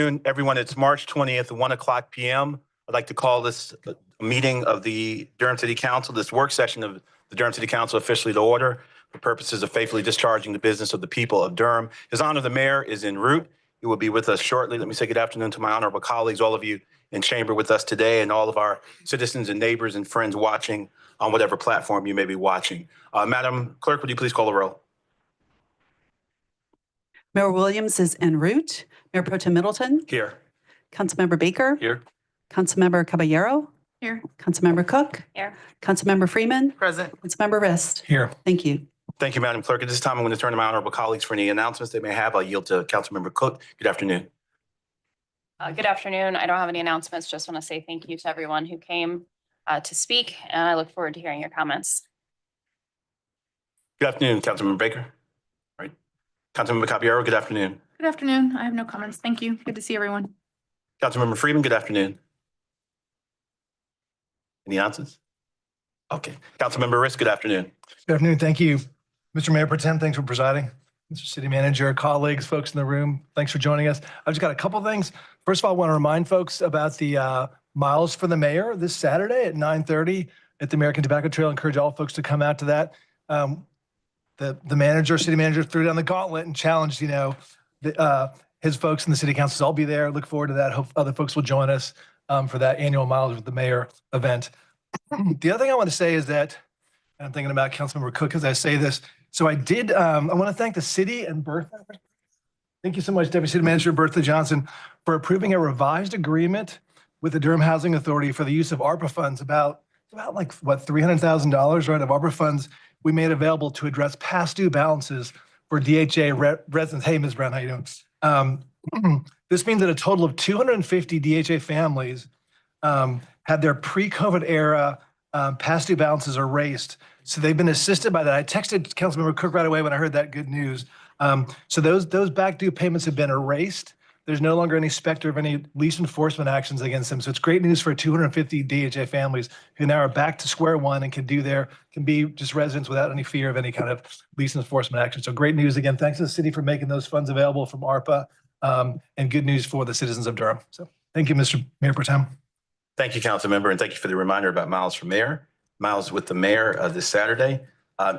Everyone, it's March 20th, 1:00 p.m. I'd like to call this meeting of the Durham City Council, this work session of the Durham City Council officially to order for purposes of faithfully discharging the business of the people of Durham. His Honor, the Mayor is en route. He will be with us shortly. Let me say good afternoon to my honorable colleagues, all of you in chamber with us today, and all of our citizens and neighbors and friends watching on whatever platform you may be watching. Madam Clerk, would you please call the roll? Mayor Williams is en route. Mayor Pro Tem Middleton. Here. Councilmember Baker. Here. Councilmember Caballero. Here. Councilmember Cook. Here. Councilmember Freeman. Present. Councilmember Rist. Here. Thank you. Thank you, Madam Clerk. At this time, I'm going to turn to my honorable colleagues for any announcements they may have. I'll yield to Councilmember Cook. Good afternoon. Good afternoon. I don't have any announcements. Just want to say thank you to everyone who came to speak, and I look forward to hearing your comments. Good afternoon, Councilmember Baker. All right. Councilmember Caballero, good afternoon. Good afternoon. I have no comments. Thank you. Good to see everyone. Councilmember Freeman, good afternoon. Any announcements? Okay. Councilmember Rist, good afternoon. Good afternoon. Thank you. Mr. Mayor Pro Tem, thanks for presiding. Mr. City Manager, colleagues, folks in the room, thanks for joining us. I've just got a couple things. First of all, I want to remind folks about the Miles for the Mayor this Saturday at 9:30 at the American Tobacco Trail. Encourage all folks to come out to that. The city manager threw down the gauntlet and challenged, his folks in the city councils. I'll be there. Look forward to that. Hope other folks will join us for that annual Miles with the Mayor event. The other thing I want to say is that, and I'm thinking about Councilmember Cook as I say this. So I want to thank the city and Bertha. Thank you so much, Deputy City Manager Bertha Johnson, for approving a revised agreement with the Durham Housing Authority for the use of ARPA funds, about like what, $300,000, right, of ARPA funds we made available to address past due balances for DHA residents. Hey, Ms. Brown, how you doing? This means that a total of 250 DHA families had their pre-COVID era past due balances erased. So they've been assisted by that. I texted Councilmember Cook right away when I heard that good news. So those back due payments have been erased. There's no longer any specter of any lease enforcement actions against them. So it's great news for 250 DHA families who now are back to square one and can be just residents without any fear of any kind of lease enforcement action. So great news again. Thanks to the city for making those funds available from ARPA, and good news for the citizens of Durham. So thank you, Mr. Mayor Pro Tem. Thank you, Councilmember, and thank you for the reminder about Miles for Mayor. Miles with the Mayor this Saturday.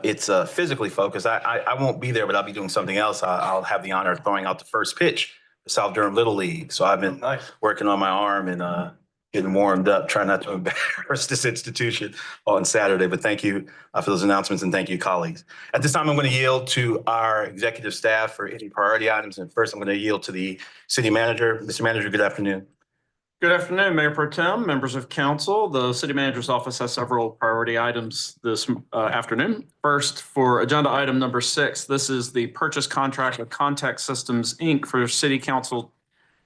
It's physically focused. I won't be there, but I'll be doing something else. I'll have the honor of throwing out the first pitch for South Durham Little League. So I've been working on my arm and getting warmed up, trying not to embarrass this institution on Saturday. But thank you for those announcements, and thank you, colleagues. At this time, I'm going to yield to our executive staff for any priority items. And first, I'm going to yield to the city manager. Mr. Manager, good afternoon. Good afternoon, Mayor Pro Tem, members of council. The city manager's office has several priority items this afternoon. First, for agenda item number 6, this is the purchase contract with Contact Systems, Inc. for city council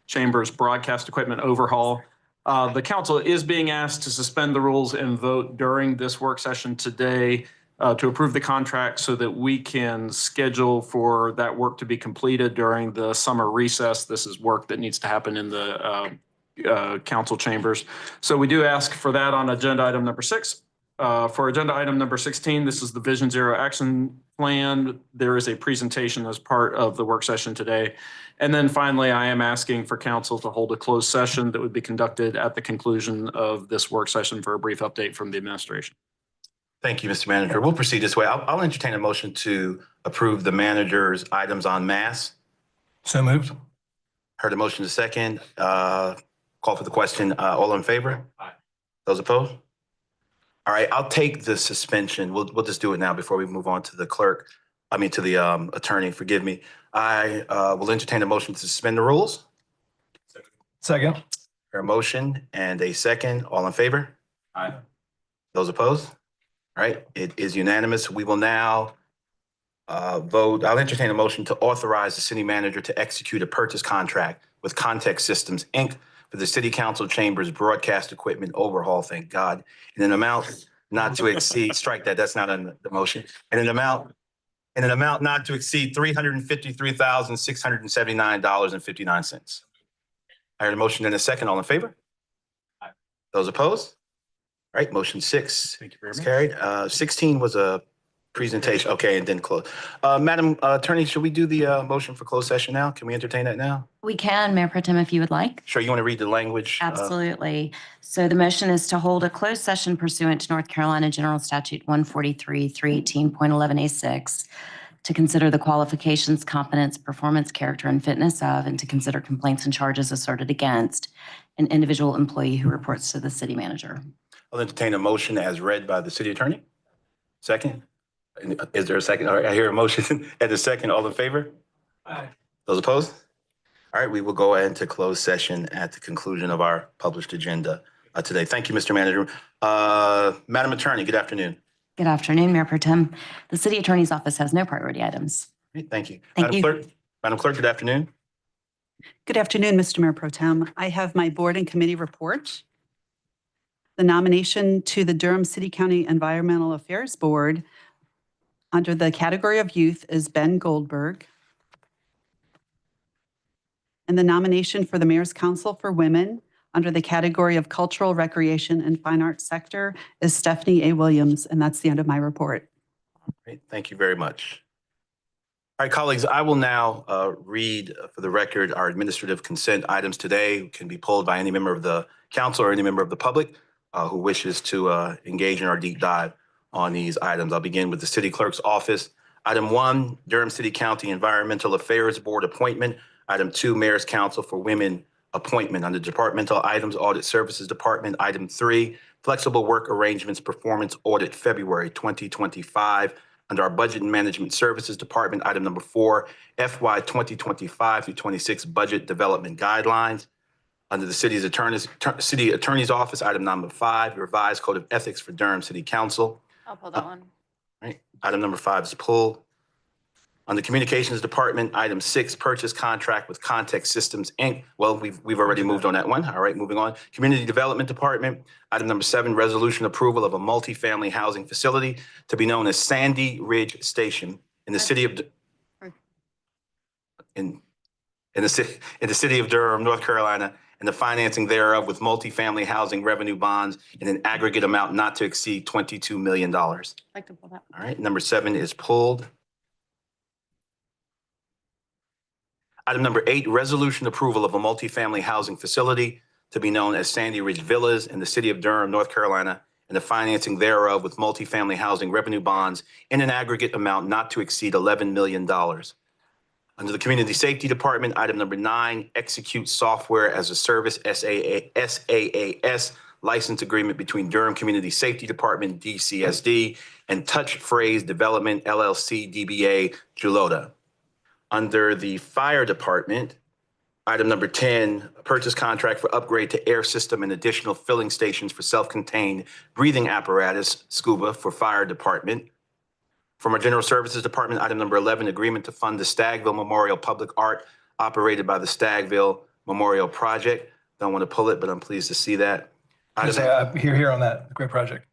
chambers broadcast equipment overhaul. The council is being asked to suspend the rules and vote during this work session today to approve the contract so that we can schedule for that work to be completed during the summer recess. This is work that needs to happen in the council chambers. So we do ask for that on agenda item number 6. For agenda item number 16, this is the Vision Zero Action Plan. There is a presentation as part of the work session today. And then finally, I am asking for council to hold a closed session that would be conducted at the conclusion of this work session for a brief update from the administration. Thank you, Mr. Manager. We'll proceed this way. I'll entertain a motion to approve the manager's items en masse. So moved. Heard a motion to second. Call for the question. All in favor? Aye. Those opposed? All right, I'll take the suspension. We'll just do it now before we move on to the clerk. To the attorney, forgive me. I will entertain a motion to suspend the rules. Second. A motion and a second. All in favor? Aye. Those opposed? All right, it is unanimous. We will now vote. I'll entertain a motion to authorize the city manager to execute a purchase contract with Contact Systems, Inc. for the city council chambers broadcast equipment overhaul, thank God, in an amount not to exceed, strike that, that's not on the motion, in an amount not to exceed $353,679.59. I heard a motion and a second. All in favor? Aye. Those opposed? All right, motion 6 is carried. 16 was a Presentation, okay, and then close. Madam Attorney, should we do the motion for closed session now? Can we entertain that now? We can, Mayor Pro Tem, if you would like. Sure, you want to read the language? Absolutely. So the motion is to hold a closed session pursuant to North Carolina General Statute 143-318.11A6 to consider the qualifications, competence, performance, character, and fitness of, and to consider complaints and charges asserted against an individual employee who reports to the city manager. I'll entertain a motion as read by the city attorney. Second? Is there a second? All right, I hear a motion and a second. All in favor? Aye. Those opposed? All right, we will go into closed session at the conclusion of our published agenda today. Thank you, Mr. Manager. Madam Attorney, good afternoon. Good afternoon, Mayor Pro Tem. The city attorney's office has no priority items. Great, thank you. Thank Madam you. Clerk, Madam Clerk, good afternoon. Good afternoon, Mr. Mayor Pro Tem. I have my board and committee report. The nomination to the Durham City County Environmental Affairs Board under the category of youth is Ben Goldberg. And the nomination for the Mayor's Council for Women under the category of Cultural, Recreation, and Fine Arts Sector is Stephanie A. Williams, and that's the end of my report. Great, thank you very much. All right, colleagues, I will now read for the record our administrative consent items today. Can be pulled by any member of the council or any member of the public who wishes to engage in our deep dive on these items. I'll begin with the city clerk's office. Item 1, Durham City County Environmental Affairs Board appointment. Item 2, Mayor's Council for Women appointment. Under departmental items, Audit Services Department. Item 3, Flexible Work Arrangements Performance Audit February 2025. Under our Budget and Management Services Department, item number 4, FY 2025 through 26 Budget Development Guidelines. Under the city attorney's office, item number 5, Revised Code of Ethics for Durham City Council. I'll pull that one. Right. Item number 5 is pulled. On the Communications Department, item 6, Purchase Contract with Context Systems, Inc. Well, we've already moved on that one. All right, moving on. Community Development Department, item number 7, Resolution Approval of a Multifamily Housing Facility to be known as Sandy Ridge Station in the city of in the city of Durham, North Carolina, and the financing thereof with multifamily housing revenue bonds in an aggregate amount not to exceed $22 million. All I'd like to pull that. right, number 7 is pulled. Item number 8, resolution approval of a multifamily housing facility to be known as Sandy Ridge Villas in the city of Durham, North Carolina, and the financing thereof with multifamily housing revenue bonds in an aggregate amount not to exceed $11 million. Under the Community Safety Department, item number 9, execute software as a service, SaaS license agreement between Durham Community Safety Department, DCSD, and Touch Phrase Development, LLC, DBA, Julota. Under the Fire Department, item number 10, purchase contract for upgrade to air system and additional filling stations for self-contained breathing apparatus, SCUBA, for Fire Department. From our General Services Department, item number 11, agreement to fund the Stagville Memorial Public Art operated by the Stagville Memorial Project. Don't want to pull it, but I'm pleased to see that. Here on that. Great project.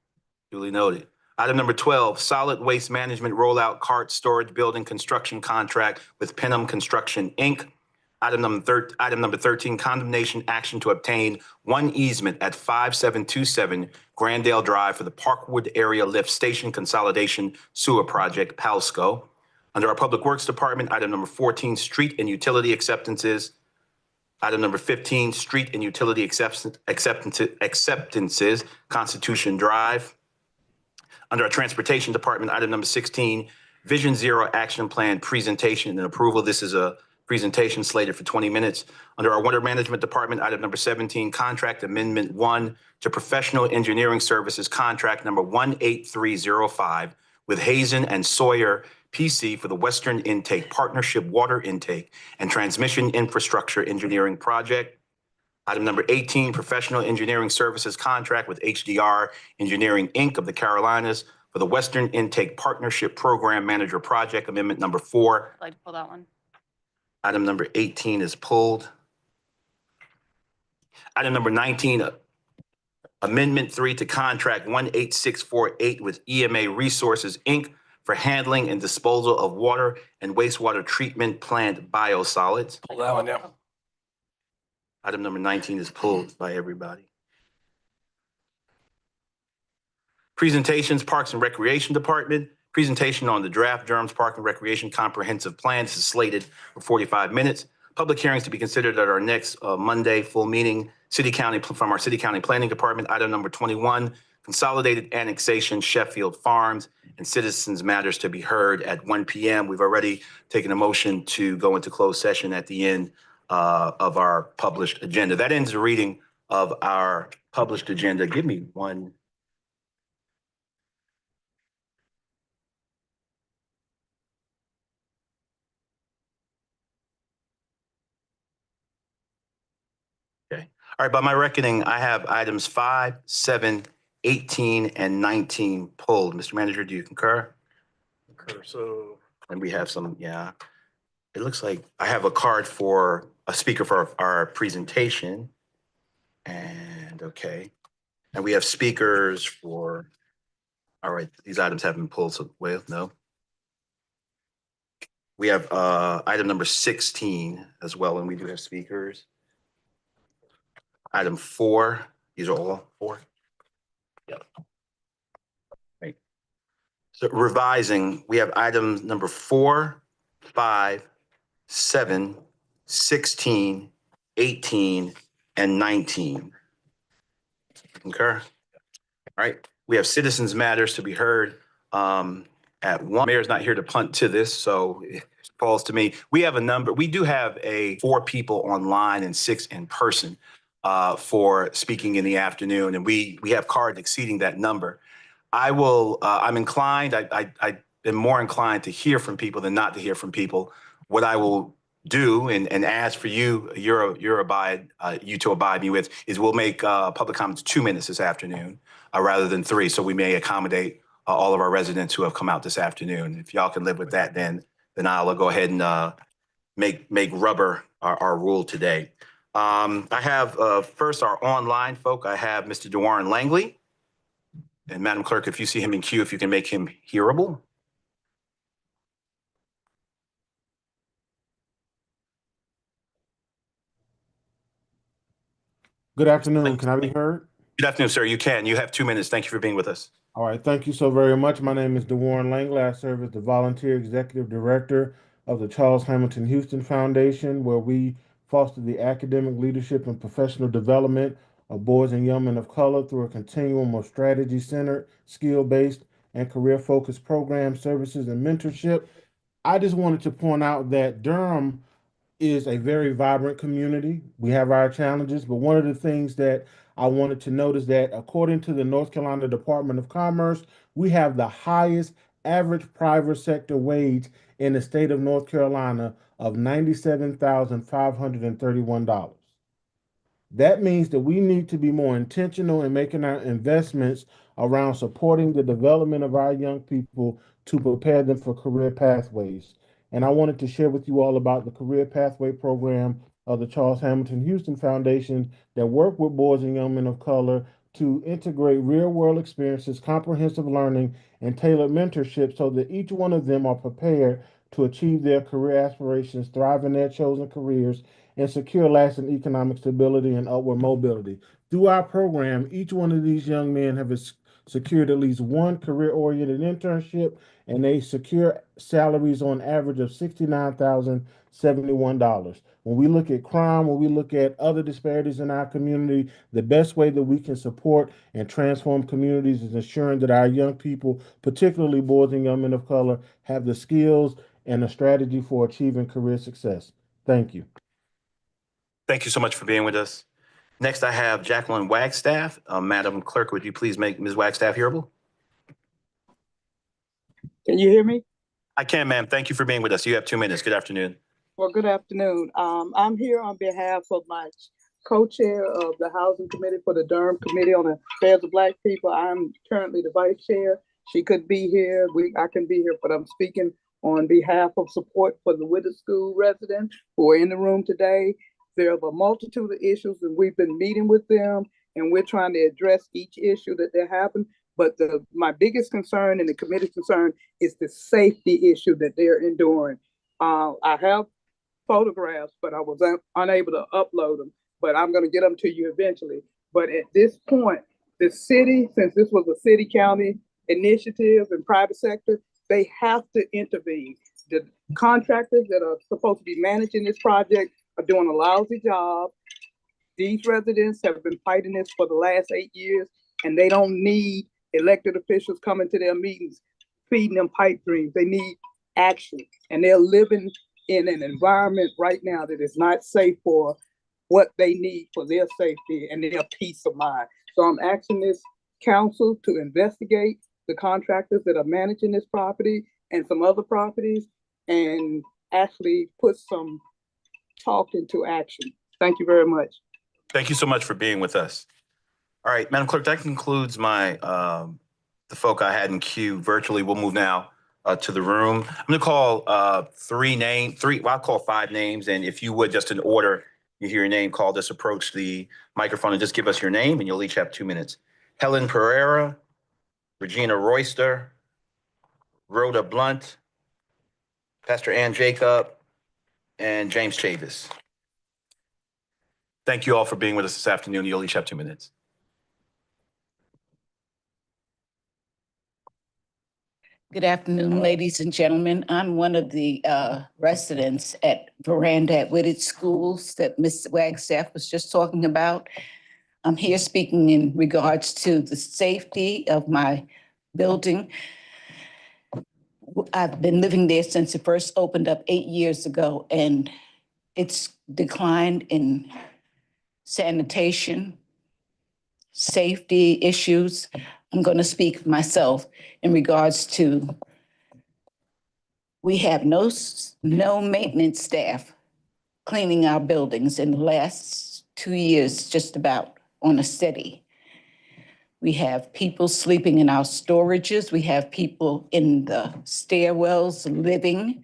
Duly noted. Item number 12, solid waste management rollout cart storage building construction contract with Penham Construction, Inc. Item number 13, condemnation action to obtain one easement at 5727 Grandale Drive for the Parkwood Area Lift Station Consolidation Sewer Project, PALSCO. Under our Public Works Department, item number 14, street and utility acceptances. Item number 15, street and utility acceptances, Constitution Drive. Under our Transportation Department, item number 16, Vision Zero Action Plan presentation and approval. This is a presentation slated for 20 minutes. Under our Water Management Department, item number 17, Contract Amendment 1 to Professional Engineering Services Contract number 18305 with Hazen and Sawyer PC for the Western Intake Partnership Water Intake and Transmission Infrastructure Engineering Project. Item number 18, Professional Engineering Services Contract with HDR Engineering, Inc. of the Carolinas for the Western Intake Partnership Program Manager Project, Amendment number 4. I'd like to pull that one. Item number 18 is pulled. Item number 19, Amendment 3 to Contract 18648 with EMA Resources, Inc. for handling and disposal of water and wastewater treatment plant biosolids. Pull that one down. Item number 19 is pulled by everybody. Presentations, Parks and Recreation Department, Presentation on the draft Durham's Park and Recreation Comprehensive Plan. This is slated for 45 minutes. Public hearings to be considered at our next Monday full meeting. From our City County Planning Department. Item number 21, consolidated annexation, Sheffield Farms, and citizens matters to be heard at 1 p.m. We've already taken a motion to go into closed session at the end of our published agenda. That ends the reading of our published agenda. Give me one. Okay. All right. By my reckoning, I have items 5, 7, 18, and 19 pulled. Mr. Manager, do you concur? Concur. So, and we have some, yeah. It looks like I have a card for a speaker for our presentation. And okay. And we have speakers for, all right, these items have been pulled, so well, no. We have item number 16 as well, and we do have speakers. Item 4, these are all 4. Yep. Right. So revising, we have items number 4, 5, 7, 16, 18, and 19. Concur? All right. We have citizens matters to be heard at 1. Mayor's not here to punt to this, so it falls to me. We have a number. We do have 4 people online and 6 in person for speaking in the afternoon, and we have cards exceeding that number. I'm inclined. I am more inclined to hear from people than not to hear from people. What I will do and ask for you to abide me with is we'll make public comments 2 minutes this afternoon rather than 3, so we may accommodate all of our residents who have come out this afternoon. If y'all can live with that, then I'll go ahead and make rubber our rule today. I have first our online folk. I have Mr. Warren Langley. And Madam Clerk, if you see him in queue, if you can make him hearable. Good afternoon. Can I be heard? Good afternoon, sir. You can. You have 2 minutes. Thank you for being with us. All right. Thank you so very much. My name is DeWarren Langley. I serve as the Volunteer Executive Director of the Charles Hamilton Houston Foundation, where we foster the academic leadership and professional development of boys and young men of color through a continuum of strategy-centered, skill-based, and career-focused programs, services, and mentorship. I just wanted to point out that Durham is a very vibrant community. We have our challenges, but one of the things that I wanted to note is that according to the North Carolina Department of Commerce, we have the highest average private sector wage in the state of North Carolina of $97,531. That means that we need to be more intentional in making our investments around supporting the development of our young people to prepare them for career pathways. And I wanted to share with you all about the Career Pathway Program of the Charles Hamilton Houston Foundation that work with boys and young men of color to integrate real-world experiences, comprehensive learning, and tailored mentorship so that each one of them are prepared to achieve their career aspirations, thrive in their chosen careers, and secure lasting economic stability and upward mobility. Through our program, each one of these young men have secured at least one career-oriented internship, and they secure salaries on average of $69,071. When we look at crime, when we look at other disparities in our community, the best way that we can support and transform communities is ensuring that our young people, particularly boys and young men of color, have the skills and a strategy for achieving career success. Thank you. Thank you so much for being with us. Next, I have Jacqueline Wagstaff. Madam Clerk, would you please make Ms. Wagstaff hearable? Can you hear me? I can, ma'am. Thank you for being with us. You have 2 minutes. Good afternoon. Well, good afternoon. I'm here on behalf of my co-chair of the Housing Committee for the Durham Committee on the Affairs of Black People. I'm currently the vice chair. She could be here. I can be here, but I'm speaking on behalf of support for the Witter School residents who are in the room today. There are a multitude of issues, and we've been meeting with them, and we're trying to address each issue that they happen. But my biggest concern and the committee's concern is the safety issue that they're enduring. I have photographs, but I was unable to upload them, but I'm going to get them to you eventually. But at this point, the city, since this was a city-county initiative and private sector, they have to intervene. The contractors that are supposed to be managing this project are doing a lousy job. These residents have been fighting this for the last 8 years, and they don't need elected officials coming to their meetings, feeding them pipe dreams. They need action, and they're living in an environment right now that is not safe for what they need for their safety and their peace of mind. So I'm asking this council to investigate the contractors that are managing this property and some other properties and actually put some talk into action. Thank you very much. Thank you so much for being with us. All right, Madam Clerk, that concludes my the folk I had in queue virtually. We'll move now to the room. I'm gonna call I'll call 5 names, and if you would, just in order, you hear your name called, just approach the microphone and just give us your name, and you'll each have 2 minutes. Helen Pereira, Regina Royster, Rhoda Blunt, Pastor Ann Jacob, and James Chavis. Thank you all for being with us this afternoon. You'll each have 2 minutes. Good afternoon, ladies and gentlemen. I'm one of the residents at Veranda at Whitted Schools that Ms. Wagstaff was just talking about. I'm here speaking in regards to the safety of my building. I've been living there since it first opened up 8 years ago, and it's declined in sanitation, safety issues. I'm going to speak myself in regards to, we have no maintenance staff cleaning our buildings in the last 2 years, just about on a steady. We have people sleeping in our storages. We have people in the stairwells living.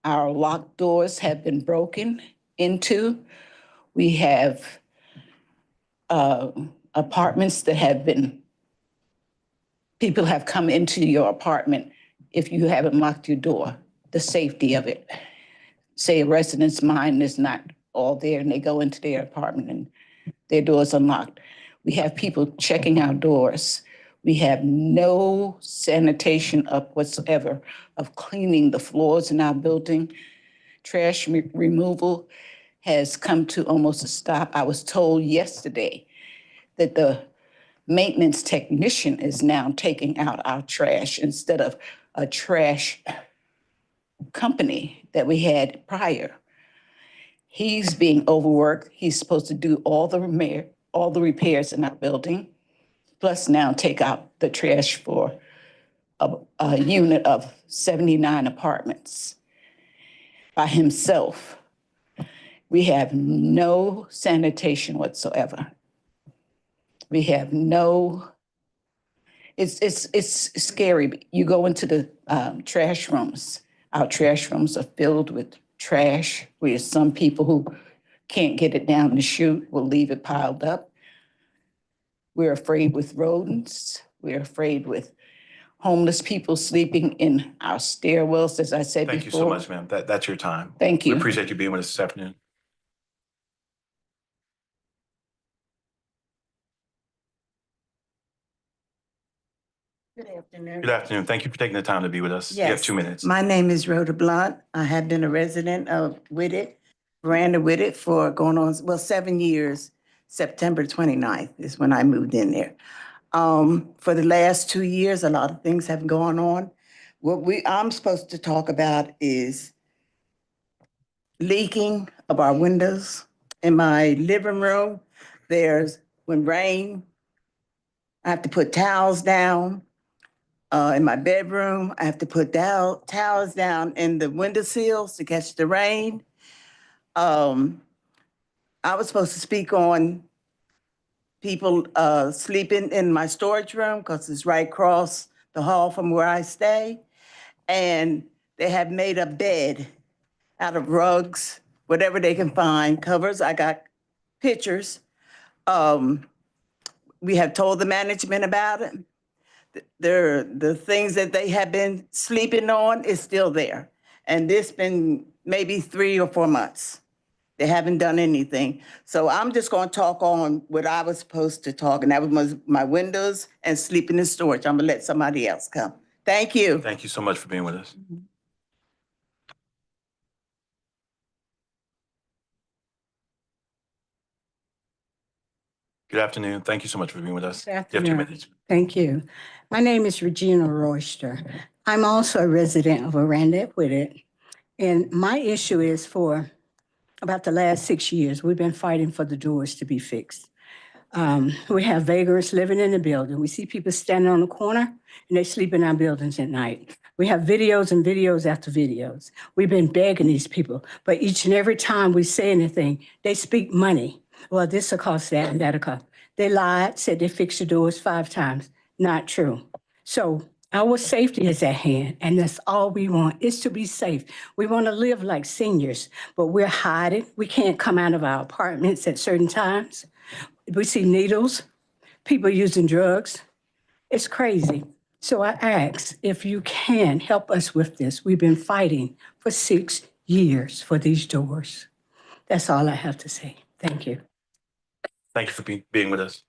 Our locked doors have been broken into. We have apartments that have been, people have come into your apartment if you haven't locked your door, the safety of it. Say a resident's mind is not all there and they go into their apartment and their door's unlocked. We have people checking our doors. We have no sanitation up whatsoever of cleaning the floors in our building. Trash removal has come to almost a stop. I was told yesterday that the maintenance technician is now taking out our trash instead of a trash company that we had prior. He's being overworked. He's supposed to do all the repairs in our building, plus now take out the trash for a unit of 79 apartments by himself. We have no sanitation whatsoever. We have no, it's scary. You go into the trash rooms. Our trash rooms are filled with trash. We have some people who can't get it down the chute, will leave it piled up. We're afraid with rodents. We're afraid with homeless people sleeping in our stairwells, as I said before. Thank you so much, ma'am. That's your time. Thank you. We appreciate you being with us this afternoon. Good afternoon. Good afternoon. Thank you for taking the time to be with us. You have Yes. 2 minutes. My name is Rhoda Blunt. I have been a resident of Whitted, Veranda Whitted for going on, 7 years. September 29th is when I moved in there. For the last 2 years, a lot of things have gone on. What I'm supposed to talk about is leaking of our windows. In my living room, when rain, I have to put towels down. In my bedroom, I have to put towels down in the window sills to catch the rain. I was supposed to speak on people sleeping in my storage room because it's right across the hall from where I stay. And they have made a bed out of rugs, whatever they can find, covers. I got pictures. We have told the management about it. The things that they have been sleeping on is still there. And this been maybe 3 or 4 months. They haven't done anything. So I'm just going to talk on what I was supposed to talk, and that was my windows and sleeping in storage. I'm going to let somebody else come. Thank you. Thank you so much for being with us. Good afternoon. Thank you so much for being with us. Good You have 2 afternoon. minutes. Thank you. My name is Regina Royster. I'm also a resident of Aranda Aquidit. And my issue is for about the last 6 years, we've been fighting for the doors to be fixed. We have vagrants living in the building. We see people standing on the corner and they sleep in our buildings at night. We have videos and videos after videos. We've been begging these people, but each and every time we say anything, they speak money. Well, this will cost that and that'll cost. They lied, said they fixed the doors 5 times. Not true. So our safety is at hand, and that's all we want, is to be safe. We want to live like seniors, but we're hiding. We can't come out of our apartments at certain times. We see needles, people using drugs. It's crazy. So I ask if you can help us with this. We've been fighting for 6 years for these doors. That's all I have to say. Thank you. Thank you for being with us.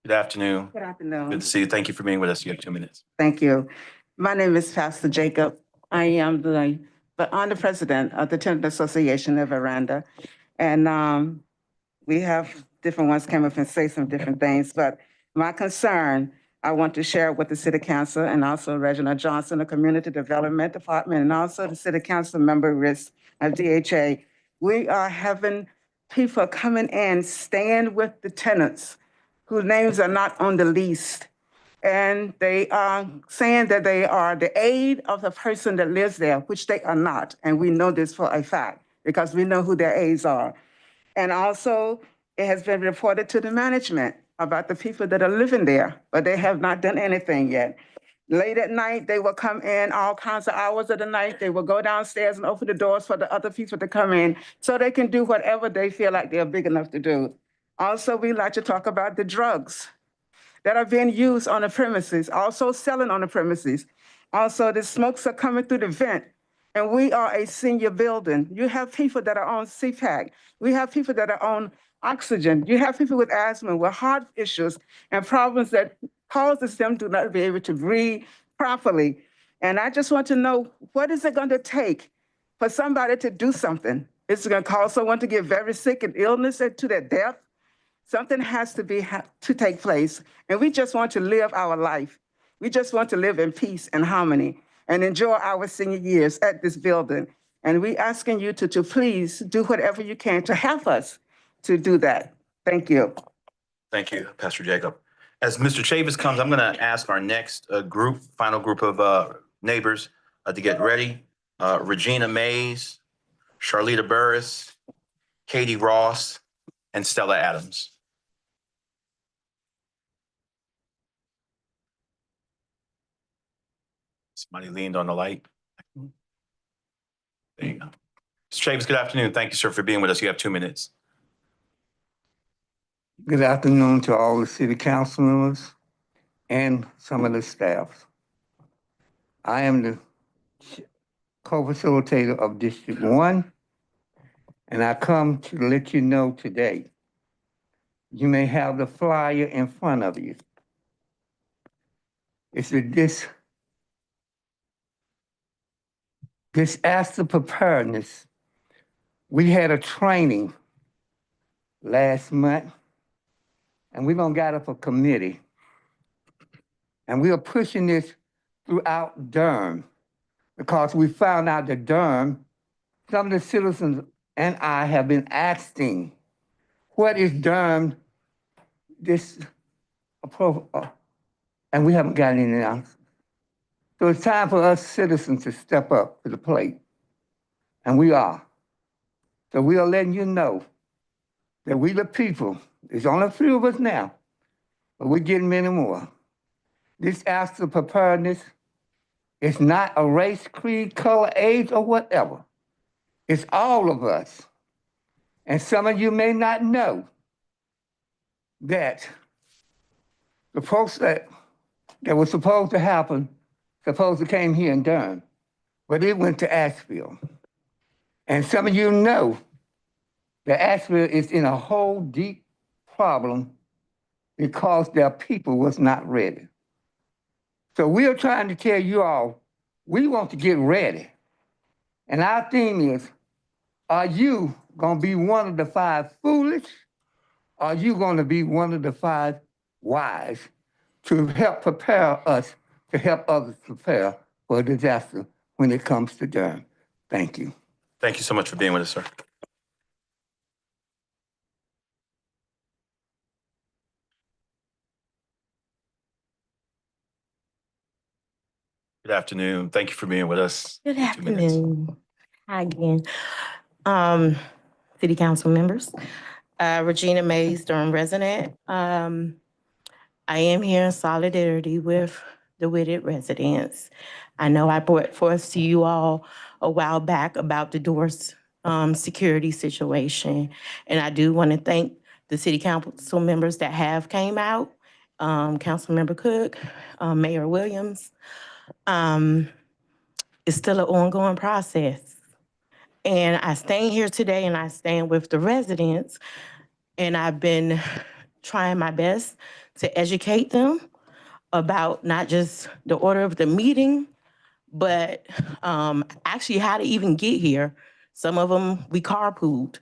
Good afternoon. Good afternoon. Good to see you. Thank you for being with us. You have 2 minutes. Thank you. My name is Pastor Jacob. I am I'm the president of the Tenant Association of Aranda. And we have different ones come up and say some different things, but my concern, I want to share with the City Council and also Reginald Johnson, the Community Development Department, and also the City Council member risk of DHA. We are having people coming in, staying with the tenants whose names are not on the lease. And they are saying that they are the aide of the person that lives there, which they are not. And we know this for a fact because we know who their aides are. And also, it has been reported to the management about the people that are living there, but they have not done anything yet. Late at night, they will come in all kinds of hours of the night. They will go downstairs and open the doors for the other people to come in so they can do whatever they feel like they're big enough to do. Also, we like to talk about the drugs that are being used on the premises, also selling on the premises. Also, the smokes are coming through the vent. And we are a senior building. You have people that are on CPAC. We have people that are on oxygen. You have people with asthma, with heart issues, and problems that causes them to not be able to breathe properly. And I just want to know, what is it going to take for somebody to do something? Is it going to cause someone to get very sick and illness and to their death? Something has to take place. And we just want to live our life. We just want to live in peace and harmony and enjoy our senior years at this building. And we asking you to please do whatever you can to help us to do that. Thank you. Thank you, Pastor Jacob. As Mr. Chavis comes, I'm going to ask our next final group of neighbors to get ready. Regina Mays, Charlita Burris, Katie Ross, and Stella Adams. Somebody leaned on the light. There you go. Mr. Chavis, good afternoon. Thank you, sir, for being with us. You have 2 minutes. Good afternoon to all the city council members and some of the staff. I am the co-facilitator of District 1, and I come to let you know today. You may have the flyer in front of you. It's this disaster preparedness. We had a training last month, and we're gonna get up a committee. And we are pushing this throughout Durham because we found out that Durham, some of the citizens and I have been asking, what is Durham, and we haven't gotten any answers. So it's time for us citizens to step up to the plate, and we are. So we are letting you know that we the people, there's only a few of us now, but we're getting many more. This disaster preparedness is not a race, creed, color, age, or whatever. It's all of us. And some of you may not know that the folks that was supposed to happen, supposed to came here in Durham, but it went to Asheville. And some of you know that Asheville is in a whole deep problem because their people was not ready. So we are trying to tell you all, we want to get ready. And our thing is, are you gonna be one of the 5 foolish? Or are you gonna be one of the 5 wise to help prepare us, to help others prepare for a disaster when it comes to Durham? Thank you. Thank you so much for being with us, sir. Good afternoon. Thank you for being with us. Good 2 minutes. afternoon. Hi again. City council members. Regina Mays, Durham resident. I am here in solidarity with the Whitted residents. I know I brought forth to you all a while back about the doors security situation. And I do want to thank the city council members that have came out, Councilmember Cook, Mayor Williams. It's still an ongoing process. And I stand here today and I stand with the residents, and I've been trying my best to educate them about not just the order of the meeting, but actually how to even get here. Some of them we carpooled.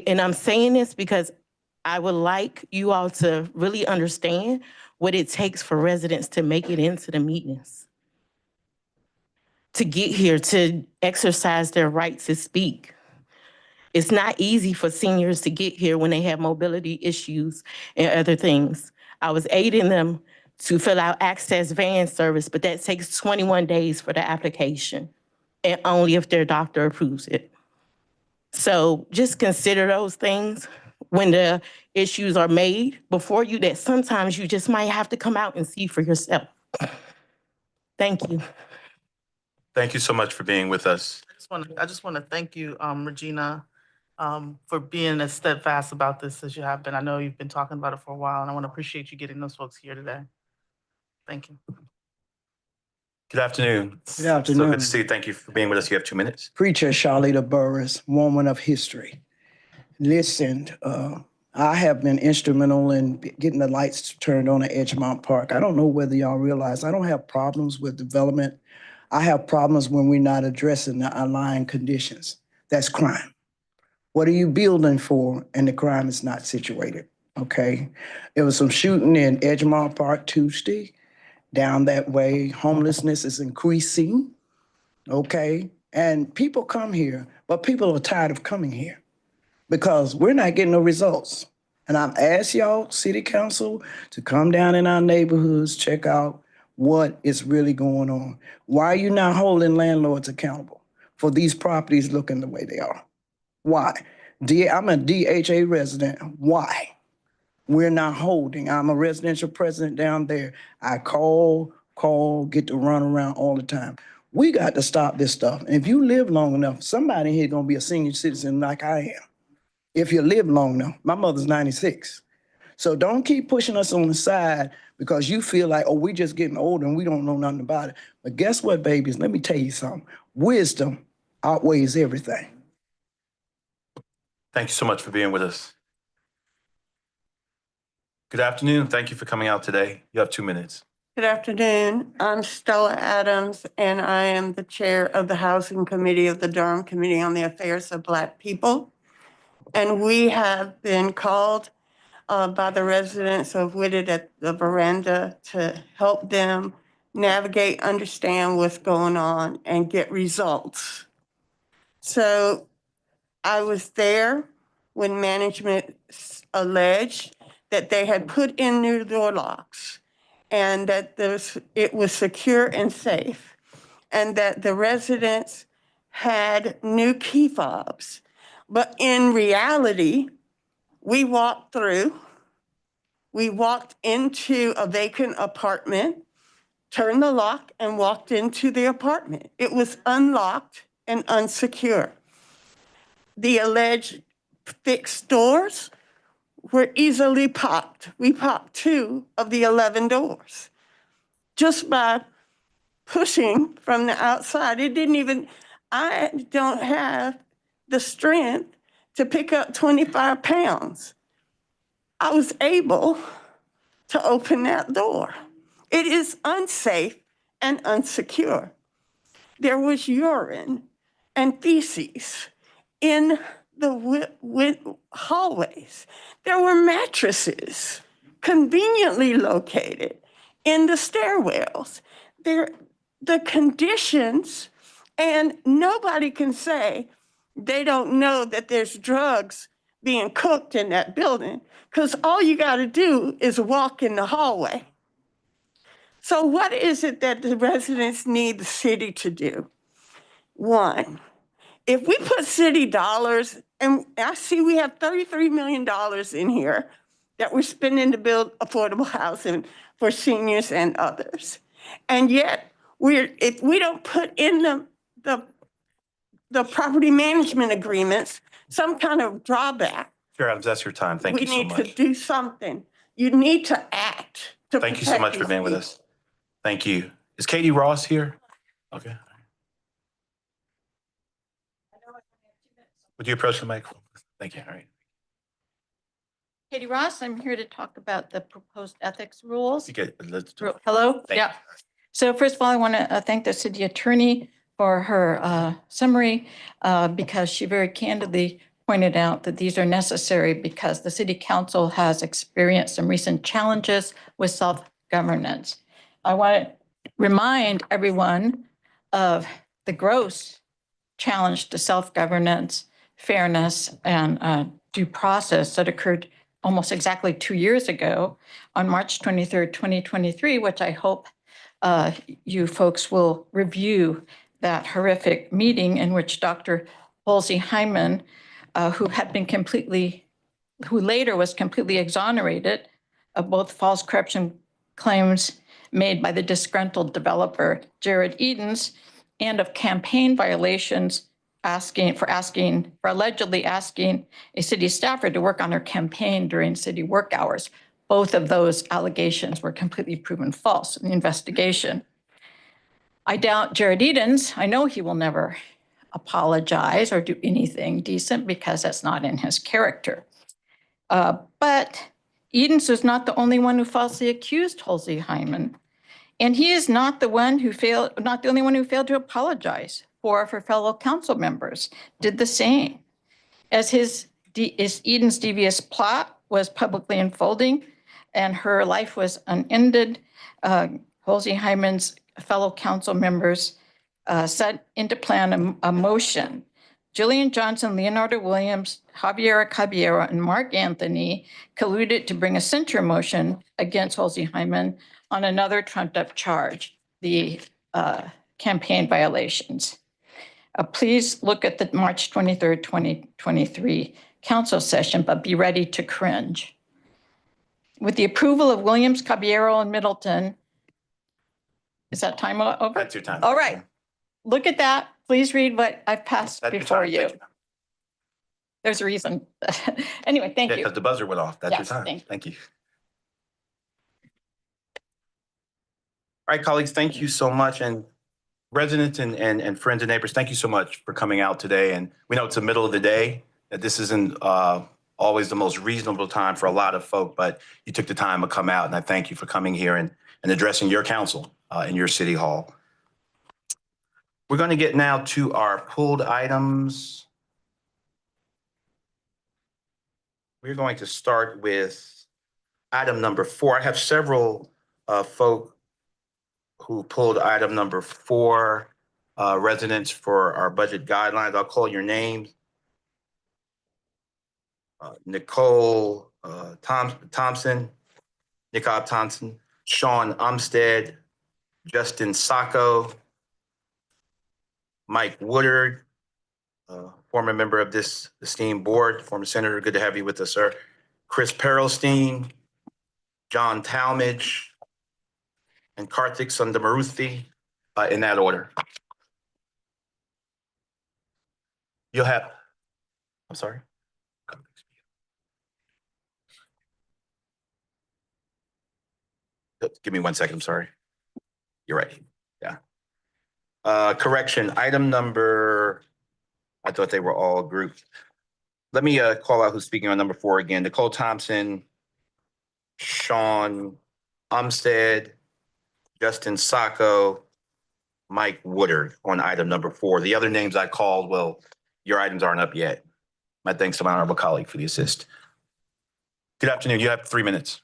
And I'm saying this because I would like you all to really understand what it takes for residents to make it into the meetings, to get here, to exercise their right to speak. It's not easy for seniors to get here when they have mobility issues and other things. I was aiding them to fill out access van service, but that takes 21 days for the application, and only if their doctor approves it. So just consider those things when the issues are made before you, that sometimes you just might have to come out and see for yourself. Thank you. Thank you so much for being with us. I just want to thank you, Regina, for being as steadfast about this as you have been. I know you've been talking about it for a while, and I want to appreciate you getting those folks here today. Thank you. Good afternoon. Good So afternoon. good to see you. Thank you for being with us. You have 2 minutes. Preacher Charlita Burris, woman of history. Listen, I have been instrumental in getting the lights turned on at Edgemont Park. I don't know whether y'all realize I don't have problems with development. I have problems when we're not addressing the underlying conditions. That's crime. What are you building for? And the crime is not situated. Okay. There was some shooting in Edgemont Park Tuesday. Down that way, homelessness is increasing. Okay. And people come here, but people are tired of coming here because we're not getting no results. And I've asked y'all, city council, to come down in our neighborhoods, check out what is really going on. Why are you not holding landlords accountable for these properties looking the way they are? Why? I'm a DHA resident. Why? We're not holding. I'm a residential president down there. I call, get to run around all the time. We got to stop this stuff. And if you live long enough, somebody here gonna be a senior citizen like I am. If you live long enough, my mother's 96. So don't keep pushing us on the side because you feel like, oh, we just getting older and we don't know nothing about it. But guess what, babies? Let me tell you something. Wisdom outweighs everything. Thank you so much for being with us. Good afternoon. Thank you for coming out today. You have 2 minutes. Good afternoon. I'm Stella Adams, and I am the chair of the Housing Committee of the Durham Committee on the Affairs of Black People. And we have been called by the residents of Whitted at the veranda to help them navigate, understand what's going on, and get results. So I was there when management alleged that they had put in new door locks and that it was secure and safe, and that the residents had new key fobs. But in reality, we walked into a vacant apartment, turned the lock, and walked into the apartment. It was unlocked and unsecure. The alleged fixed doors were easily popped. We popped 2 of the 11 doors just by pushing from the outside. I don't have the strength to pick up 25 pounds. I was able to open that door. It is unsafe and unsecure. There was urine and feces in the hallways. There were mattresses conveniently located in the stairwells. The conditions, and nobody can say they don't know that there's drugs being cooked in that building, because all you got to do is walk in the hallway. So what is it that the residents need the city to do? One, if we put city dollars, and I see we have $33 million in here that we're spending to build affordable housing for seniors and others. And yet, if we don't put in the property management agreements some kind of drawback, Chair Adams, that's your time. Thank you so we need much. to do something. You need to act to Thank you so much for being with us. Thank you. Is Katie Ross here? Okay. Would you approach the microphone? Thank you. All right. Katie Ross, I'm here to talk about the proposed ethics rules. Okay, let's do it. Hello? Thank Yeah. So first of all, I want to thank the city attorney for her summary because she very candidly pointed out that these are necessary because the city council has experienced some recent challenges with self-governance. I want to remind everyone of the gross challenge to self-governance, fairness, and due process that occurred almost exactly 2 years ago on March 23rd, 2023, which I hope you folks will review that horrific meeting in which Dr. Halsey Hyman, who later was completely exonerated of both false corruption claims made by the disgruntled developer Jared Edens and of campaign violations for allegedly asking a city staffer to work on her campaign during city work hours. Both of those allegations were completely proven false in the investigation. I doubt Jared Edens, I know he will never apologize or do anything decent because that's not in his character. But Edens was not the only one who falsely accused Halsey Hyman. And he is not the only one who failed to apologize. 4 of her fellow council members did the same. As Eden's devious plot was publicly unfolding and her life was unended, Halsey Hyman's fellow council members set into plan a motion. Jillian Johnson, Leonardo Williams, Javiera Caballero, and Mark Anthony colluded to bring a censure motion against Halsey Hyman on another trumped-up charge, the campaign violations. Please look at the March 23rd, 2023 council session, but be ready to cringe. With the approval of Williams, Caballero, and Middleton, is that time over? That's your time. All right. Look at that. Please read what I've passed That's your before time. you. Thank you. There's a reason. Anyway, thank Yeah, you. because the buzzer went off. That's your Yes, time. thank you. Thank you. All right, colleagues, thank you so much. And residents and friends and neighbors, thank you so much for coming out today. And we know it's the middle of the day, that this isn't always the most reasonable time for a lot of folk, but you took the time to come out. And I thank you for coming here and addressing your council in your city hall. We're going to get now to our pulled items. We're going to start with item number 4. I have several folk who pulled item number 4, residents for our budget guidelines. I'll call your names. Nicole Thompson, Nicob Thompson, Sean Umstead, Justin Sacco, Mike Woodard, former member of this esteemed board, former senator, good to have you with us, sir. Chris Perelstein, John Talmadge, and Karthik Sundamaruthi, in that order. You'll have, I'm sorry. Give me 1 second, I'm sorry. You're right, yeah. Correction, item number, I thought they were all grouped. Let me call out who's speaking on number 4 again. Nicole Thompson, Sean Umstead, Justin Sacco, Mike Woodard on item number 4. The other names I called, well, your items aren't up yet. My thanks to my honorable colleague for the assist. Good afternoon. You have 3 minutes.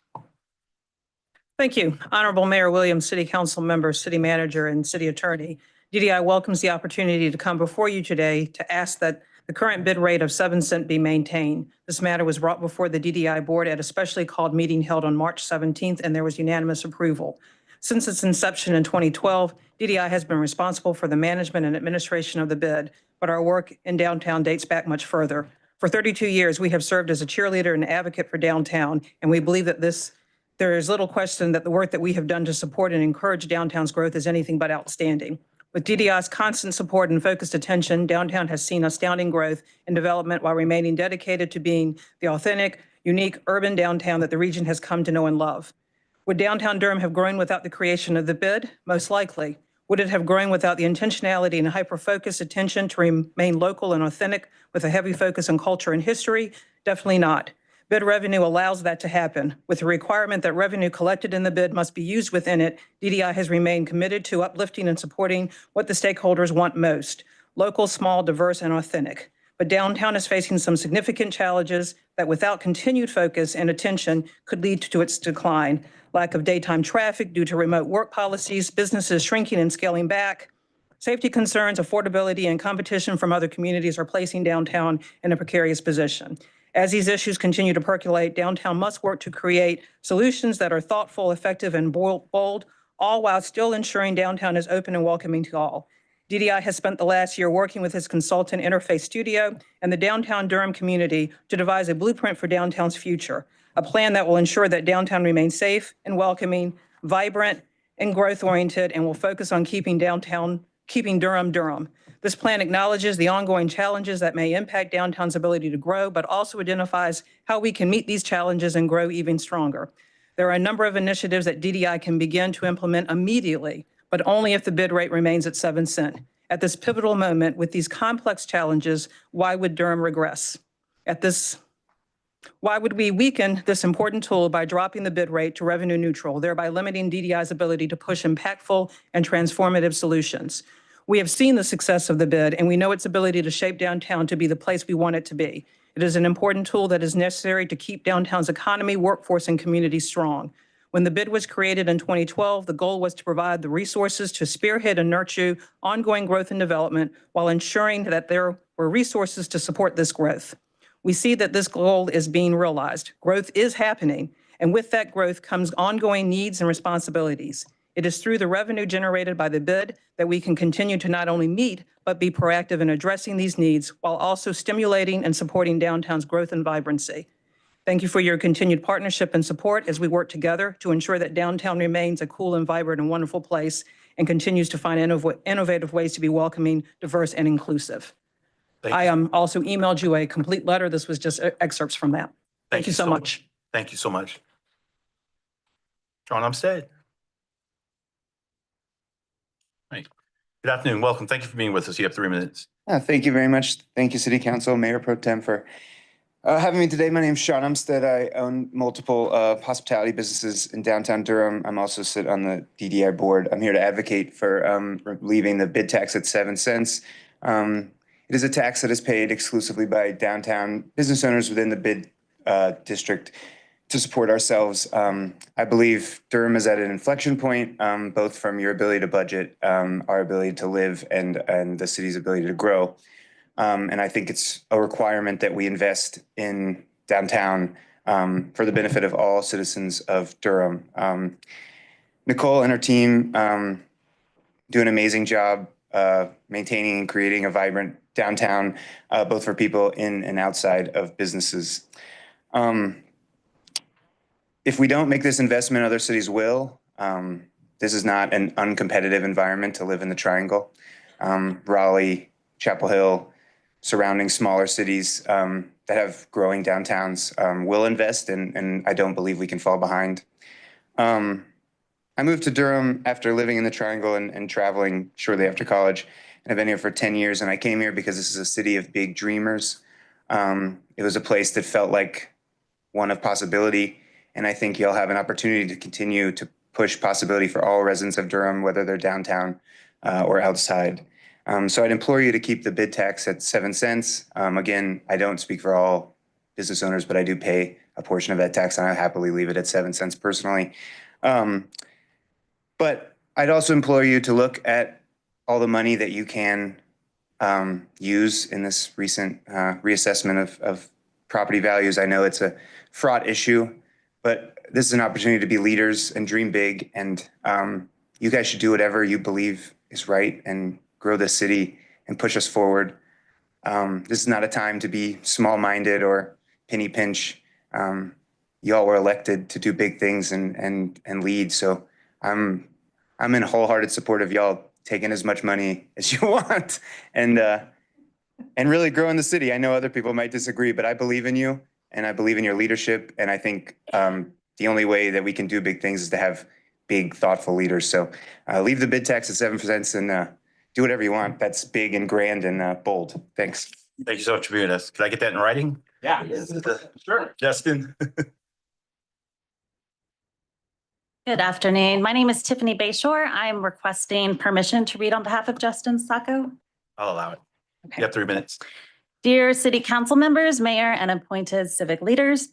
Thank you. Honorable Mayor Williams, City Council member, City Manager, and City Attorney. DDI welcomes the opportunity to come before you today to ask that the current bid rate of 7 cents be maintained. This matter was brought before the DDI board at a specially called meeting held on March 17th, and there was unanimous approval. Since its inception in 2012, DDI has been responsible for the management and administration of the bid, but our work in downtown dates back much further. For 32 years, we have served as a cheerleader and advocate for downtown, and we believe that there is little question that the work that we have done to support and encourage downtown's growth is anything but outstanding. With DDI's constant support and focused attention, downtown has seen astounding growth and development while remaining dedicated to being the authentic, unique urban downtown that the region has come to know and love. Would downtown Durham have grown without the creation of the bid? Most likely. Would it have grown without the intentionality and hyper-focused attention to remain local and authentic with a heavy focus on culture and history? Definitely not. Bid revenue allows that to happen. With the requirement that revenue collected in the bid must be used within it, DDI has remained committed to uplifting and supporting what the stakeholders want most: local, small, diverse, and authentic. But downtown is facing some significant challenges that without continued focus and attention could lead to its decline. Lack of daytime traffic due to remote work policies, businesses shrinking and scaling back, safety concerns, affordability, and competition from other communities are placing downtown in a precarious position. As these issues continue to percolate, downtown must work to create solutions that are thoughtful, effective, and bold, all while still ensuring downtown is open and welcoming to all. DDI has spent the last year working with its consultant Interface Studio and the downtown Durham community to devise a blueprint for downtown's future, a plan that will ensure that downtown remains safe and welcoming, vibrant, and growth-oriented, and will focus on keeping Durham Durham. This plan acknowledges the ongoing challenges that may impact downtown's ability to grow, but also identifies how we can meet these challenges and grow even stronger. There are a number of initiatives that DDI can begin to implement immediately, but only if the bid rate remains at 7 cents. At this pivotal moment with these complex challenges, why would Durham regress? Why would we weaken this important tool by dropping the bid rate to revenue neutral, thereby limiting DDI's ability to push impactful and transformative solutions? We have seen the success of the bid, and we know its ability to shape downtown to be the place we want it to be. It is an important tool that is necessary to keep downtown's economy, workforce, and community strong. When the bid was created in 2012, the goal was to provide the resources to spearhead and nurture ongoing growth and development while ensuring that there were resources to support this growth. We see that this goal is being realized. Growth is happening, and with that growth comes ongoing needs and responsibilities. It is through the revenue generated by the bid that we can continue to not only meet, but be proactive in addressing these needs while also stimulating and supporting downtown's growth and vibrancy. Thank you for your continued partnership and support as we work together to ensure that downtown remains a cool and vibrant and wonderful place and continues to find innovative ways to be welcoming, diverse, and inclusive. I also emailed you a complete letter. This was just excerpts from that. Thank you so much. Thank you so much. John Umstead. Right. Good afternoon. Welcome. Thank you for being with us. You have 3 minutes. Thank you very much. Thank you, City Council, Mayor Pro Tem, for having me today. My name is Sean Umstead. I own multiple hospitality businesses in downtown Durham. I'm also sit on the DDI board. I'm here to advocate for leaving the bid tax at 7 cents. It is a tax that is paid exclusively by downtown business owners within the bid district to support ourselves. I believe Durham is at an inflection point, both from your ability to budget, our ability to live, and the city's ability to grow. And I think it's a requirement that we invest in downtown for the benefit of all citizens of Durham. Nicole and her team do an amazing job maintaining and creating a vibrant downtown, both for people in and outside of businesses. If we don't make this investment, other cities will. This is not an uncompetitive environment to live in the Triangle. Raleigh, Chapel Hill, surrounding smaller cities that have growing downtowns will invest, and I don't believe we can fall behind. I moved to Durham after living in the Triangle and traveling shortly after college. And I've been here for 10 years, and I came here because this is a city of big dreamers. It was a place that felt like one of possibility, and I think you'll have an opportunity to continue to push possibility for all residents of Durham, whether they're downtown or outside. So I'd implore you to keep the bid tax at 7 cents. Again, I don't speak for all business owners, but I do pay a portion of that tax, and I happily leave it at 7 cents personally. But I'd also implore you to look at all the money that you can use in this recent reassessment of property values. I know it's a fraught issue, but this is an opportunity to be leaders and dream big. And you guys should do whatever you believe is right and grow the city and push us forward. This is not a time to be small-minded or penny pinch. Y'all were elected to do big things and lead. So I'm in wholehearted support of y'all taking as much money as you want and really growing the city. I know other people might disagree, but I believe in you and I believe in your leadership. And I think the only way that we can do big things is to have big, thoughtful leaders. So leave the bid tax at 7 cents and do whatever you want. That's big and grand and bold. Thanks. Thank you so much for being with us. Can I get that in writing? Yeah. Sure. Justin? Good afternoon. My name is Tiffany Bayshore. I'm requesting permission to read on behalf of Justin Sacco. I'll allow it. You have 3 minutes. Dear City Council members, Mayor, and appointed civic leaders,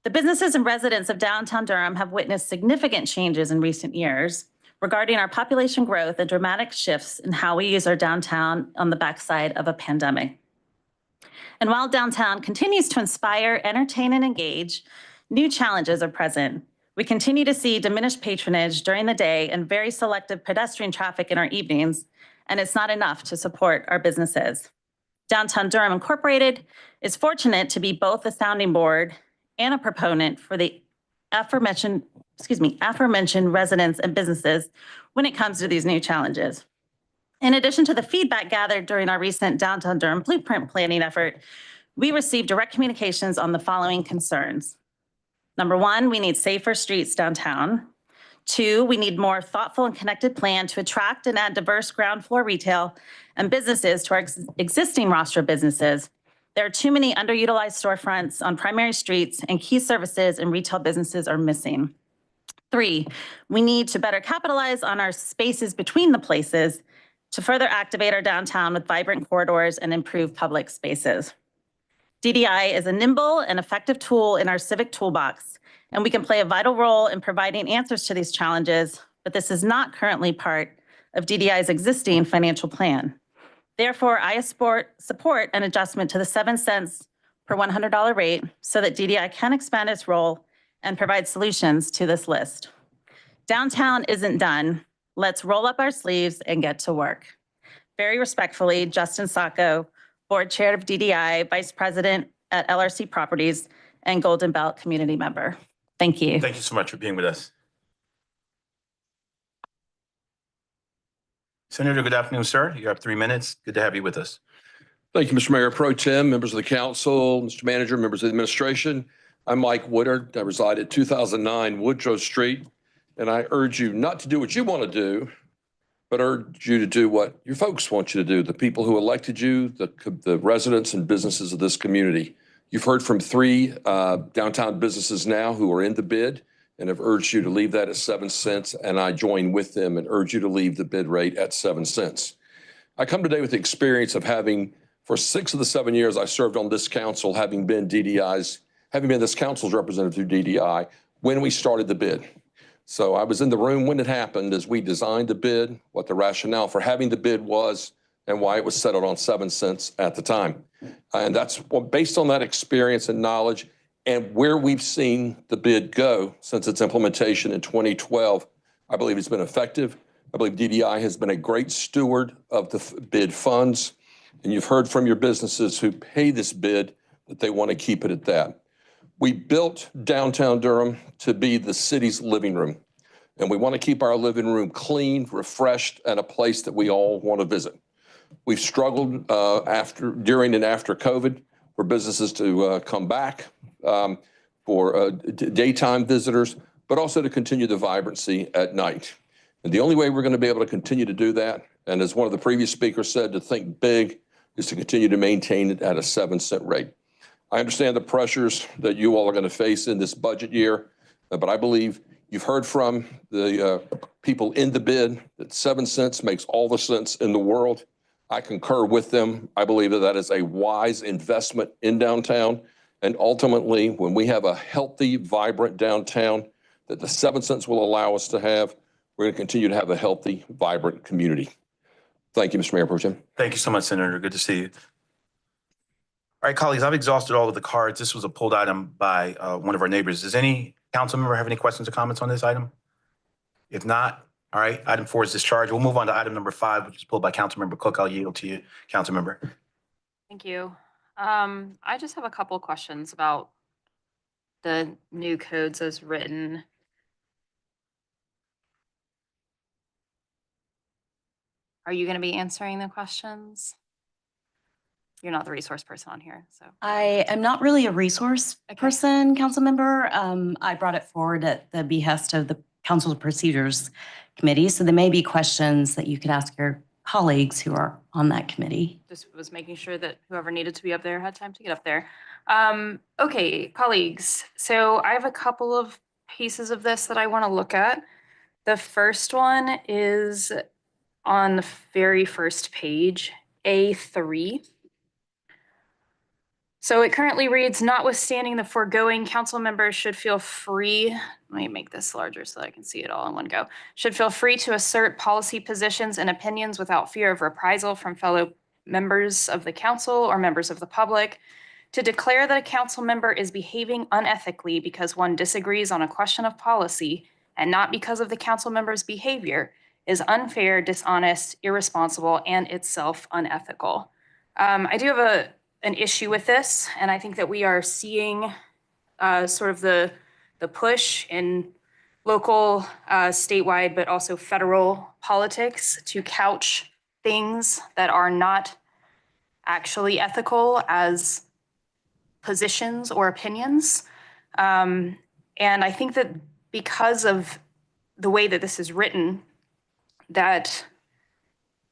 the businesses and residents of downtown Durham have witnessed significant changes in recent years regarding our population growth and dramatic shifts in how we use our downtown on the backside of a pandemic. And while downtown continues to inspire, entertain, and engage, new challenges are present. We continue to see diminished patronage during the day and very selective pedestrian traffic in our evenings, and it's not enough to support our businesses. Downtown Durham Incorporated is fortunate to be both a sounding board and a proponent for the aforementioned residents and businesses when it comes to these new challenges. In addition to the feedback gathered during our recent Downtown Durham Blueprint planning effort, we received direct communications on the following concerns. Number one, we need safer streets downtown. 2, we need more thoughtful and connected plan to attract and add diverse ground floor retail and businesses to our existing roster of businesses. There are too many underutilized storefronts on primary streets and key services and retail businesses are missing. 3, we need to better capitalize on our spaces between the places to further activate our downtown with vibrant corridors and improve public spaces. DDI is a nimble and effective tool in our civic toolbox, and we can play a vital role in providing answers to these challenges, but this is not currently part of DDI's existing financial plan. Therefore, I support an adjustment to the 7 cents per $100 rate so that DDI can expand its role and provide solutions to this list. Downtown isn't done. Let's roll up our sleeves and get to work. Very respectfully, Justin Sacco, Board Chair of DDI, Vice President at LRC Properties, and Golden Belt Community Member. Thank you. Thank you so much for being with us. Senator, good afternoon, sir. You have 3 minutes. Good to have you with us. Thank you, Mr. Mayor Pro Tem, members of the council, Mr. Manager, members of the administration. I'm Mike Woodard. I reside at 2009 Woodrow Street, and I urge you not to do what you want to do, but urge you to do what your folks want you to do, the people who elected you, the residents and businesses of this community. You've heard from 3 downtown businesses now who are in the bid and have urged you to leave that at 7 cents, and I join with them and urge you to leave the bid rate at 7 cents. I come today with the experience of having, for 6 of the 7 years I served on this council, having been this council's representative through DDI when we started the bid. So I was in the room when it happened as we designed the bid, what the rationale for having the bid was, and why it was settled on 7 cents at the time. And that's based on that experience and knowledge and where we've seen the bid go since its implementation in 2012. I believe it's been effective. I believe DDI has been a great steward of the bid funds. And you've heard from your businesses who pay this bid that they want to keep it at that. We built downtown Durham to be the city's living room. And we want to keep our living room clean, refreshed, and a place that we all want to visit. We've struggled during and after COVID for businesses to come back, for daytime visitors, but also to continue the vibrancy at night. And the only way we're going to be able to continue to do that, and as one of the previous speakers said, to think big, is to continue to maintain it at a 7 cent rate. I understand the pressures that you all are going to face in this budget year, but I believe You've heard from the people in the bid that 7 cents makes all the sense in the world. I concur with them. I believe that that is a wise investment in downtown. And ultimately, when we have a healthy, vibrant downtown that the 7 cents will allow us to have, we're going to continue to have a healthy, vibrant community. Thank you, Mr. Mayor Pro Tem. Thank you so much, Senator. Good to see you. All right, colleagues, I've exhausted all of the cards. This was a pulled item by one of our neighbors. Does any council member have any questions or comments on this item? If not, all right, item 4 is discharged. We'll move on to item number 5, which is pulled by Councilmember Cook. I'll yield to you, Councilmember. Thank you. I just have a couple questions about the new codes as written. Are you going to be answering the questions? You're not the resource person on here, so. I am not really a resource person, council member. I brought it forward at the behest of the Council Procedures Committee. So there may be questions that you could ask your colleagues who are on that committee. Just was making sure that whoever needed to be up there had time to get up there. Okay, colleagues. So I have a couple of pieces of this that I want to look at. The first one is on the very first page, A3. So it currently reads, notwithstanding the foregoing, council members should feel free, let me make this larger so that I can see it all in one go, should feel free to assert policy positions and opinions without fear of reprisal from fellow members of the council or members of the public. To declare that a council member is behaving unethically because one disagrees on a question of policy and not because of the council member's behavior is unfair, dishonest, irresponsible, and itself unethical. I do have an issue with this, and I think that we are seeing sort of the push in local, statewide, but also federal politics to couch things that are not actually ethical as positions or opinions. And I think that because of the way that this is written, that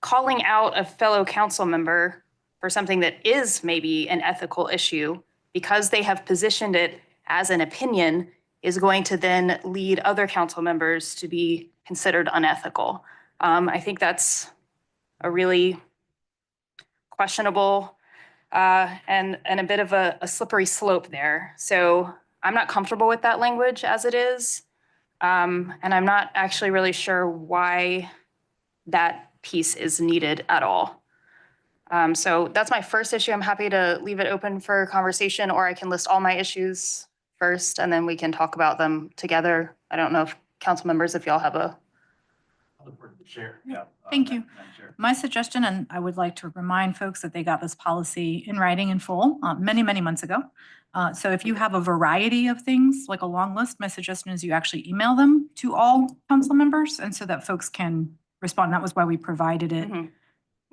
calling out a fellow council member for something that is maybe an ethical issue, because they have positioned it as an opinion, is going to then lead other council members to be considered unethical. I think that's a really questionable and a bit of a slippery slope there. So I'm not comfortable with that language as it is. And I'm not actually really sure why that piece is needed at all. So that's my first issue. I'm happy to leave it open for conversation, or I can list all my issues first and then we can talk about them together. I don't know if council members, if y'all have a. Thank you. My suggestion, and I would like to remind folks that they got this policy in writing in full many, many months ago. So if you have a variety of things, like a long list, my suggestion is you actually email them to all council members, and so that folks can respond. That was why we provided it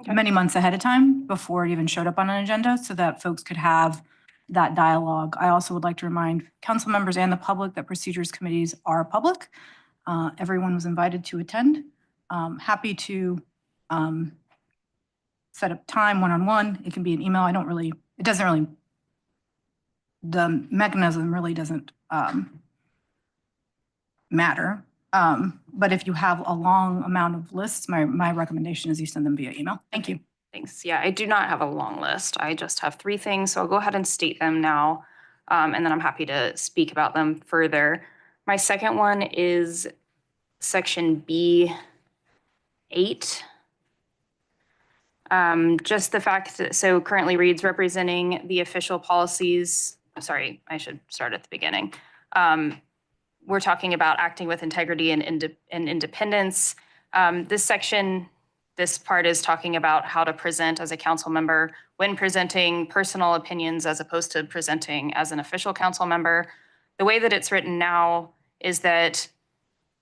many months ahead of time before it even showed up on an agenda, so that folks could have that dialogue. I also would like to remind council members and the public that procedures committees are public. Everyone was invited to attend. Happy to set up time one-on-one. It can be an email. The mechanism really doesn't matter. But if you have a long amount of lists, my recommendation is you send them via email. Thank you. Thanks. Yeah, I do not have a long list. I just have 3 things, so I'll go ahead and state them now, and then I'm happy to speak about them further. My second one is section B8. Just the fact that, so currently reads representing the official policies. Sorry, I should start at the beginning. We're talking about acting with integrity and independence. This section, this part is talking about how to present as a council member when presenting personal opinions as opposed to presenting as an official council member. The way that it's written now is that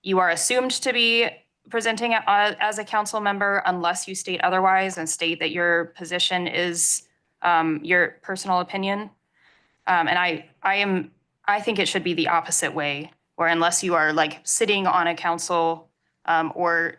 you are assumed to be presenting as a council member unless you state otherwise and state that your position is your personal opinion. And I think it should be the opposite way, where unless you are like sitting on a council or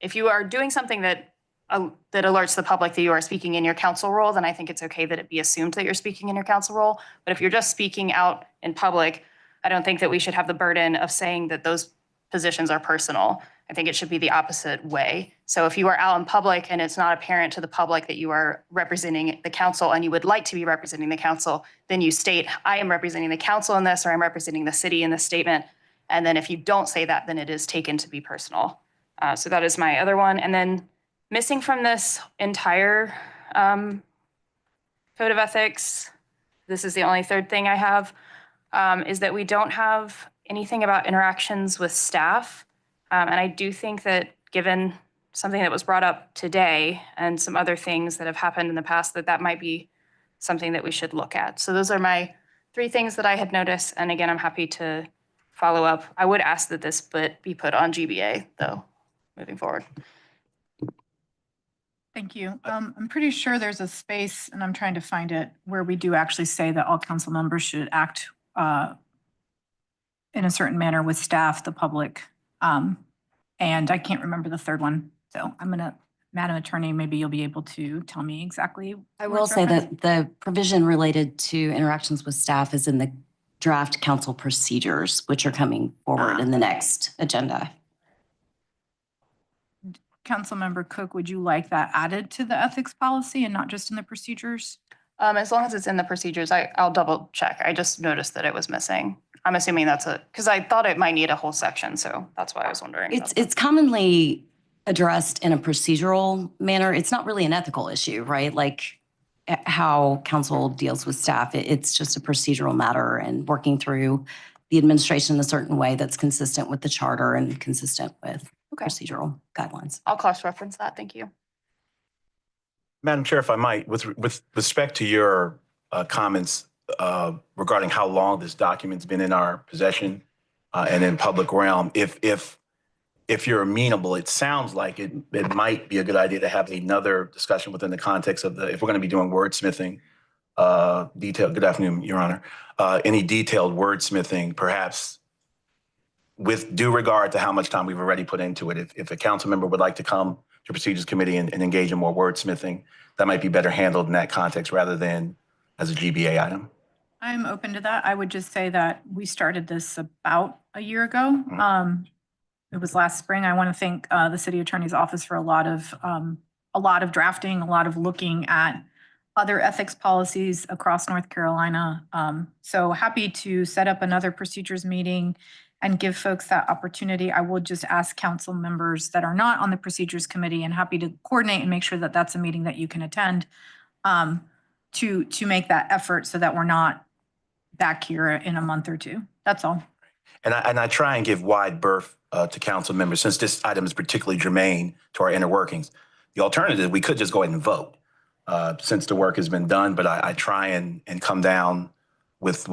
if you are doing something that alerts the public that you are speaking in your council role, then I think it's okay that it be assumed that you're speaking in your council role. But if you're just speaking out in public I don't think that we should have the burden of saying that those positions are personal. I think it should be the opposite way. So if you are out in public and it's not apparent to the public that you are representing the council and you would like to be representing the council, then you state, I am representing the council in this, or I'm representing the city in this statement. And then if you don't say that, then it is taken to be personal. So that is my other one. And then missing from this entire code of ethics, this is the only third thing I have, is that we don't have anything about interactions with staff. And I do think that given something that was brought up today and some other things that have happened in the past, that might be something that we should look at. So those are my 3 things that I had noticed. And again, I'm happy to follow up. I would ask that this be put on GBA though, moving forward. Thank you. I'm pretty sure there's a space, and I'm trying to find it, where we do actually say that all council members should act in a certain manner with staff, the public. And I can't remember the third one. So I'm gonna, Madam Attorney, maybe you'll be able to tell me exactly. I where will it's say referenced. that the provision related to interactions with staff is in the draft council procedures, which are coming forward in the next agenda. Councilmember Cook, would you like that added to the ethics policy and not just in the procedures? As long as it's in the procedures, I'll double check. I just noticed that it was missing. I'm assuming that's because I thought it might need a whole section, so that's why I was wondering. It's commonly addressed in a procedural manner. It's not really an ethical issue, right? Like how council deals with staff. It's just a procedural matter and working through the administration in a certain way that's consistent with the charter and consistent with procedural guidelines. I'll cross-reference that. Thank you. Madam Chair, if I might, with respect to your comments regarding how long this document's been in our possession and in public realm, if you're amenable, it sounds like it might be a good idea to have another discussion within the context of if we're going to be doing wordsmithing, good afternoon, Your Honor, any detailed wordsmithing, perhaps with due regard to how much time we've already put into it. If a council member would like to come to Procedures Committee and engage in more wordsmithing, that might be better handled in that context rather than as a GBA item. I'm open to that. I would just say that we started this about a year ago. It was last spring. I want to thank the city attorney's office for a lot of drafting, a lot of looking at other ethics policies across North Carolina. So happy to set up another procedures meeting and give folks that opportunity. I will just ask council members that are not on the procedures committee, and happy to coordinate and make sure that that's a meeting that you can attend, to make that effort so that we're not back here in a month or 2. That's all. And I try and give wide berth to council members, since this item is particularly germane to our inner workings. The alternative, we could just go ahead and vote since the work has been done, but I try and come down with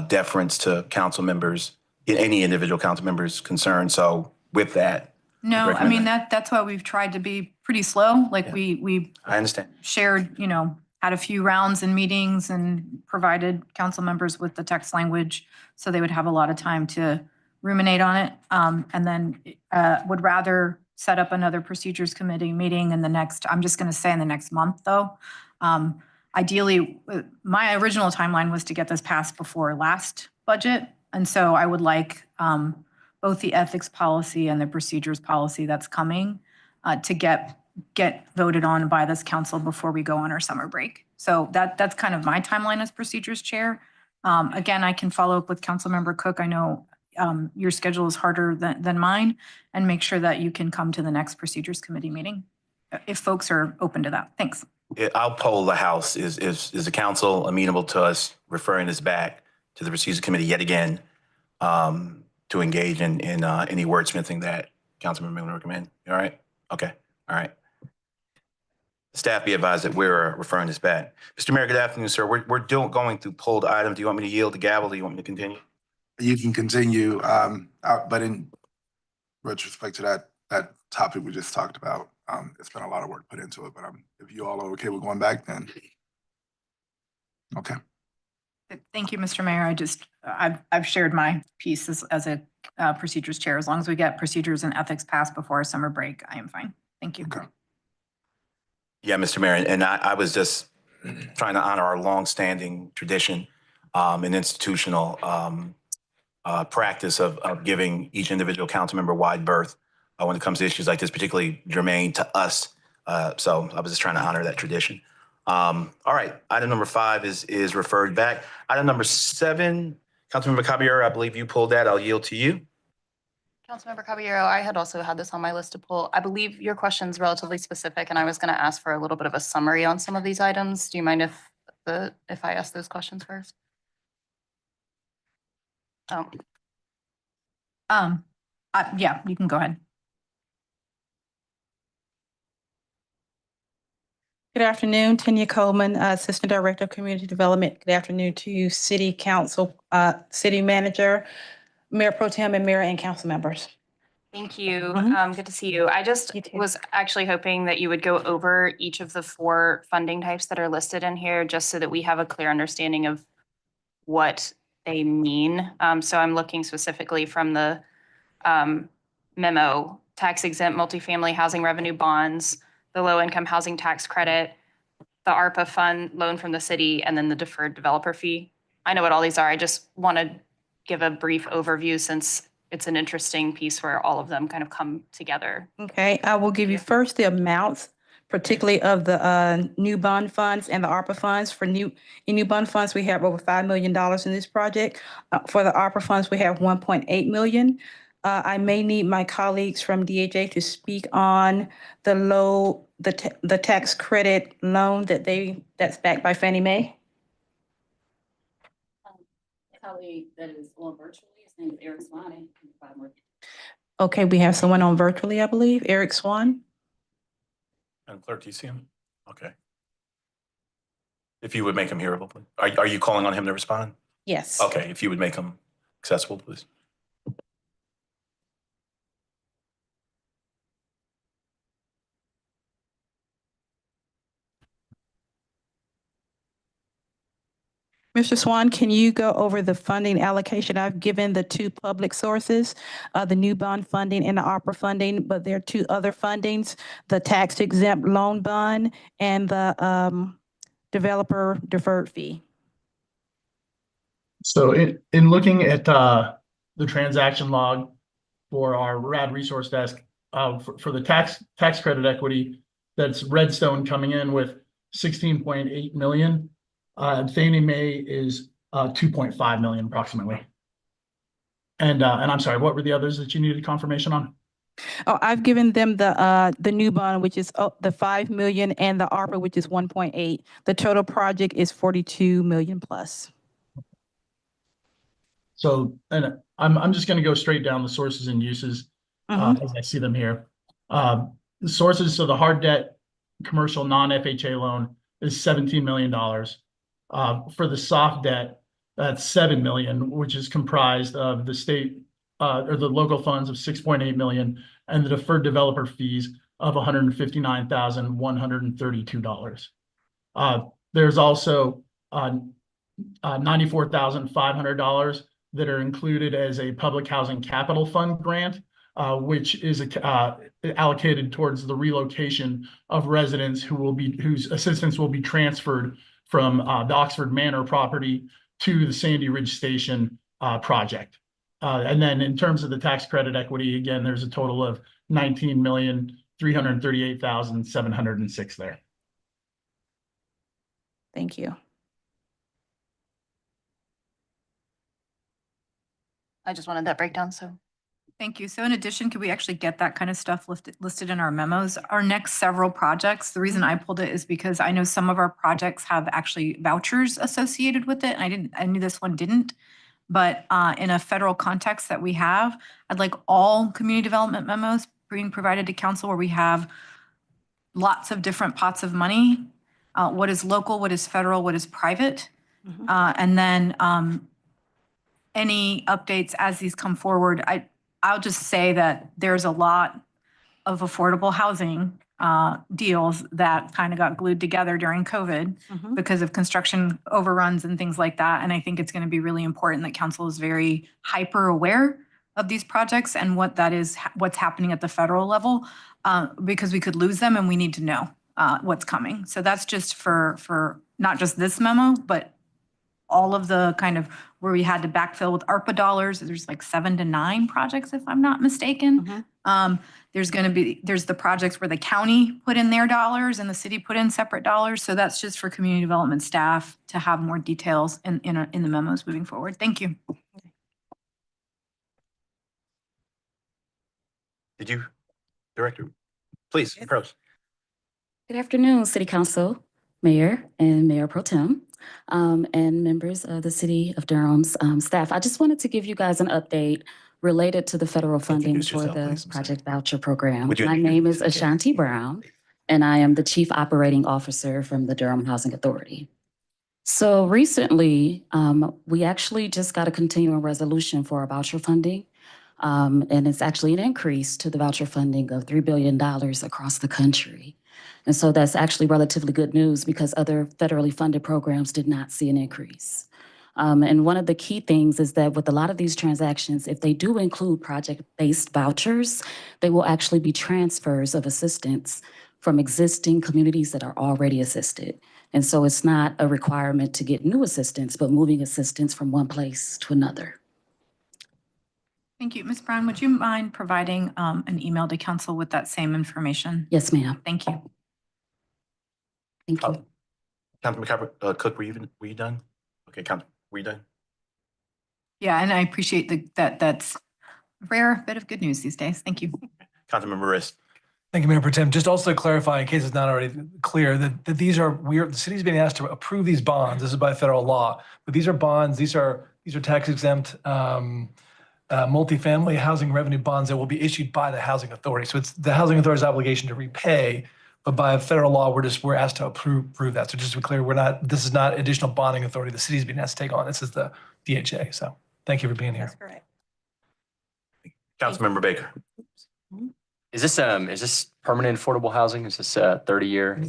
deference to council members, any individual council members concerned. So with that. No, I mean, that's why we've tried to be pretty slow. Like we I understand. shared, had a few rounds and meetings and provided council members with the text language so they would have a lot of time to ruminate on it. And then would rather set up another procedures committee meeting in the next, I'm just going to say in the next month though. Ideally, my original timeline was to get this passed before last budget. And so I would like both the ethics policy and the procedures policy that's coming to get voted on by this council before we go on our summer break. So that's kind of my timeline as procedures chair. Again, I can follow up with Councilmember Cook. I know your schedule is harder than mine, and make sure that you can come to the next procedures committee meeting if folks are open to that. Thanks. I'll poll the House. Is the council amenable to us referring this back to the Procedures Committee yet again to engage in any wordsmithing that Councilmember would recommend? All right? Okay. All right. Staff be advised that we're referring this back. Mr. Mayor, good afternoon, sir. We're going through pulled items. Do you want me to yield the gavel? Do you want me to continue? You can continue, but in retrospect to that topic we just talked about, it's been a lot of work put into it, but if you all are okay with going back, then okay. Thank you, Mr. Mayor. I've shared my piece as a procedures chair. As long as we get procedures and ethics passed before our summer break, I am fine. Thank you. Okay. Yeah, Mr. Mayor, and I was just trying to honor our longstanding tradition and institutional practice of giving each individual council member wide berth when it comes to issues like this, particularly germane to us. So I was just trying to honor that tradition. All right, item number 5 is referred back. Item number 7, Councilmember Caballero, I believe you pulled that. I'll yield to you. Councilmember Caballero, I had also had this on my list to pull. I believe your question's relatively specific, and I was going to ask for a little bit of a summary on some of these items. Do you mind if I ask those questions first? Yeah, you can go ahead. Good afternoon, Tanya Coleman, Assistant Director of Community Development. Good afternoon to you, City Council, City Manager, Mayor Pro Tem, and Mayor and Council members. Thank you. Good to see you. I just was actually hoping that you would go over each of the 4 funding types that are listed in here, just so that we have a clear understanding of what they mean. So I'm looking specifically from the memo, tax exempt multifamily housing revenue bonds, the low income housing tax credit, the ARPA fund loan from the city, and then the deferred developer fee. I know what all these are. I just want to give a brief overview since it's an interesting piece where all of them kind of come together. Okay, I will give you first the amounts, particularly of the new bond funds and the ARPA funds. For new bond funds, we have over $5 million in this project. For the ARPA funds, we have 1.8 million. I may need my colleagues from DHA to speak on the tax credit loan that's backed by Fannie Mae. Colleague that is on virtually, his name is Eric Swan. Okay, we have someone on virtually, I believe, Eric Swan. And Clerk, do you see him? Okay. If you would make him hearable, please. Are you calling on him to respond? Yes. Okay, if you would make him accessible, please. Mr. Swan, can you go over the funding allocation? I've given the 2 public sources, the new bond funding and the ARPA funding, but there are 2 other fundings, the tax exempt loan bond and the developer deferred fee. So in looking at the transaction log for our RAD resource desk, for the tax credit equity, that's Redstone coming in with 16.8 million. Fannie Mae is 2.5 million approximately. And I'm sorry, what were the others that you needed confirmation on? Oh, I've given them the new bond, which is the 5 million, and the ARPA, which is 1.8. The total project is 42 million plus. So, and I'm just going to go straight down the sources and uses as I see them here. The sources, so the hard debt commercial non-FHA loan is $17 million. For the soft debt, that's 7 million, which is comprised of the state or the local funds of 6.8 million and the deferred developer fees of $159,132. There's also $94,500 that are included as a public housing capital fund grant, which is allocated towards the relocation of residents whose assistance will be transferred from the Oxford Manor property to the Sandy Ridge Station project. And then in terms of the tax credit equity, again, there's a total of 19,338,706 there. Thank you. I just wanted that breakdown, so. Thank you. So in addition, could we actually get that kind of stuff listed in our memos? Our next several projects, the reason I pulled it is because I know some of our projects have actually vouchers associated with it. I knew this one didn't, but in a federal context that we have, I'd like all community development memos being provided to council where we have lots of different pots of money. What is local, what is federal, what is private? And then any updates as these come forward. I'll just say that there's a lot of affordable housing deals that kind of got glued together during COVID because of construction overruns and things like that. And I think it's going to be really important that council is very hyper aware of these projects and what that is, what's happening at the federal level, because we could lose them and we need to know what's coming. So that's just for not just this memo, but all of the kind of where we had to backfill with ARPA dollars. There's like 7 to 9 projects, if I'm not mistaken. There's the projects where the county put in their dollars and the city put in separate dollars. So that's just for community development staff to have more details in the memos moving forward. Thank you. Did you, Director? Please, approach. Good afternoon, City Council, Mayor and Mayor Pro Tem, and members of the City of Durham's staff. I just wanted to give you guys an update related to the federal funding Introduce for yourself, the please. Project Voucher Program. Would you My name is introduce Ashanti Brown, and I am the Chief Operating Officer from the Durham Housing Authority. So recently, we actually just got a continuing resolution for our voucher funding. And it's actually an increase to the voucher funding of $3 billion across the country. And so that's actually relatively good news because other federally funded programs did not see an increase. And one of the key things is that with a lot of these transactions, if they do include project-based vouchers, they will actually be transfers of assistance from existing communities that are already assisted. And so it's not a requirement to get new assistance, but moving assistance from one place to another. Thank you. Ms. Brown, would you mind providing an email to council with that same information? Yes, ma'am. Thank you. Thank you. Councilman Cook, were you done? Okay, Councilman, were you done? Yeah, and I appreciate that's a rare bit of good news these days. Thank you. Councilmember Rist. Thank you, Mayor Pro Tem. Just also to clarify, in case it's not already clear, that the city's being asked to approve these bonds. This is by federal law, but these are bonds. These are tax exempt multifamily housing revenue bonds that will be issued by the housing authority. So it's the housing authority's obligation to repay, but by federal law, we're asked to approve that. So just to be clear, this is not additional bonding authority the city's being asked to take on. This is the DHA. So thank you for being here. That's correct. Councilmember Baker. Is this permanent affordable housing? Is this 30-year?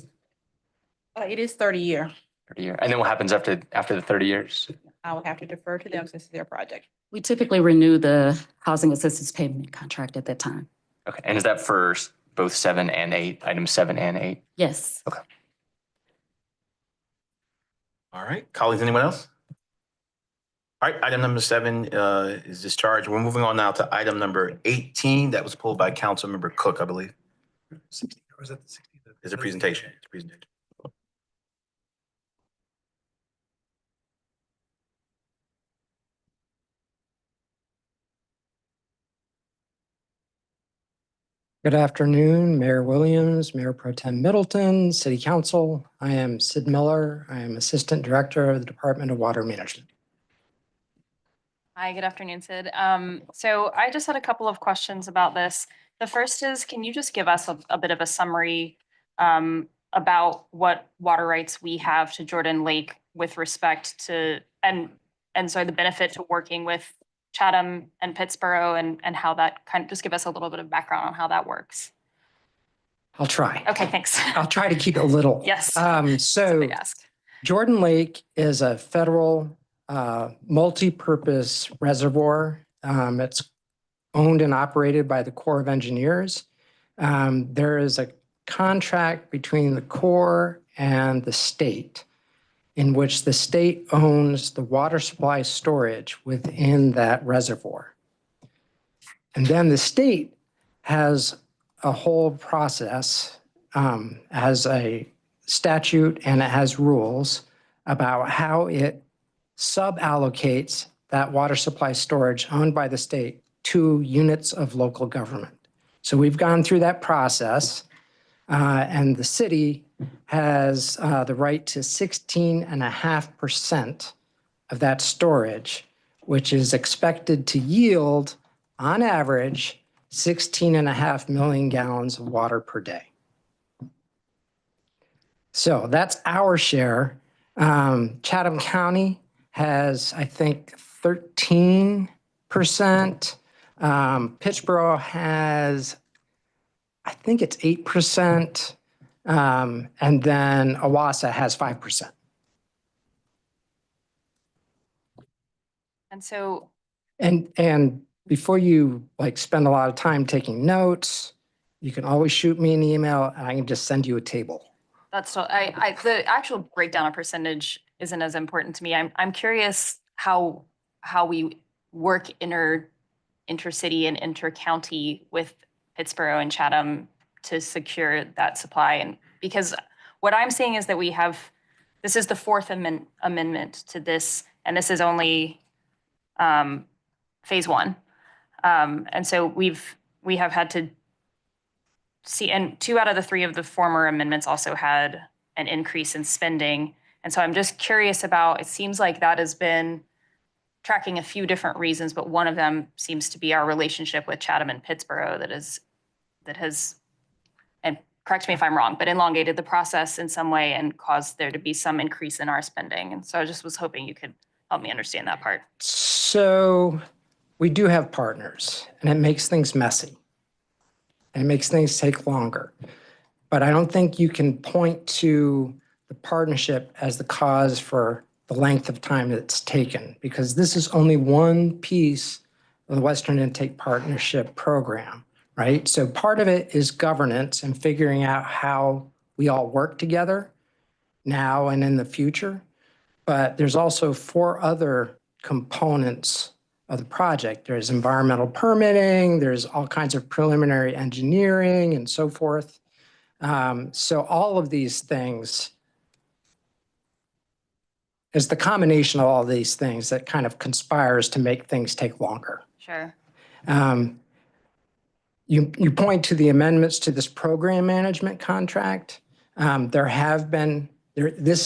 It is 30-year. 30-year. And then what happens after the 30 years? I will have to defer to them since it's their project. We typically renew the housing assistance payment contract at that time. Okay. And is that for both 7 and 8, items 7 and 8? Yes. Okay. All right, colleagues, anyone else? All right, item number 7 is discharged. We're moving on now to item number 18. That was pulled by Councilmember Cook, I believe. 60, or is that the 60? It's a presentation. It's a presentation. Good afternoon, Mayor Williams, Mayor Pro Tem Middleton, City Council. I am Sid Miller. I am Assistant Director of the Department of Water Management. Hi, good afternoon, Sid. So I just had a couple of questions about this. The first is, can you just give us a bit of a summary about what water rights we have to Jordan Lake with respect to, and so the benefit to working with Chatham and Pittsboro and how that just give us a little bit of background on how that works. I'll try. Okay, thanks. I'll try to keep it little. Yes. So Big ask. Jordan Lake is a federal multi-purpose reservoir. It's owned and operated by the Corps of Engineers. There is a contract between the Corps and the state in which the state owns the water supply storage within that reservoir. And then the state has a whole process, has a statute and it has rules about how it suballocates that water supply storage owned by the state to units of local government. So we've gone through that process and the city has the right to 16.5% of that storage, which is expected to yield on average 16.5 million gallons of water per day. So that's our share. Chatham County has, I think, 13%. Pittsboro has, I think it's 8%. And then Owasso has 5%. And so. And before you spend a lot of time taking notes, you can always shoot me an email and I can just send you a table. That's still, the actual breakdown of percentage isn't as important to me. I'm curious how we work intercity and intercounty with Pittsboro and Chatham to secure that supply. And because what I'm seeing is that this is the fourth amendment to this, and this is only phase one. And so we have had to see, and 2 out of the 3 of the former amendments also had an increase in spending. And so I'm just curious about, it seems like that has been tracking a few different reasons, but one of them seems to be our relationship with Chatham and Pittsboro that has, and correct me if I'm wrong, but elongated the process in some way and caused there to be some increase in our spending. And so I just was hoping you could help me understand that part. So we do have partners, and it makes things messy. And it makes things take longer. But I don't think you can point to the partnership as the cause for the length of time that it's taken, because this is only one piece of the Western Intake Partnership Program, right? So part of it is governance and figuring out how we all work together now and in the future. But there's also 4 other components of the project. There's environmental permitting, there's all kinds of preliminary engineering and so forth. So all of these things is the combination of all these things that kind of conspires to make things take longer. Sure. You point to the amendments to this program management contract. This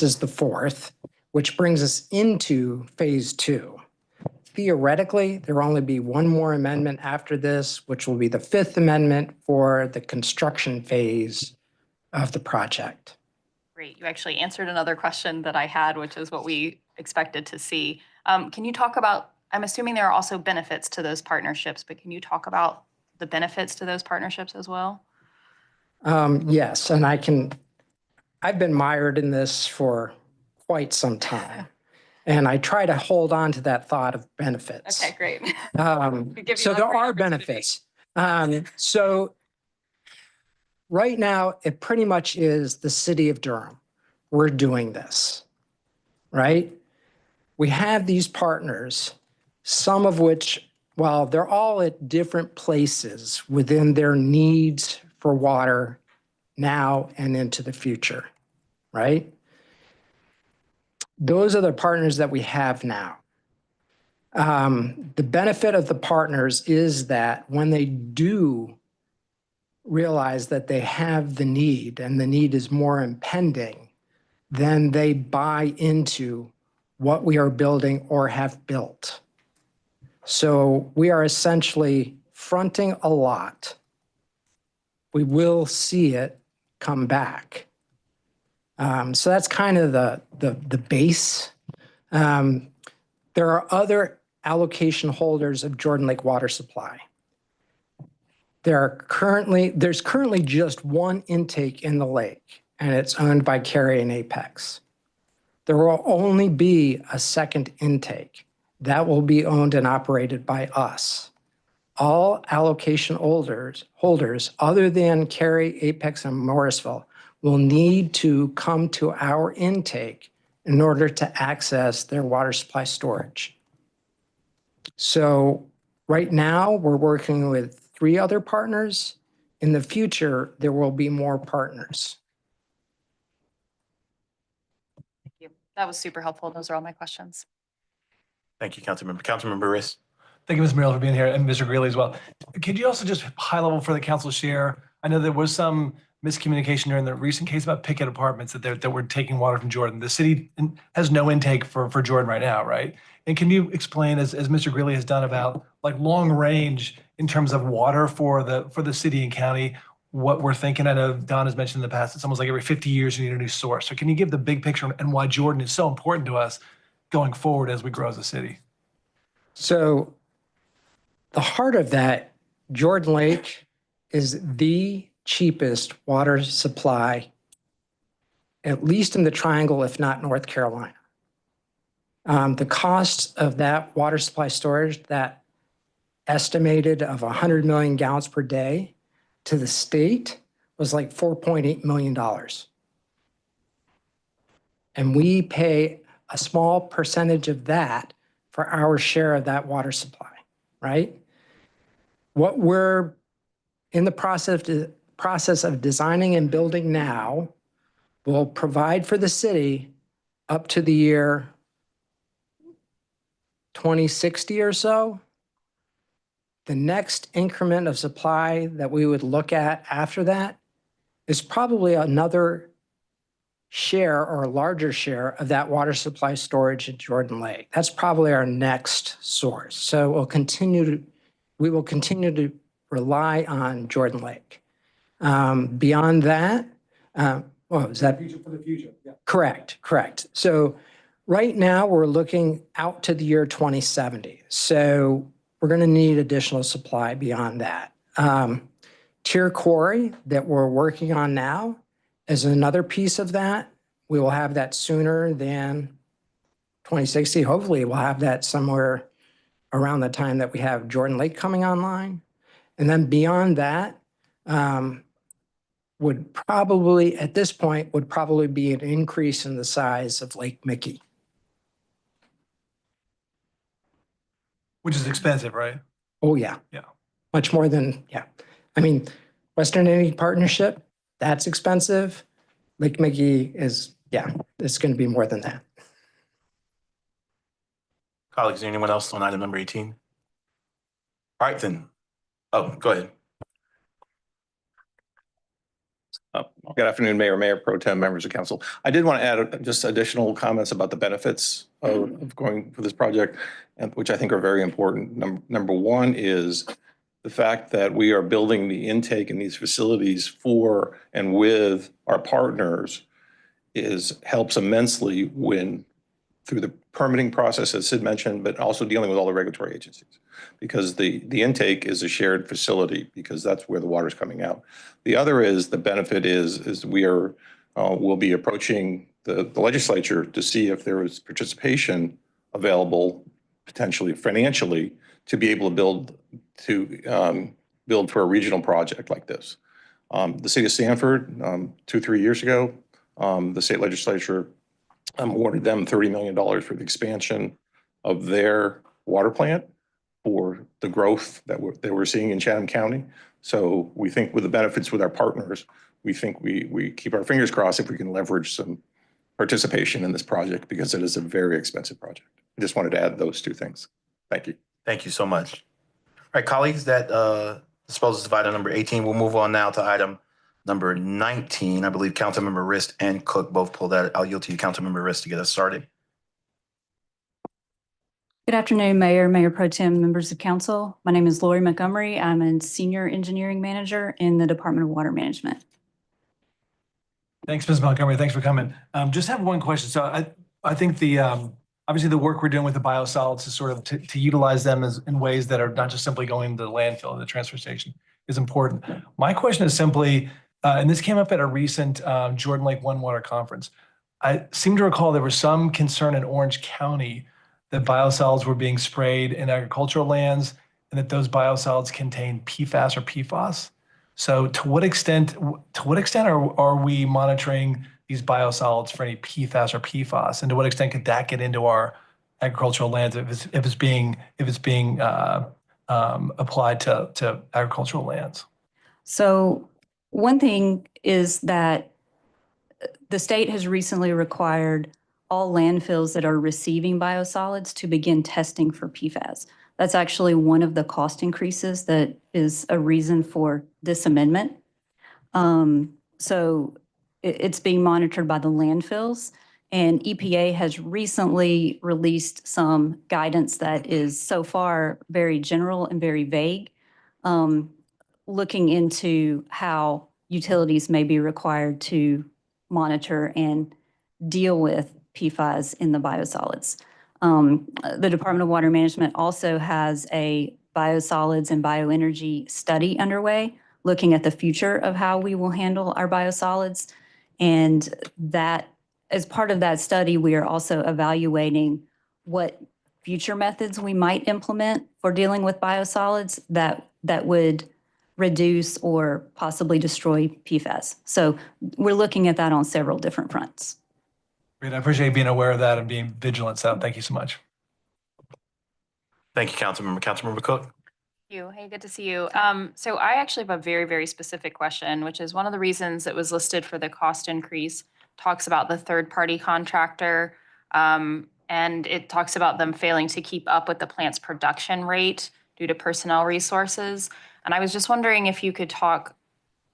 is the 4th, which brings us into phase 2. Theoretically, there will only be 1 more amendment after this, which will be the 5th amendment for the construction phase of the project. Great. You actually answered another question that I had, which is what we expected to see. Can you talk about, I'm assuming there are also benefits to those partnerships, but can you talk about the benefits to those partnerships as well? Yes, and I've been mired in this for quite some time. And I try to hold on to that thought of benefits. Okay, great. So there are benefits. So right now, it pretty much is the city of Durham. We're doing this, right? We have these partners, some of which, while they're all at different places within their needs for water now and into the future, right? Those are the partners that we have now. The benefit of the partners is that when they do realize that they have the need and the need is more impending, then they buy into what we are building or have built. So we are essentially fronting a lot. We will see it come back. So that's kind of the base. There are other allocation holders of Jordan Lake water supply. There's currently just 1 intake in the lake, and it's owned by Carey and Apex. There will only be a 2nd intake. That will be owned and operated by us. All allocation holders other than Carey, Apex, and Morrisville will need to come to our intake in order to access their water supply storage. So right now, we're working with 3 other partners. In the future, there will be more partners. Thank you. That was super helpful. Those are all my questions. Thank you, Councilmember. Councilmember Riss. Thank you, Ms. Merrill, for being here, and Mr. Greeley as well. Could you also just high level for the council share? I know there was some miscommunication during the recent case about Pickett Apartments that were taking water from Jordan. The city has no intake for Jordan right now, right? And can you explain, as Mr. Greeley has done, about like long range in terms of water for the city and county, what we're thinking? I know Don has mentioned in the past, it's almost like every 50 years you need a new source. So can you give the big picture and why Jordan is so important to us going forward as we grow as a city? So the heart of that, Jordan Lake is the cheapest water supply, at least in the Triangle, if not North Carolina. The cost of that water supply storage, that estimated of 100 million gallons per day to the state, was like $4.8 million. And we pay a small percentage of that for our share of that water supply, right? What we're in the process of designing and building now will provide for the city up to the year 2060 or so. The next increment of supply that we would look at after that is probably another share or a larger share of that water supply storage at Jordan Lake. That's probably our next source. So we will continue to rely on Jordan Lake. Beyond that, is that? Future for the future. Yeah. Correct. So right now we're looking out to the year 2070. So we're going to need additional supply beyond that. Tier Quarry that we're working on now is another piece of that. We will have that sooner than 2060. Hopefully we'll have that somewhere around the time that we have Jordan Lake coming online. And then beyond that, would probably, at this point, would probably be an increase in the size of Lake Mickey. Which is expensive, right? Oh, yeah. Yeah. Much more than, yeah. I mean, Western Energy Partnership, that's expensive. Lake Mickey is, yeah, it's going to be more than that. Colleagues, is there anyone else on item number 18? All right, then. Oh, go ahead. Good afternoon, Mayor Pro Tem, members of council. I did want to add just additional comments about the benefits of going for this project, which I think are very important. Number one is the fact that we are building the intake in these facilities for and with our partners helps immensely when through the permitting process, as Sid mentioned, but also dealing with all the regulatory agencies. Because the intake is a shared facility because that's where the water is coming out. The other is the benefit is we'll be approaching the legislature to see if there is participation available potentially financially to be able to build for a regional project like this. The city of Sanford 2-3 years ago, the state legislature awarded them $30 million for the expansion of their water plant for the growth that we're seeing in Chatham County. So we think with the benefits with our partners, we think we keep our fingers crossed if we can leverage some participation in this project because it is a very expensive project. I just wanted to add those two things. Thank you. Thank you so much. All right, colleagues, that disposes of item number 18. We'll move on now to item number 19. I believe Councilmember Rist and Cook both pulled that. I'll yield to you, Councilmember Rist, to get us started. Good afternoon, Mayor Pro Tem, members of council. My name is Lori Montgomery. I'm a senior engineering manager in the Department of Water Management. Thanks, Ms. Montgomery. Thanks for coming. Just have one question. So I think obviously the work we're doing with the biosolids is sort of to utilize them in ways that are not just simply going to the landfill or the transfer station is important. My question is simply, and this came up at a recent Jordan Lake One Water conference. I seem to recall there was some concern in Orange County that biosolids were being sprayed in agricultural lands and that those biosolids contain PFAS or PFOS. So to what extent are we monitoring these biosolids for any PFAS or PFOS? And to what extent could that get into our agricultural lands if it's being applied to agricultural lands? So one thing is that the state has recently required all landfills that are receiving biosolids to begin testing for PFAS. That's actually one of the cost increases that is a reason for this amendment. So it's being monitored by the landfills, and EPA has recently released some guidance that is so far very general and very vague, looking into how utilities may be required to monitor and deal with PFAS in the biosolids. The Department of Water Management also has a biosolids and bioenergy study underway, looking at the future of how we will handle our biosolids. And that, as part of that study, we are also evaluating what future methods we might implement for dealing with biosolids that would reduce or possibly destroy PFAS. So we're looking at that on several different fronts. Great. I appreciate being aware of that and being vigilant. So thank you so much. Thank you, Councilmember. Councilmember Cook? You. Hey, good to see you. So I actually have a very, very specific question, which is one of the reasons it was listed for the cost increase talks about the third-party contractor, and it talks about them failing to keep up with the plant's production rate due to personnel resources. And I was just wondering if you could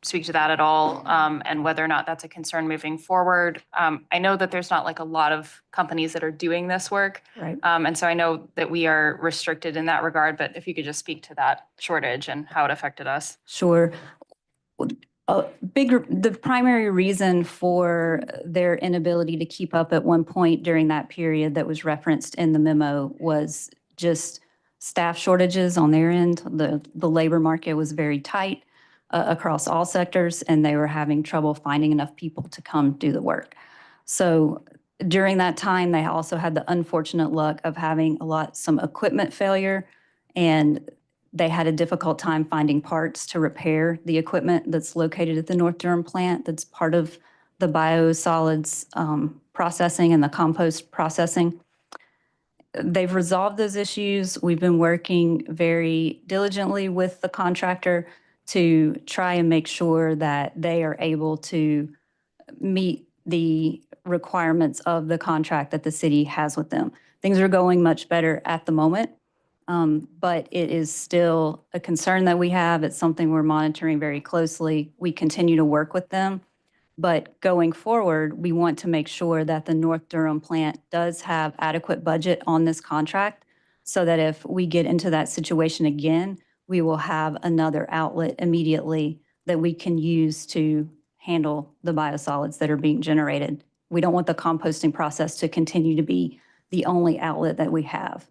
speak to that at all, and whether or not that's a concern moving forward. I know that there's not like a lot of companies that are doing this work. Right. And so I know that we are restricted in that regard, but if you could just speak to that shortage and how it affected us. Sure. The primary reason for their inability to keep up at one point during that period that was referenced in the memo was just staff shortages on their end. The labor market was very tight across all sectors, and they were having trouble finding enough people to come do the work. So during that time, they also had the unfortunate luck of having some equipment failure, and they had a difficult time finding parts to repair the equipment that's located at the North Durham plant that's part of the biosolids processing and the compost processing. They've resolved those issues. We've been working very diligently with the contractor to try and make sure that they are able to meet the requirements of the contract that the city has with them. Things are going much better at the moment, but it is still a concern that we have. It's something we're monitoring very closely. We continue to work with them, but going forward, we want to make sure that the North Durham plant does have adequate budget on this contract so that if we get into that situation again, we will have another outlet immediately that we can use to handle the biosolids that are being generated. We don't want the composting process to continue to be the only outlet that we have.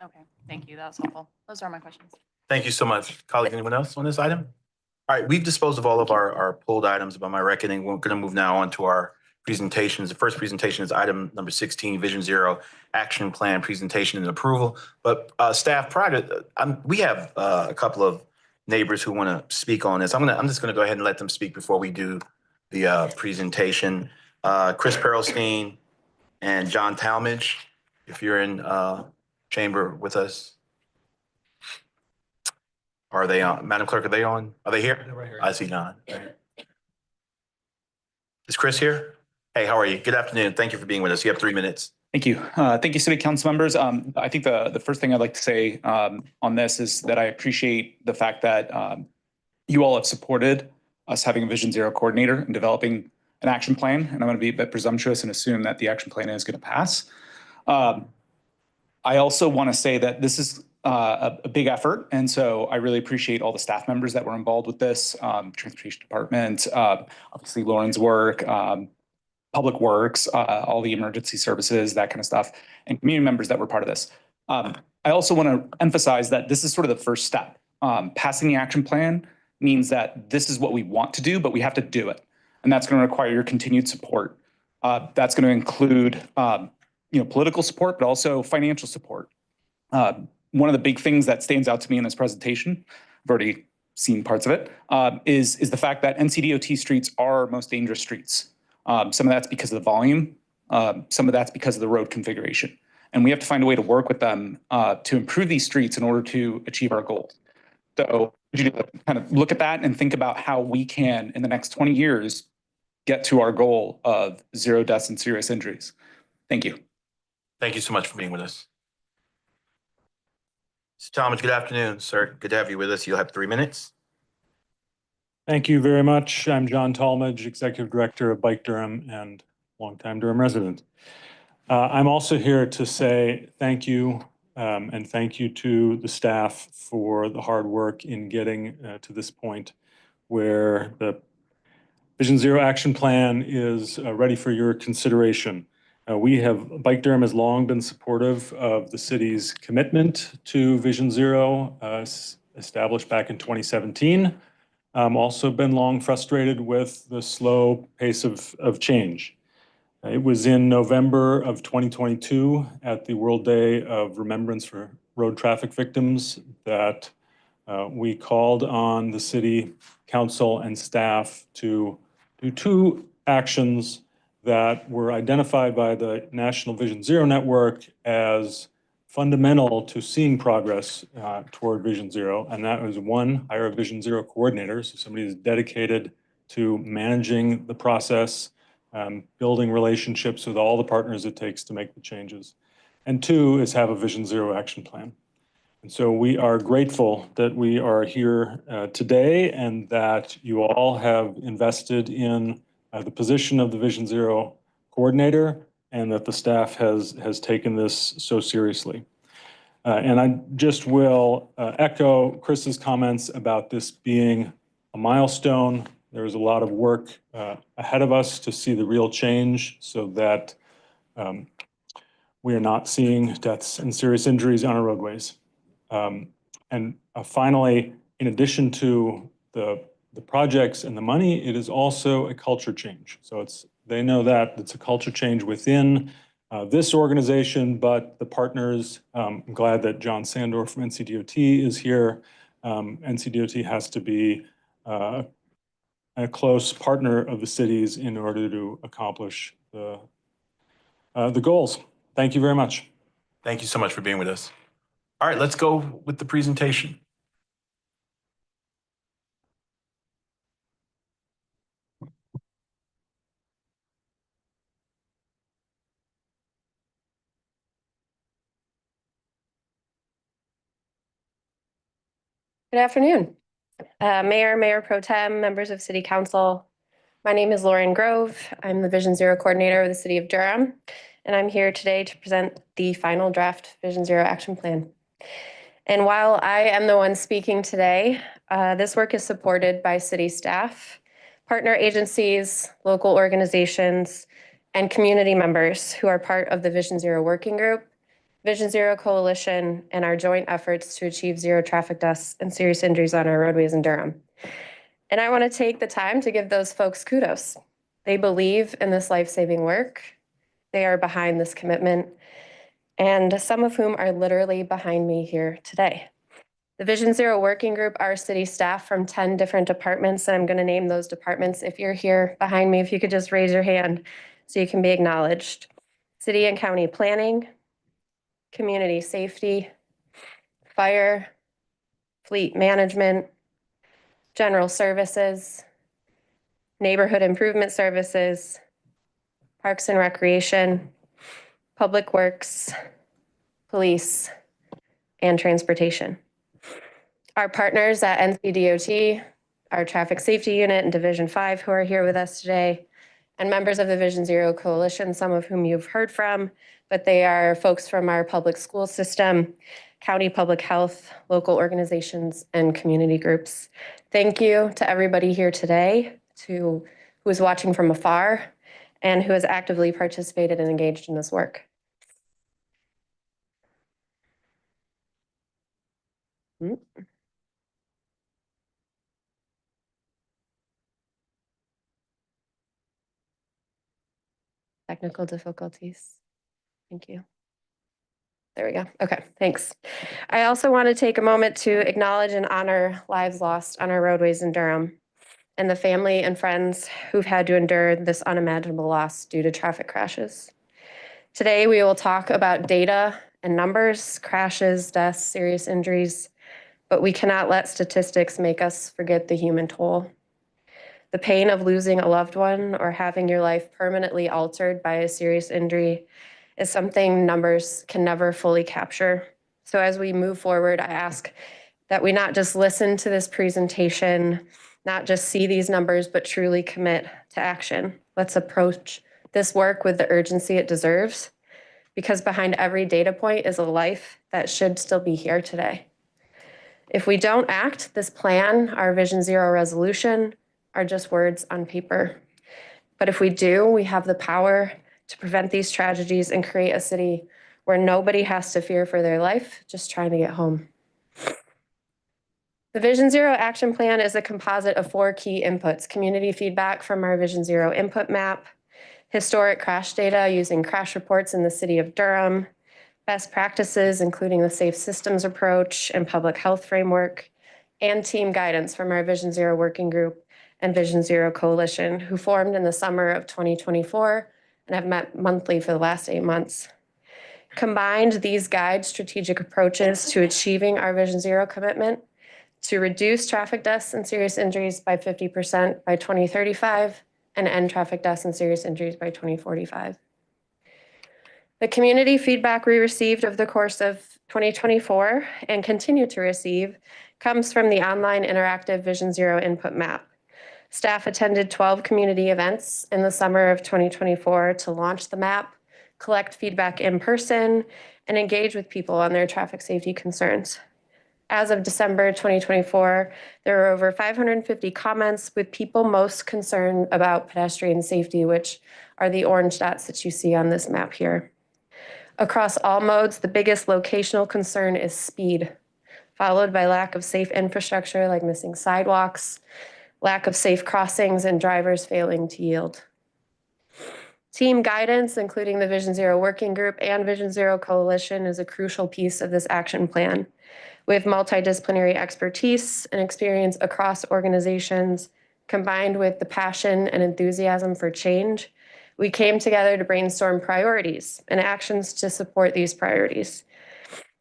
Okay, thank you. That's helpful. Those are my questions. Thank you so much. Colleague, anyone else on this item? All right, we've disposed of all of our pulled items by my reckoning. We're going to move now on to our presentations. The first presentation is item number 16, Vision Zero Action Plan Presentation and Approval. But staff, we have a couple of neighbors who want to speak on this. I'm just going to go ahead and let them speak before we do the presentation. Chris Perlstein and John Talmadge, if you're in chamber with us. Are they on? Madam Clerk, are they on? Are they here? They're right here. I see none. Is Chris here? Hey, how are you? Good afternoon. Thank you for being with us. You have 3 minutes. Thank you. Thank you, City Council members. I think the first thing I'd like to say on this is that I appreciate the fact that you all have supported us having a Vision Zero coordinator and developing an action plan. And I'm going to be a bit presumptuous and assume that the action plan is going to pass. I also want to say that this is a big effort. And so I really appreciate all the staff members that were involved with this, Transportation Department, obviously Lauren's work, Public Works, all the emergency services, that kind of stuff, and community members that were part of this. I also want to emphasize that this is sort of the first step. Passing the action plan means that this is what we want to do, but we have to do it. And that's going to require your continued support. That's going to include political support, but also financial support. One of the big things that stands out to me in this presentation, I've already seen parts of it, is the fact that NCDOT streets are our most dangerous streets. Some of that's because of the volume. Some of that's because of the road configuration. And we have to find a way to work with them to improve these streets in order to achieve our goals. So you kind of look at that and think about how we can, in the next 20 years, get to our goal of 0 deaths and serious injuries. Thank you. Thank you so much for being with us. Mr. Talmadge, good afternoon, sir. Good to have you with us. You'll have 3 minutes. Thank you very much. I'm John Talmadge, Executive Director of Bike Durham and longtime Durham resident. I'm also here to say thank you and thank you to the staff for the hard work in getting to this point where the Vision Zero Action Plan is ready for your consideration. Bike Durham has long been supportive of the city's commitment to Vision Zero, established back in 2017. Also been long frustrated with the slow pace of change. It was in November of 2022 at the World Day of Remembrance for Road Traffic Victims that we called on the City Council and staff to do 2 actions that were identified by the National Vision Zero Network as fundamental to seeing progress toward Vision Zero. And that was one, hire a Vision Zero coordinator. So somebody who's dedicated to managing the process, building relationships with all the partners it takes to make the changes. And two is have a Vision Zero action plan. And so we are grateful that we are here today and that you all have invested in the position of the Vision Zero coordinator and that the staff has taken this so seriously. And I just will echo Chris's comments about this being a milestone. There's a lot of work ahead of us to see the real change so that we are not seeing deaths and serious injuries on our roadways. And finally, in addition to the projects and the money, it is also a culture change. So they know that it's a culture change within this organization, but the partners, I'm glad that John Sandor from NCDOT is here. NCDOT has to be a close partner of the cities in order to accomplish the goals. Thank you very much. Thank you so much for being with us. All right, let's go with the presentation. Good afternoon, Mayor Pro Tem, members of City Council. My name is Lauren Grove. I'm the Vision Zero Coordinator of the City of Durham, and I'm here today to present the final draft Vision Zero Action Plan. And while I am the one speaking today, this work is supported by city staff, partner agencies, local organizations, and community members who are part of the Vision Zero Working Group, Vision Zero Coalition, and our joint efforts to achieve zero traffic deaths and serious injuries on our roadways in Durham. And I want to take the time to give those folks kudos. They believe in this life-saving work. They are behind this commitment, and some of whom are literally behind me here today. The Vision Zero Working Group are city staff from 10 different departments, and I'm going to name those departments. If you're here behind me, if you could just raise your hand so you can be acknowledged. City and County Planning, Community Safety, Fire, Fleet Management, General Services, Neighborhood Improvement Services, Parks and Recreation, Public Works, Police, and Transportation. Our partners at NCDOT, our Traffic Safety Unit and Division 5 who are here with us today, and members of the Vision Zero Coalition, some of whom you've heard from, but they are folks from our public school system, county public health, local organizations, and community groups. Thank you to everybody here today, who is watching from afar, and who has actively participated and engaged in this work. Technical difficulties. Thank you. There we go. Okay, thanks. I also want to take a moment to acknowledge and honor lives lost on our roadways in Durham and the family and friends who've had to endure this unimaginable loss due to traffic crashes. Today, we will talk about data and numbers, crashes, deaths, serious injuries, but we cannot let statistics make us forget the human toll. The pain of losing a loved one or having your life permanently altered by a serious injury is something numbers can never fully capture. So as we move forward, I ask that we not just listen to this presentation, not just see these numbers, but truly commit to action. Let's approach this work with the urgency it deserves, because behind every data point is a life that should still be here today. If we don't act, this plan, our Vision Zero resolution, are just words on paper. But if we do, we have the power to prevent these tragedies and create a city where nobody has to fear for their life just trying to get home. The Vision Zero Action Plan is a composite of 4 key inputs: community feedback from our Vision Zero input map, historic crash data using crash reports in the city of Durham, best practices, including the safe systems approach and public health framework, and team guidance from our Vision Zero Working Group and Vision Zero Coalition, who formed in the summer of 2024 and have met monthly for the last 8 months. Combined, these guide strategic approaches to achieving our Vision Zero commitment to reduce traffic deaths and serious injuries by 50% by 2035 and end traffic deaths and serious injuries by 2045. The community feedback we received over the course of 2024 and continue to receive comes from the online interactive Vision Zero input map. Staff attended 12 community events in the summer of 2024 to launch the map, collect feedback in person, and engage with people on their traffic safety concerns. As of December 2024, there were over 550 comments with people most concerned about pedestrian safety, which are the orange dots that you see on this map here. Across all modes, the biggest locational concern is speed, followed by lack of safe infrastructure like missing sidewalks, lack of safe crossings, and drivers failing to yield. Team guidance, including the Vision Zero Working Group and Vision Zero Coalition, is a crucial piece of this action plan. With multidisciplinary expertise and experience across organizations, combined with the passion and enthusiasm for change, we came together to brainstorm priorities and actions to support these priorities.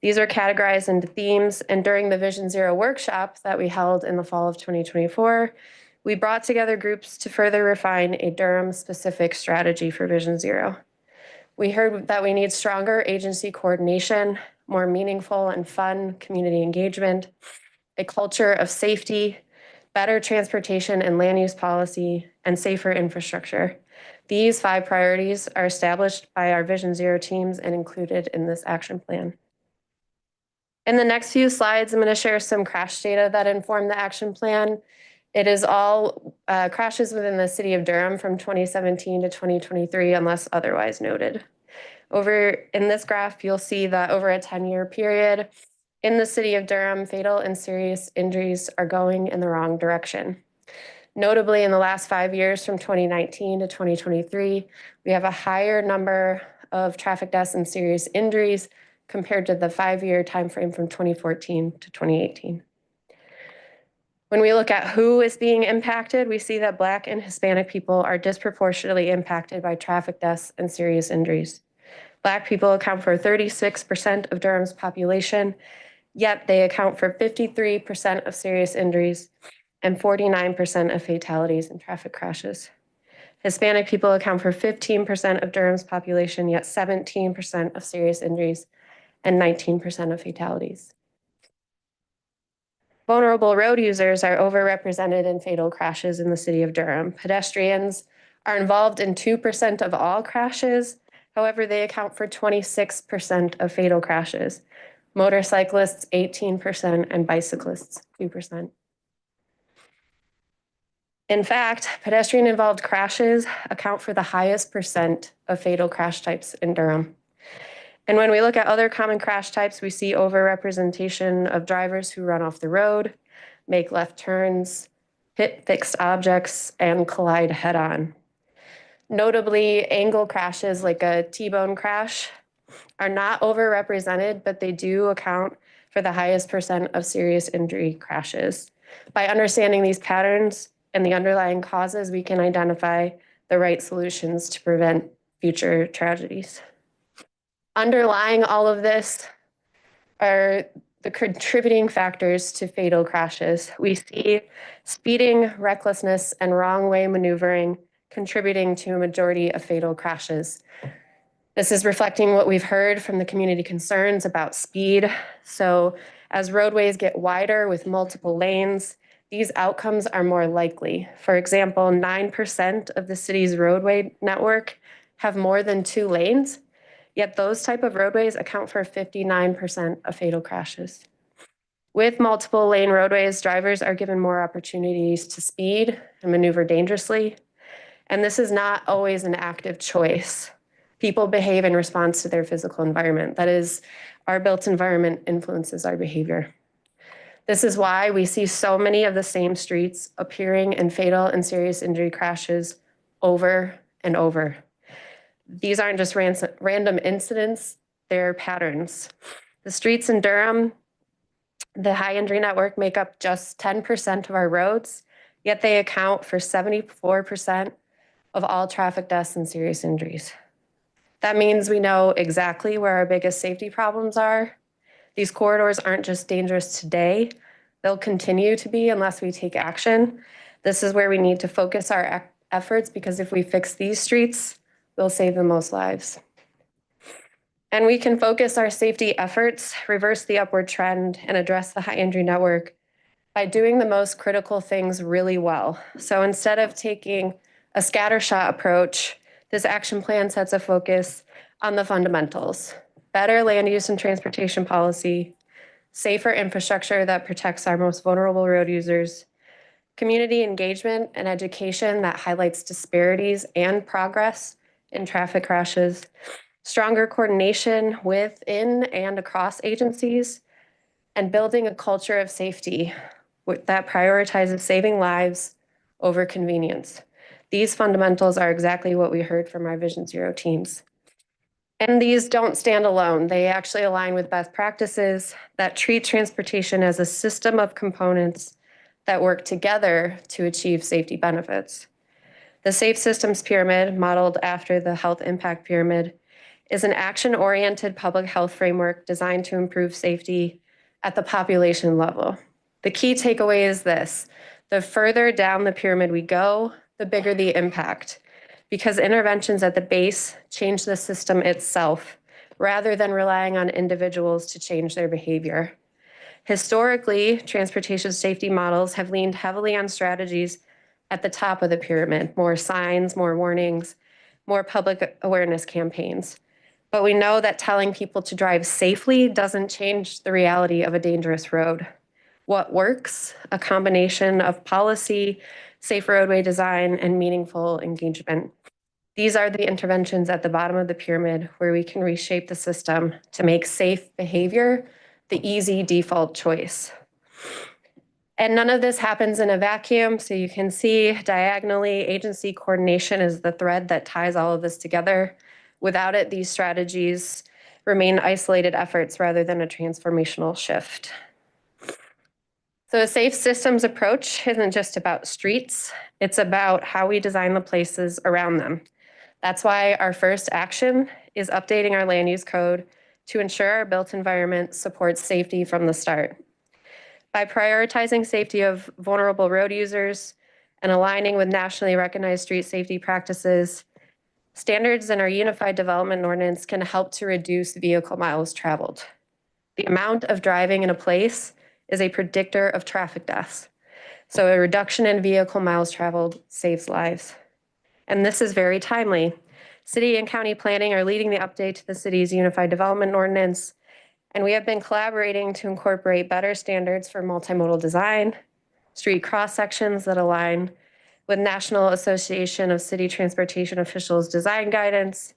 These are categorized into themes, and during the Vision Zero workshop that we held in the fall of 2024, we brought together groups to further refine a Durham-specific strategy for Vision Zero. We heard that we need stronger agency coordination, more meaningful and fun community engagement, a culture of safety, better transportation and land use policy, and safer infrastructure. These 5 priorities are established by our Vision Zero teams and included in this action plan. In the next few slides, I'm going to share some crash data that inform the action plan. It is all crashes within the city of Durham from 2017 to 2023, unless otherwise noted. Over in this graph, you'll see that over a 10-year period in the city of Durham, fatal and serious injuries are going in the wrong direction. Notably, in the last 5 years, from 2019 to 2023, we have a higher number of traffic deaths and serious injuries compared to the 5-year timeframe from 2014 to 2018. When we look at who is being impacted, we see that Black and Hispanic people are disproportionately impacted by traffic deaths and serious injuries. Black people account for 36% of Durham's population, yet they account for 53% of serious injuries and 49% of fatalities in traffic crashes. Hispanic people account for 15% of Durham's population, yet 17% of serious injuries and 19% of fatalities. Vulnerable road users are overrepresented in fatal crashes in the city of Durham. Pedestrians are involved in 2% of all crashes. However, they account for 26% of fatal crashes. Motorcyclists, 18%, and bicyclists, 2%. In fact, pedestrian-involved crashes account for the highest percent of fatal crash types in Durham. And when we look at other common crash types, we see overrepresentation of drivers who run off the road, make left turns, hit fixed objects, and collide head-on. Notably, angle crashes like a T-bone crash are not overrepresented, but they do account for the highest percent of serious injury crashes. By understanding these patterns and the underlying causes, we can identify the right solutions to prevent future tragedies. Underlying all of this are the contributing factors to fatal crashes. We see speeding, recklessness, and wrong way maneuvering contributing to a majority of fatal crashes. This is reflecting what we've heard from the community concerns about speed. So as roadways get wider with multiple lanes, these outcomes are more likely. For example, 9% of the city's roadway network have more than 2 lanes. Yet those type of roadways account for 59% of fatal crashes. With multiple lane roadways, drivers are given more opportunities to speed and maneuver dangerously. And this is not always an active choice. People behave in response to their physical environment. That is, our built environment influences our behavior. This is why we see so many of the same streets appearing in fatal and serious injury crashes over and over. These aren't just random incidents, they're patterns. The streets in Durham, the high injury network, make up just 10% of our roads, yet they account for 74% of all traffic deaths and serious injuries. That means we know exactly where our biggest safety problems are. These corridors aren't just dangerous today, they'll continue to be unless we take action. This is where we need to focus our efforts, because if we fix these streets, we'll save the most lives. And we can focus our safety efforts, reverse the upward trend, and address the high injury network by doing the most critical things really well. So instead of taking a scattershot approach, this action plan sets a focus on the fundamentals: better land use and transportation policy, safer infrastructure that protects our most vulnerable road users, community engagement and education that highlights disparities and progress in traffic crashes, stronger coordination within and across agencies, and building a culture of safety that prioritizes saving lives over convenience. These fundamentals are exactly what we heard from our Vision Zero teams. And these don't stand alone. They actually align with best practices that treat transportation as a system of components that work together to achieve safety benefits. The Safe Systems Pyramid, modeled after the Health Impact Pyramid, is an action-oriented public health framework designed to improve safety at the population level. The key takeaway is this: the further down the pyramid we go, the bigger the impact, because interventions at the base change the system itself rather than relying on individuals to change their behavior. Historically, transportation safety models have leaned heavily on strategies at the top of the pyramid: more signs, more warnings, more public awareness campaigns. But we know that telling people to drive safely doesn't change the reality of a dangerous road. What works? A combination of policy, safe roadway design, and meaningful engagement. These are the interventions at the bottom of the pyramid where we can reshape the system to make safe behavior the easy default choice. And none of this happens in a vacuum. So you can see diagonally, agency coordination is the thread that ties all of this together. Without it, these strategies remain isolated efforts rather than a transformational shift. So a safe systems approach isn't just about streets, it's about how we design the places around them. That's why our first action is updating our land use code to ensure our built environment supports safety from the start. By prioritizing safety of vulnerable road users and aligning with nationally recognized street safety practices, standards in our Unified Development Ordinance can help to reduce vehicle miles traveled. The amount of driving in a place is a predictor of traffic deaths. So a reduction in vehicle miles traveled saves lives. And this is very timely. City and county planning are leading the update to the city's Unified Development Ordinance, and we have been collaborating to incorporate better standards for multimodal design, street cross sections that align with National Association of City Transportation Officials design guidance,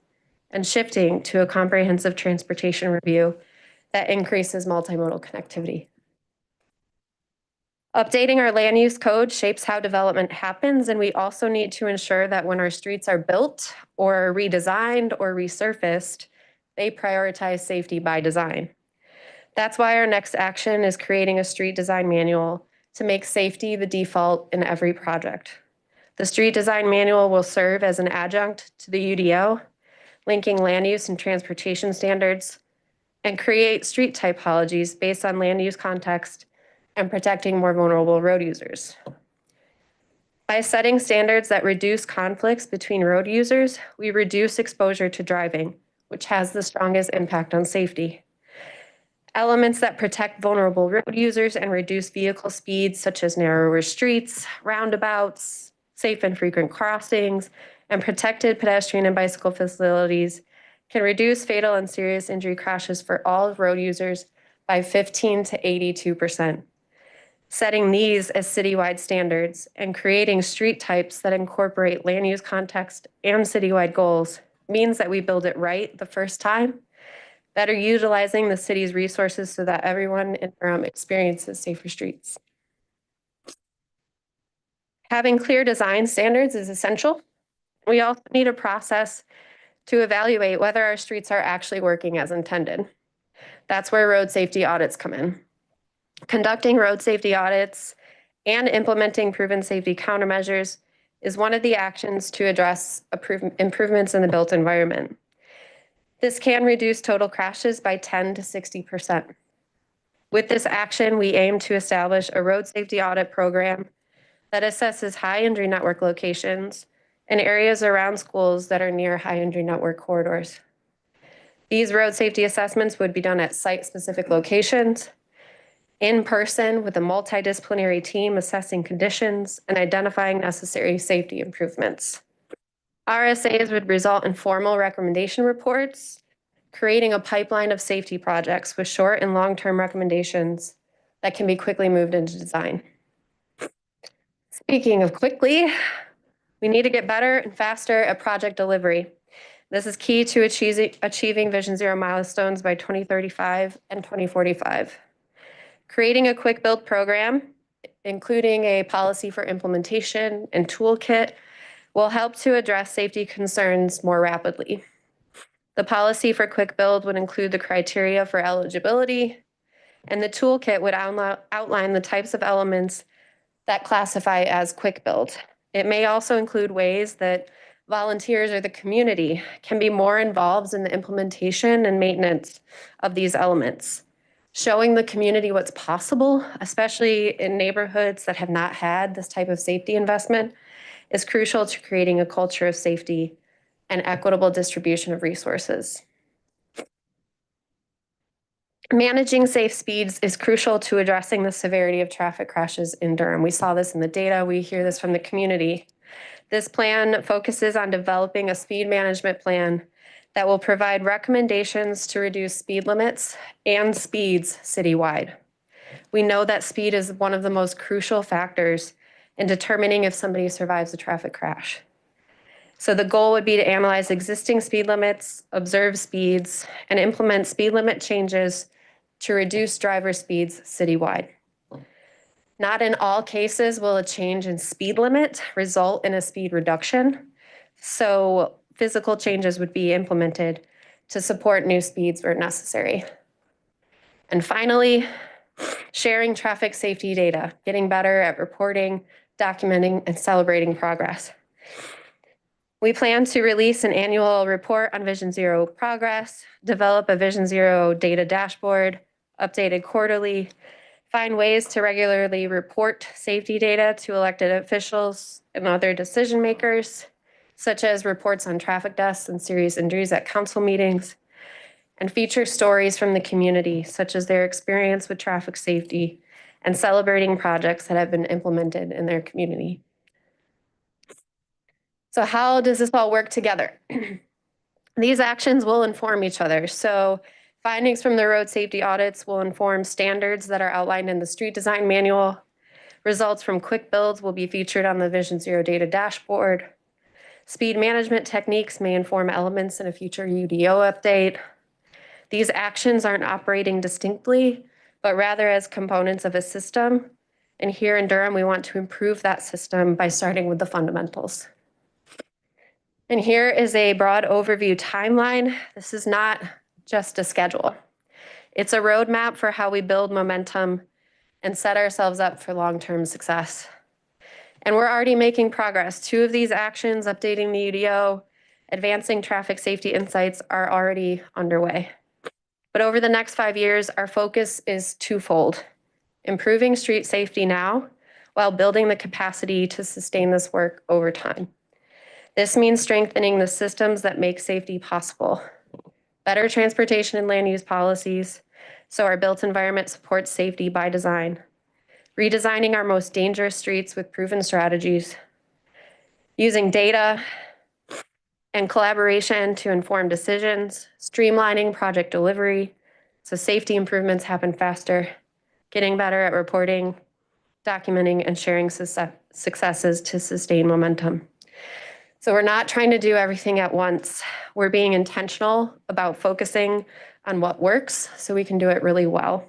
and shifting to a comprehensive transportation review that increases multimodal connectivity. Updating our land use code shapes how development happens, and we also need to ensure that when our streets are built or redesigned or resurfaced, they prioritize safety by design. That's why our next action is creating a street design manual to make safety the default in every project. The street design manual will serve as an adjunct to the UDO, linking land use and transportation standards, and create street typologies based on land use context and protecting more vulnerable road users. By setting standards that reduce conflicts between road users, we reduce exposure to driving, which has the strongest impact on safety. Elements that protect vulnerable road users and reduce vehicle speeds, such as narrower streets, roundabouts, safe and frequent crossings, and protected pedestrian and bicycle facilities, can reduce fatal and serious injury crashes for all road users by 15 to 82%. Setting these as citywide standards and creating street types that incorporate land use context and citywide goals means that we build it right the first time, better utilizing the city's resources so that everyone in Durham experiences safer streets. Having clear design standards is essential. We also need a process to evaluate whether our streets are actually working as intended. That's where road safety audits come in. Conducting road safety audits and implementing proven safety countermeasures is one of the actions to address improvements in the built environment. This can reduce total crashes by 10 to 60%. With this action, we aim to establish a road safety audit program that assesses high injury network locations and areas around schools that are near high injury network corridors. These road safety assessments would be done at site-specific locations, in person with a multidisciplinary team assessing conditions and identifying necessary safety improvements. RSAs would result in formal recommendation reports, creating a pipeline of safety projects with short and long-term recommendations that can be quickly moved into design. Speaking of quickly, we need to get better and faster at project delivery. This is key to achieving Vision Zero milestones by 2035 and 2045. Creating a quick build program, including a policy for implementation and toolkit, will help to address safety concerns more rapidly. The policy for quick build would include the criteria for eligibility, and the toolkit would outline the types of elements that classify as quick build. It may also include ways that volunteers or the community can be more involved in the implementation and maintenance of these elements. Showing the community what's possible, especially in neighborhoods that have not had this type of safety investment, is crucial to creating a culture of safety and equitable distribution of resources. Managing safe speeds is crucial to addressing the severity of traffic crashes in Durham. We saw this in the data, we hear this from the community. This plan focuses on developing a speed management plan that will provide recommendations to reduce speed limits and speeds citywide. We know that speed is one of the most crucial factors in determining if somebody survives a traffic crash. So the goal would be to analyze existing speed limits, observe speeds, and implement speed limit changes to reduce driver speeds citywide. Not in all cases will a change in speed limit result in a speed reduction. So physical changes would be implemented to support new speeds where necessary. And finally, sharing traffic safety data, getting better at reporting, documenting, and celebrating progress. We plan to release an annual report on Vision Zero progress, develop a Vision Zero data dashboard, updated quarterly, find ways to regularly report safety data to elected officials and other decision makers, such as reports on traffic deaths and serious injuries at council meetings, and feature stories from the community, such as their experience with traffic safety and celebrating projects that have been implemented in their community. So how does this all work together? These actions will inform each other. So findings from the road safety audits will inform standards that are outlined in the street design manual. Results from quick builds will be featured on the Vision Zero data dashboard. Speed management techniques may inform elements in a future UDO update. These actions aren't operating distinctly, but rather as components of a system. And here in Durham, we want to improve that system by starting with the fundamentals. And here is a broad overview timeline. This is not just a schedule. It's a roadmap for how we build momentum and set ourselves up for long-term success. And we're already making progress. 2 of these actions, updating the UDO, advancing traffic safety insights, are already underway. But over the next 5 years, our focus is twofold: improving street safety now while building the capacity to sustain this work over time. This means strengthening the systems that make safety possible, better transportation and land use policies, so our built environment supports safety by design, redesigning our most dangerous streets with proven strategies, using data and collaboration to inform decisions, streamlining project delivery so safety improvements happen faster, getting better at reporting, documenting, and sharing successes to sustain momentum. So we're not trying to do everything at once. We're being intentional about focusing on what works so we can do it really well.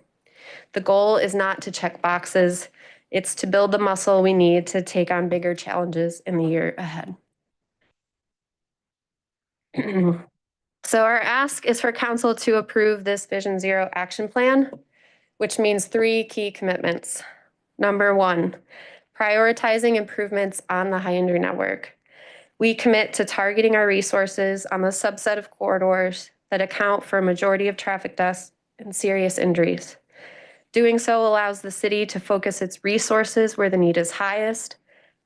The goal is not to check boxes. It's to build the muscle we need to take on bigger challenges in the year ahead. So our ask is for council to approve this Vision Zero action plan, which means 3 key commitments. Number 1, prioritizing improvements on the high injury network. We commit to targeting our resources on the subset of corridors that account for a majority of traffic deaths and serious injuries. Doing so allows the city to focus its resources where the need is highest,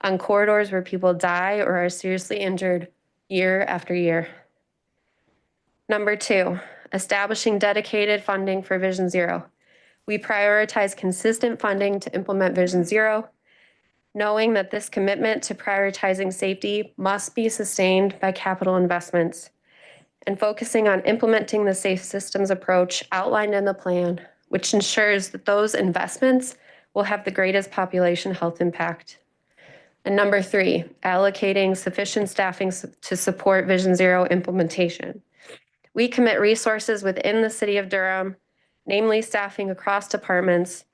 on corridors where people die or are seriously injured year after year. Number 2, establishing dedicated funding for Vision Zero. We prioritize consistent funding to implement Vision Zero, knowing that this commitment to prioritizing safety must be sustained by capital investments, and focusing on implementing the safe systems approach outlined in the plan, which ensures that those investments will have the greatest population health impact. And number 3, allocating sufficient staffing to support Vision Zero implementation. We commit resources within the city of Durham, namely staffing across departments,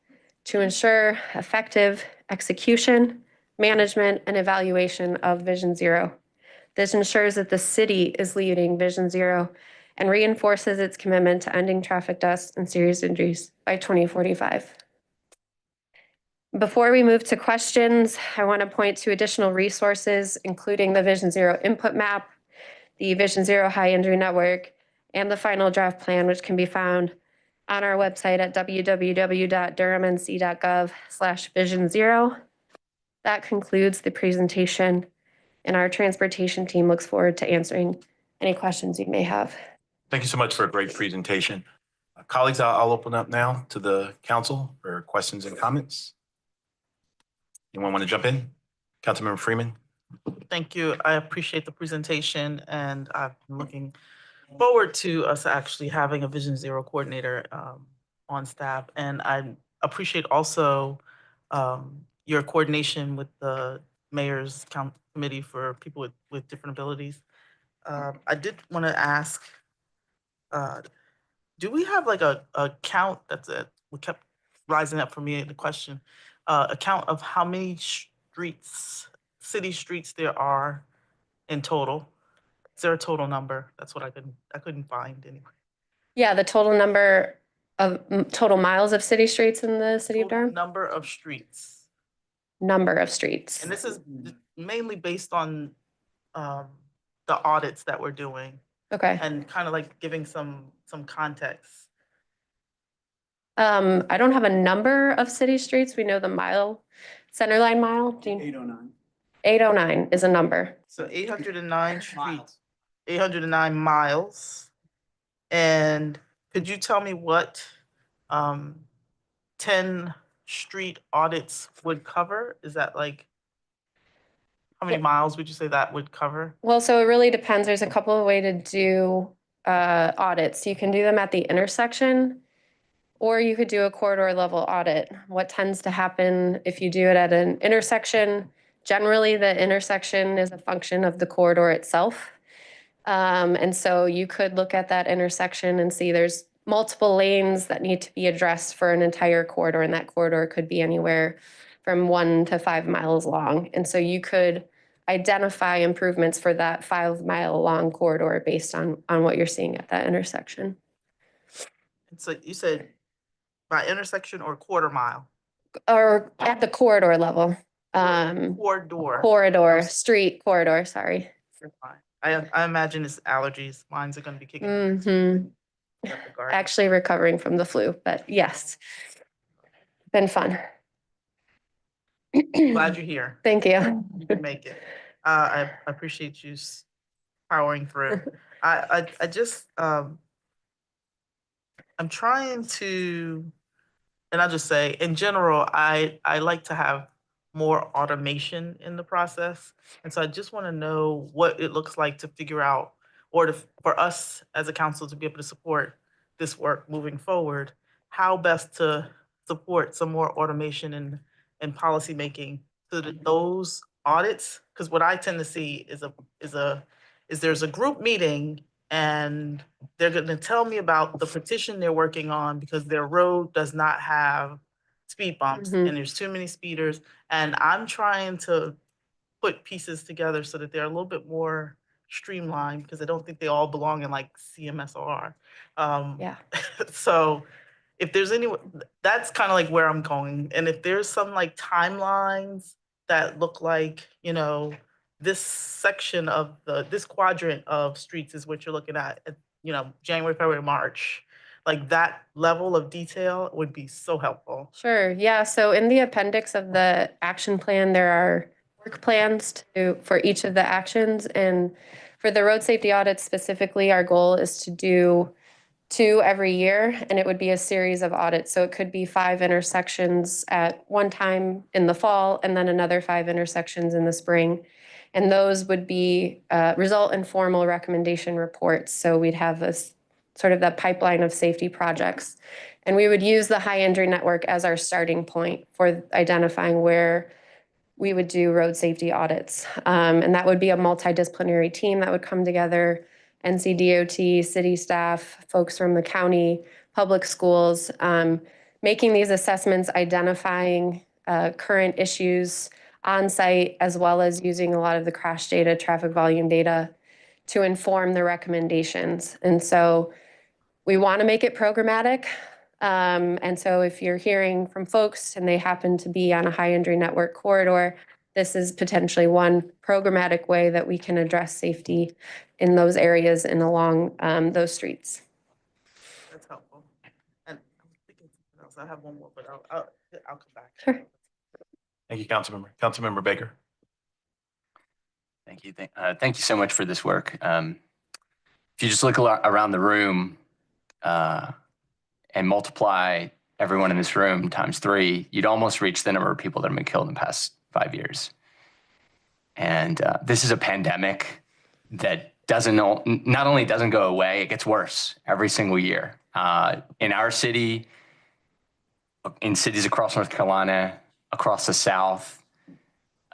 to ensure effective execution, management, and evaluation of Vision Zero. This ensures that the city is leading Vision Zero and reinforces its commitment to ending traffic deaths and serious injuries by 2045. Before we move to questions, I want to point to additional resources, including the Vision Zero input map, the Vision Zero high injury network, and the final draft plan, which can be found on our website at www.durhamnc.gov/Vision Zero. That concludes the presentation, and our transportation team looks forward to answering any questions you may have. Thank you so much for a great presentation. Colleagues, I'll open up now to the council for questions and comments. Anyone want to jump in? Councilmember Freeman? Thank you. I appreciate the presentation, and I'm looking forward to us actually having a Vision Zero coordinator on staff. And I appreciate also your coordination with the mayor's committee for people with different abilities. I did want to ask, do we have like a count what kept rising up for me, the question, a count of how many streets, city streets there are in total? Is there a total number? That's what I couldn't find anyway. Yeah, the total number of total miles of city streets in the city of Durham? Number of streets. Number of streets. And this is mainly based on the audits that we're doing. Okay. And kind of like giving some context. I don't have a number of city streets. We know the mile, centerline mile. 809. 809 is a number. So 809 streets, 809 miles. And could you tell me what 10 street audits would cover? Is that like, how many miles would you say that would cover? Well, so it really depends. There's a couple of ways to do audits. You can do them at the intersection, or you could do a corridor level audit. What tends to happen if you do it at an intersection, generally the intersection is a function of the corridor itself. And so you could look at that intersection and see there's multiple lanes that need to be addressed for an entire corridor, and that corridor could be anywhere from 1 to 5 miles long. And so you could identify improvements for that 5-mile long corridor based on what you're seeing at that intersection. And so you said by intersection or quarter mile? Or at the corridor level. Street corridor, sorry. I imagine it's allergies. Mine's are going to be kicking. Mm-hmm. Actually recovering from the flu, but yes, been fun. Glad you're here. Thank you. You can make it. I appreciate you powering through. I just I'm trying to, and I'll just say, in general, I like to have more automation in the process. And so I just want to know what it looks like to figure out, or for us as a council to be able to support this work moving forward, how best to support some more automation and policy making so that those audits, because what I tend to see is there's a group meeting and they're going to tell me about the petition they're working on because their road does not have speed bumps and there's too many speeders. And I'm trying to put pieces together so that they're a little bit more streamlined because I don't think they all belong in like CMSR. Yeah. So if there's any, that's kind of like where I'm going. And if there's some like timelines that look like, this section of this quadrant of streets is what you're looking at, January, February, March. Like that level of detail would be so helpful. Sure. Yeah. So in the appendix of the action plan, there are work plans for each of the actions. And for the road safety audits specifically, our goal is to do 2 every year, and it would be a series of audits. So it could be 5 intersections at one time in the fall, and then another 5 intersections in the spring. And those would be result in formal recommendation reports. So we'd have this sort of that pipeline of safety projects. And we would use the high injury network as our starting point for identifying where we would do road safety audits. And that would be a multidisciplinary team that would come together, NCDOT, city staff, folks from the county, public schools, making these assessments, identifying current issues on site, as well as using a lot of the crash data, traffic volume data to inform the recommendations. And so we want to make it programmatic. And so if you're hearing from folks and they happen to be on a high injury network corridor, this is potentially one programmatic way that we can address safety in those areas and along those streets. That's helpful. And I'm thinking something else. I have one more, but I'll come back. Sure. Thank you, Councilmember. Councilmember Baker. Thank you. Thank you so much for this work. If you just look around the room and multiply everyone in this room times 3, you'd almost reach the number of people that have been killed in the past 5 years. And this is a pandemic that not only doesn't go away, it gets worse every single year. In our city, in cities across North Carolina, across the South,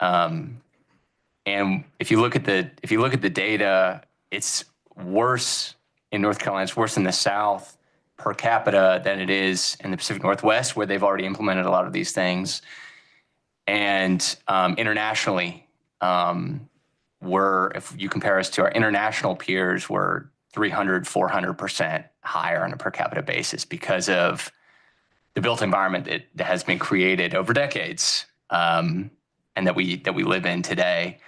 and if you look at the data, it's worse in North Carolina. It's worse in the South per capita than it is in the Pacific Northwest, where they've already implemented a lot of these things. And internationally, if you compare us to our international peers, we're 300, 400% higher on a per capita basis because of the built environment that has been created over decades, and that we live in today.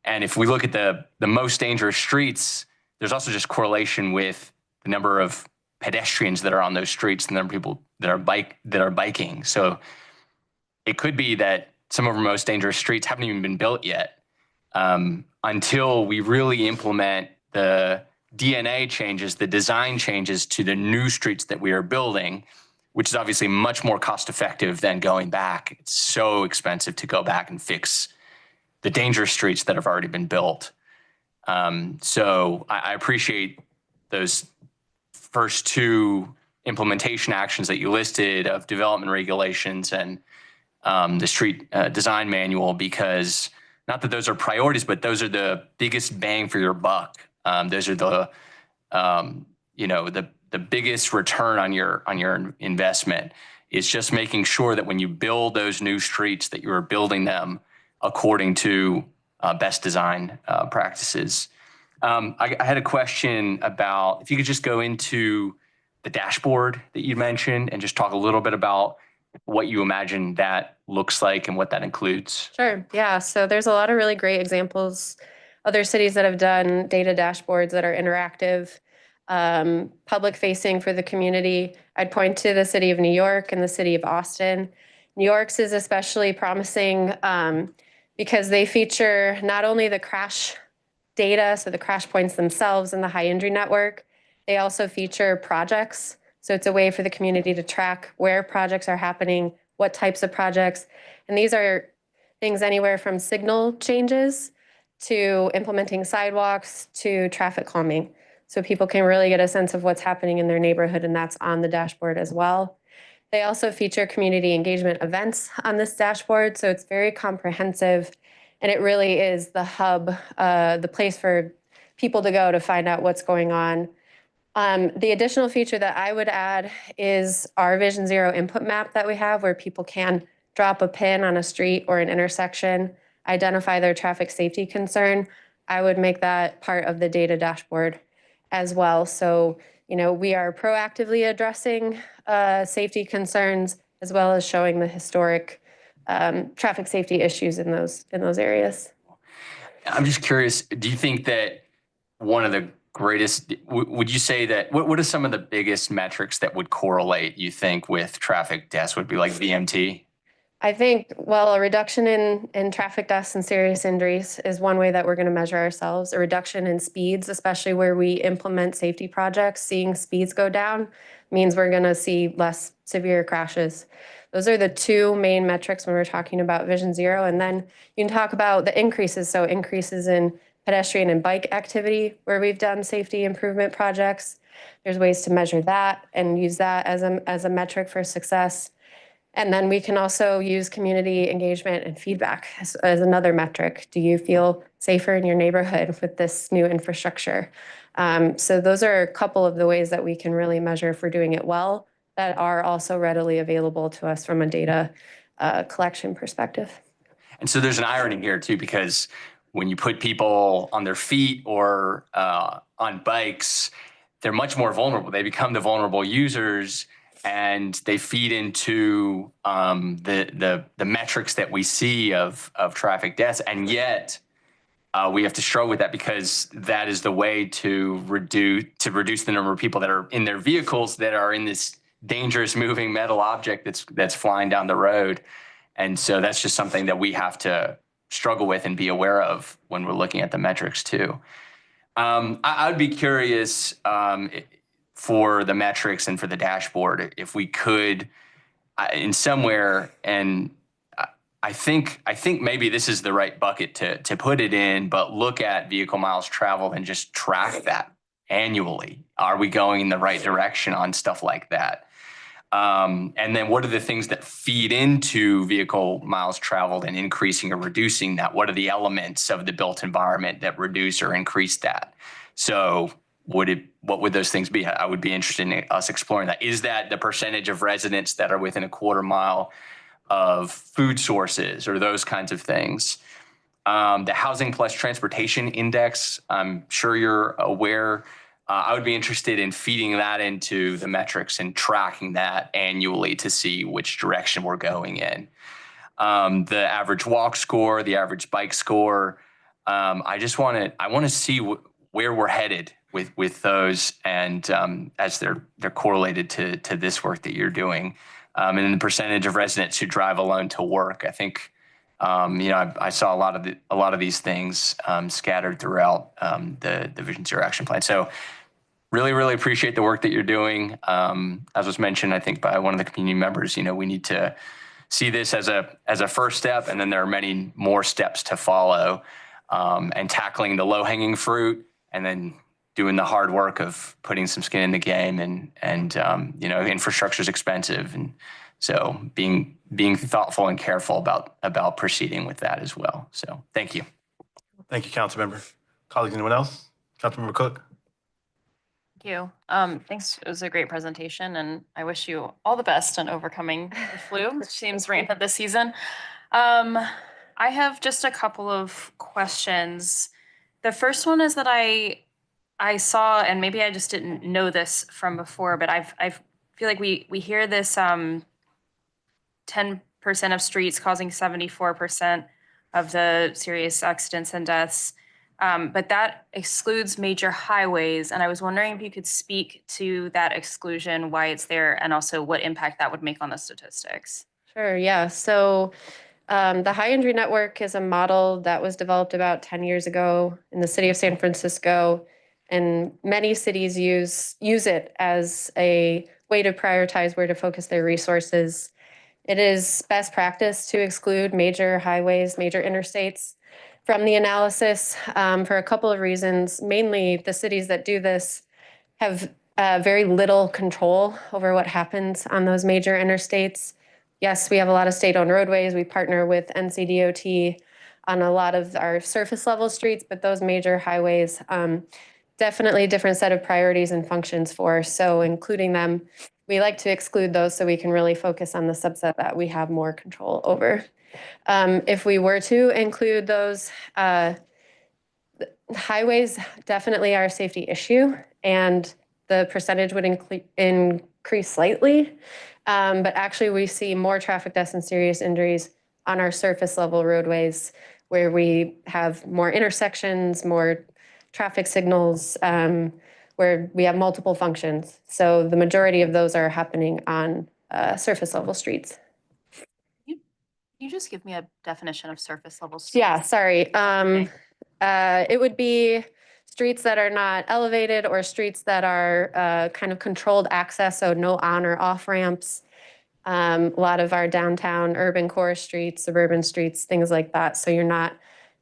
And if we look at the most dangerous streets, there's also just correlation with the number of pedestrians that are on those streets and the number of people that are biking. So it could be that some of our most dangerous streets haven't even been built yet, until we really implement the DNA changes, the design changes to the new streets that we are building, which is obviously much more cost effective than going back. It's so expensive to go back and fix the dangerous streets that have already been built. So I appreciate those first 2 implementation actions that you listed of development regulations and the street design manual, because not that those are priorities, but those are the biggest bang for your buck. Those are the biggest return on your investment. Is just making sure that when you build those new streets, that you are building them according to best design practices. I had a question about if you could just go into the dashboard that you mentioned and just talk a little bit about what you imagine that looks like and what that includes. Sure. Yeah. So there's a lot of really great examples. Other cities that have done data dashboards that are interactive, public facing for the community. I'd point to the city of New York and the city of Austin. New York's is especially promising because they feature not only the crash data, so the crash points themselves in the high injury network, they also feature projects. So it's a way for the community to track where projects are happening, what types of projects. And these are things anywhere from signal changes to implementing sidewalks to traffic calming. So people can really get a sense of what's happening in their neighborhood, and that's on the dashboard as well. They also feature community engagement events on this dashboard, so it's very comprehensive, and it really is the hub, the place for people to go to find out what's going on. The additional feature that I would add is our Vision Zero input map that we have, where people can drop a pin on a street or an intersection, identify their traffic safety concern. I would make that part of the data dashboard as well. So, we are proactively addressing safety concerns, as well as showing the historic traffic safety issues in those areas. I'm just curious, do you think that one of the greatest, would you say that, what are some of the biggest metrics that would correlate, you think, with traffic deaths? Would be like VMT? I think, well, a reduction in traffic deaths and serious injuries is one way that we're going to measure ourselves. A reduction in speeds, especially where we implement safety projects, seeing speeds go down means we're going to see less severe crashes. Those are the two main metrics when we're talking about Vision Zero. And then you can talk about the increases. So increases in pedestrian and bike activity where we've done safety improvement projects. There's ways to measure that and use that as a metric for success. And then we can also use community engagement and feedback as another metric. Do you feel safer in your neighborhood with this new infrastructure? So those are a couple of the ways that we can really measure if we're doing it well that are also readily available to us from a data collection perspective. And so there's an irony here too, because when you put people on their feet or on bikes, they're much more vulnerable. They become the vulnerable users, and they feed into the metrics that we see of traffic deaths. And yet we have to struggle with that because that is the way to reduce the number of people that are in their vehicles that are in this dangerous moving metal object that's flying down the road. And so that's just something that we have to struggle with and be aware of when we're looking at the metrics too. I'd be curious for the metrics and for the dashboard, if we could in somewhere, and I think maybe this is the right bucket to put it in, but look at vehicle miles traveled and just track that annually. Are we going in the right direction on stuff like that? And then what are the things that feed into vehicle miles traveled and increasing or reducing that? What are the elements of the built environment that reduce or increase that? So what would those things be? I would be interested in us exploring that. Is that the percentage of residents that are within a quarter mile of food sources or those kinds of things? The Housing plus Transportation Index, I'm sure you're aware. I would be interested in feeding that into the metrics and tracking that annually to see which direction we're going in. The average walk score, the average bike score. I want to see where we're headed with those, and as they're correlated to this work that you're doing, and then the percentage of residents who drive alone to work. I think I saw a lot of these things scattered throughout the Vision Zero action plan. So really appreciate the work that you're doing. As was mentioned, I think by one of the community members, we need to see this as a first step, and then there are many more steps to follow, and tackling the low-hanging fruit, and then doing the hard work of putting some skin in the game, and infrastructure is expensive, and so being thoughtful and careful about proceeding with that as well. So thank you. Thank you, Councilmember. Colleagues, anyone else? Councilmember Cook. Thank you. Thanks. It was a great presentation, and I wish you all the best on overcoming the flu, which seems rampant this season. I have just a couple of questions. The first one is that I saw, and maybe I just didn't know this from before, but I feel like we hear this 10% of streets causing 74% of the serious accidents and deaths. But that excludes major highways. And I was wondering if you could speak to that exclusion, why it's there, and also what impact that would make on the statistics. Sure, yeah. So the high injury network is a model that was developed about 10 years ago in the city of San Francisco. And many cities use it as a way to prioritize where to focus their resources. It is best practice to exclude major highways, major interstates from the analysis for a couple of reasons. Mainly, the cities that do this have very little control over what happens on those major interstates. Yes, we have a lot of state-owned roadways. We partner with NCDOT on a lot of our surface level streets, but those major highways, definitely a different set of priorities and functions for. So including them, we like to exclude those so we can really focus on the subset that we have more control over. If we were to include those, highways definitely are a safety issue, and the percentage would increase slightly. But actually we see more traffic deaths and serious injuries on our surface level roadways where we have more intersections, more traffic signals, where we have multiple functions. So the majority of those are happening on surface level streets. Can you just give me a definition of surface level streets? Yeah, sorry. It would be streets that are not elevated or streets that are kind of controlled access, so no on or off ramps. A lot of our downtown urban core streets, suburban streets, things like that. So you're not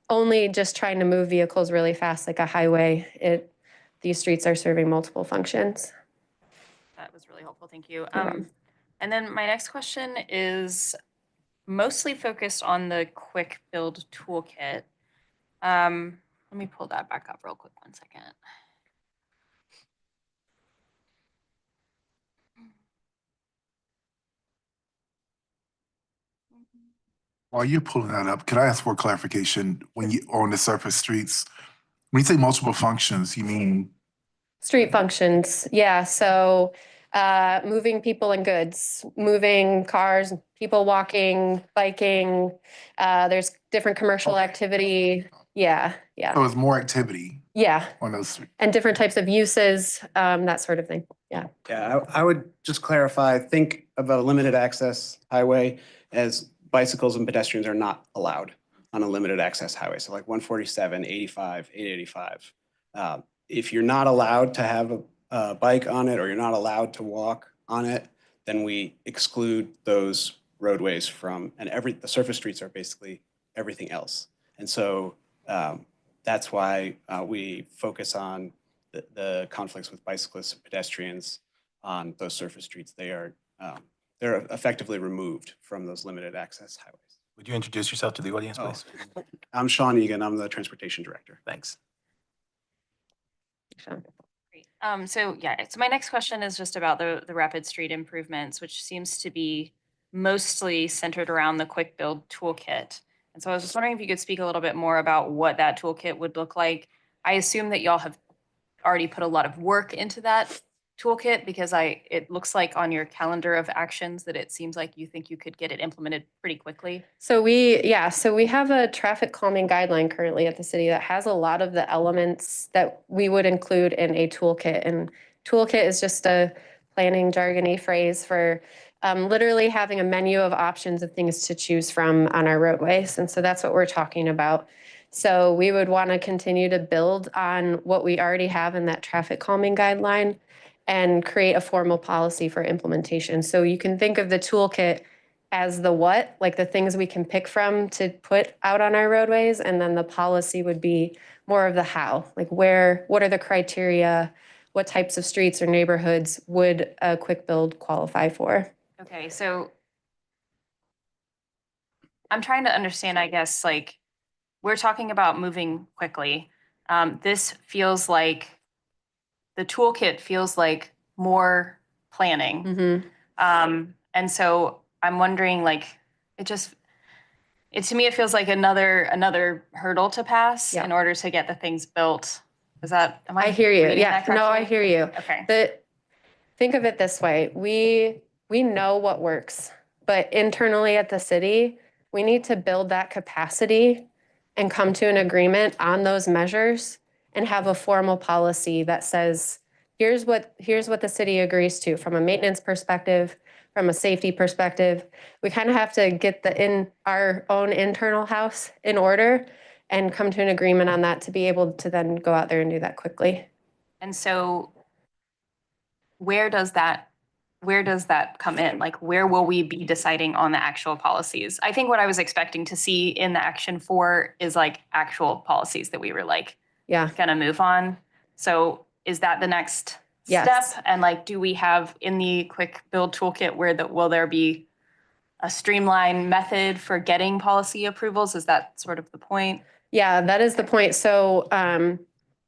only just trying to move vehicles really fast like a highway. These streets are serving multiple functions. That was really helpful. Thank you. And then my next question is mostly focused on the quick build toolkit. Let me pull that back up real quick, 1 second. While you're pulling that up, can I ask for clarification? When you, on the surface streets, when you say multiple functions, you mean? Street functions, yeah. So moving people and goods, moving cars, people walking, biking. There's different commercial activity. Yeah, yeah. So it's more activity Yeah, on those streets. and different types of uses, that sort of thing. Yeah. Yeah, I would just clarify, think of a limited access highway as bicycles and pedestrians are not allowed on a limited access highway. So like 147, 85, 885. If you're not allowed to have a bike on it or you're not allowed to walk on it, then we exclude those roadways from, and the surface streets are basically everything else. And so that's why we focus on the conflicts with bicyclists and pedestrians on those surface streets. They're effectively removed from those limited access highways. Would you introduce yourself to the audience, please? I'm Sean Egan. I'm the transportation director. Thanks. Great. So my next question is just about the rapid street improvements, which seems to be mostly centered around the quick build toolkit. And so I was just wondering if you could speak a little bit more about what that toolkit would look like. I assume that y'all have already put a lot of work into that toolkit because it looks like on your calendar of actions that it seems like you think you could get it implemented pretty quickly. So we have a traffic calming guideline currently at the city that has a lot of the elements that we would include in a toolkit. And toolkit is just a planning jargony phrase for literally having a menu of options of things to choose from on our roadways. And so that's what we're talking about. So we would want to continue to build on what we already have in that traffic calming guideline and create a formal policy for implementation. So you can think of the toolkit as the what, like the things we can pick from to put out on our roadways, and then the policy would be more of the how, like what are the criteria, what types of streets or neighborhoods would a quick build qualify for? Okay, so I'm trying to understand, I guess, like we're talking about moving quickly. This feels like the toolkit feels like more planning. And so I'm wondering, like, to me, it feels like another hurdle to pass in order to get the things built. Am I hear you. reading Yeah, that no, I correctly? hear you. Okay. Think of it this way. We know what works, but internally at the city, we need to build that capacity and come to an agreement on those measures and have a formal policy that says, here's what the city agrees to from a maintenance perspective, from a safety perspective. We kind of have to get our own internal house in order and come to an agreement on that to be able to then go out there and do that quickly. And so where does that come in? Like, where will we be deciding on the actual policies? I think what I was expecting to see in the action 4 is like actual policies that we were like, gonna move on. So is that the next step? And like, do we have in the quick build toolkit will there be a streamlined method for getting policy approvals? Is that sort of the point? Yeah, that is the point. So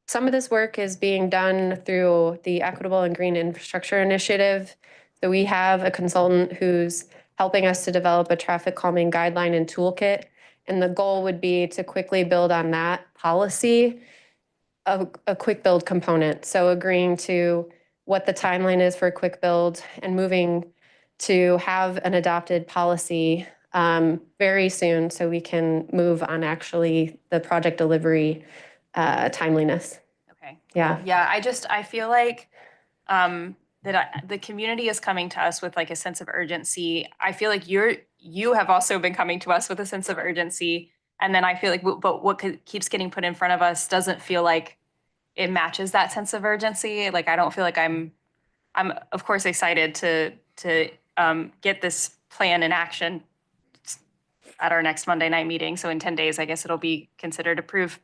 some of this work is being done through the Equitable and Green Infrastructure Initiative. So we have a consultant who's helping us to develop a traffic calming guideline and toolkit. And the goal would be to quickly build on that policy, a quick build component. So agreeing to what the timeline is for a quick build and moving to have an adopted policy very soon so we can move on actually the project delivery timeliness. Okay. Yeah. Yeah, I feel like the community is coming to us with like a sense of urgency. I feel like you have also been coming to us with a sense of urgency. And then I feel like, but what keeps getting put in front of us doesn't feel like it matches that sense of urgency. Like, I don't feel like I'm of course excited to get this plan in action at our next Monday night meeting. So in 10 days, I guess it'll be considered approved,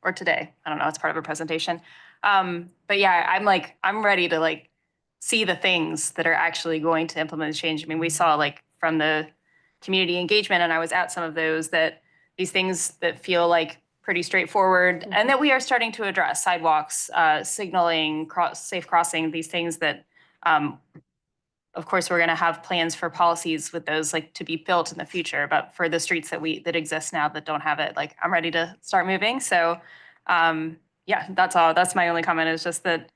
or today, I don't know, it's part of a presentation. But yeah, I'm ready to like see the things that are actually going to implement the change. I mean, we saw like from the community engagement, and I was at some of those, that these things that feel like pretty straightforward and that we are starting to address: sidewalks, signaling, safe crossing, these things that, of course, we're going to have plans for policies with those like to be built in the future, but for the streets that exist now that don't have it, like I'm ready to start moving. So yeah, that's all. That's my only comment, is just that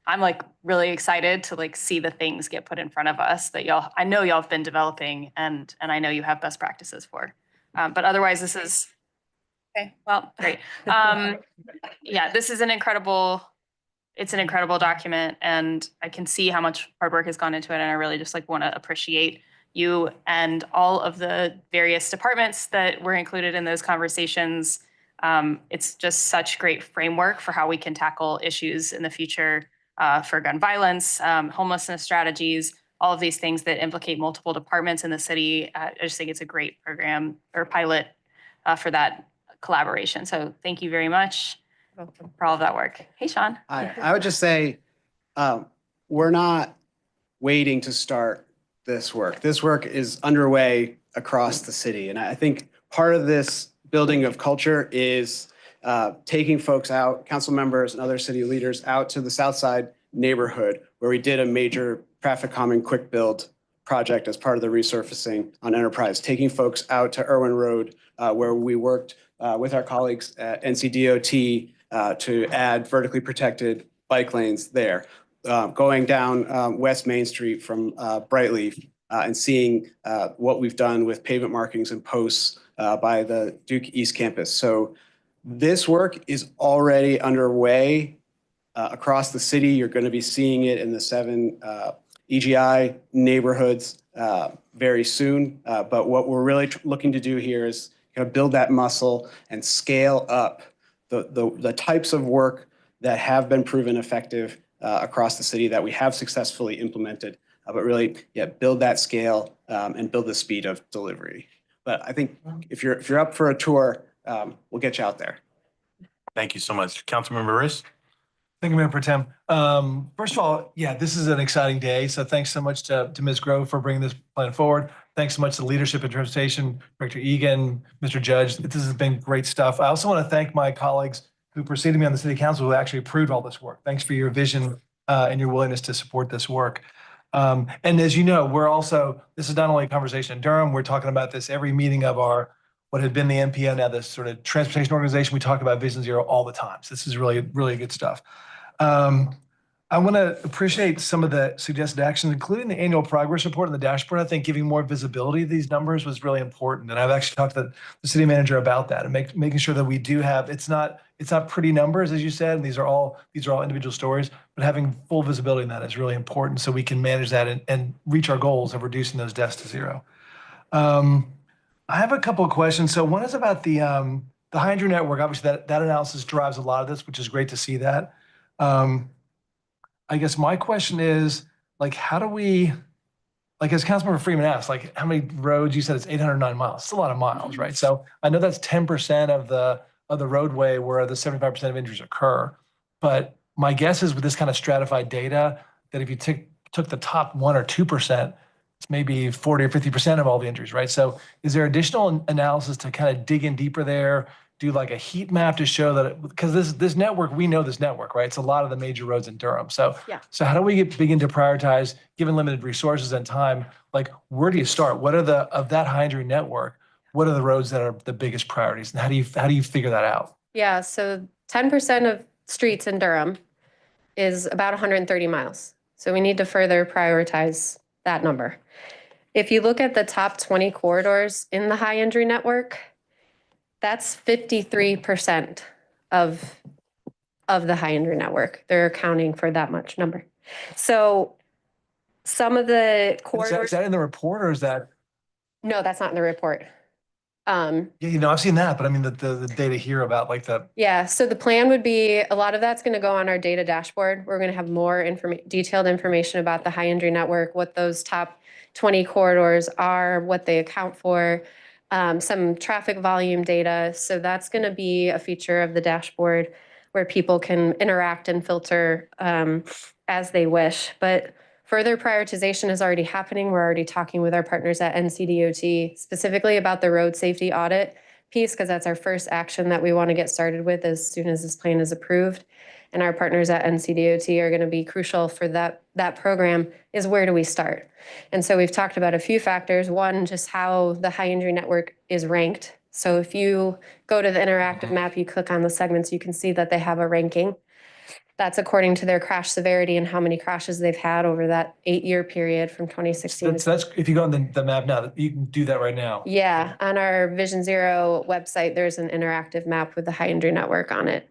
I'm like really excited to like see the things get put in front of us that I know y'all have been developing, and I know you have best practices for. But otherwise, this is okay. Well, great. Yeah, this is it's an incredible document, and I can see how much hard work has gone into it. And I really just like want to appreciate you and all of the various departments that were included in those conversations. It's just such great framework for how we can tackle issues in the future, for gun violence, homelessness strategies, all of these things that implicate multiple departments in the city. I just think it's a great program or pilot for that collaboration. So thank you very much for all of that work. Hey, Sean. I would just say, we're not waiting to start this work. This work is underway across the city. And I think part of this building of culture is taking folks out, council members and other city leaders out to the South Side neighborhood, where we did a major traffic calming quick build project as part of the resurfacing on Enterprise, taking folks out to Irwin Road, where we worked with our colleagues at NCDOT to add vertically protected bike lanes there. Going down West Main Street from Brightleaf and seeing what we've done with pavement markings and posts by the Duke East Campus. So this work is already underway across the city. You're going to be seeing it in the 7 EGI neighborhoods very soon. But what we're really looking to do here is kind of build that muscle and scale up the types of work that have been proven effective across the city, that we have successfully implemented, but really, yeah, build that scale and build the speed of delivery. But I think if you're up for a tour, we'll get you out there. Thank you so much. Councilmember Riss? Thank you, Mayor Pro Tem. First of all, yeah, this is an exciting day. So thanks so much to Ms. Grove for bringing this plan forward. Thanks so much to leadership and transportation, Director Egan, Mr. Judge. This has been great stuff. I also want to thank my colleagues who preceded me on the City Council, who actually approved all this work. Thanks for your vision and your willingness to support this work. And as you know, this is not only a conversation in Durham, we're talking about this every meeting of what had been the NPO, now this sort of transportation organization. We talk about Vision Zero all the time. So this is really, really good stuff. I want to appreciate some of the suggested actions, including the annual progress report and the dashboard. I think giving more visibility to these numbers was really important. And I've actually talked to the city manager about that and making sure that we do have, it's not pretty numbers, as you said, and these are all individual stories, but having full visibility in that is really important so we can manage that and reach our goals of reducing those deaths to zero. I have a couple of questions. So one is about the hydro network. Obviously, that analysis drives a lot of this, which is great to see that. I guess my question is, like, how do we, like, as Councilmember Freeman asked, like, how many roads? You said it's 809 miles. It's a lot of miles, right? So I know that's 10% of the roadway where the 75% of injuries occur. But my guess is with this kind of stratified data, that if you took the top 1 or 2%, it's maybe 40 or 50% of all the injuries, right? So is there additional analysis to kind of dig in deeper there, do like a heat map to show that, because this network, we know this network, right? It's a lot of the major roads in Durham. So, Yeah. So how do we begin to prioritize, given limited resources and time, like where do you start? What are of that hydro network, what are the roads that are the biggest priorities? And how do you figure that out? Yeah, so 10% of streets in Durham is about 130 miles. So we need to further prioritize that number. If you look at the top 20 corridors in the high injury network, that's 53% of the high injury network. They're accounting for that much number. So some of the corridors. Is that in the report or is that? No, that's not in the report. Yeah, I've seen that, but I mean the data here about like the. Yeah, so the plan would be a lot of that's going to go on our data dashboard. We're going to have more detailed information about the high injury network, what those top 20 corridors are, what they account for, some traffic volume data. So that's going to be a feature of the dashboard where people can interact and filter as they wish. But further prioritization is already happening. We're already talking with our partners at NCDOT specifically about the road safety audit piece, because that's our first action that we want to get started with as soon as this plan is approved. And our partners at NCDOT are going to be crucial for that program is where do we start? And so we've talked about a few factors. One, just how the high injury network is ranked. So if you go to the interactive map, you click on the segments, you can see that they have a ranking. That's according to their crash severity and how many crashes they've had over that 8-year period from 2016. So that's if you go on the map now, you can do that right now. Yeah, on our Vision Zero website, there's an interactive map with the high injury network on it.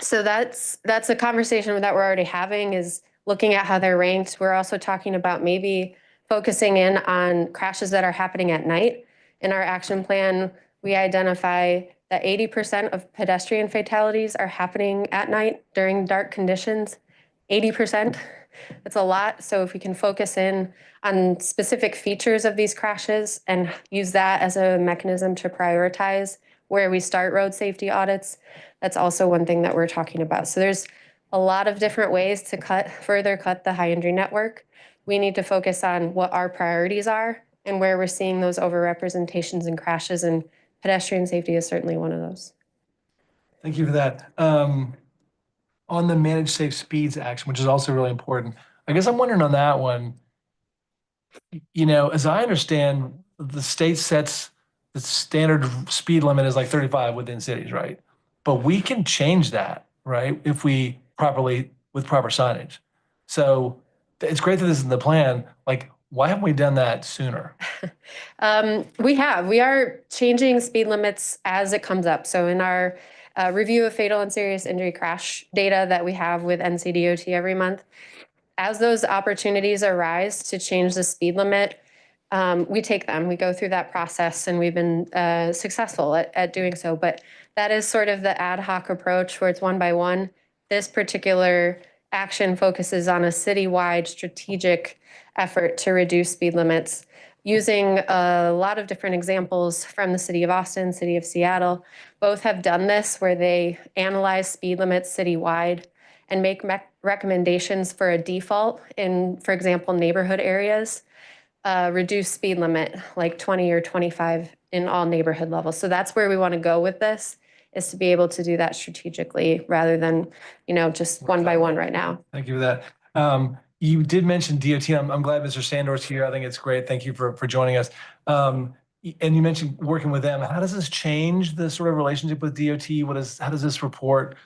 So that's a conversation that we're already having, is looking at how they're ranked. We're also talking about maybe focusing in on crashes that are happening at night. In our action plan, we identify that 80% of pedestrian fatalities are happening at night during dark conditions. 80%, that's a lot. So if we can focus in on specific features of these crashes and use that as a mechanism to prioritize where we start road safety audits, that's also one thing that we're talking about. So there's a lot of different ways to further cut the high injury network. We need to focus on what our priorities are and where we're seeing those overrepresentations and crashes, and pedestrian safety is certainly one of those. Thank you for that. On the managed safe speeds action, which is also really important, I guess I'm wondering on that one, as I understand, the state sets the standard speed limit is like 35 within cities, right? But we can change that, right? If we with proper signage. So it's great that this is in the plan. Like, why haven't we done that sooner? We are changing speed limits as it comes up. So in our review of fatal and serious injury crash data that we have with NCDOT every month, as those opportunities arise to change the speed limit, we take them. We go through that process, and we've been successful at doing so. But that is sort of the ad hoc approach where it's one by one. This particular action focuses on a citywide strategic effort to reduce speed limits using a lot of different examples from the city of Austin, city of Seattle. Both have done this where they analyze speed limits citywide and make recommendations for a default in, for example, neighborhood areas, reduce speed limit like 20 or 25 in all neighborhood levels. So that's where we want to go with this, is to be able to do that strategically rather than, just one by one right now. Thank you for that. You did mention DOT. I'm glad Mr. Sandor's here. I think it's great. Thank you for joining us. And you mentioned working with them. How does this change the sort of relationship with DOT? How does this report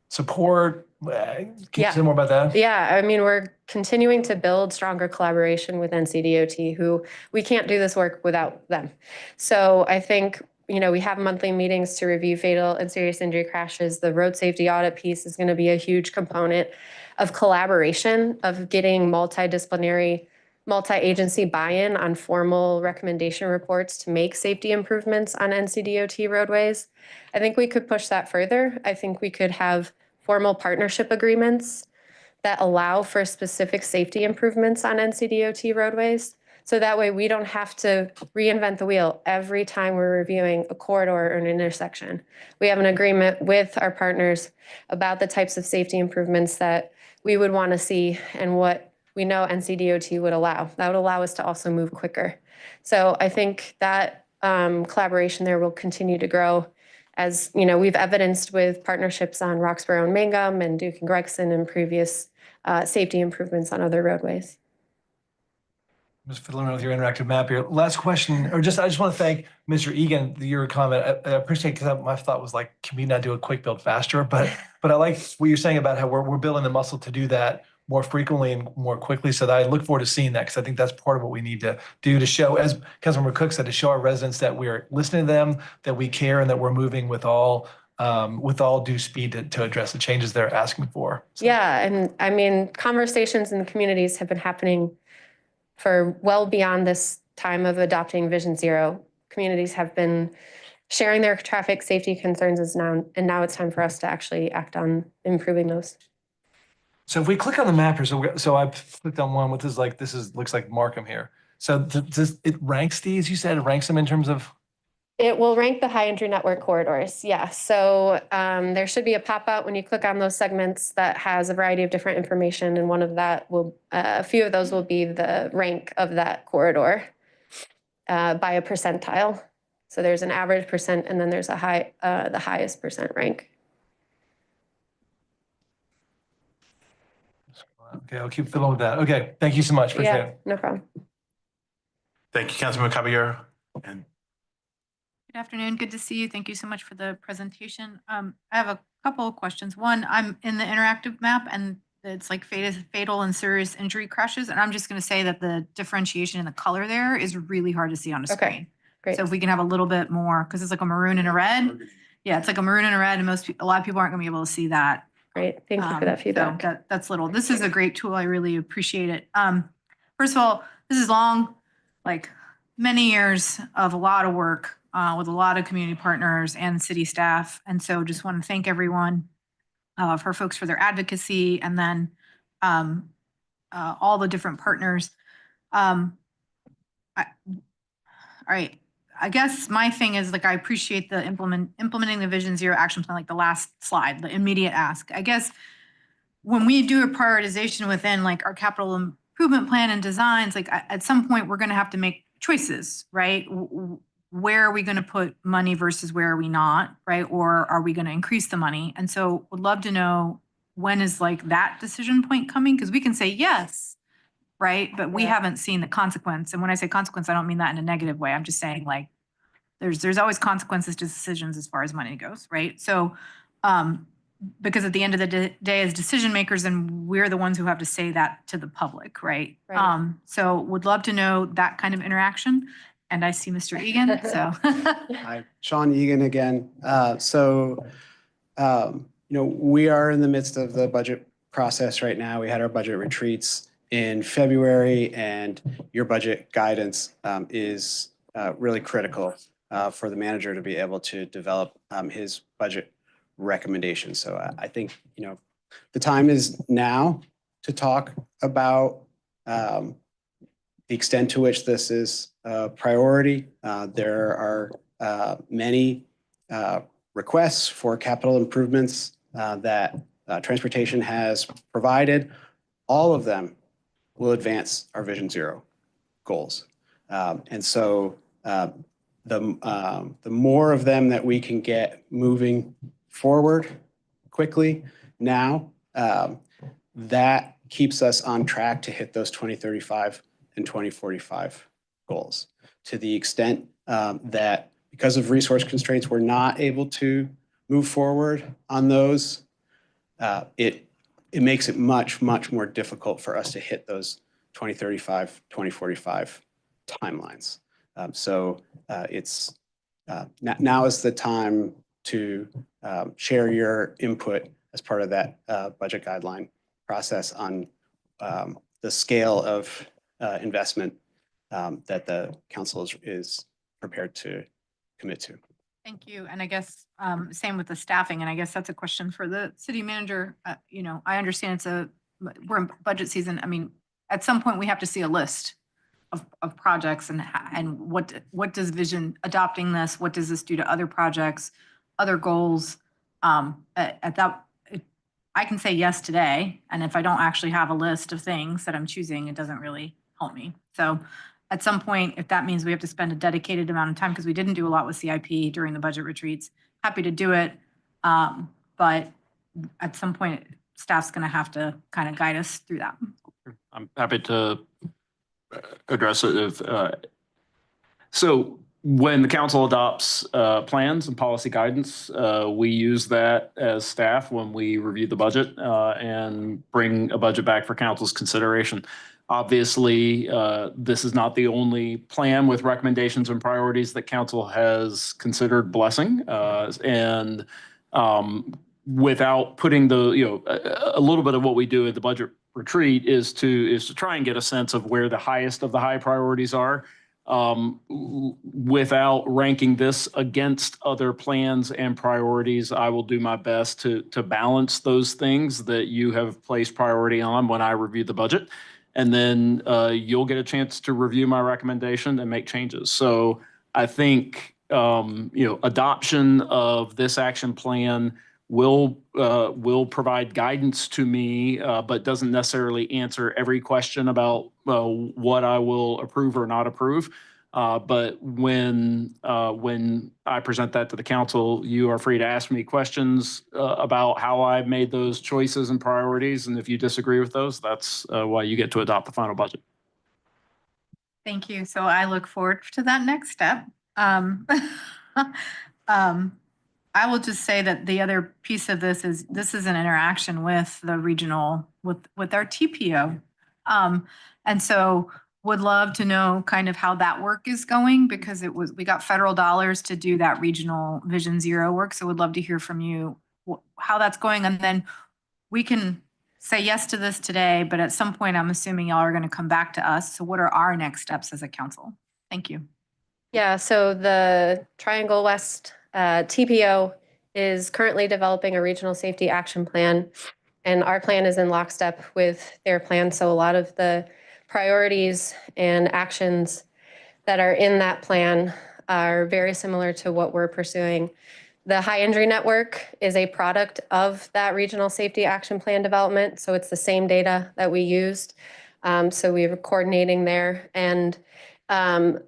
support? Can you say more about that? Yeah, I mean, we're continuing to build stronger collaboration with NCDOT, who we can't do this work without them. So I think, we have monthly meetings to review fatal and serious injury crashes. The road safety audit piece is going to be a huge component of collaboration, of getting multidisciplinary, multi-agency buy-in on formal recommendation reports to make safety improvements on NCDOT roadways. I think we could push that further. I think we could have formal partnership agreements that allow for specific safety improvements on NCDOT roadways. So that way we don't have to reinvent the wheel every time we're reviewing a corridor or an intersection. We have an agreement with our partners about the types of safety improvements that we would want to see and what we know NCDOT would allow. That would allow us to also move quicker. So I think that collaboration there will continue to grow, as we've evidenced with partnerships on Roxborough and Mangum and Duke and Gregson and previous safety improvements on other roadways. Just fiddling with your interactive map here. Last question, I just want to thank Mr. Egan, your comment. I appreciate, because my thought was like, can we not do a quick build faster? But I like what you're saying about how we're building the muscle to do that more frequently and more quickly. So that I look forward to seeing that, because I think that's part of what we need to do to show, as Councilmember Cook said, to show our residents that we're listening to them, that we care, and that we're moving with all due speed to address the changes they're asking for. So. Yeah, and I mean, conversations in the communities have been happening for well beyond this time of adopting Vision Zero. Communities have been sharing their traffic safety concerns and now it's time for us to actually act on improving those. So if we click on the map here, so I clicked on one with looks like Markham here. So it ranks these, you said it ranks them in terms of? It will rank the high entry network corridors. Yeah. So there should be a pop-up when you click on those segments that has a variety of different information. And one of that will, a few of those will be the rank of that corridor by a percentile. So there's an average percent and then there's the highest percent rank. Okay, I'll keep fiddling with that. Okay, thank you so much. Appreciate it. No problem. Thank you, Councilman Caballero. And Good afternoon. Good to see you. Thank you so much for the presentation. I have a couple of questions. One, I'm in the interactive map and it's like fatal and serious injury crashes. And I'm just going to say that the differentiation in the color there is really hard to see on a screen. Great. So if we can have a little bit more, because it's like a maroon and a red. Yeah, it's like a maroon and a red, and a lot of people aren't going to be able to see that. Great. Thank you for that feedback. So that's little. This is a great tool. I really appreciate it. First of all, this is long, like many years of a lot of work with a lot of community partners and city staff. And so just want to thank everyone for folks for their advocacy, and then all the different partners. All right. I guess my thing is, like, I appreciate the implementing the Vision Zero action plan, like the last slide, the immediate ask. I guess when we do a prioritization within like our capital improvement plan and designs, like at some point we're going to have to make choices, right? Where are we going to put money versus where are we not, right? Or are we going to increase the money? And so would love to know, when is like that decision point coming? Because we can say yes, right? But we haven't seen the consequence. And when I say consequence, I don't mean that in a negative way. I'm just saying, like, there's always consequences to decisions as far as money goes, right? So because at the end of the day, as decision makers, and we're the ones who have to say that to the public, right? So would love to know that kind of interaction. And I see Mr. Egan, so. Hi, Sean Egan again. We are in the midst of the budget process right now. We had our budget retreats in February, and your budget guidance is really critical for the manager to be able to develop his budget recommendations. So I think, the time is now to talk about the extent to which this is a priority. There are many requests for capital improvements that transportation has provided. All of them will advance our Vision Zero goals. And so the more of them that we can get moving forward quickly now, that keeps us on track to hit those 2035 and 2045 goals. To the extent that because of resource constraints, we're not able to move forward on those, it makes it much, much more difficult for us to hit those 2035, 2045 timelines. Now is the time to share your input as part of that budget guideline process on the scale of investment that the council is prepared to commit to. Thank you. And I guess same with the staffing. And I guess that's a question for the city manager. I understand we're in budget season. I mean, at some point we have to see a list of projects and what does Vision adopting this, what does this do to other projects, other goals? At that, I can say yes today. And if I don't actually have a list of things that I'm choosing, it doesn't really help me. So at some point, if that means we have to spend a dedicated amount of time, because we didn't do a lot with CIP during the budget retreats, happy to do it. But at some point, staff's going to have to kind of guide us through that. I'm happy to address it. So when the council adopts plans and policy guidance, we use that as staff when we review the budget and bring a budget back for council's consideration. Obviously, this is not the only plan with recommendations and priorities that council has considered blessing. And without putting a little bit of what we do at the budget retreat is to try and get a sense of where the highest of the high priorities are. Without ranking this against other plans and priorities, I will do my best to balance those things that you have placed priority on when I review the budget. And then you'll get a chance to review my recommendation and make changes. So I think, adoption of this action plan will provide guidance to me, but doesn't necessarily answer every question about what I will approve or not approve. But when I present that to the council, you are free to ask me questions about how I made those choices and priorities. And if you disagree with those, that's why you get to adopt the final budget. Thank you. So I look forward to that next step. I will just say that the other piece of this is an interaction with the regional, with our TPO. And so would love to know kind of how that work is going, because we got federal dollars to do that regional Vision Zero work. So would love to hear from you how that's going. And then we can say yes to this today, but at some point, I'm assuming y'all are going to come back to us. So what are our next steps as a council? Thank you. Yeah, so the Triangle West TPO is currently developing a regional safety action plan, and our plan is in lockstep with their plan. So a lot of the priorities and actions that are in that plan are very similar to what we're pursuing. The high injury network is a product of that regional safety action plan development. So it's the same data that we used. So we were coordinating there, and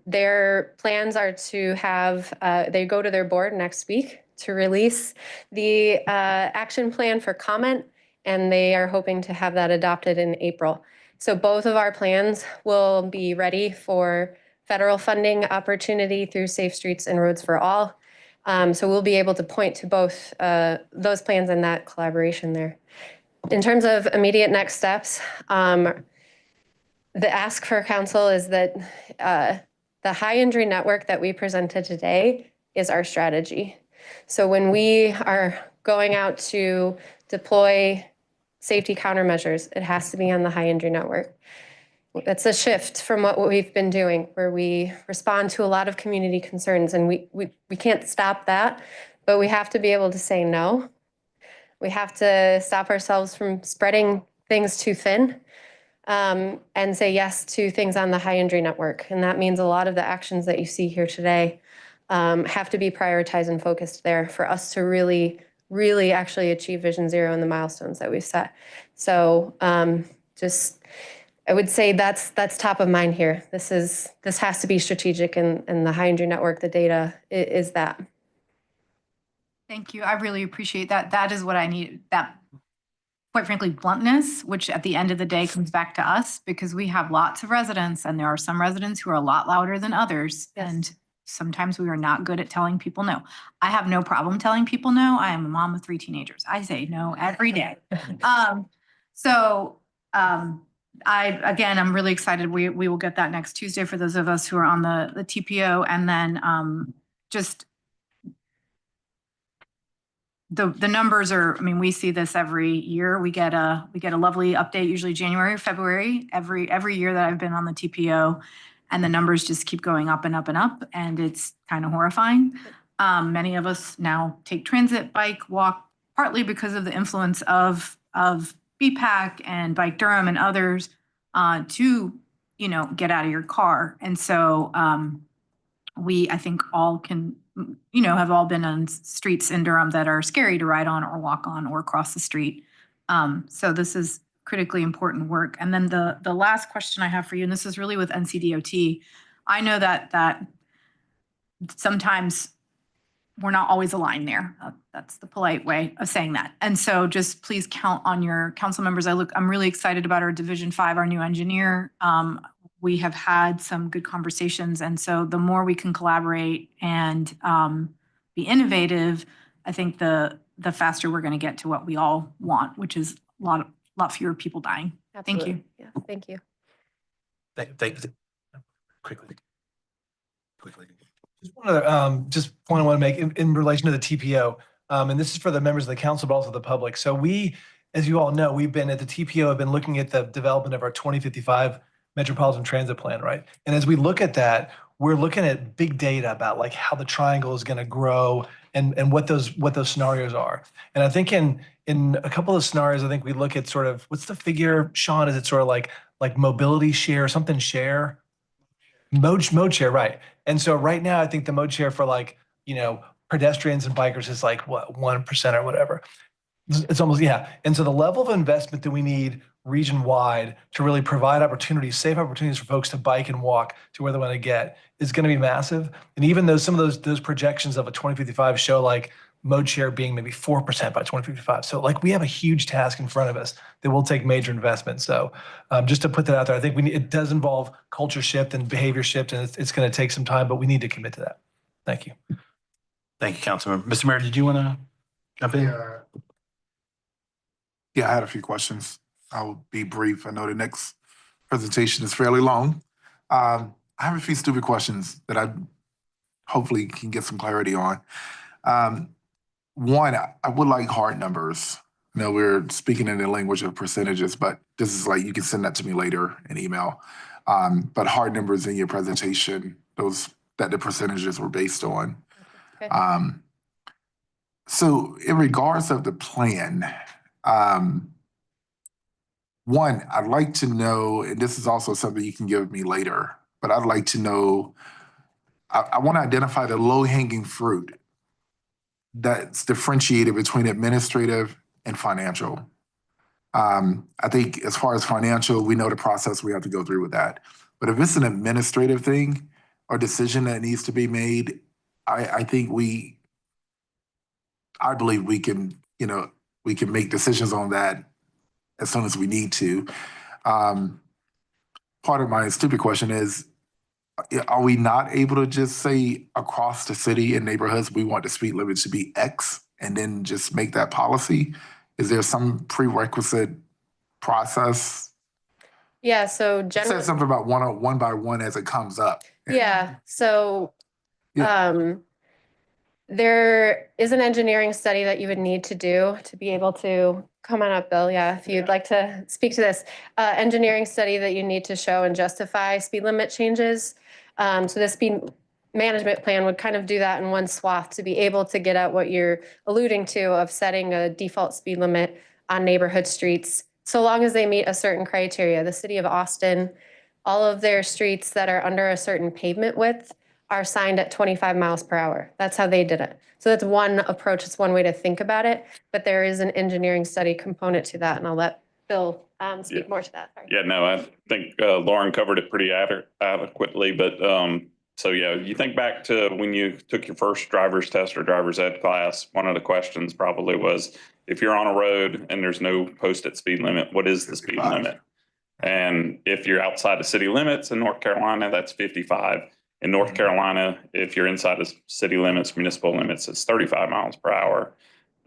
their plans are to have, they go to their board next week to release the action plan for comment, and they are hoping to have that adopted in April. So both of our plans will be ready for federal funding opportunity through Safe Streets and Roads for All. So we'll be able to point to both those plans and that collaboration there. In terms of immediate next steps, the ask for council is that the high injury network that we presented today is our strategy. So when we are going out to deploy safety countermeasures, it has to be on the high injury network. That's a shift from what we've been doing, where we respond to a lot of community concerns, and we can't stop that, but we have to be able to say no. We have to stop ourselves from spreading things too thin. And say yes to things on the high injury network. And that means a lot of the actions that you see here today have to be prioritized and focused there for us to really, really actually achieve Vision Zero and the milestones that we've set. So I would say that's top of mind here. This has to be strategic, and the high injury network, the data is that. Thank you. I really appreciate that. That is what I need. That, quite frankly, bluntness, which at the end of the day comes back to us, because we have lots of residents, and there are some residents who are a lot louder than others. Yes. And sometimes we are not good at telling people no. I have no problem telling people no. I am a mom of 3 teenagers. I say no every day. I'm really excited. We will get that next Tuesday for those of us who are on the TPO, and then the numbers are, we see this every year. We get a lovely update, usually January or February, every year that I've been on the TPO, and the numbers just keep going up and up and up, and it's kind of horrifying. Many of us now take transit, bike, walk, partly because of the influence of BPAC and Bike Durham and others to, get out of your car. And so I think all can, have all been on streets in Durham that are scary to ride on or walk on or cross the street. So this is critically important work. And then the last question I have for you, and this is really with NCDOT. I know that sometimes we're not always aligned there. That's the polite way of saying that. And so just please count on your council members. I'm really excited about our Division 5, our new engineer. we have had some good conversations. And so the more we can collaborate and be innovative, I think the faster we're going to get to what we all want, which is a lot fewer people dying. Thank you. Yeah, thank you. Quickly. Just one other, just point I want to make in relation to the TPO. And this is for the members of the council, but also the public. So we, as you all know, we've been at the TPO, have been looking at the development of our 2055 Metropolitan Transit Plan, right? And as we look at that, we're looking at big data about like how the triangle is going to grow and what those scenarios are. And I think in a couple of scenarios, I think we look at sort of, what's the figure, Sean? Is it sort of like mobility share, something share? Mode share, right. And so right now, I think the mode share for like, pedestrians and bikers is like what, 1% or whatever. It's almost, yeah. And so the level of investment that we need region-wide to really provide opportunities, safe opportunities for folks to bike and walk to where they want to get is going to be massive. And even though some of those projections of a 2055 show like mode share being maybe 4% by 2055. So like we have a huge task in front of us that will take major investment. So just to put that out there, I think it does involve culture shift and behavior shift, and it's going to take some time, but we need to commit to that. Thank you. Thank you, Councilmember. Mr. Mayor, did you want to jump in? Yeah, I had a few questions. I'll be brief. I know the next presentation is fairly long. I have a few stupid questions that I hopefully can get some clarity on. One, I would like hard numbers. I know we're speaking in the language of percentages, but this is like, you can send that to me later in email. But hard numbers in your presentation, those that the percentages were based on. Okay. So in regards of the plan, one, I'd like to know, and this is also something you can give me later, but I'd like to know, I want to identify the low-hanging fruit that's differentiated between administrative and financial. I think as far as financial, we know the process we have to go through with that. But if it's an administrative thing or decision that needs to be made, I believe we can, we can make decisions on that as soon as we need to. Part of my stupid question is, are we not able to just say across the city and neighborhoods, we want the speed limit to be X and then just make that policy? Is there some prerequisite process? Yeah, so You said something about one by one as it comes up. yeah, so there is an engineering study that you would need to do to be able to, come on up, Bill, yeah, if you'd like to speak to this. Engineering study that you need to show and justify speed limit changes. So the speed management plan would kind of do that in one swath to be able to get at what you're alluding to of setting a default speed limit on neighborhood streets, so long as they meet a certain criteria. The city of Austin, all of their streets that are under a certain pavement width are signed at 25 miles per hour. That's how they did it. So that's one approach. It's one way to think about it, but there is an engineering study component to that, and I'll let Bill speak more to that. Sorry. Yeah, no, I think Lauren covered it pretty adequately, but so yeah, you think back to when you took your first driver's test or driver's ed class, one of the questions probably was, if you're on a road and there's no posted speed limit, what is the speed limit? And if you're outside the city limits in North Carolina, that's 55. In North Carolina, if you're inside the city limits, municipal limits, it's 35 miles per hour.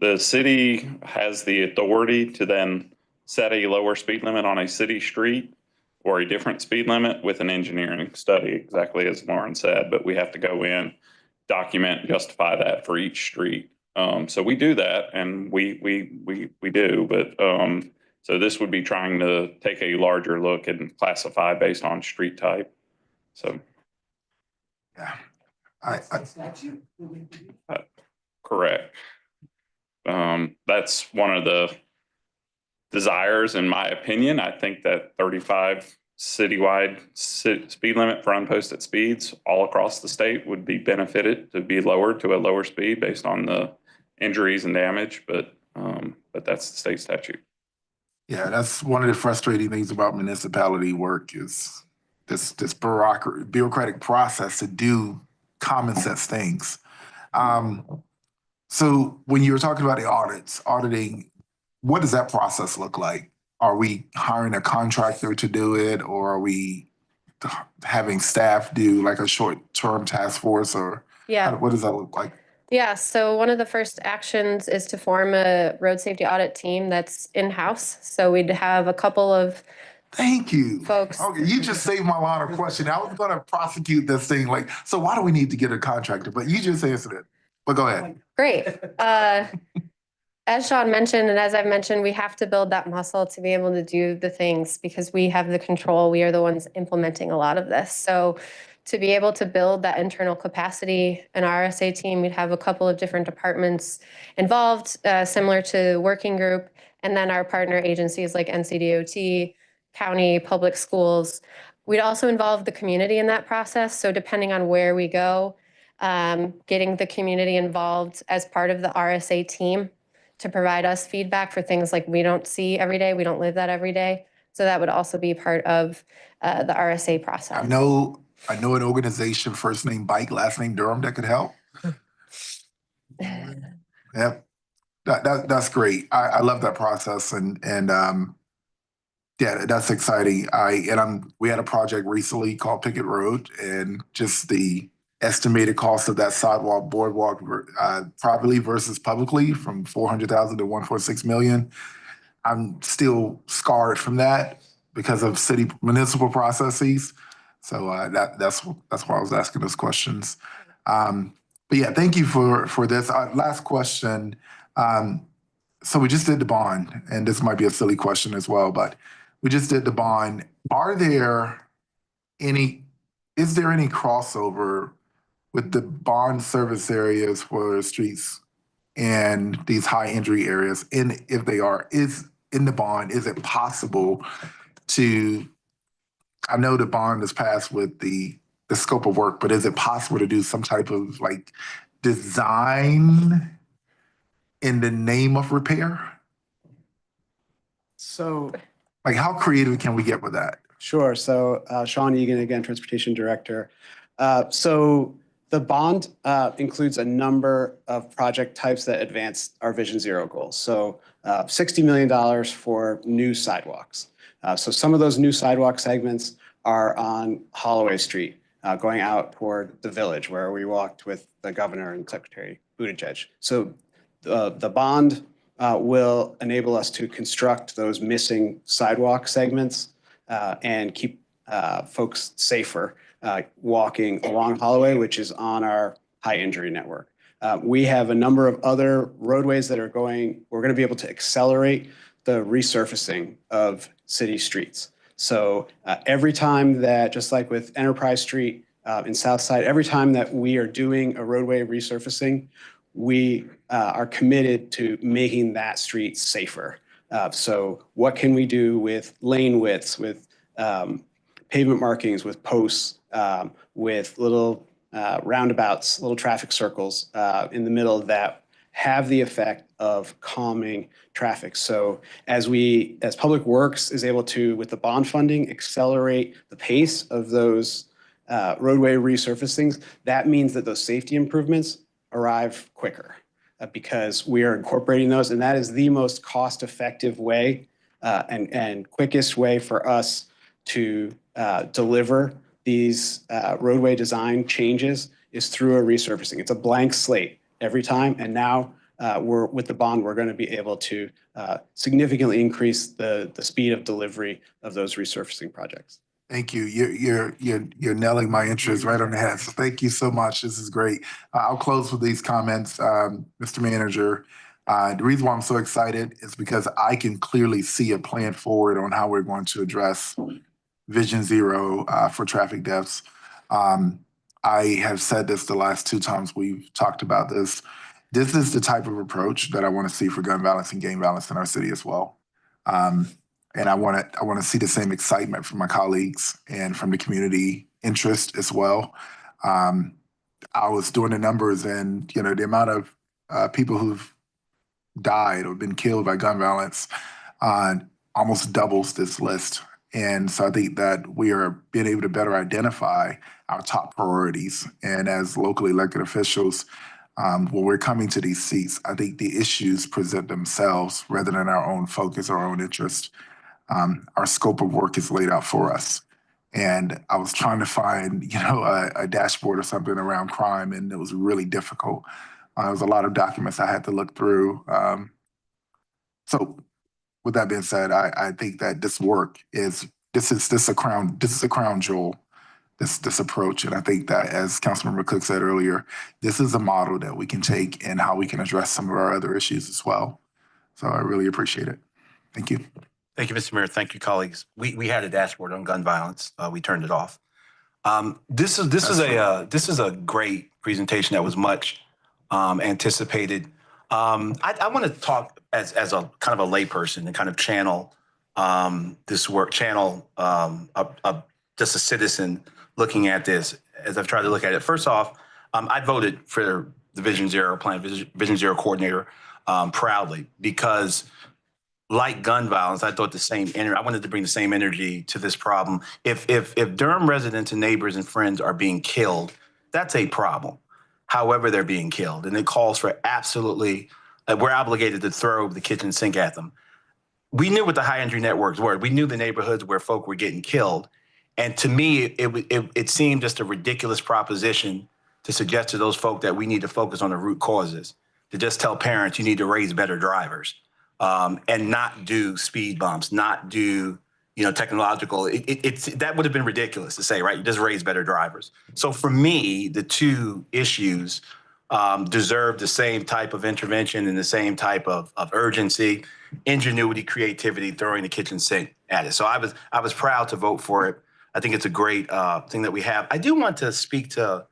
The city has the authority to then set a lower speed limit on a city street or a different speed limit with an engineering study, exactly as Lauren said, but we have to go in, document, justify that for each street. So we do that, and we do, but so this would be trying to take a larger look and classify based on street type. So. Yeah, correct. That's one of the desires, in my opinion. I think that 35 citywide speed limit for unposted speeds all across the state would be benefited to be lowered to a lower speed based on the injuries and damage, but that's the state statute. Yeah, that's one of the frustrating things about municipality work is this bureaucratic process to do common sense things. So when you were talking about the auditing, what does that process look like? Are we hiring a contractor to do it, or are we having staff do like a short-term task force, or Yeah. what does that look like? Yeah, so one of the first actions is to form a road safety audit team that's in-house. So we'd have a couple of Thank you. folks. Okay, you just saved my line of questioning. I was gonna prosecute this thing like, so why do we need to get a contractor? But you just answered it. But go ahead. Great. As Sean mentioned, and as I've mentioned, we have to build that muscle to be able to do the things because we have the control. We are the ones implementing a lot of this. So to be able to build that internal capacity, an RSA team, we'd have a couple of different departments involved, similar to working group, and then our partner agencies like NCDOT, county, public schools. We'd also involve the community in that process. So depending on where we go, getting the community involved as part of the RSA team to provide us feedback for things like we don't see every day, we don't live that every day. So that would also be part of the RSA process. I know an organization, first name Bike, last name Durham, that could help. Yep, that's great. I love that process, and yeah, that's exciting. We had a project recently called Picket Road, and just the estimated cost of that sidewalk boardwalk privately versus publicly from 400,000 to 1.6 million. I'm still scarred from that because of municipal processes. So that's why I was asking those questions. But yeah, thank you for this. Last question. So we just did the bond, and this might be a silly question as well, but we just did the bond. Is there any crossover with the bond service areas for streets and these high injury areas? And if they are, is in the bond, is it possible to, I know the bond is passed with the scope of work, but is it possible to do some type of like design in the name of repair? So, like, how creative can we get with that? Sure. So Sean Egan, again, Transportation Director. So the bond includes a number of project types that advance our Vision Zero goals. So $60 million for new sidewalks. So some of those new sidewalk segments are on Holloway Street, going out toward the village where we walked with the governor and Secretary Buttigieg. So the bond will enable us to construct those missing sidewalk segments and keep folks safer walking along Holloway, which is on our high injury network. We have a number of other roadways that we're going to be able to accelerate the resurfacing of city streets. So every time that, just like with Enterprise Street in Southside, every time that we are doing a roadway resurfacing, we are committed to making that street safer. So what can we do with lane widths, with pavement markings, with posts, with little roundabouts, little traffic circles in the middle that have the effect of calming traffic. So as Public Works is able to, with the bond funding, accelerate the pace of those roadway resurfacings, that means that those safety improvements arrive quicker because we are incorporating those, and that is the most cost-effective way and quickest way for us to deliver these roadway design changes is through a resurfacing. It's a blank slate every time, and now with the bond, we're going to be able to significantly increase the speed of delivery of those resurfacing projects. Thank you. You're nailing my interest right on the head. So thank you so much. This is great. I'll close with these comments, Mr. Manager. The reason why I'm so excited is because I can clearly see a plan forward on how we're going to address Vision Zero for traffic deaths. I have said this the last 2 times we've talked about this. This is the type of approach that I want to see for gun violence and gang violence in our city as well. And I want to see the same excitement from my colleagues and from the community interest as well. I was doing the numbers, and the amount of people who've died or been killed by gun violence almost doubles this list. And so I think that we are being able to better identify our top priorities. And as locally elected officials, when we're coming to these seats, I think the issues present themselves rather than our own focus or our own interest. Our scope of work is laid out for us. And I was trying to find, a dashboard or something around crime, and it was really difficult. There was a lot of documents I had to look through. So with that being said, I think that this work is a crown jewel, this approach. And I think that, as Councilmember Cook said earlier, this is a model that we can take and how we can address some of our other issues as well. So I really appreciate it. Thank you. Thank you, Mr. Mayor. Thank you, colleagues. We had a dashboard on gun violence. We turned it off. This is a great presentation that was much anticipated. I want to talk as a kind of a layperson and kind of channel this work, just a citizen looking at this as I've tried to look at it. First off, I voted for the Vision Zero plan, Vision Zero coordinator proudly, because like gun violence, I thought I wanted to bring the same energy to this problem. If Durham residents and neighbors and friends are being killed, that's a problem. However they're being killed, and it calls for we're obligated to throw the kitchen sink at them. We knew what the high entry networks were. We knew the neighborhoods where folk were getting killed. And to me, it seemed just a ridiculous proposition to suggest to those folk that we need to focus on the root causes, to just tell parents you need to raise better drivers. And not do speed bumps, not do, technological. That would have been ridiculous to say, right? You just raise better drivers. So for me, the two issues deserve the same type of intervention and the same type of urgency, ingenuity, creativity, throwing the kitchen sink at it. So I was proud to vote for it. I think it's a great thing that we have. I do want to speak to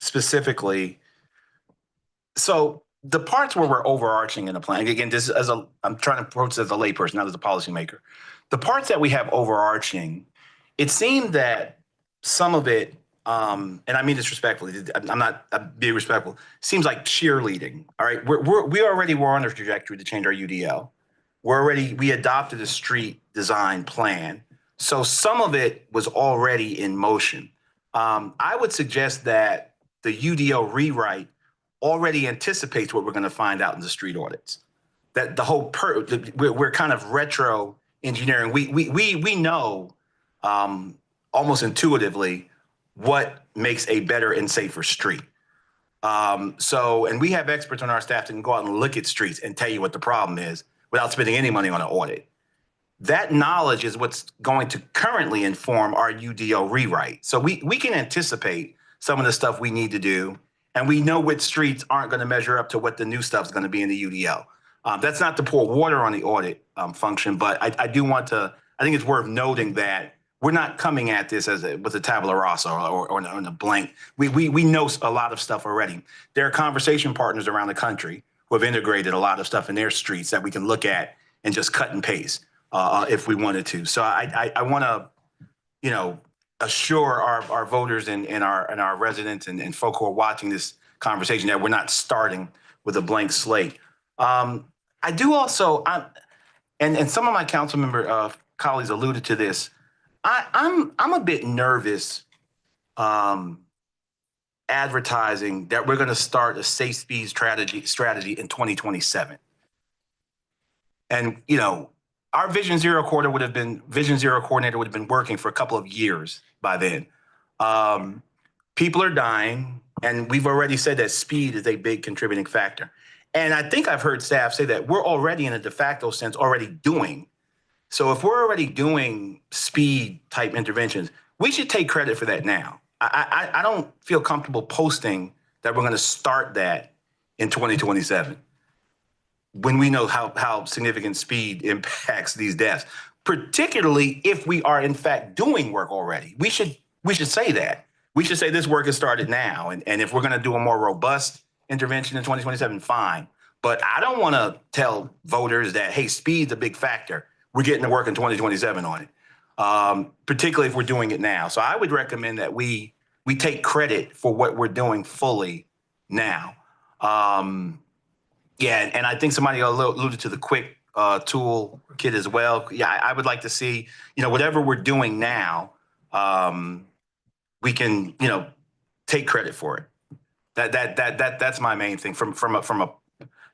specifically. So the parts where we're overarching in the plan, again, this is I'm trying to approach this as a layperson, not as a policymaker. The parts that we have overarching, it seemed that some of it, and I mean this respectfully, I'm being respectful, seems like cheerleading. All right, we already were on a trajectory to change our UDL. We adopted a street design plan. So some of it was already in motion. I would suggest that the UDL rewrite already anticipates what we're going to find out in the street audits. That the whole we're kind of retro engineering. We know almost intuitively what makes a better and safer street. And we have experts on our staff that can go out and look at streets and tell you what the problem is without spending any money on an audit. That knowledge is what's going to currently inform our UDL rewrite. So we can anticipate some of the stuff we need to do. And we know which streets aren't going to measure up to what the new stuff is going to be in the UDL. That's not to pour water on the audit function, but I think it's worth noting that we're not coming at this with a tabula rasa or a blank. We know a lot of stuff already. There are conversation partners around the country who have integrated a lot of stuff in their streets that we can look at and just cut and paste if we wanted to. So I want to, assure our voters and our residents and folk who are watching this conversation that we're not starting with a blank slate. I do also, and some of my council member colleagues alluded to this. I'm a bit nervous advertising that we're going to start a safe speed strategy in 2027. And our Vision Zero coordinator would have been working for a couple of years by then. People are dying, and we've already said that speed is a big contributing factor. And I think I've heard staff say that we're already, in a de facto sense, already doing. So if we're already doing speed type interventions, we should take credit for that now. I don't feel comfortable posting that we're going to start that in 2027 when we know how significant speed impacts these deaths, particularly if we are in fact doing work already. We should say that. We should say this work has started now. And if we're going to do a more robust intervention in 2027, fine. But I don't want to tell voters that, hey, speed's a big factor. We're getting to work in 2027 on it, particularly if we're doing it now. So I would recommend that we take credit for what we're doing fully now. Yeah, and I think somebody alluded to the quick tool kit as well. Yeah, I would like to see, whatever we're doing now, we can, take credit for it. That's my main thing from a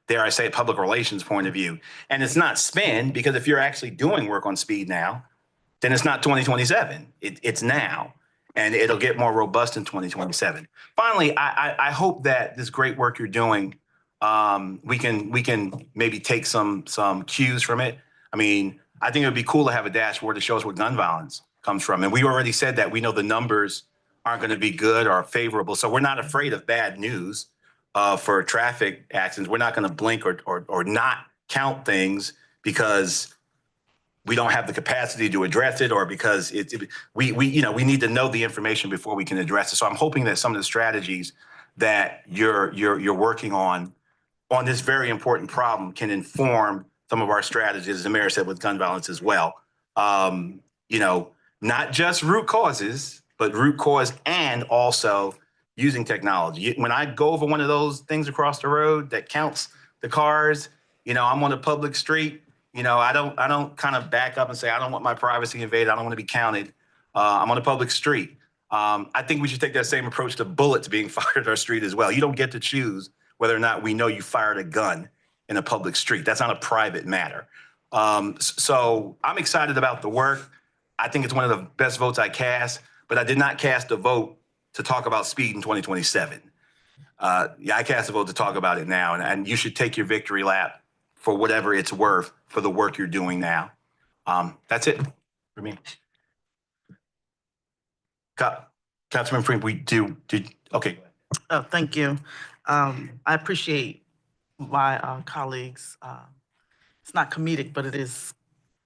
dare I say, public relations point of view. And it's not spin, because if you're actually doing work on speed now, then it's not 2027. It's now, and it'll get more robust in 2027. Finally, I hope that this great work you're doing, we can maybe take some cues from it. I mean, I think it would be cool to have a dashboard that shows where gun violence comes from. And we already said that we know the numbers aren't going to be good or favorable. So we're not afraid of bad news for traffic accidents. We're not going to blink or not count things because we don't have the capacity to address it, or because we need to know the information before we can address it. So I'm hoping that some of the strategies that you're working on this very important problem can inform some of our strategies, as the mayor said, with gun violence as well. Not just root causes, but root cause and also using technology. When I go over one of those things across the road that counts the cars, I'm on a public street. I don't kind of back up and say, I don't want my privacy invaded. I don't want to be counted. I'm on a public street. I think we should take that same approach to bullets being fired at our street as well. You don't get to choose whether or not we know you fired a gun in a public street. That's not a private matter. So I'm excited about the work. I think it's one of the best votes I cast, but I did not cast a vote to talk about speed in 2027. I cast a vote to talk about it now, and you should take your victory lap for whatever it's worth for the work you're doing now. That's it for me. Councilman Freeman, okay. Oh, thank you. I appreciate my colleagues. It's not comedic, but it is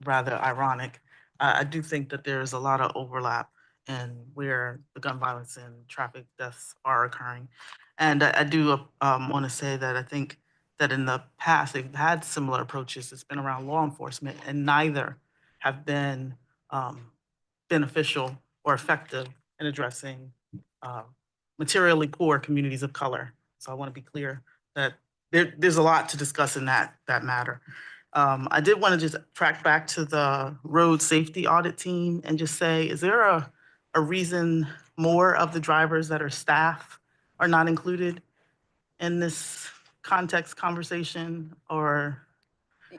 rather ironic. I do think that there's a lot of overlap in where the gun violence and traffic deaths are occurring. And I do want to say that I think that in the past, they've had similar approaches. It's been around law enforcement, and neither have been beneficial or effective in addressing materially poor communities of color. So I want to be clear that there's a lot to discuss in that matter. I did want to just track back to the road safety audit team and just say, is there a reason more of the drivers that are staff are not included in this context conversation? Or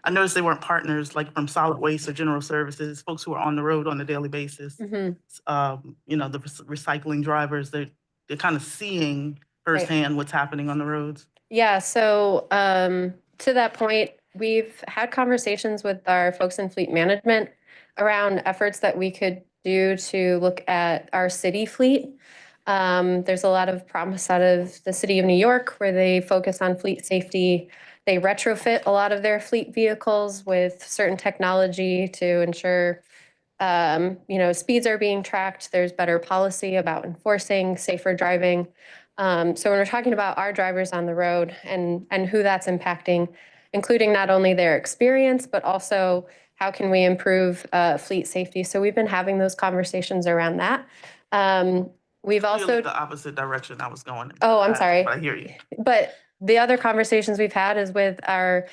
I noticed they weren't partners, like from solid waste or general services, folks who are on the road on a daily basis. The recycling drivers, they're kind of seeing firsthand what's happening on the roads. Yeah, so to that point, we've had conversations with our folks in fleet management around efforts that we could do to look at our city fleet. There's a lot of promise out of the city of New York where they focus on fleet safety. They retrofit a lot of their fleet vehicles with certain technology to ensure speeds are being tracked. There's better policy about enforcing safer driving. So when we're talking about our drivers on the road and who that's impacting, including not only their experience, but also how can we improve fleet safety. So we've been having those conversations around that. We've also the opposite direction I was going. Oh, I'm sorry. But I hear you. But the other conversations we've had is with our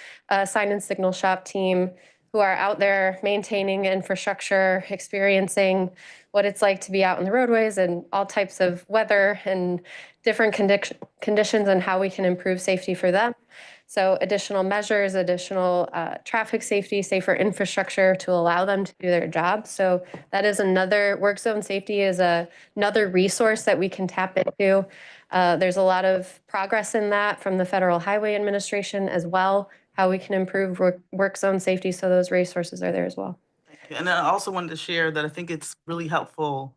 sign and signal shop team, who are out there maintaining infrastructure, experiencing what it's like to be out on the roadways and all types of weather and different conditions, and how we can improve safety for them. So additional measures, additional traffic safety, safer infrastructure to allow them to do their job. So that is another, work zone safety is another resource that we can tap into. There's a lot of progress in that from the Federal Highway Administration as well, how we can improve work zone safety. So those resources are there as well. And I also wanted to share that I think it's really helpful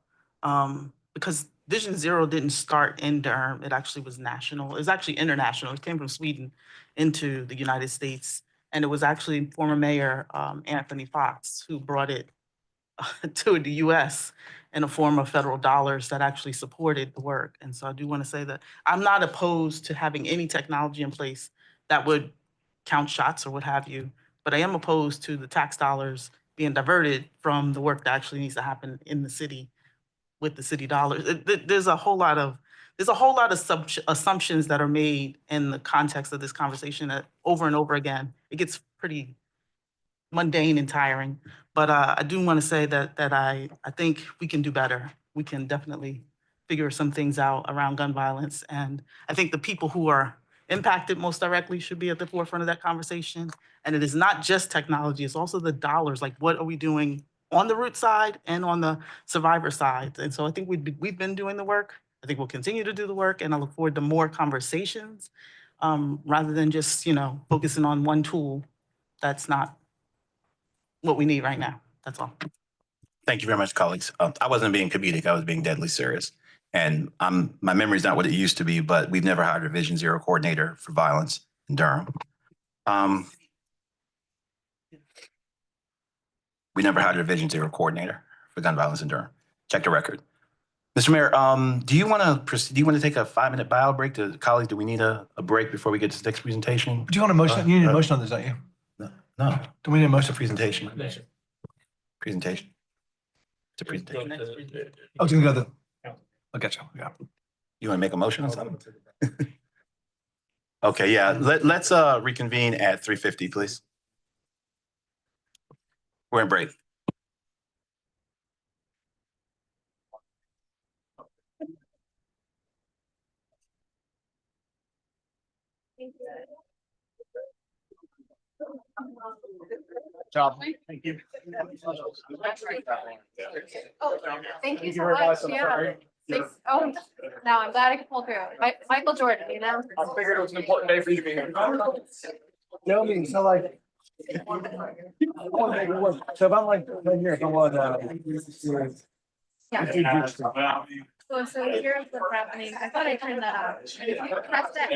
because Vision Zero didn't start in Durham. It actually was national. It was actually international. It came from Sweden into the United States. And it was actually former Mayor Anthony Fox who brought it to the US in a form of federal dollars that actually supported the work. And so I do want to say that I'm not opposed to having any technology in place that would count shots or what have you, but I am opposed to the tax dollars being diverted from the work that actually needs to happen in the city with the city dollars. There's a whole lot of assumptions that are made in the context of this conversation that over and over again, it gets pretty mundane and tiring. But I do want to say that I think we can do better. We can definitely figure some things out around gun violence. And I think the people who are impacted most directly should be at the forefront of that conversation. And it is not just technology, it's also the dollars. Like, what are we doing on the root side and on the survivor side. And so I think we've been doing the work. I think we'll continue to do the work, and I look forward to more conversations rather than just, focusing on one tool. That's not what we need right now. That's all. Thank you very much, colleagues. I wasn't being comedic. I was being deadly serious. And my memory's not what it used to be, but we've never hired a Vision Zero coordinator for violence in Durham. We never hired a Vision Zero coordinator for gun violence in Durham. Check the record. Mr. Mayor, do you want to take a 5-minute bio break? Colleagues, do we need a break before we get to the next presentation? Do you want a motion? You need a motion on this, don't you? No. Do we need a motion? Presentation. Presentation. It's a presentation. Oh, it's gonna go to I'll get you. Yeah. You want to make a motion on something? Okay, yeah. Let's reconvene at 3:50, please. We're in break. Job. Thank you. Oh, thank you so much. Yeah. Oh, no, I'm glad I could pull through. Michael Jordan, I figured it was an important day for you to be here. Tell me, so like, I want to make it work. So if I'm like, right here, if I want, Yeah. So here's what's happening. I thought I turned that off. Press that.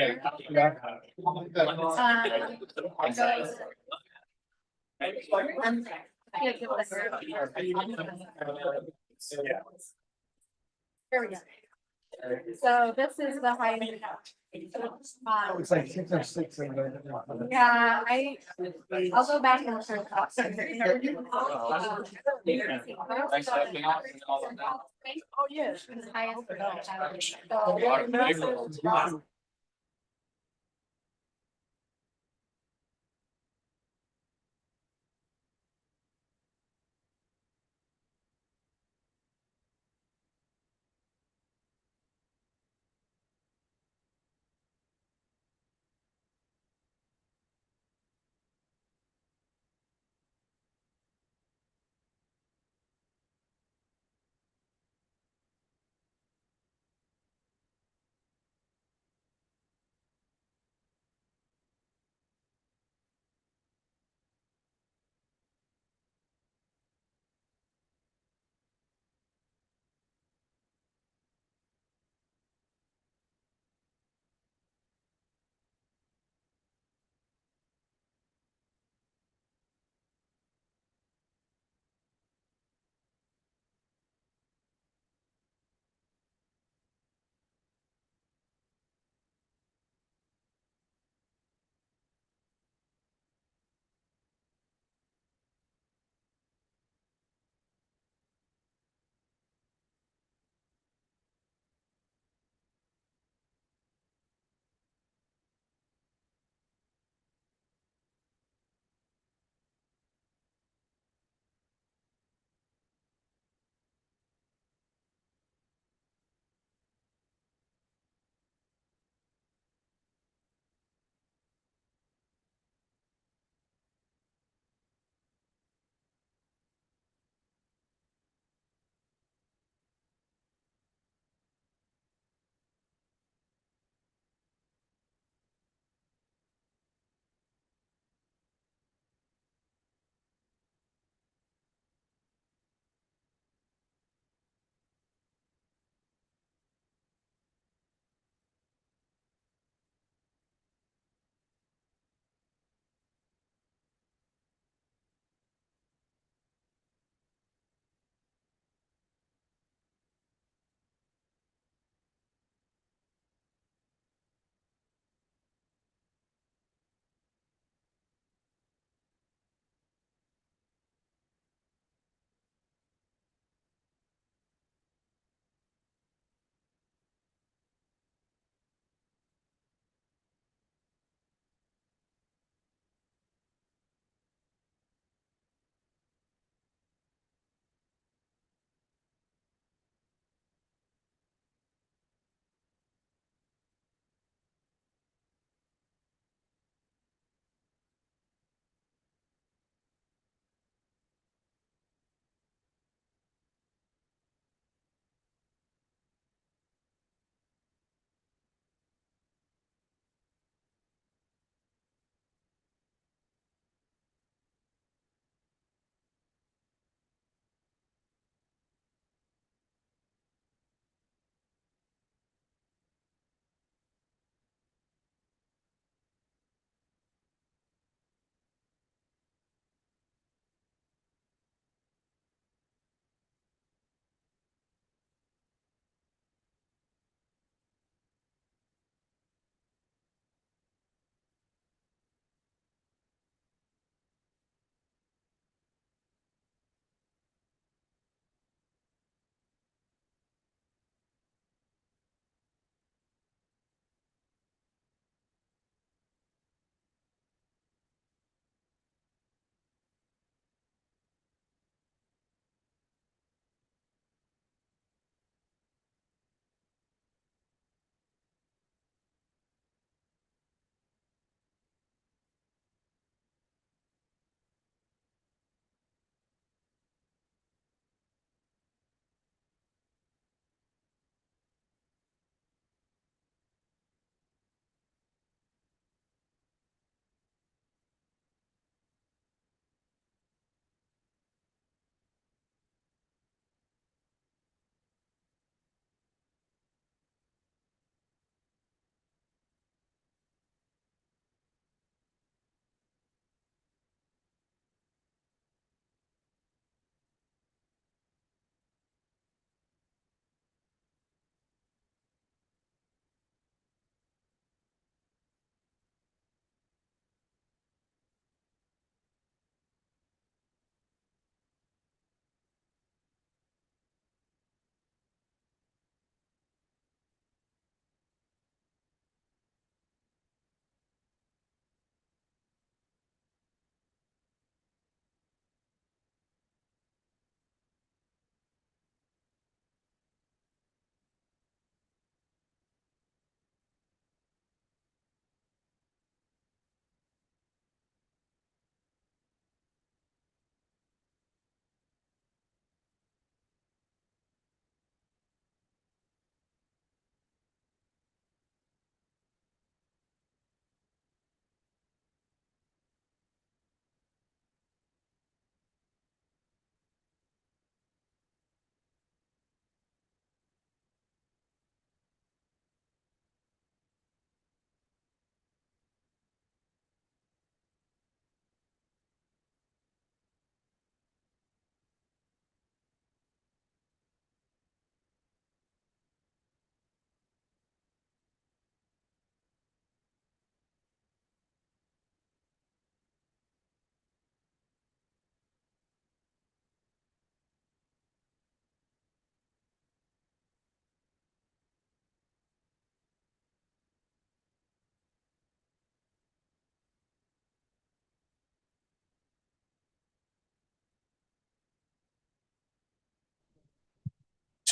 Here we go. So this is the height. It's like 606. Yeah, I'll go back and turn it off. Oh, yes.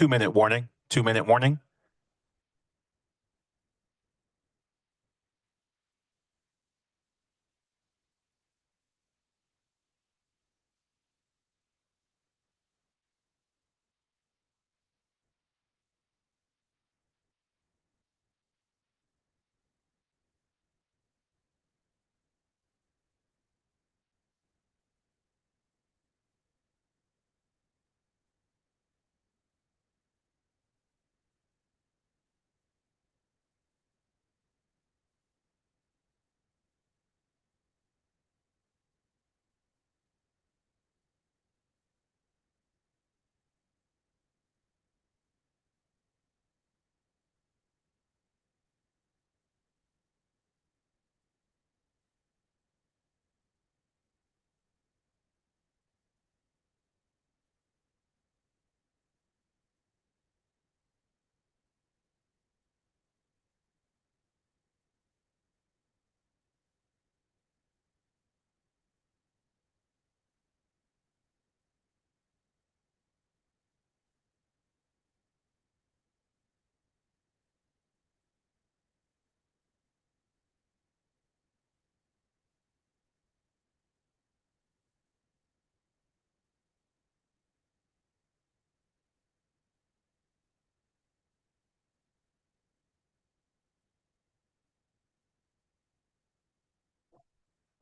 2-minute warning, 2-minute warning.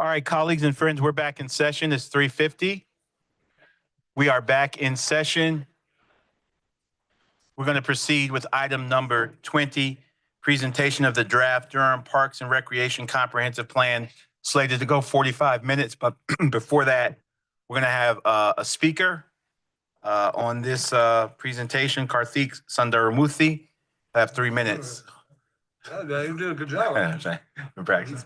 All right, colleagues and friends, we're back in session. It's 3:50. We are back in session. We're going to proceed with item number 20, presentation of the draft Durham Parks and Recreation Comprehensive Plan, slated to go 45 minutes. But before that, we're going to have a speaker on this presentation, Karthik Sundaramurthy. I have 3 minutes. Yeah, you did a good job. In practice.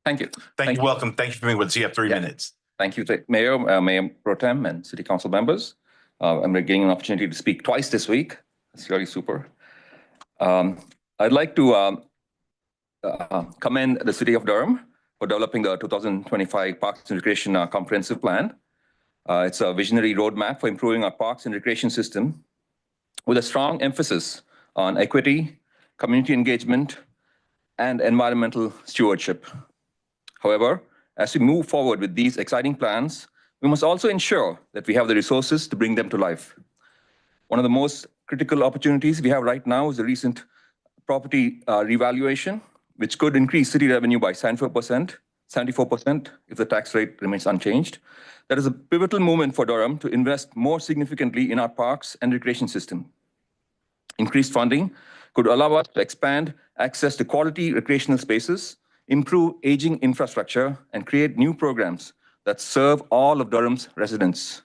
Thank you. Thank you. Welcome. Thank you for being with us. You have 3 minutes. Thank you, Mayor, Mayor Pro Tem and City Council members. I'm getting an opportunity to speak twice this week. It's really super. I'd like to commend the City of Durham for developing the 2025 Parks and Recreation Comprehensive Plan. It's a visionary roadmap for improving our parks and recreation system with a strong emphasis on equity, community engagement, and environmental stewardship. However, as we move forward with these exciting plans, we must also ensure that we have the resources to bring them to life. One of the most critical opportunities we have right now is the recent property revaluation, which could increase city revenue by 74% if the tax rate remains unchanged. That is a pivotal moment for Durham to invest more significantly in our parks and recreation system. Increased funding could allow us to expand access to quality recreational spaces, improve aging infrastructure, and create new programs that serve all of Durham's residents.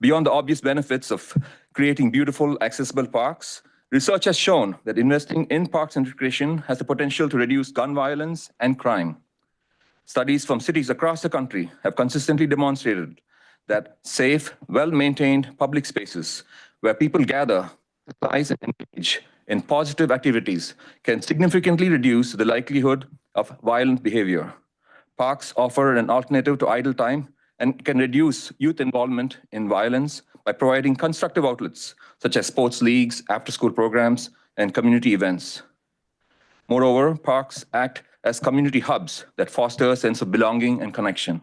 Beyond the obvious benefits of creating beautiful, accessible parks, research has shown that investing in parks and recreation has the potential to reduce gun violence and crime. Studies from cities across the country have consistently demonstrated that safe, well-maintained public spaces where people gather, socialize, and engage in positive activities can significantly reduce the likelihood of violent behavior. Parks offer an alternative to idle time and can reduce youth involvement in violence by providing constructive outlets such as sports leagues, after-school programs, and community events. Moreover, parks act as community hubs that foster a sense of belonging and connection.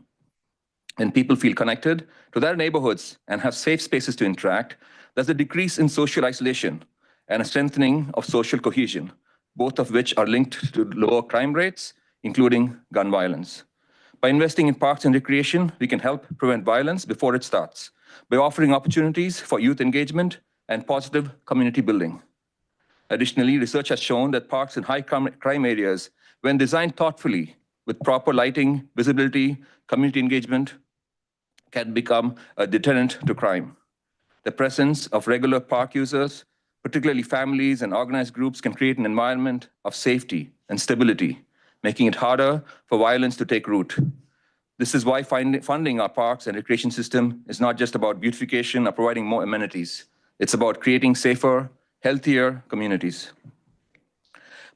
When people feel connected to their neighborhoods and have safe spaces to interact, there's a decrease in social isolation and a strengthening of social cohesion, both of which are linked to lower crime rates, including gun violence. By investing in parks and recreation, we can help prevent violence before it starts, by offering opportunities for youth engagement and positive community building. Additionally, research has shown that parks in high crime areas, when designed thoughtfully with proper lighting, visibility, community engagement, can become a deterrent to crime. The presence of regular park users, particularly families and organized groups, can create an environment of safety and stability, making it harder for violence to take root. This is why funding our parks and recreation system is not just about beautification or providing more amenities. It's about creating safer, healthier communities.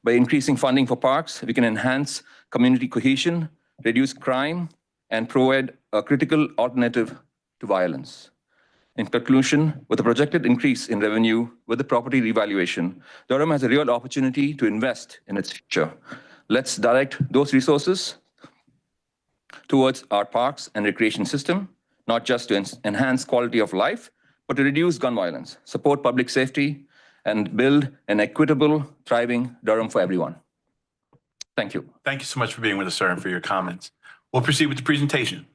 By increasing funding for parks, we can enhance community cohesion, reduce crime, and provide a critical alternative to violence. In conclusion, with a projected increase in revenue with the property revaluation, Durham has a real opportunity to invest in its future. Let's direct those resources towards our parks and recreation system, not just to enhance quality of life, but to reduce gun violence, support public safety, and build an equitable, thriving Durham for everyone. Thank you. Thank you so much for being with us, sir, and for your comments. We'll proceed with the presentation.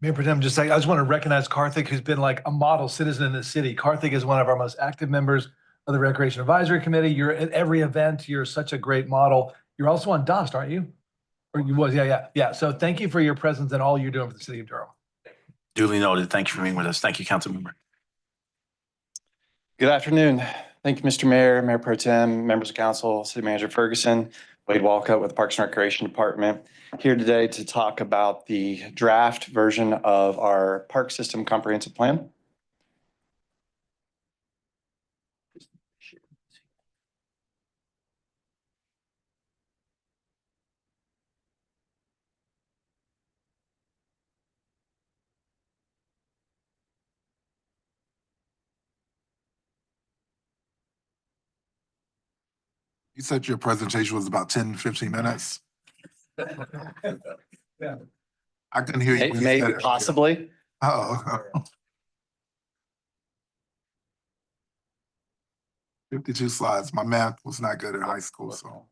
Mayor Pro Tem, I just want to recognize Karthik, who's been like a model citizen in the city. Karthik is one of our most active members of the Recreation Advisory Committee. You're at every event. You're such a great model. You're also on DUST, aren't you? Or you was, yeah. So thank you for your presence and all you're doing for the city of Durham. Duly noted. Thank you for being with us. Thank you, council member. Good afternoon. Thank you, Mr. Mayor, Mayor Pro Tem, members of council, City Manager Ferguson, Wade Walcott with the Parks and Recreation Department, here today to talk about the draft version of our park system comprehensive plan. You said your presentation was about 10, 15 minutes. Yeah. I couldn't hear you. when you said Maybe it. possibly. Oh. 52 slides. My math was not good in high school, so.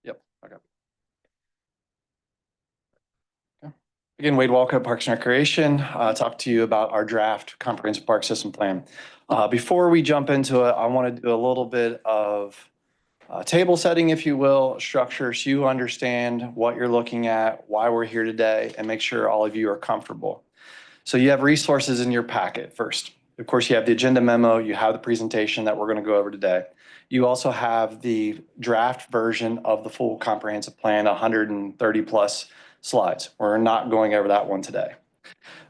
Yep. Okay. Again, Wade Walcott, Parks and Recreation, talk to you about our draft comprehensive park system plan. Before we jump into it, I want to do a little bit of table setting, if you will, structure, so you understand what you're looking at, why we're here today, and make sure all of you are comfortable. So you have resources in your packet first. Of course, you have the agenda memo, you have the presentation that we're going to go over today. You also have the draft version of the full comprehensive plan, 130 plus slides. We're not going over that one today.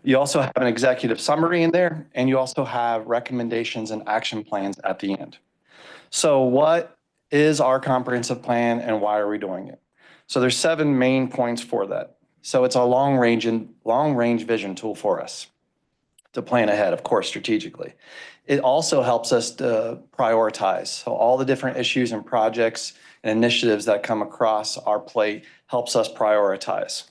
You also have an executive summary in there, and you also have recommendations and action plans at the end. So what is our comprehensive plan and why are we doing it? So there's 7 main points for that. So it's a long range vision tool for us to plan ahead, of course, strategically. It also helps us to prioritize. So all the different issues and projects and initiatives that come across our plate helps us prioritize.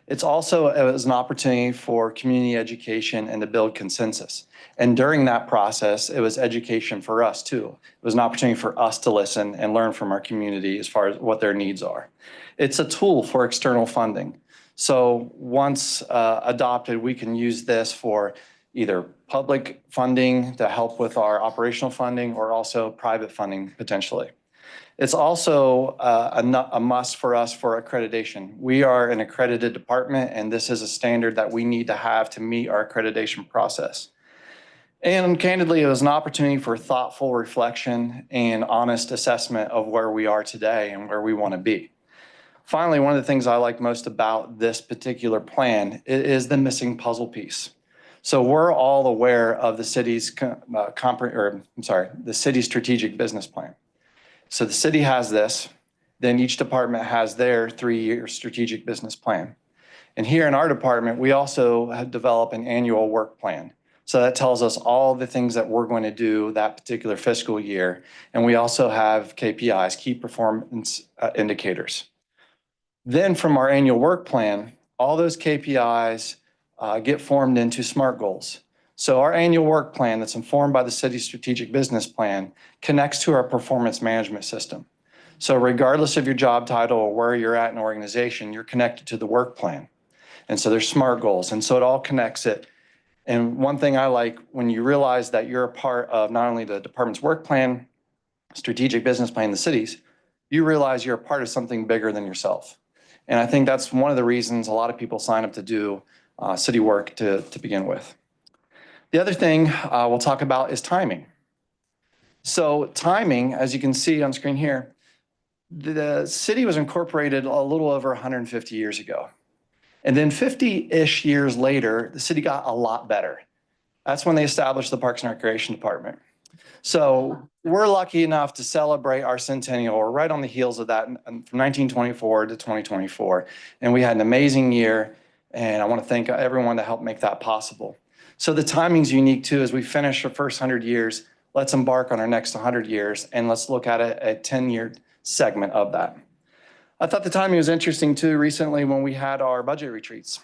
It's also as an opportunity for community education and to build consensus. And during that process, it was education for us too. It was an opportunity for us to listen and learn from our community as far as what their needs are. It's a tool for external funding. So once adopted, we can use this for either public funding to help with our operational funding or also private funding potentially. It's also a must for us for accreditation. We are an accredited department, and this is a standard that we need to have to meet our accreditation process. And candidly, it was an opportunity for thoughtful reflection and honest assessment of where we are today and where we want to be. Finally, one of the things I like most about this particular plan is the missing puzzle piece. So we're all aware of the city's the city's strategic business plan. So the city has this, then each department has their 3-year strategic business plan. And here in our department, we also have developed an annual work plan. So that tells us all the things that we're going to do that particular fiscal year. And we also have KPIs, key performance indicators. Then from our annual work plan, all those KPIs get formed into SMART goals. So our annual work plan that's informed by the city's strategic business plan connects to our performance management system. So regardless of your job title or where you're at in an organization, you're connected to the work plan. And so there's SMART goals. And so it all connects it. And one thing I like, when you realize that you're a part of not only the department's work plan, strategic business plan, the cities, you realize you're a part of something bigger than yourself. And I think that's one of the reasons a lot of people sign up to do city work to begin with. The other thing we'll talk about is timing. So timing, as you can see on screen here, The city was incorporated a little over 150 years ago. And then 50-ish years later, the city got a lot better. That's when they established the Parks and Recreation Department. So we're lucky enough to celebrate our centennial. We're right on the heels of that from 1924 to 2024. And we had an amazing year. And I want to thank everyone that helped make that possible. So the timing's unique too. As we finish our first 100 years, let's embark on our next 100 years. And let's look at a 10-year segment of that. I thought the timing was interesting too recently when we had our budget retreats.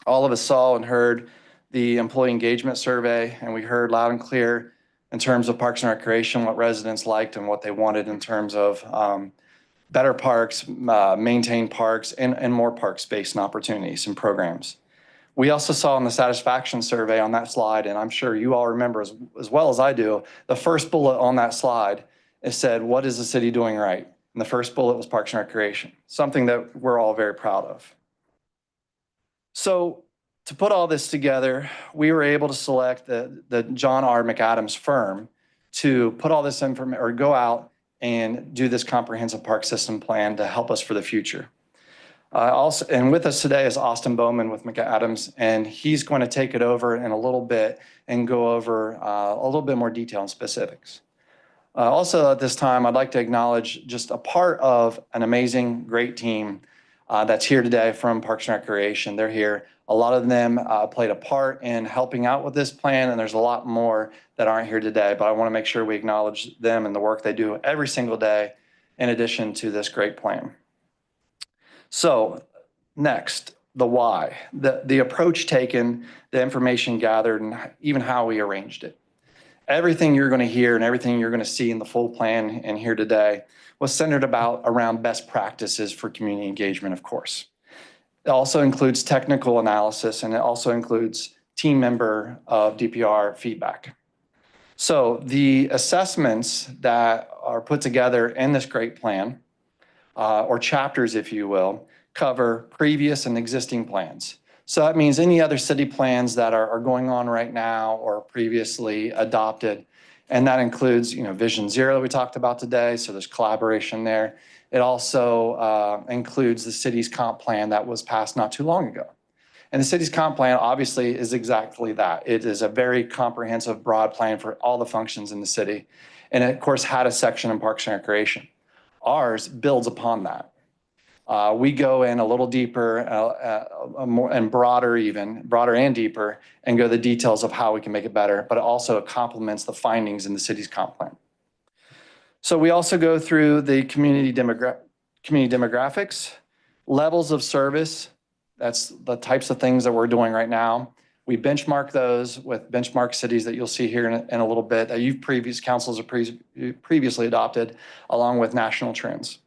All of us saw and heard the employee engagement survey, and we heard loud and clear in terms of Parks and Recreation, what residents liked and what they wanted in terms of better parks, maintained parks, and more park space and opportunities and programs. We also saw in the satisfaction survey on that slide, and I'm sure you all remember as well as I do, the first bullet on that slide, it said, what is the city doing right? And the first bullet was Parks and Recreation, something that we're all very proud of. So to put all this together, we were able to select the John R. McAdams firm to put all this information or go out and do this comprehensive park system plan to help us for the future. And with us today is Austin Bowman with McAdams, and he's going to take it over in a little bit and go over a little bit more detail and specifics. Also at this time, I'd like to acknowledge just a part of an amazing, great team that's here today from Parks and Recreation. They're here. A lot of them played a part in helping out with this plan, and there's a lot more that aren't here today, but I want to make sure we acknowledge them and the work they do every single day in addition to this great plan. So next, the why, the approach taken, the information gathered, and even how we arranged it. Everything you're going to hear and everything you're going to see in the full plan and here today was centered around best practices for community engagement, of course. It also includes technical analysis, and it also includes team member of DPR feedback. So the assessments that are put together in this great plan, or chapters, if you will, cover previous and existing plans. So that means any other city plans that are going on right now or previously adopted. And that includes, Vision Zero that we talked about today. So there's collaboration there. It also includes the city's comp plan that was passed not too long ago. And the city's comp plan obviously is exactly that. It is a very comprehensive, broad plan for all the functions in the city. And it, of course, had a section in Parks and Recreation. Ours builds upon that. We go in a little deeper more and broader and deeper, and go the details of how we can make it better, but it also complements the findings in the city's comp plan. So we also go through the community demographics, levels of service. That's the types of things that we're doing right now. We benchmark those with benchmark cities that you'll see here in a little bit that councils have previously adopted, along with national trends.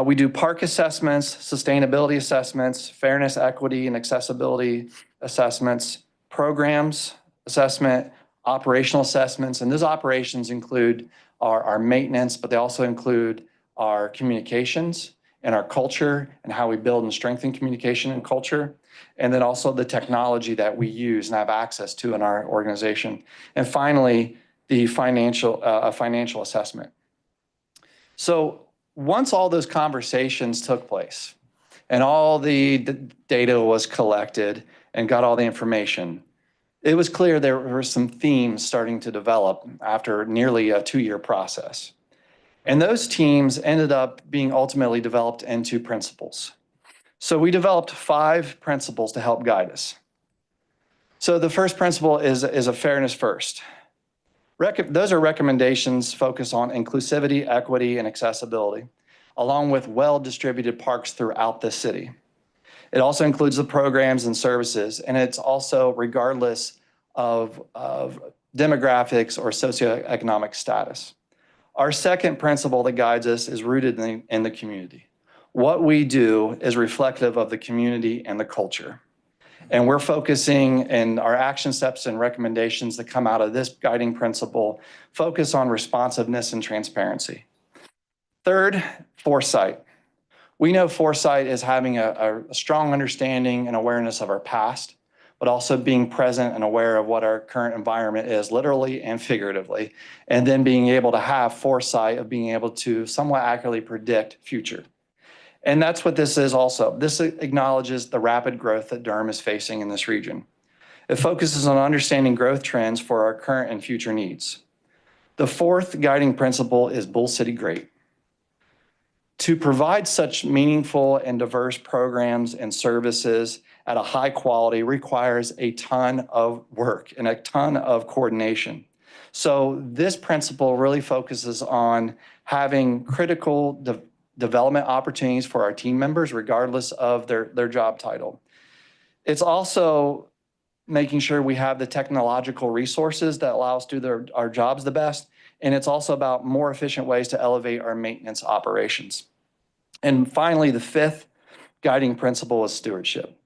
We do park assessments, sustainability assessments, fairness, equity, and accessibility assessments, programs assessment, operational assessments, and those operations include our maintenance, but they also include our communications and our culture and how we build and strengthen communication and culture, and then also the technology that we use and have access to in our organization. And finally, the financial assessment. So once all those conversations took place and all the data was collected and got all the information, it was clear there were some themes starting to develop after nearly a 2-year process. And those teams ended up being ultimately developed into principles. So we developed 5 principles to help guide us. So the first principle is a fairness first. Those are recommendations focused on inclusivity, equity, and accessibility, along with well-distributed parks throughout the city. It also includes the programs and services, and it's also regardless of demographics or socioeconomic status. Our second principle that guides us is rooted in the community. What we do is reflective of the community and the culture. And we're focusing in our action steps and recommendations that come out of this guiding principle, focus on responsiveness and transparency. Third, foresight. We know foresight is having a strong understanding and awareness of our past, but also being present and aware of what our current environment is, literally and figuratively, and then being able to have foresight of being able to somewhat accurately predict future. And that's what this is also. This acknowledges the rapid growth that Durham is facing in this region. It focuses on understanding growth trends for our current and future needs. The fourth guiding principle is Bull City Great. To provide such meaningful and diverse programs and services at a high quality requires a ton of work and a ton of coordination. So this principle really focuses on having critical development opportunities for our team members, regardless of their job title. It's also making sure we have the technological resources that allow us to do our jobs the best. And it's also about more efficient ways to elevate our maintenance operations. And finally, the fifth guiding principle is stewardship.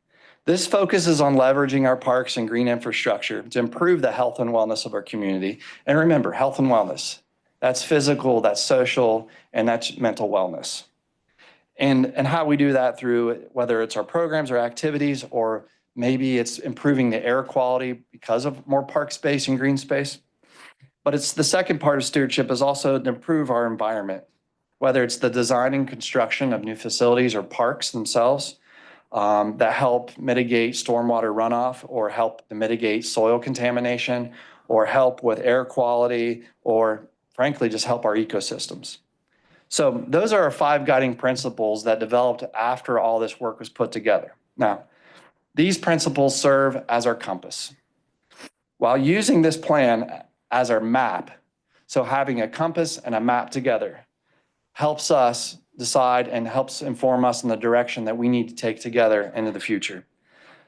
This focuses on leveraging our parks and green infrastructure to improve the health and wellness of our community. And remember, health and wellness, that's physical, that's social, and that's mental wellness. And how we do that through whether it's our programs or activities, or maybe it's improving the air quality because of more park space and green space. But it's the second part of stewardship is also to improve our environment, whether it's the design and construction of new facilities or parks themselves that help mitigate stormwater runoff or help to mitigate soil contamination or help with air quality or frankly, just help our ecosystems. So those are our 5 guiding principles that developed after all this work was put together. Now, these principles serve as our compass. While using this plan as our map, so having a compass and a map together helps us decide and helps inform us in the direction that we need to take together into the future.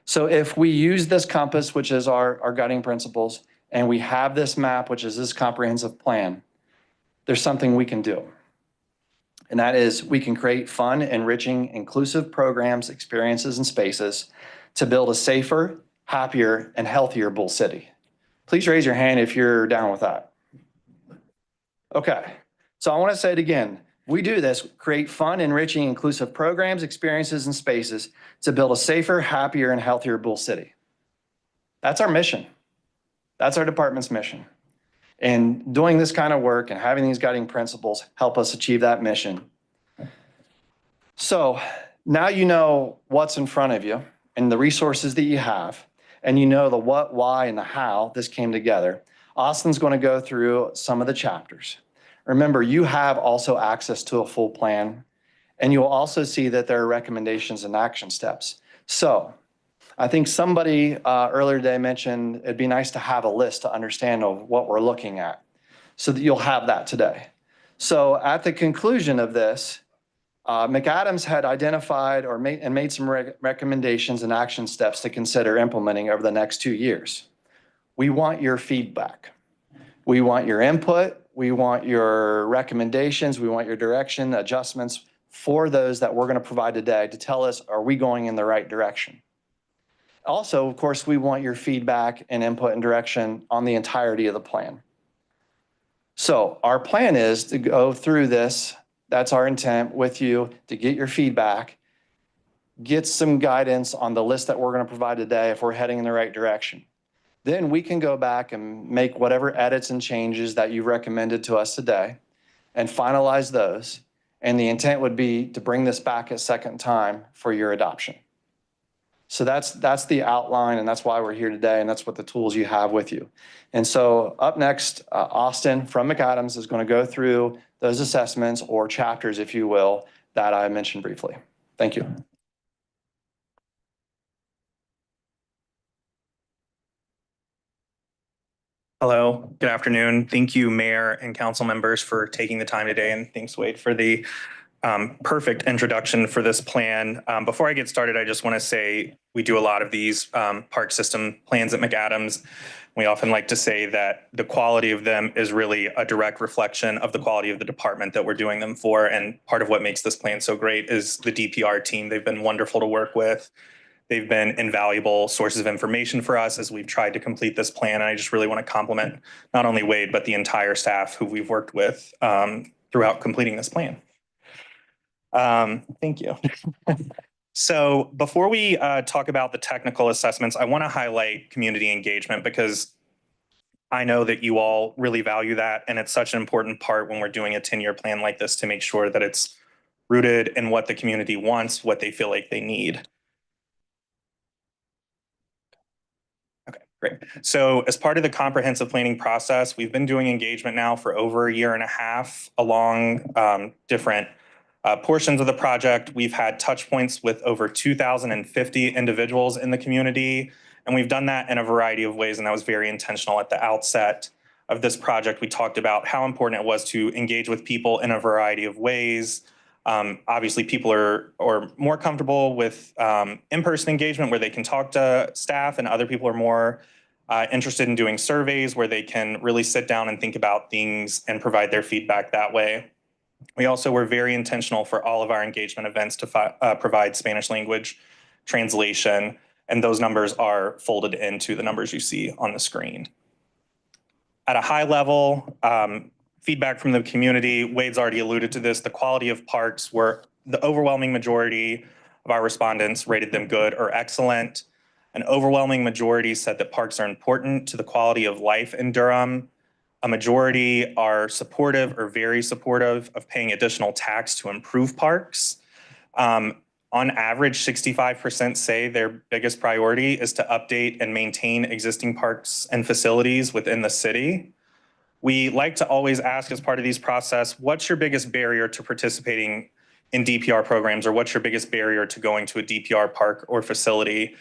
So if we use this compass, which is our guiding principles, and we have this map, which is this comprehensive plan, there's something we can do. And that is we can create fun, enriching, inclusive programs, experiences, and spaces to build a safer, happier, and healthier Bull City. Please raise your hand if you're down with that. Okay, so I want to say it again. We do this, create fun, enriching, inclusive programs, experiences, and spaces to build a safer, happier, and healthier Bull City. That's our mission. That's our department's mission. And doing this kind of work and having these guiding principles help us achieve that mission. So now you know what's in front of you and the resources that you have, and you know the what, why, and the how this came together. Austin's going to go through some of the chapters. Remember, you have also access to a full plan, and you'll also see that there are recommendations and action steps. So I think somebody earlier today mentioned it'd be nice to have a list to understand of what we're looking at, so that you'll have that today. So at the conclusion of this, McAdams had identified or made some recommendations and action steps to consider implementing over the next 2 years. We want your feedback. We want your input. We want your recommendations. We want your direction, adjustments for those that we're going to provide today to tell us, are we going in the right direction? Also, of course, we want your feedback and input and direction on the entirety of the plan. So our plan is to go through this. That's our intent with you, to get your feedback, get some guidance on the list that we're going to provide today if we're heading in the right direction. Then we can go back and make whatever edits and changes that you've recommended to us today and finalize those. And the intent would be to bring this back a second time for your adoption. So that's the outline, and that's why we're here today, and that's what the tools you have with you. And so up next, Austin from McAdams is going to go through those assessments or chapters, if you will, that I mentioned briefly. Thank you. Hello, good afternoon. Thank you, Mayor and council members, for taking the time today, and thanks, Wade, for the perfect introduction for this plan. Before I get started, I just want to say we do a lot of these park system plans at McAdams. We often like to say that the quality of them is really a direct reflection of the quality of the department that we're doing them for. And part of what makes this plan so great is the DPR team. They've been wonderful to work with. They've been invaluable sources of information for us as we've tried to complete this plan. And I just really want to compliment not only Wade, but the entire staff who we've worked with throughout completing this plan. Thank you. So before we talk about the technical assessments, I want to highlight community engagement because I know that you all really value that. And it's such an important part when we're doing a 10-year plan like this to make sure that it's rooted in what the community wants, what they feel like they need. Okay, great. So as part of the comprehensive planning process, we've been doing engagement now for over a year and a half along different portions of the project. We've had touch points with over 2,050 individuals in the community, and we've done that in a variety of ways, and that was very intentional at the outset of this project. We talked about how important it was to engage with people in a variety of ways. Obviously, people are more comfortable with in-person engagement where they can talk to staff, and other people are more interested in doing surveys where they can really sit down and think about things and provide their feedback that way. We also were very intentional for all of our engagement events to provide Spanish language translation, and those numbers are folded into the numbers you see on the screen. At a high level, feedback from the community, Wade's already alluded to this, the quality of parks were the overwhelming majority of our respondents rated them good or excellent. An overwhelming majority said that parks are important to the quality of life in Durham. A majority are supportive or very supportive of paying additional tax to improve parks. On average, 65% say their biggest priority is to update and maintain existing parks and facilities within the city. We like to always ask as part of these process, what's your biggest barrier to participating in DPR programs, or what's your biggest barrier to going to a DPR park or facility?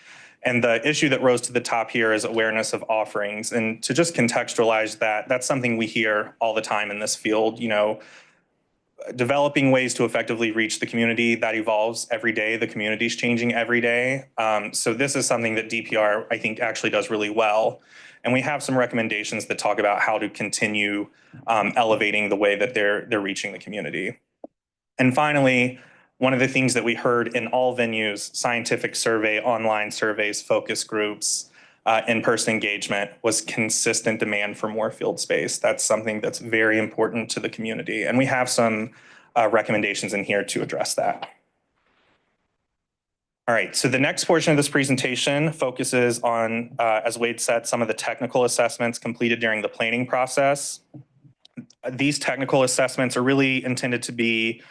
And the issue that rose to the top here is awareness of offerings. And to just contextualize that, that's something we hear all the time in this field. You know, developing ways to effectively reach the community, that evolves every day. The community's changing every day. So this is something that DPR, I think, actually does really well. And we have some recommendations that talk about how to continue elevating the way that they're reaching the community. And finally, one of the things that we heard in all venues, scientific survey, online surveys, focus groups, in-person engagement, was consistent demand for more field space. That's something that's very important to the community. And we have some recommendations in here to address that. All right, so the next portion of this presentation focuses on, as Wade said, some of the technical assessments completed during the planning process. These technical assessments are really intended to be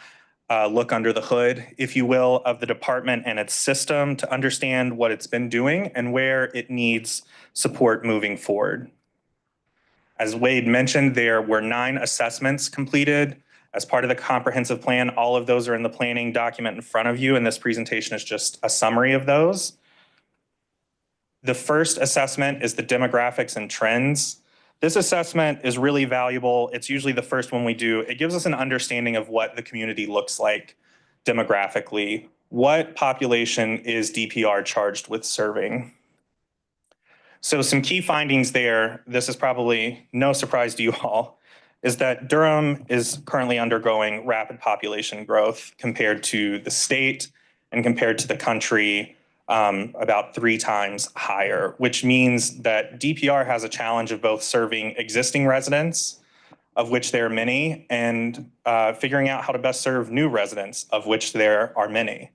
look under the hood, if you will, of the department and its system to understand what it's been doing and where it needs support moving forward. As Wade mentioned, there were 9 assessments completed as part of the comprehensive plan. All of those are in the planning document in front of you, and this presentation is just a summary of those. The first assessment is the demographics and trends. This assessment is really valuable. It's usually the first one we do. It gives us an understanding of what the community looks like demographically. What population is DPR charged with serving? So some key findings there, this is probably no surprise to you all, is that Durham is currently undergoing rapid population growth compared to the state and compared to the country, about 3 times higher, which means that DPR has a challenge of both serving existing residents, of which there are many, and figuring out how to best serve new residents, of which there are many.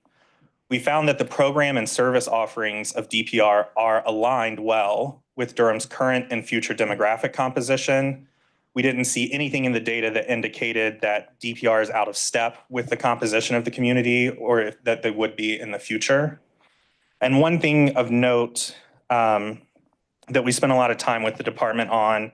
We found that the program and service offerings of DPR are aligned well with Durham's current and future demographic composition. We didn't see anything in the data that indicated that DPR is out of step with the composition of the community or that they would be in the future. And one thing of note that we spent a lot of time with the department on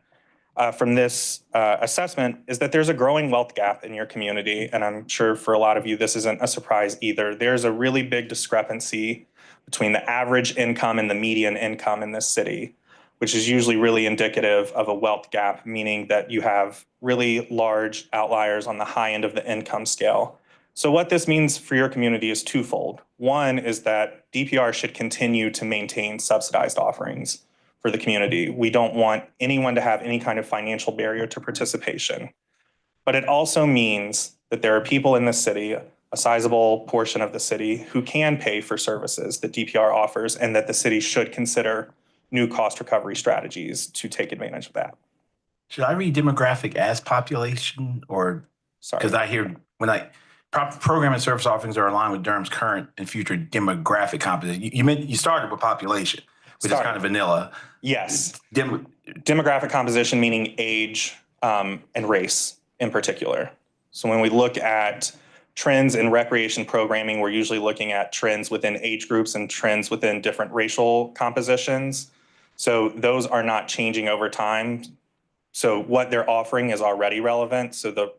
from this assessment is that there's a growing wealth gap in your community. And I'm sure for a lot of you, this isn't a surprise either. There's a really big discrepancy between the average income and the median income in this city, which is usually really indicative of a wealth gap, meaning that you have really large outliers on the high end of the income scale. So what this means for your community is twofold. One is that DPR should continue to maintain subsidized offerings for the community. We don't want anyone to have any kind of financial barrier to participation. But it also means that there are people in the city, a sizable portion of the city, who can pay for services that DPR offers, and that the city should consider new cost recovery strategies to take advantage of that. Should I read demographic as population, or because I hear when program and service offerings are aligned with Durham's current and future demographic composition. You started with population, which is kind of vanilla. Yes. Demographic composition meaning age and race in particular. So when we look at trends in recreation programming, we're usually looking at trends within age groups and trends within different racial compositions. So those are not changing over time. So what they're offering is already relevant. So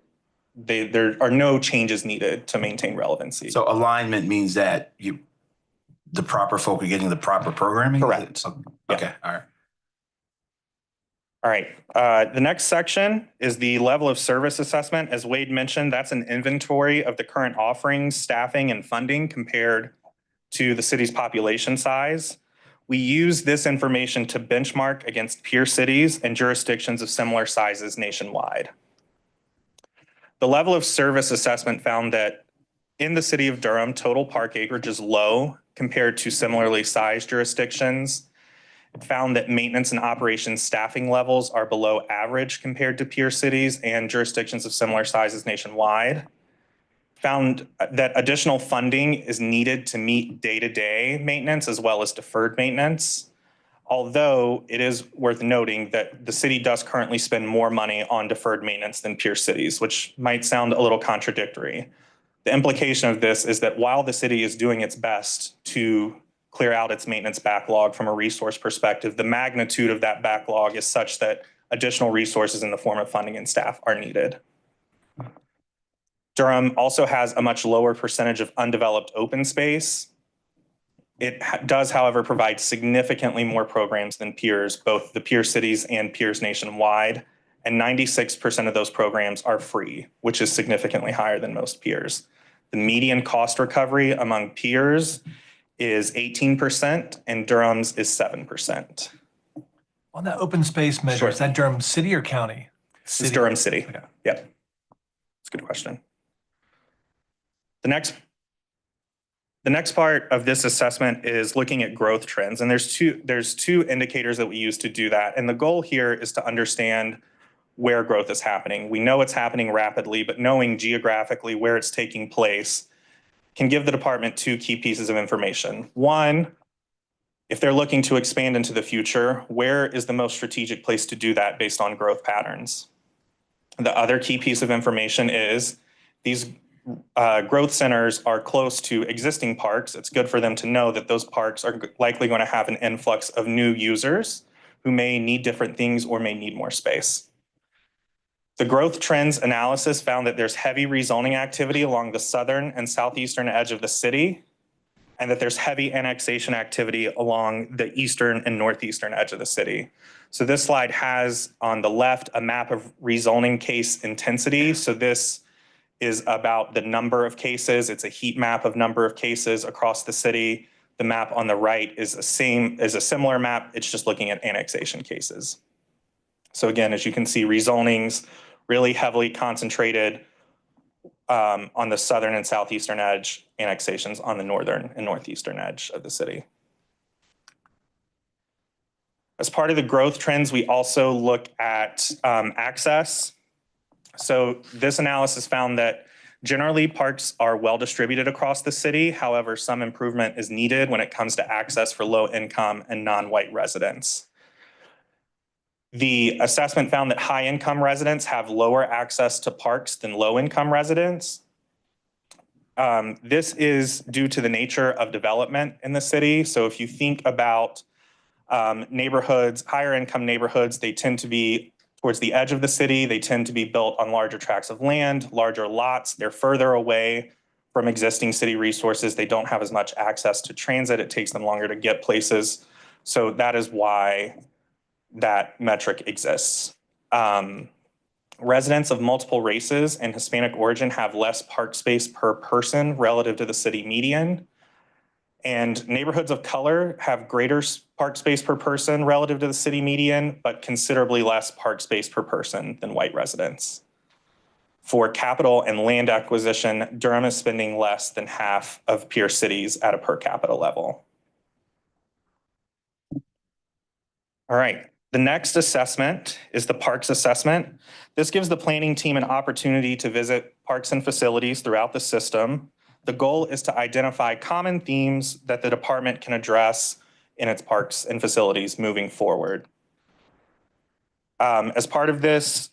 there are no changes needed to maintain relevancy. So alignment means that the proper folk are getting the proper programming? Correct. Okay, all right. All right. The next section is the level of service assessment. As Wade mentioned, that's an inventory of the current offerings, staffing, and funding compared to the city's population size. We use this information to benchmark against peer cities and jurisdictions of similar sizes nationwide. The level of service assessment found that in the city of Durham, total park acreage is low compared to similarly sized jurisdictions. It found that maintenance and operations staffing levels are below average compared to peer cities and jurisdictions of similar sizes nationwide. Found that additional funding is needed to meet day-to-day maintenance as well as deferred maintenance. Although it is worth noting that the city does currently spend more money on deferred maintenance than peer cities, which might sound a little contradictory. The implication of this is that while the city is doing its best to clear out its maintenance backlog from a resource perspective, the magnitude of that backlog is such that additional resources in the form of funding and staff are needed. Durham also has a much lower percentage of undeveloped open space. It does, however, provide significantly more programs than peers, both the peer cities and peers nationwide, and 96% of those programs are free, which is significantly higher than most peers. The median cost recovery among peers is 18% and Durham's is 7%. On that open space measure, is that Durham City or county? It's Durham City. Okay. Yep. That's a good question. The next part of this assessment is looking at growth trends. And there's two indicators that we use to do that. And the goal here is to understand where growth is happening. We know it's happening rapidly, but knowing geographically where it's taking place can give the department two key pieces of information. One, if they're looking to expand into the future, where is the most strategic place to do that based on growth patterns? The other key piece of information is these growth centers are close to existing parks. It's good for them to know that those parks are likely going to have an influx of new users who may need different things or may need more space. The growth trends analysis found that there's heavy rezoning activity along the southern and southeastern edge of the city, and that there's heavy annexation activity along the eastern and northeastern edge of the city. So this slide has on the left a map of rezoning case intensity. So this is about the number of cases. It's a heat map of number of cases across the city. The map on the right is a similar map. It's just looking at annexation cases. So again, as you can see, rezonings really heavily concentrated on the southern and southeastern edge, annexations on the northern and northeastern edge of the city. As part of the growth trends, we also look at access. So this analysis found that generally parks are well distributed across the city. However, some improvement is needed when it comes to access for low income and non-white residents. The assessment found that high income residents have lower access to parks than low income residents. This is due to the nature of development in the city. So if you think about neighborhoods, higher income neighborhoods, they tend to be towards the edge of the city. They tend to be built on larger tracts of land, larger lots. They're further away from existing city resources. They don't have as much access to transit. It takes them longer to get places. So that is why that metric exists. Residents of multiple races and Hispanic origin have less park space per person relative to the city median. And neighborhoods of color have greater park space per person relative to the city median, but considerably less park space per person than white residents. For capital and land acquisition, Durham is spending less than half of peer cities at a per capita level. All right, The next assessment is the parks assessment. This gives the planning team an opportunity to visit parks and facilities throughout the system. The goal is to identify common themes that the department can address in its parks and facilities moving forward. As part of this,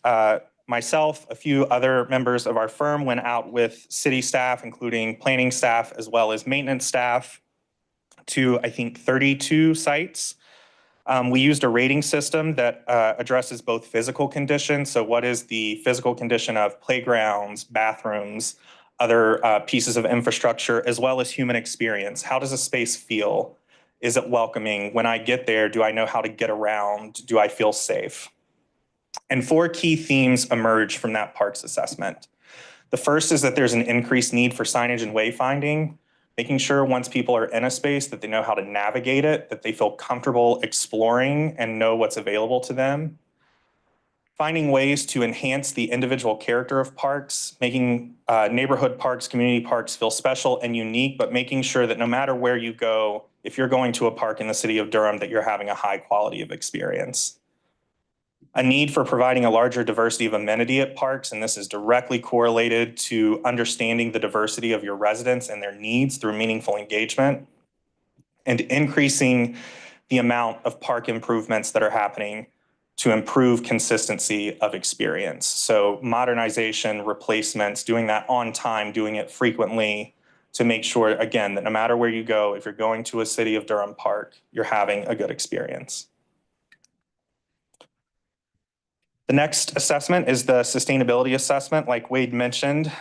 myself, a few other members of our firm went out with city staff, including planning staff as well as maintenance staff, to I think 32 sites. We used a rating system that addresses both physical conditions. So what is the physical condition of playgrounds, bathrooms, other pieces of infrastructure, as well as human experience? How does a space feel? Is it welcoming? When I get there, do I know how to get around? Do I feel safe? And 4 key themes emerge from that parks assessment. The first is that there's an increased need for signage and wayfinding, making sure once people are in a space that they know how to navigate it, that they feel comfortable exploring and know what's available to them. Finding ways to enhance the individual character of parks, making neighborhood parks, community parks feel special and unique, but making sure that no matter where you go, if you're going to a park in the city of Durham, that you're having a high quality of experience. A need for providing a larger diversity of amenity at parks, and this is directly correlated to understanding the diversity of your residents and their needs through meaningful engagement, and increasing the amount of park improvements that are happening to improve consistency of experience. So modernization, replacements, doing that on time, doing it frequently to make sure, again, that no matter where you go, if you're going to a City of Durham park, you're having a good experience. The next assessment is the sustainability assessment. Like Wade mentioned,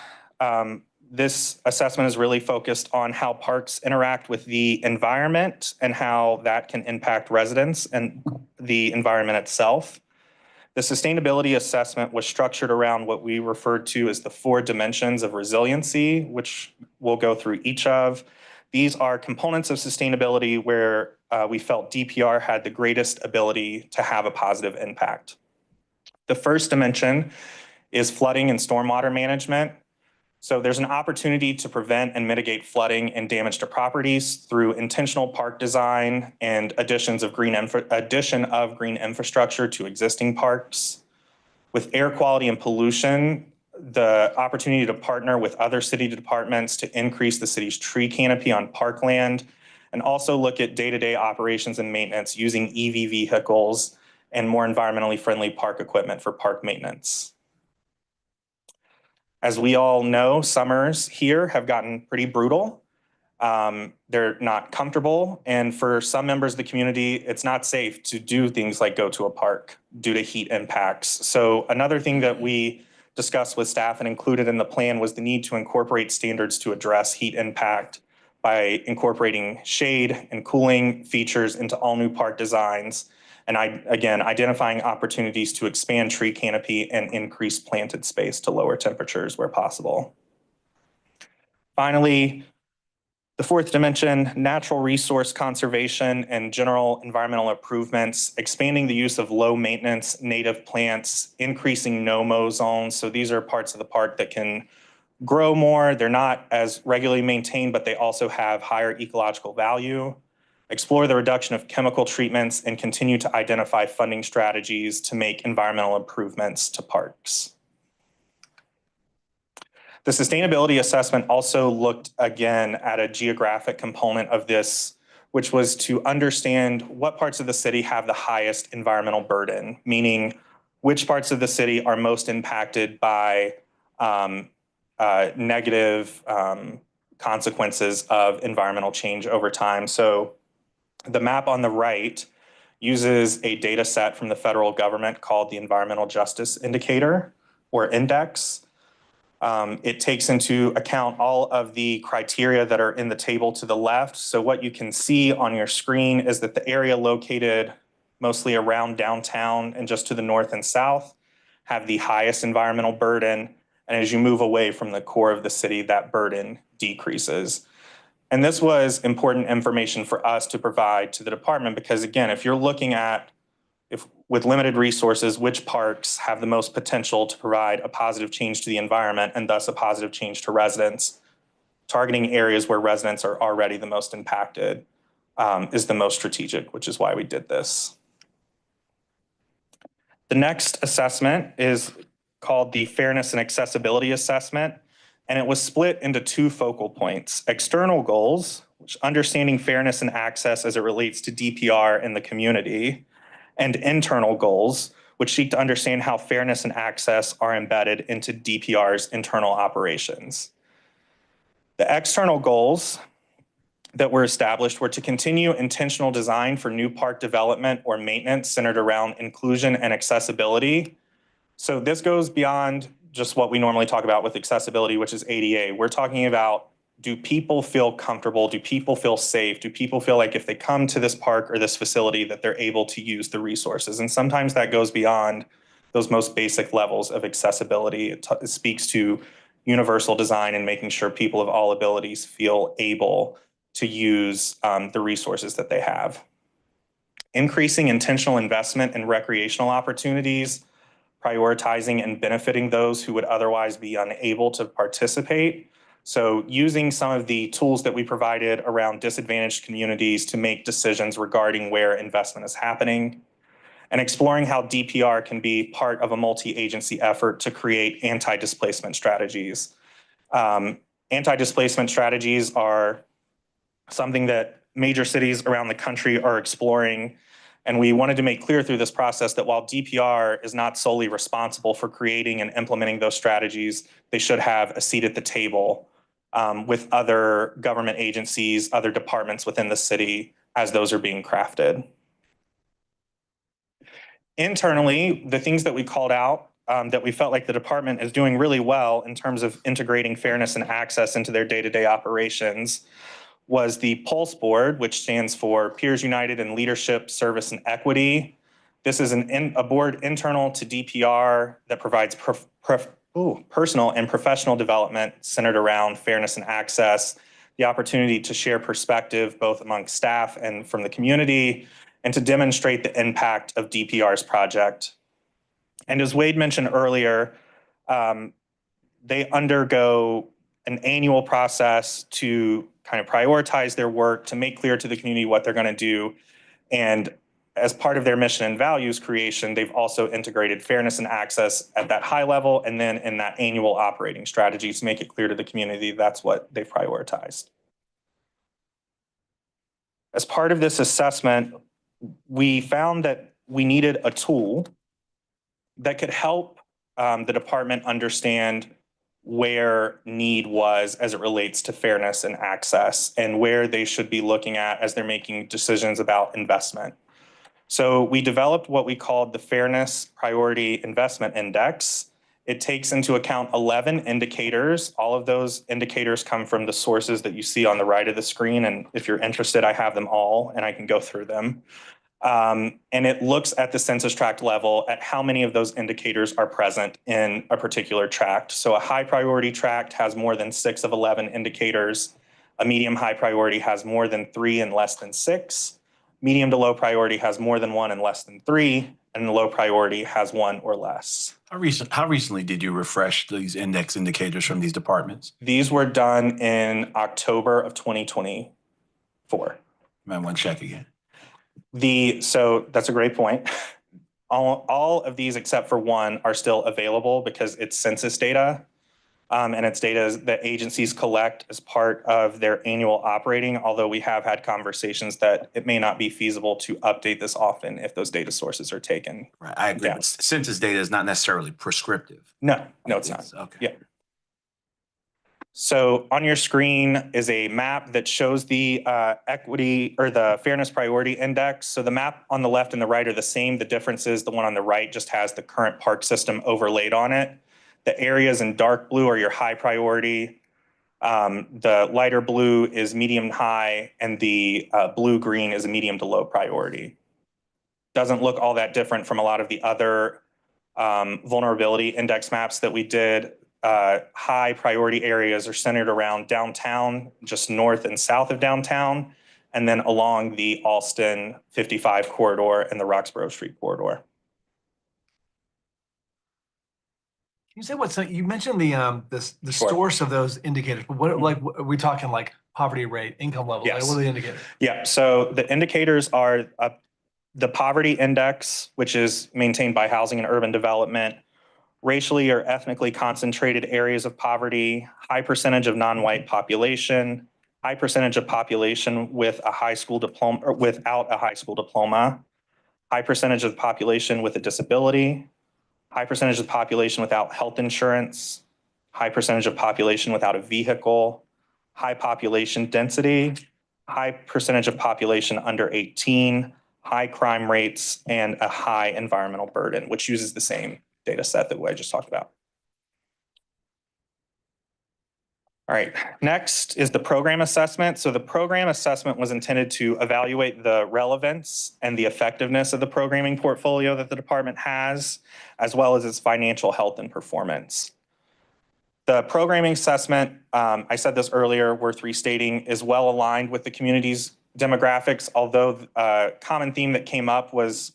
this assessment is really focused on how parks interact with the environment and how that can impact residents and the environment itself. The sustainability assessment was structured around what we referred to as the 4 dimensions of resiliency, which we'll go through each of. These are components of sustainability where we felt DPR had the greatest ability to have a positive impact. The first dimension is flooding and stormwater management. So there's an opportunity to prevent and mitigate flooding and damage to properties through intentional park design and addition of green infrastructure to existing parks. With air quality and pollution, the opportunity to partner with other city departments to increase the city's tree canopy on parkland, and also look at day-to-day operations and maintenance using EV vehicles and more environmentally friendly park equipment for park maintenance. As we all know, summers here have gotten pretty brutal. They're not comfortable. And for some members of the community, it's not safe to do things like go to a park due to heat impacts. So another thing that we discussed with staff and included in the plan was the need to incorporate standards to address heat impact by incorporating shade and cooling features into all new park designs. And again, identifying opportunities to expand tree canopy and increase planted space to lower temperatures where possible. Finally, the 4th dimension, natural resource conservation and general environmental improvements, expanding the use of low maintenance native plants, increasing no-mow zones. So these are parts of the park that can grow more. They're not as regularly maintained, but they also have higher ecological value. Explore the reduction of chemical treatments, and continue to identify funding strategies to make environmental improvements to parks. The sustainability assessment also looked again at a geographic component of this, which was to understand what parts of the city have the highest environmental burden, meaning which parts of the city are most impacted by negative consequences of environmental change over time. So the map on the right uses a data set from the federal government called the Environmental Justice Indicator, or Index. It takes into account all of the criteria that are in the table to the left. So what you can see on your screen is that the area located mostly around downtown and just to the north and south have the highest environmental burden. And as you move away from the core of the city, that burden decreases. And this was important information for us to provide to the department because, again, if you're looking at, with limited resources, which parks have the most potential to provide a positive change to the environment and thus a positive change to residents, targeting areas where residents are already the most impacted is the most strategic, which is why we did this. The next assessment is called the Fairness and Accessibility Assessment, and it was split into two focal points: external goals, which understanding fairness and access as it relates to DPR in the community, and internal goals, which seek to understand how fairness and access are embedded into DPR's internal operations. The external goals that were established were to continue intentional design for new park development or maintenance centered around inclusion and accessibility. So this goes beyond just what we normally talk about with accessibility, which is ADA. We're talking about, do people feel comfortable? Do people feel safe? Do people feel like if they come to this park or this facility that they're able to use the resources? And sometimes that goes beyond those most basic levels of accessibility. It speaks to universal design and making sure people of all abilities feel able to use the resources that they have. Increasing intentional investment in recreational opportunities, prioritizing and benefiting those who would otherwise be unable to participate. So using some of the tools that we provided around disadvantaged communities to make decisions regarding where investment is happening, and exploring how DPR can be part of a multi-agency effort to create anti-displacement strategies. Anti-displacement strategies are something that major cities around the country are exploring. And we wanted to make clear through this process that while DPR is not solely responsible for creating and implementing those strategies, they should have a seat at the table with other government agencies, other departments within the city as those are being crafted. Internally, the things that we called out that we felt like the department is doing really well in terms of integrating fairness and access into their day-to-day operations was the Pulse Board, which stands for Peers United in Leadership, Service, and Equity. This is a board internal to DPR that provides personal and professional development centered around fairness and access, the opportunity to share perspective both among staff and from the community, and to demonstrate the impact of DPR's project. And as Wade mentioned earlier, they undergo an annual process to kind of prioritize their work, to make clear to the community what they're going to do. And as part of their mission and values creation, they've also integrated fairness and access at that high level and then in that annual operating strategy to make it clear to the community that's what they've prioritized. As part of this assessment, we found that we needed a tool that could help the department understand where need was as it relates to fairness and access and where they should be looking at as they're making decisions about investment. So we developed what we called the Fairness Priority Investment Index. It takes into account 11 indicators. All of those indicators come from the sources that you see on the right of the screen. And if you're interested, I have them all and I can go through them. And it looks at the census tract level at how many of those indicators are present in a particular tract. So a high priority tract has more than 6 of 11 indicators. A medium high priority has more than 3 and less than 6. Medium to low priority has more than 1 and less than 3. And the low priority has 1 or less. How recently did you refresh these index indicators from these departments? These were done in October of 2024. Might want to check again. So that's a great point. All of these except for one are still available because it's census data. And it's data that agencies collect as part of their annual operating, although we have had conversations that it may not be feasible to update this often if those data sources are taken. Right, I agree. Yeah. But census data is not necessarily prescriptive. No, it's not. Okay. Yeah. So on your screen is a map that shows the equity or the fairness priority index. So the map on the left and the right are the same. The difference is the one on the right just has the current park system overlaid on it. The areas in dark blue are your high priority. The lighter blue is medium high, and the blue-green is a medium to low priority. Doesn't look all that different from a lot of the other vulnerability index maps that we did. High priority areas are centered around downtown, just north and south of downtown, and then along the Alston 55 corridor and the Roxborough Street corridor. Can you say what's you mentioned the Sure. source of those indicators, but what like are we talking like poverty rate, income level? Yes. Like, what are the indicators? Yeah, so the indicators are the poverty index, which is maintained by Housing and Urban Development, racially or ethnically concentrated areas of poverty, high percentage of non-white population, high percentage of population with a high school diploma or without a high school diploma, high percentage of the population with a disability, high percentage of the population without health insurance, high percentage of population without a vehicle, high population density, high percentage of population under 18, high crime rates, and a high environmental burden, which uses the same data set that I just talked about. All right, next is the program assessment. So the program assessment was intended to evaluate the relevance and the effectiveness of the programming portfolio that the department has, as well as its financial health and performance. The programming assessment, I said this earlier, worth restating, is well aligned with the community's demographics, although a common theme that came up was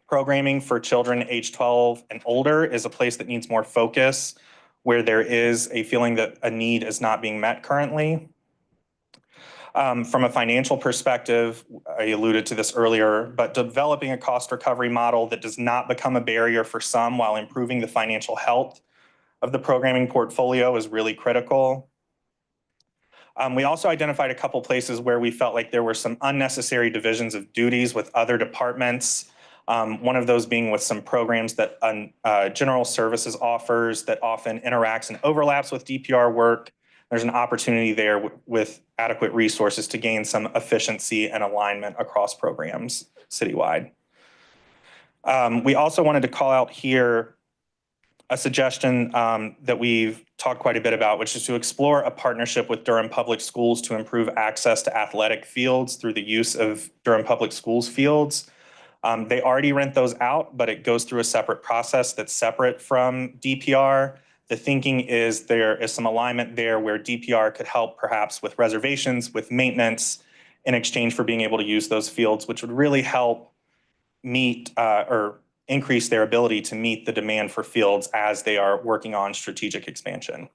programming for children age 12 and older is a place that needs more focus, where there is a feeling that a need is not being met currently. From a financial perspective, I alluded to this earlier, but developing a cost recovery model that does not become a barrier for some while improving the financial health of the programming portfolio is really critical. We also identified a couple places where we felt like there were some unnecessary divisions of duties with other departments. One of those being with some programs that General Services offers that often interacts and overlaps with DPR work. There's an opportunity there with adequate resources to gain some efficiency and alignment across programs citywide. We also wanted to call out here a suggestion that we've talked quite a bit about, which is to explore a partnership with Durham Public Schools to improve access to athletic fields through the use of Durham Public Schools fields. They already rent those out, but it goes through a separate process that's separate from DPR. The thinking is there is some alignment there where DPR could help perhaps with reservations, with maintenance, in exchange for being able to use those fields, which would really help meet or increase their ability to meet the demand for fields as they are working on strategic expansion.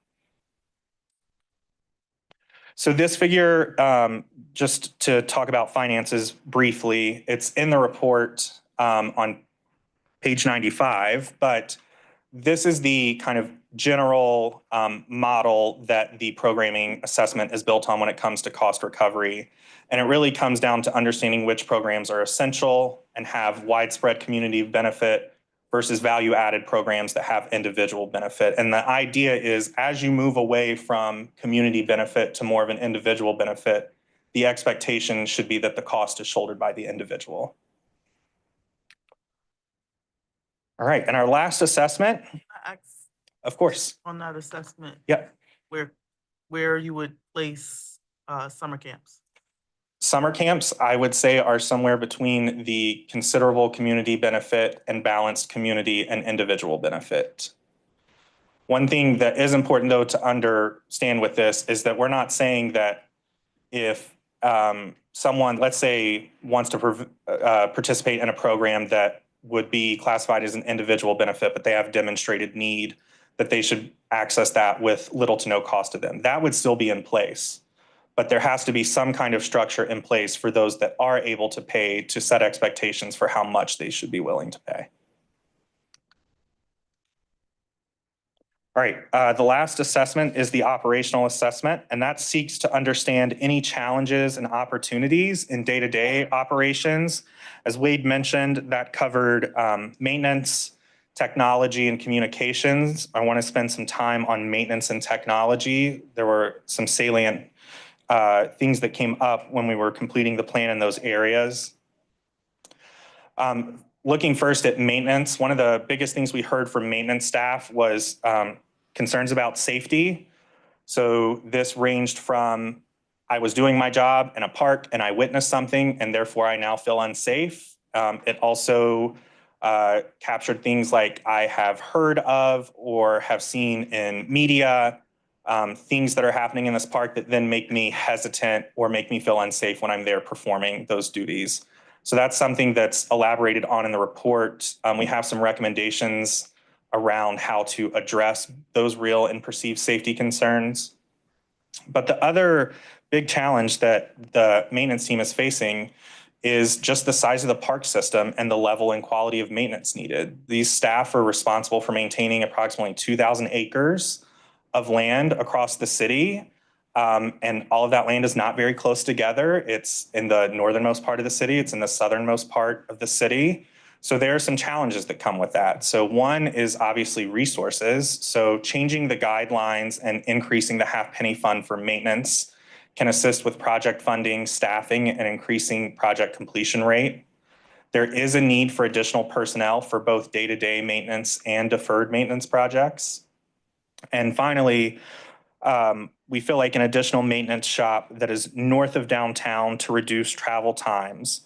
So this figure, just to talk about finances briefly, it's in the report on page 95, but this is the kind of general model that the programming assessment is built on when it comes to cost recovery. And it really comes down to understanding which programs are essential and have widespread community benefit versus value-added programs that have individual benefit. And the idea is as you move away from community benefit to more of an individual benefit, the expectation should be that the cost is shouldered by the individual. All right, and our last assessment, of course. On that assessment. Yep. Where you would place summer camps? Summer camps, I would say, are somewhere between the considerable community benefit and balanced community and individual benefit. One thing that is important, though, to understand with this is that we're not saying that if someone, let's say, wants to participate in a program that would be classified as an individual benefit, but they have demonstrated need, that they should access that with little to no cost to them. That would still be in place. But there has to be some kind of structure in place for those that are able to pay to set expectations for how much they should be willing to pay. All right, the last assessment is the operational assessment, and that seeks to understand any challenges and opportunities in day-to-day operations. As Wade mentioned, that covered maintenance, technology, and communications. I want to spend some time on maintenance and technology. There were some salient things that came up when we were completing the plan in those areas. Looking first at maintenance, one of the biggest things we heard from maintenance staff was concerns about safety. So this ranged from, I was doing my job in a park and I witnessed something and therefore I now feel unsafe. It also captured things like I have heard of or have seen in media, things that are happening in this park that then make me hesitant or make me feel unsafe when I'm there performing those duties. So that's something that's elaborated on in the report. We have some recommendations around how to address those real and perceived safety concerns. But the other big challenge that the maintenance team is facing is just the size of the park system and the level and quality of maintenance needed. These staff are responsible for maintaining approximately 2,000 acres of land across the city. And all of that land is not very close together. It's in the northernmost part of the city. It's in the southernmost part of the city. So there are some challenges that come with that. So one is obviously resources. So changing the guidelines and increasing the half penny fund for maintenance can assist with project funding, staffing, and increasing project completion rate. There is a need for additional personnel for both day-to-day maintenance and deferred maintenance projects. And finally, we feel like an additional maintenance shop that is north of downtown to reduce travel times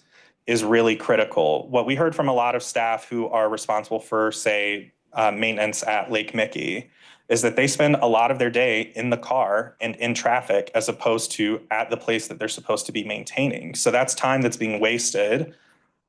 is really critical. What we heard from a lot of staff who are responsible for, say, maintenance at Lake Mickey is that they spend a lot of their day in the car and in traffic as opposed to at the place that they're supposed to be maintaining. So that's time that's being wasted,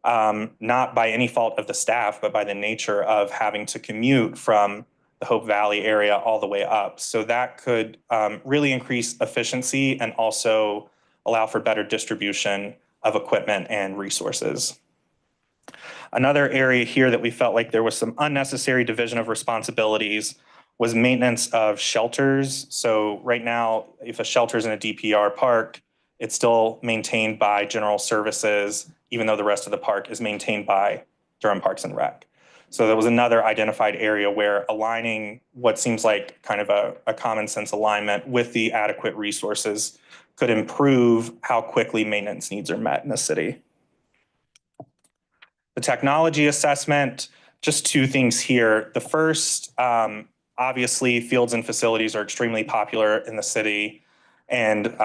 not by any fault of the staff, but by the nature of having to commute from the Hope Valley area all the way up. So that could really increase efficiency and also allow for better distribution of equipment and resources. Another area here that we felt like there was some unnecessary division of responsibilities was maintenance of shelters. So right now, if a shelter is in a DPR park, it's still maintained by General Services, even though the rest of the park is maintained by Durham Parks and Rec. So there was another identified area where aligning what seems like kind of a common sense alignment with the adequate resources could improve how quickly maintenance needs are met in the city. The technology assessment, just two things here. The first, obviously, fields and facilities are extremely popular in the city. And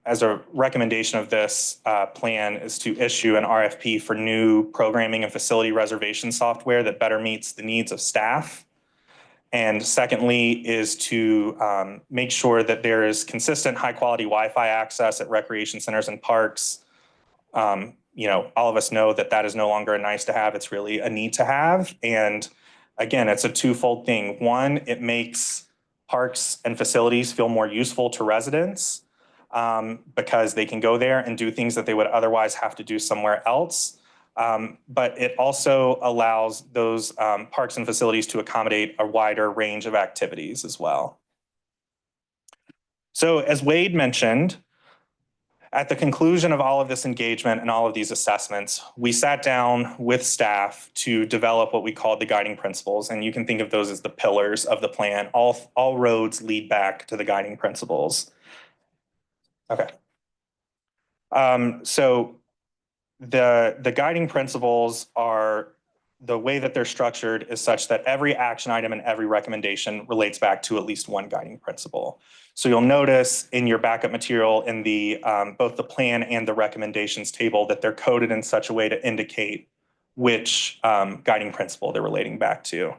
as a recommendation of this plan is to issue an RFP for new programming and facility reservation software that better meets the needs of staff. And secondly is to make sure that there is consistent high quality Wi-Fi access at recreation centers and parks. You know, all of us know that that is no longer a nice to have, it's really a need to have. And again, it's a twofold thing. One, it makes parks and facilities feel more useful to residents because they can go there and do things that they would otherwise have to do somewhere else. But it also allows those parks and facilities to accommodate a wider range of activities as well. So as Wade mentioned, at the conclusion of all of this engagement and all of these assessments, we sat down with staff to develop what we called the guiding principles. And you can think of those as the pillars of the plan. All roads lead back to the guiding principles. Okay. So the guiding principles are, the way that they're structured is such that every action item and every recommendation relates back to at least one guiding principle. So you'll notice in your backup material in the both the plan and the recommendations table that they're coded in such a way to indicate which guiding principle they're relating back to.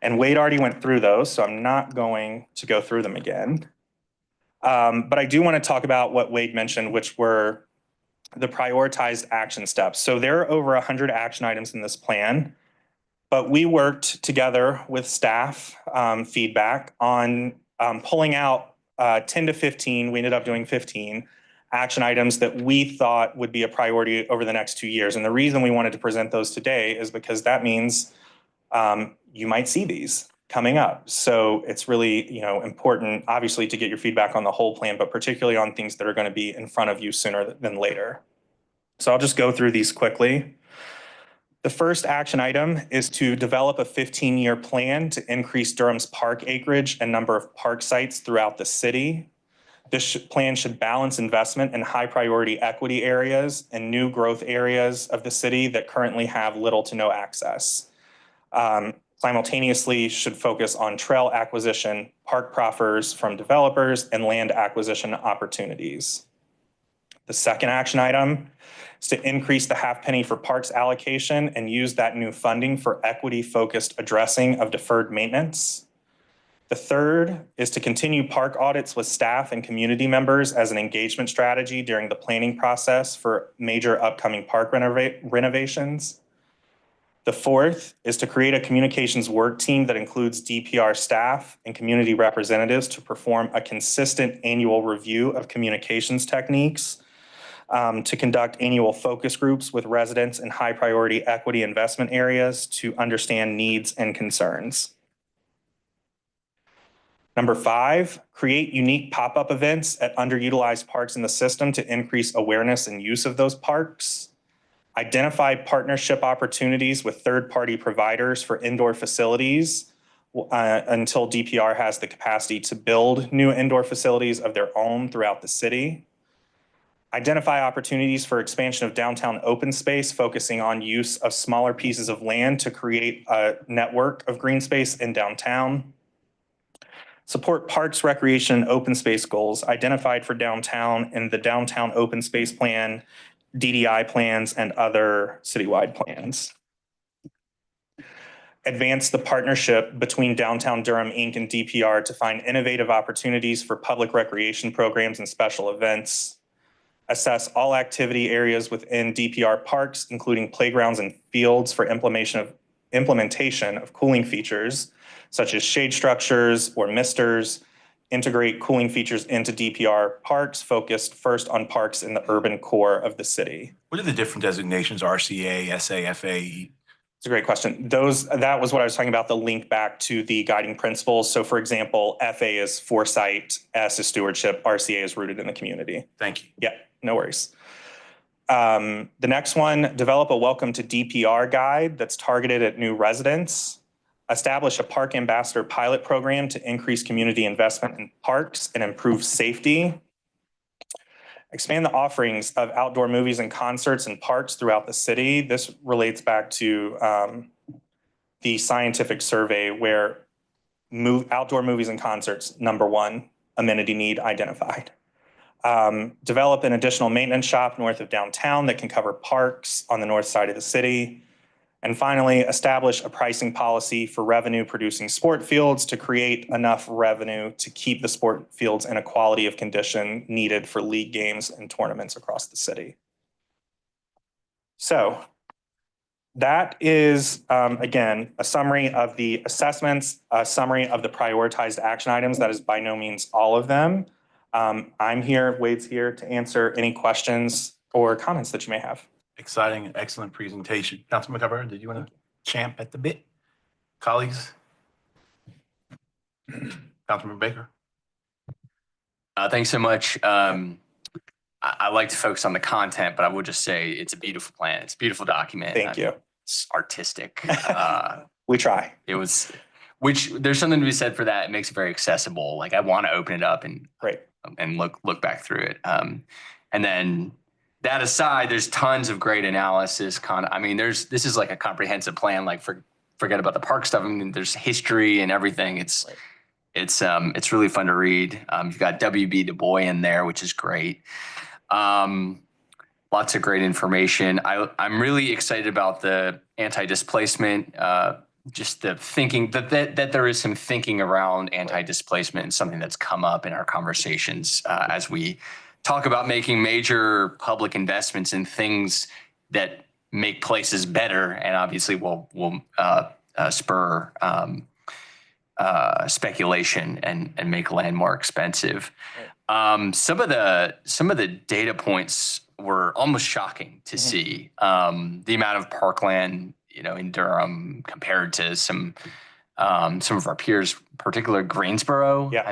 And Wade already went through those, so I'm not going to go through them again. But I do want to talk about what Wade mentioned, which were the prioritized action steps. So there are over 100 action items in this plan, but we worked together with staff feedback on pulling out 10 to 15, we ended up doing 15 action items that we thought would be a priority over the next 2 years. And the reason we wanted to present those today is because that means you might see these coming up. So it's really, important, obviously, to get your feedback on the whole plan, but particularly on things that are going to be in front of you sooner than later. So I'll just go through these quickly. The first action item is to develop a 15-year plan to increase Durham's park acreage and number of park sites throughout the city. This plan should balance investment in high priority equity areas and new growth areas of the city that currently have little to no access. Simultaneously should focus on trail acquisition, park proffers from developers, and land acquisition opportunities. The second action item is to increase the half penny for parks allocation and use that new funding for equity-focused addressing of deferred maintenance. The third is to continue park audits with staff and community members as an engagement strategy during the planning process for major upcoming park renovations. The fourth is to create a communications work team that includes DPR staff and community representatives to perform a consistent annual review of communications techniques to conduct annual focus groups with residents in high priority equity investment areas to understand needs and concerns. Number 5, create unique pop-up events at underutilized parks in the system to increase awareness and use of those parks. Identify partnership opportunities with third-party providers for indoor facilities until DPR has the capacity to build new indoor facilities of their own throughout the city. Identify opportunities for expansion of downtown open space, focusing on use of smaller pieces of land to create a network of green space in downtown. Support parks, recreation, and open space goals identified for downtown in the Downtown Open Space Plan, DDI plans, and other citywide plans. Advance the partnership between Downtown Durham, Inc. and DPR to find innovative opportunities for public recreation programs and special events. Assess all activity areas within DPR parks, including playgrounds and fields, for implementation of cooling features, such as shade structures or misters. Integrate cooling features into DPR parks, focused first on parks in the urban core of the city. What are the different designations, RCA, SAFA? It's a great question. That was what I was talking about, the link back to the guiding principles. So for example, FA is foresight, S is stewardship, RCA is rooted in the community. Thank you. Yeah, no worries. The next one, develop a welcome to DPR guide that's targeted at new residents. Establish a park ambassador pilot program to increase community investment in parks and improve safety. Expand the offerings of outdoor movies and concerts in parks throughout the city. This relates back to the scientific survey where outdoor movies and concerts, number 1 amenity need identified. Develop an additional maintenance shop north of downtown that can cover parks on the north side of the city. And finally, establish a pricing policy for revenue producing sport fields to create enough revenue to keep the sport fields in a quality of condition needed for league games and tournaments across the city. So that is, again, a summary of the assessments, a summary of the prioritized action items. That is by no means all of them. I'm here, Wade's here to answer any questions or comments that you may have. Exciting, excellent presentation. Councilman McGovern, did you want to champ at the bit? Colleagues? Councilman Baker? Thanks so much. I like to focus on the content, but I would just say it's a beautiful plan. It's a beautiful document. Thank you. It's artistic. We try. Which there's something to be said for that. It makes it very accessible. Like I want to open it up and look back through it. And then that aside, there's tons of great analysis. This is like a comprehensive plan. Like forget about the park stuff. I mean, there's history and everything. It's really fun to read. You've got W.B. Du Bois in there, which is great. Lots of great information. I'm really excited about the anti-displacement. Just the thinking that there is some thinking around anti-displacement and something that's come up in our conversations as we talk about making major public investments in things that make places better, and obviously will spur speculation and make land more expensive. Some of the data points were almost shocking to see. The amount of parkland, in Durham compared to some of our peers, particularly Greensboro. Yeah.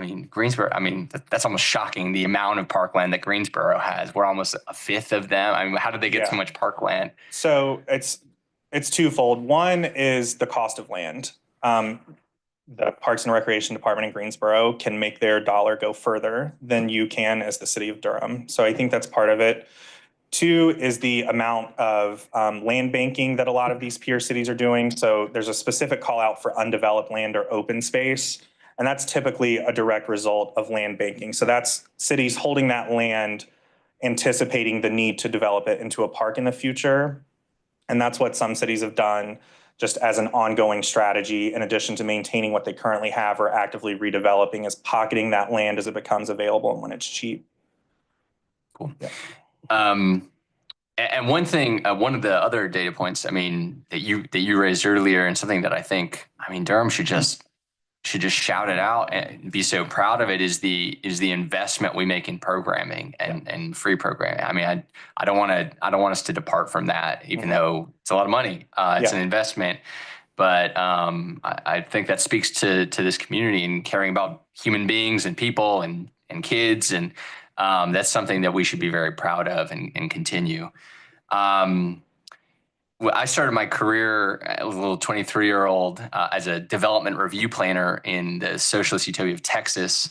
That's almost shocking. The amount of parkland that Greensboro has, we're almost a fifth of them. How did they get so much parkland? So it's twofold. One is the cost of land. The Parks and Recreation Department in Greensboro can make their dollar go further than you can as the city of Durham. So I think that's part of it. Two is the amount of land banking that a lot of these peer cities are doing. So there's a specific call out for undeveloped land or open space, and that's typically a direct result of land banking. So that's cities holding that land, anticipating the need to develop it into a park in the future. And that's what some cities have done just as an ongoing strategy, in addition to maintaining what they currently have or actively redeveloping, is pocketing that land as it becomes available and when it's cheap. Cool. Yeah. And one thing, one of the other data points, that you raised earlier, and something that I think, Durham should just should just shout it out and be so proud of it is the investment we make in programming and free programming. I mean, I don't want us to depart from that, even though it's a lot of money. It's an investment. But I think that speaks to this community and caring about human beings and people and kids. And that's something that we should be very proud of and continue. Well, I started my career as a little 23-year-old as a development review planner in the socialist utopia of Texas.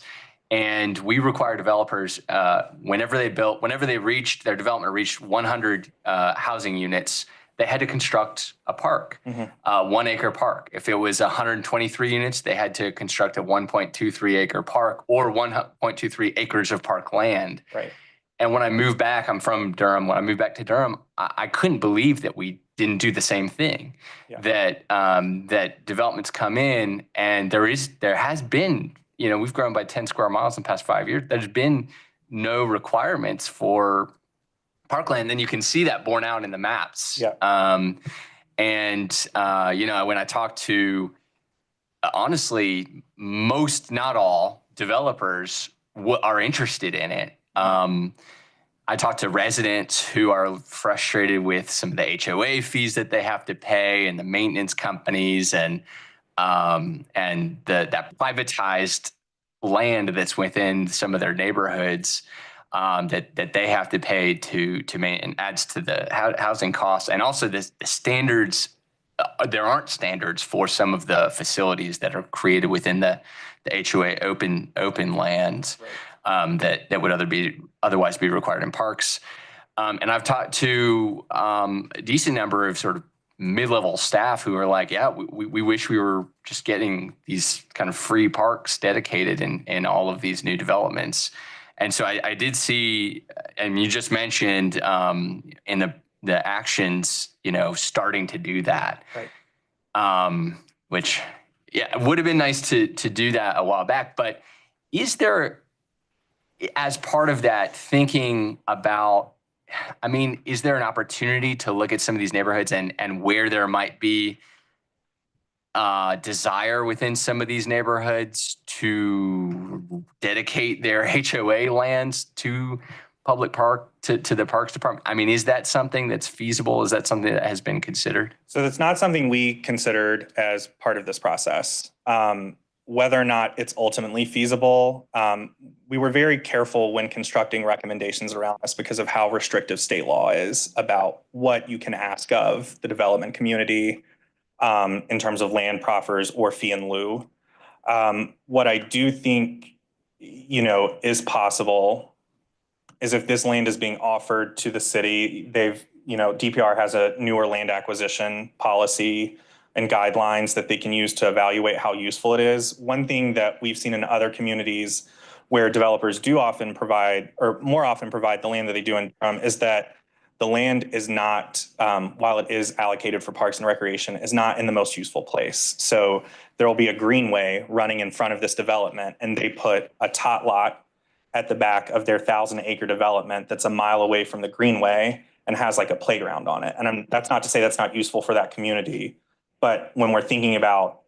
And we require developers, whenever they reached, their development reached 100 housing units, they had to construct a park, 1 acre park. If it was 123 units, they had to construct a 1.23 acre park or 1.23 acres of park land. Right. And when I moved back, I'm from Durham. When I moved back to Durham, I couldn't believe that we didn't do the same thing. That that developments come in, and there has been, we've grown by 10 square miles in the past 5 years. There's been no requirements for parkland. Then you can see that borne out in the maps. When I talk to, honestly, most, not all developers are interested in it. I talked to residents who are frustrated with some of the HOA fees that they have to pay and the maintenance companies and that privatized land that's within some of their neighborhoods that they have to pay to maintain, and adds to the housing costs. And also the standards, there aren't standards for some of the facilities that are created within the HOA open lands. That would otherwise be required in parks. And I've talked to a decent number of sort of mid-level staff who are like, yeah, we wish we were just getting these kind of free parks dedicated in all of these new developments. And so I did see, and you just mentioned in the actions, starting to do that. Right. Which, it would have been nice to do that a while back. But is there, as part of that thinking about, is there an opportunity to look at some of these neighborhoods and where there might be desire within some of these neighborhoods to dedicate their HOA lands to public park, to the Parks Department? Is that something that's feasible? Is that something that has been considered? So that's not something we considered as part of this process. Whether or not it's ultimately feasible, we were very careful when constructing recommendations around this because of how restrictive state law is about what you can ask of the development community in terms of land proffers or fee in lieu. What I do think, is possible is if this land is being offered to the city, DPR has a newer land acquisition policy and guidelines that they can use to evaluate how useful it is. One thing that we've seen in other communities where developers do often provide, or more often provide the land that they do in Durham, is that the land is not, while it is allocated for parks and recreation, is not in the most useful place. So there will be a greenway running in front of this development, and they put a tot lot at the back of their 1,000-acre development that's a mile away from the greenway and has like a playground on it. And that's not to say that's not useful for that community. But when we're thinking about,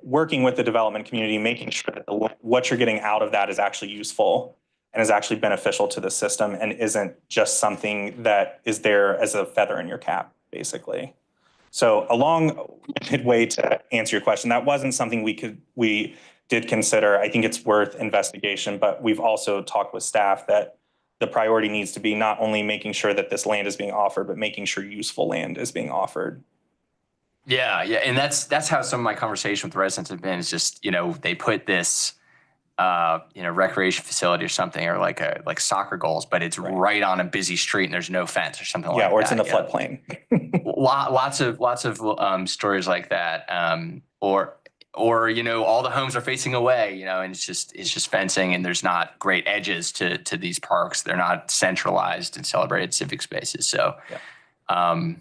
working with the development community, making sure that what you're getting out of that is actually useful and is actually beneficial to the system and isn't just something that is there as a feather in your cap, basically. So a long-winded way to answer your question, that wasn't something we did consider. I think it's worth investigation, but we've also talked with staff that the priority needs to be not only making sure that this land is being offered, but making sure useful land is being offered. Yeah. And that's how some of my conversation with residents have been. It's just, they put this, recreation facility or something, or like soccer goals, but it's right on a busy street and there's no fence or something like that. Yeah, or it's in the floodplain. Lots of stories like that. Or all the homes are facing away, and it's just fencing and there's not great edges to these parks. They're not centralized and celebrated civic spaces. So, I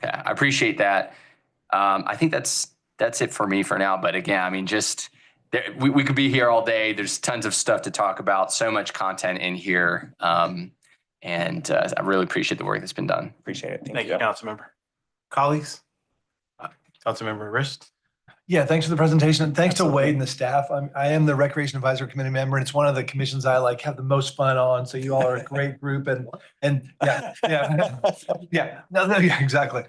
appreciate that. I think that's it for me for now. But again, we could be here all day. There's tons of stuff to talk about, so much content in here. And I really appreciate the work that's been done. Appreciate it. Thank you, Councilmember. Colleagues? Councilmember Rist? Yeah, thanks for the presentation. And thanks Absolutely. to Wade and the staff. I am the Recreation Advisory Committee member, and it's one of the commissions I like have the most fun on. So you all are a great group, and yeah, no, yeah, exactly.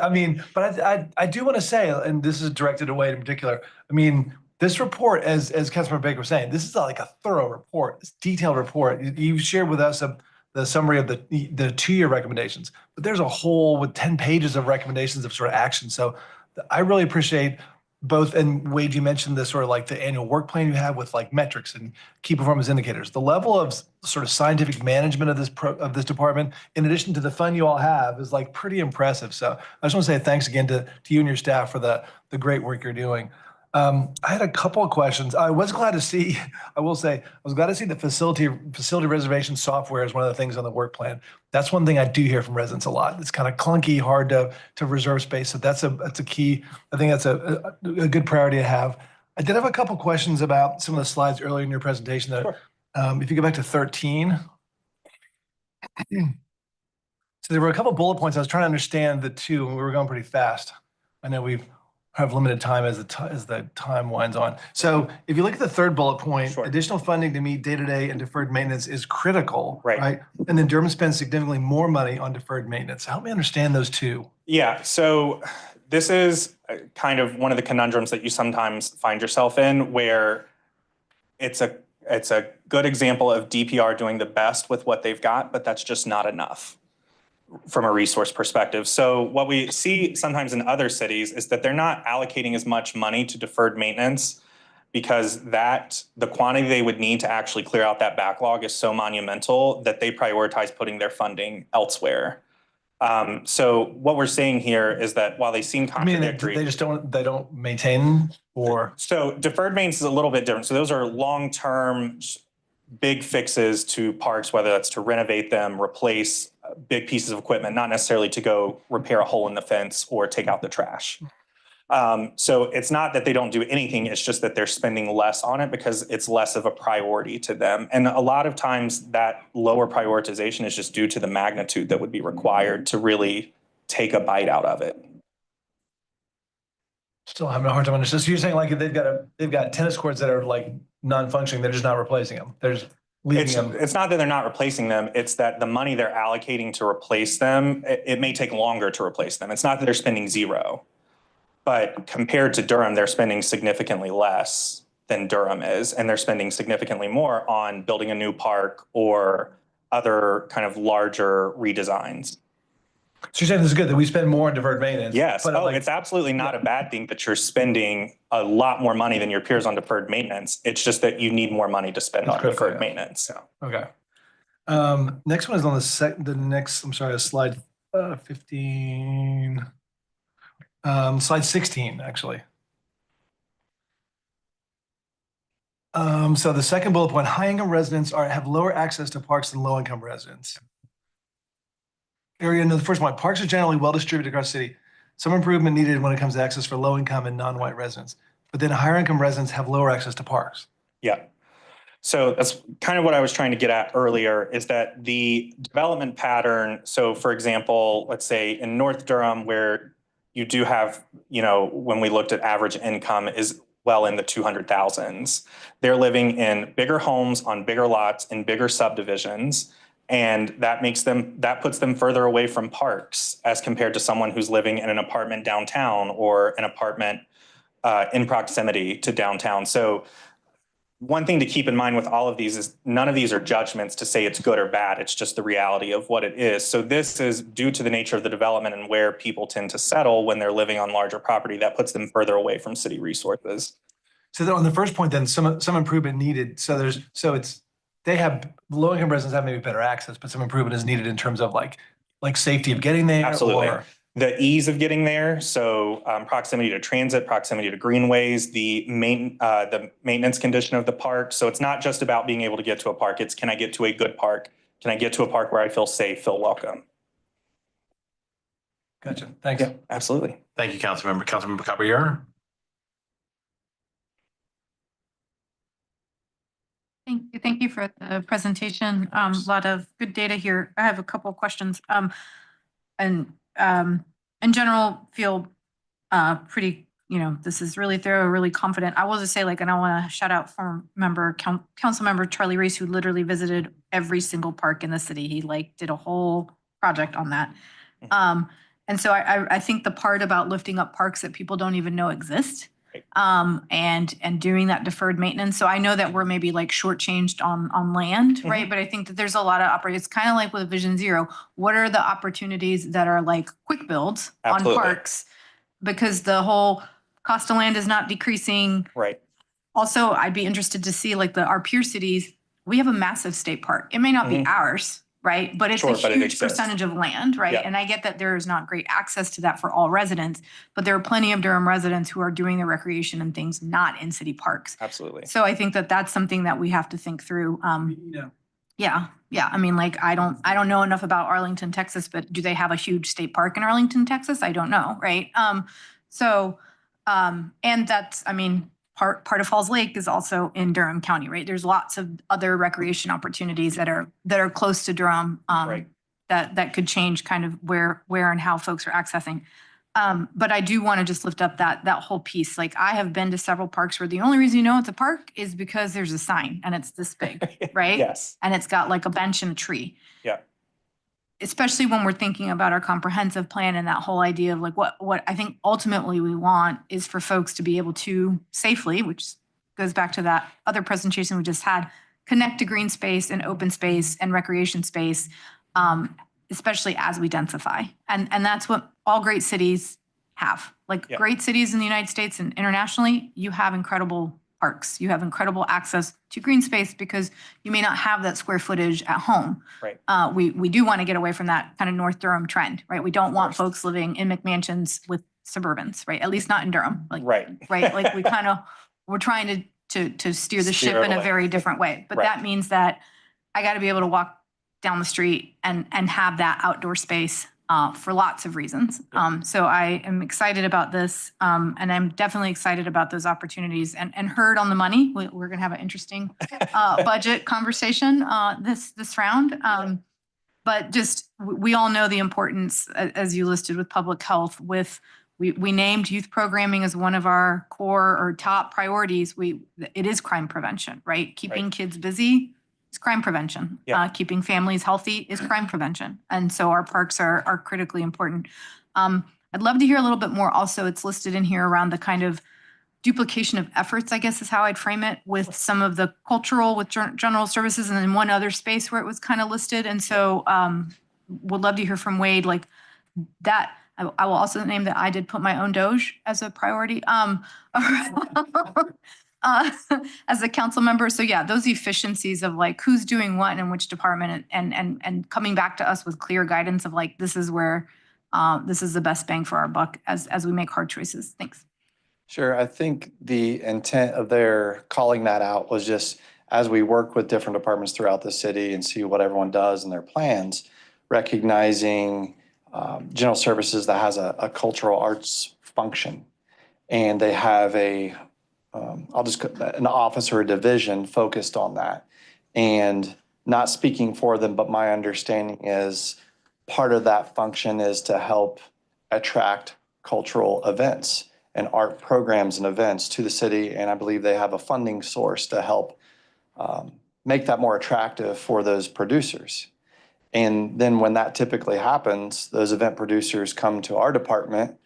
I mean, but I do want to say, and this is directed to Wade in particular. I mean, this report, as Councilmember Baker was saying, this is like a thorough report, this detailed report. You shared with us the summary of the 2-year recommendations, but there's a whole with 10 pages of recommendations of sort of action. So I really appreciate both, and Wade, you mentioned the sort of like the annual work plan you have with like metrics and key performance indicators. The level of sort of scientific management of this department, in addition to the fun you all have, is like pretty impressive. So I just want to say thanks again to you and your staff for the great work you're doing. I had a couple of questions. I was glad to see, I will say, I was glad to see the facility reservation software is one of the things on the work plan. That's one thing I do hear from residents a lot. It's kind of clunky, hard to reserve space. So that's a key. I think that's a good priority to have. I did have a couple questions about some of the slides earlier in your presentation. That, if you go back to 13. So there were a couple bullet points. I was trying to understand the two, and we were going pretty fast. I know we have limited time as the time winds on. So if you look at the third bullet point, additional funding to meet day-to-day and deferred maintenance is critical, right? And then Durham spends significantly more money on deferred maintenance. Help me understand those two. Yeah, so this is kind of one of the conundrums that you sometimes find yourself in, where it's a good example of DPR doing the best with what they've got, but that's just not enough from a resource perspective. So what we see sometimes in other cities is that they're not allocating as much money to deferred maintenance because the quantity they would need to actually clear out that backlog is so monumental that they prioritize putting their funding elsewhere. So what we're saying here is that while they seem contradictory, they don't maintain, or so deferred maintenance is a little bit different. So those are long-term big fixes to parks, whether that's to renovate them, replace big pieces of equipment, not necessarily to go repair a hole in the fence or take out the trash. So it's not that they don't do anything, it's just that they're spending less on it because it's less of a priority to them. And a lot of times that lower prioritization is just due to the magnitude that would be required to really take a bite out of it. Still having a hard time understanding. So you're saying like they've got tennis courts that are like non-functioning, they're just not replacing them. They're just leaving them. It's not that they're not replacing them, it's that the money they're allocating to replace them, it may take longer to replace them. It's not that they're spending zero. But compared to Durham, they're spending significantly less than Durham is, and they're spending significantly more on building a new park or other kind of larger redesigns. So you're saying this is good, that we spend more on deferred maintenance? Yes. But It's absolutely not a bad thing that you're spending a lot more money than your peers on deferred maintenance. It's just that you need more money to spend on deferred maintenance. Okay. Next one is on slide 15. Slide 16, actually. So the second bullet point, high-income residents have lower access to parks than low-income residents. The first one, parks are generally well-distributed across the city. Some improvement needed when it comes to access for low-income and non-white residents. But then higher-income residents have lower access to parks. Yeah. So that's kind of what I was trying to get at earlier, is that the development pattern, so for example, let's say in North Durham, where you do have, when we looked at average income is well in the 200,000s. They're living in bigger homes on bigger lots in bigger subdivisions. And that puts them further away from parks as compared to someone who's living in an apartment downtown or an apartment in proximity to downtown. So one thing to keep in mind with all of these is none of these are judgments to say it's good or bad. It's just the reality of what it is. So this is due to the nature of the development and where people tend to settle when they're living on larger property. That puts them further away from city resources. So on the first point, then some improvement needed. They have low-income residents have maybe better access, but some improvement is needed in terms of like safety of getting there. Absolutely. Or the ease of getting there. So proximity to transit, proximity to greenways, the maintenance condition of the park. So it's not just about being able to get to a park. It's, can I get to a good park? Can I get to a park where I feel safe, feel welcome? Gotcha. Thanks. Yeah, absolutely. Thank you, Councilmember. Councilmember Caballero. Thank you for the presentation. A lot of good data here. I have a couple of questions. In general, feel pretty this is really thorough, really confident. I will just say, like, and I want to shout out former council member Charlie Reese, who literally visited every single park in the city. He did a whole project on that. And so I think the part about lifting up parks that people don't even know exist, and doing that deferred maintenance. So I know that we're maybe shortchanged on land, right? But I think that there's a lot of it's kind of like with Vision Zero. What are the opportunities that are quick builds on parks? Because the whole cost of land is not decreasing. Right. Also, I'd be interested to see our peer cities. We have a massive state park. It may not be ours, right? But it's a huge percentage of land, right? Yeah. And I get that there is not great access to that for all residents, but there are plenty of Durham residents who are doing their recreation and things not in city parks. Absolutely. So I think that that's something that we have to think through. Yeah. I mean, I don't know enough about Arlington, Texas, but do they have a huge state park in Arlington, Texas? I don't know, right? And that's, part of Falls Lake is also in Durham County, right? There's lots of other recreation opportunities that are close to Durham, Right. that could change kind of where and how folks are accessing. But I do want to just lift up that whole piece. I have been to several parks where the only reason you know it's a park is because there's a sign and it's this big, right? Yes. And it's got a bench and a tree. Yeah. Especially when we're thinking about our comprehensive plan and that whole idea of what I think ultimately we want is for folks to be able to safely, which goes back to that other presentation we just had, connect to green space and open space and recreation space, especially as we densify. And that's what all great cities have. Yeah. Great cities in the United States and internationally, you have incredible parks. You have incredible access to green space because you may not have that square footage at home. Right. We do want to get away from that kind of North Durham trend, right? We don't want folks living in McMansions with Suburbans, right? At least not in Durham. Right. Right. We're trying to steer the ship in a very different way. But Right. that means that I got to be able to walk down the street and have that outdoor space for lots of reasons. So I am excited about this, and I'm definitely excited about those opportunities and heard on the money. We're going to have an interesting budget conversation this round. But just we all know the importance, as you listed with public health, we named youth programming as one of our core or top priorities. It is crime prevention, right? Keeping kids busy is crime prevention. Yeah. Keeping families healthy is crime prevention. And so our parks are critically important. I'd love to hear a little bit more. Also, it's listed in here around the kind of duplication of efforts, I guess is how I'd frame it, with some of the cultural, with general services, and then one other space where it was kind of listed. And so would love to hear from Wade, that. I will also name that I did put my own Doge as a priority as a council member. So yeah, those efficiencies of who's doing what and in which department and coming back to us with clear guidance of this is where this is the best bang for our buck as we make hard choices. Thanks. Sure. I think the intent of their calling that out was just as we work with different departments throughout the city and see what everyone does and their plans, recognizing general services that has a cultural arts function. And they have an office or a division focused on that. And not speaking for them, but my understanding is part of that function is to help attract cultural events and art programs and events to the city. And I believe they have a funding source to help make that more attractive for those producers. And then when that typically happens, those event producers come to our department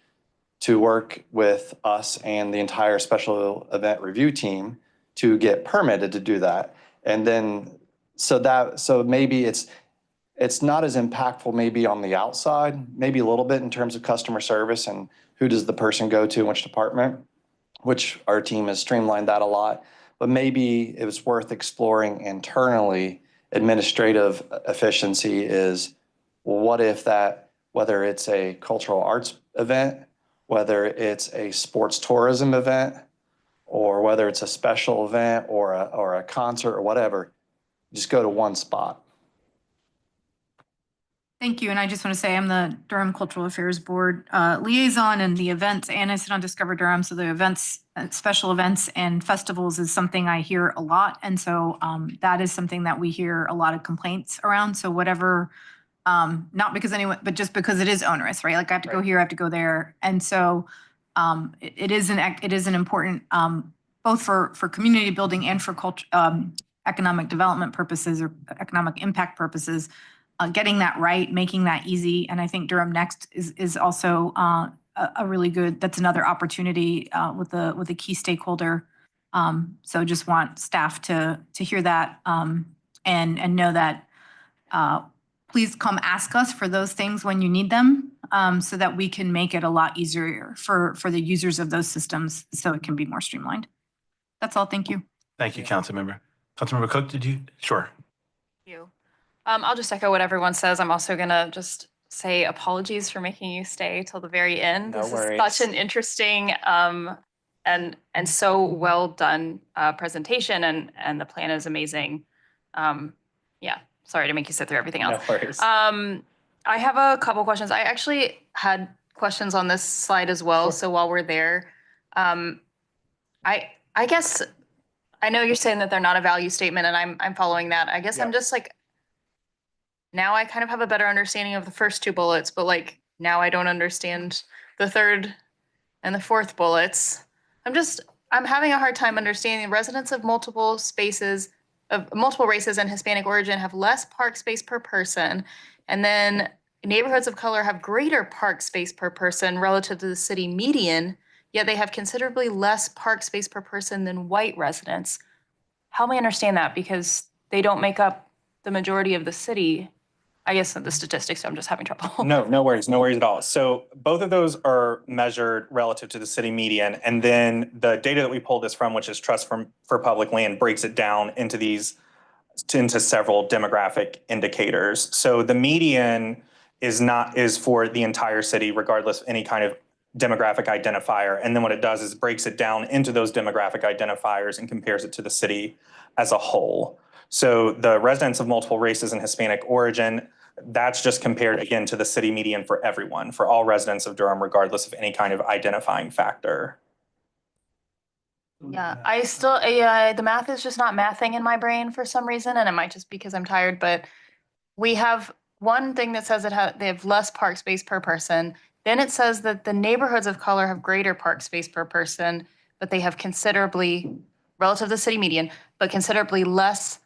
to work with us and the entire special event review team to get permitted to do that. And then, so maybe it's not as impactful maybe on the outside, maybe a little bit in terms of customer service and who does the person go to in which department, which our team has streamlined that a lot. But maybe it was worth exploring internally. Administrative efficiency is, what if that, whether it's a cultural arts event, whether it's a sports tourism event, or whether it's a special event or a concert or whatever, just go to one spot. Thank you. And I just want to say I'm the Durham Cultural Affairs Board liaison, and the events, and I sit on Discover Durham. So the events, special events and festivals is something I hear a lot. And so that is something that we hear a lot of complaints around. So whatever, not because anyone, but just because it is onerous, right? I have to go here, I have to go there. And so it is an important, both for community building and for culture, economic development purposes or economic impact purposes, getting that right, making that easy. And I think Durham Next is also a really good, that's another opportunity with a key stakeholder. So just want staff to hear that and know that please come ask us for those things when you need them so that we can make it a lot easier for the users of those systems so it can be more streamlined. That's all. Thank you. Thank you, Councilmember. Councilmember Cook, did you? Sure. Thank you. I'll just echo what everyone says. I'm also going to just say apologies for making you stay till the very end. No This worries. is such an interesting and so well done presentation, and the plan is amazing. Yeah, sorry to make you sit through everything else. No worries. I have a couple questions. I actually had questions on this slide as well. So while we're there, I guess I know you're saying that they're not a value statement, and I'm following that. I guess I'm just like, now I kind of have a better understanding of the first two bullets, but like now I don't understand the third and the fourth bullets. I'm having a hard time understanding residents of multiple spaces of multiple races and Hispanic origin have less park space per person. And then neighborhoods of color have greater park space per person relative to the city median, yet they have considerably less park space per person than white residents. Help me understand that, because they don't make up the majority of the city. I guess the statistics, I'm just having trouble. No worries at all. So both of those are measured relative to the city median. And then the data that we pulled this from, which is Trust for Public Land, breaks it down into several demographic indicators. So the median is for the entire city, regardless of any kind of demographic identifier. And then what it does is breaks it down into those demographic identifiers and compares it to the city as a whole. So the residents of multiple races and Hispanic origin, that's just compared again to the city median for everyone, for all residents of Durham, regardless of any kind of identifying factor. Yeah, I still, the math is just not mathing in my brain for some reason, and it might just be because I'm tired, but we have one thing that says they have less park space per person. Then it says that the neighborhoods of color have greater park space per person, but they have considerably, relative to the city median, but considerably less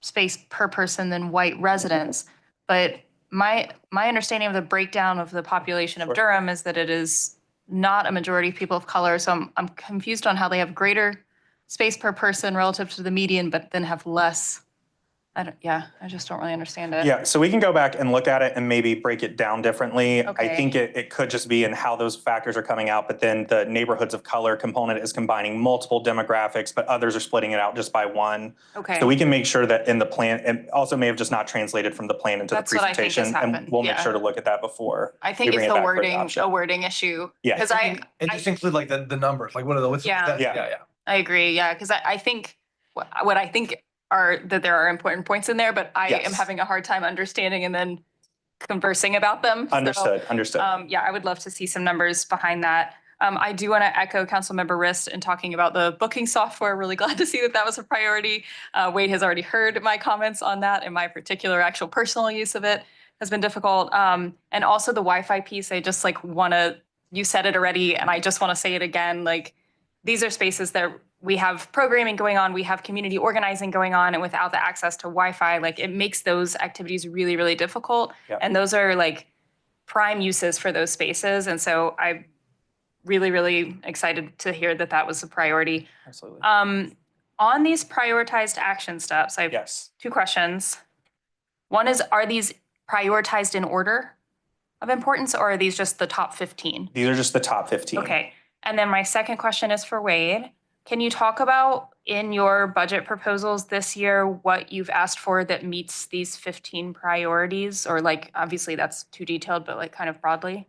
space per person than white residents. But my understanding of the breakdown of the population of Durham is that it is not a majority of people of color. So I'm confused on how they have greater space per person relative to the median, but then have less. I just don't really understand it. Yeah, so we can go back and look at it and maybe break it down differently. Okay. I think it could just be in how those factors are coming out, but then the neighborhoods of color component is combining multiple demographics, but others are splitting it out just by one. Okay. So we can make sure that in the plan, and also may have just not translated from the plan into That's the what I think has presentation. And happened, we'll make yeah. sure to look at that before. I think we it's bring it the back for wording, adoption. a wording issue. Yeah. Because And just include like the numbers, like what are the, what's Yeah. that? Yeah. I agree. Yeah, because I think what I think are that there are important points in there, but I am having a hard time understanding and then conversing about them. Understood. Yeah, I would love to see some numbers behind that. I do want to echo Councilmember Rist in talking about the booking software. Really glad to see that that was a priority. Wade has already heard my comments on that, and my particular actual personal use of it has been difficult. And also the Wi-Fi piece, I just like want to, you said it already, and I just want to say it again, like these are spaces that we have programming going on, we have community organizing going on, and without the access to Wi-Fi, like it makes those activities really, really difficult. Yeah. And those are like prime uses for those spaces. And so I'm really, really excited to hear that that was a priority. Absolutely. On these prioritized action steps, I have two questions. One is, are these prioritized in order of importance, or are these just the top 15? These are just the top 15. Okay. And then my second question is for Wade. Can you talk about in your budget proposals this year what you've asked for that meets these 15 priorities? Or like, obviously that's too detailed, but like kind of broadly?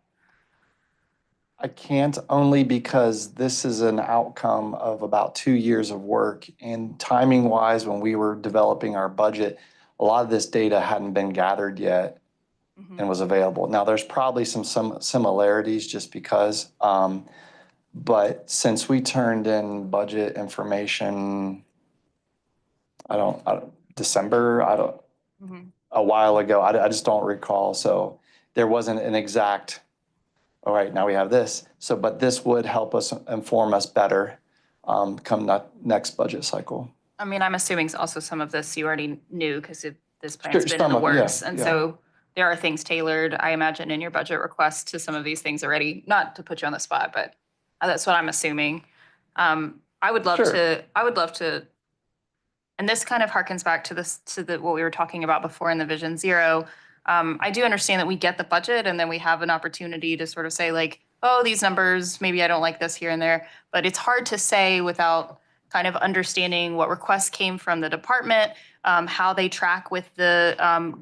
I can't, only because this is an outcome of about 2 years of work, and timing wise, when we were developing our budget, a lot of this data hadn't been gathered yet and was available. Now there's probably some similarities just because, but since we turned in budget information, December, a while ago, I just don't recall. So there wasn't an exact all right, now we have this. So, but this would help us inform us better come that next budget cycle. I mean, I'm assuming also some of this you already knew because this plan's been in Some the of it, yeah, works. And yeah. so there are things tailored, I imagine, in your budget request to some of these things already, not to put you on the spot, but that's what I'm assuming. I would love to, and this kind of harkens back to what we were talking about before in the Vision Zero. I do understand that we get the budget and then we have an opportunity to sort of say like, oh, these numbers, maybe I don't like this here and there, but it's hard to say without kind of understanding what requests came from the department, how they track with the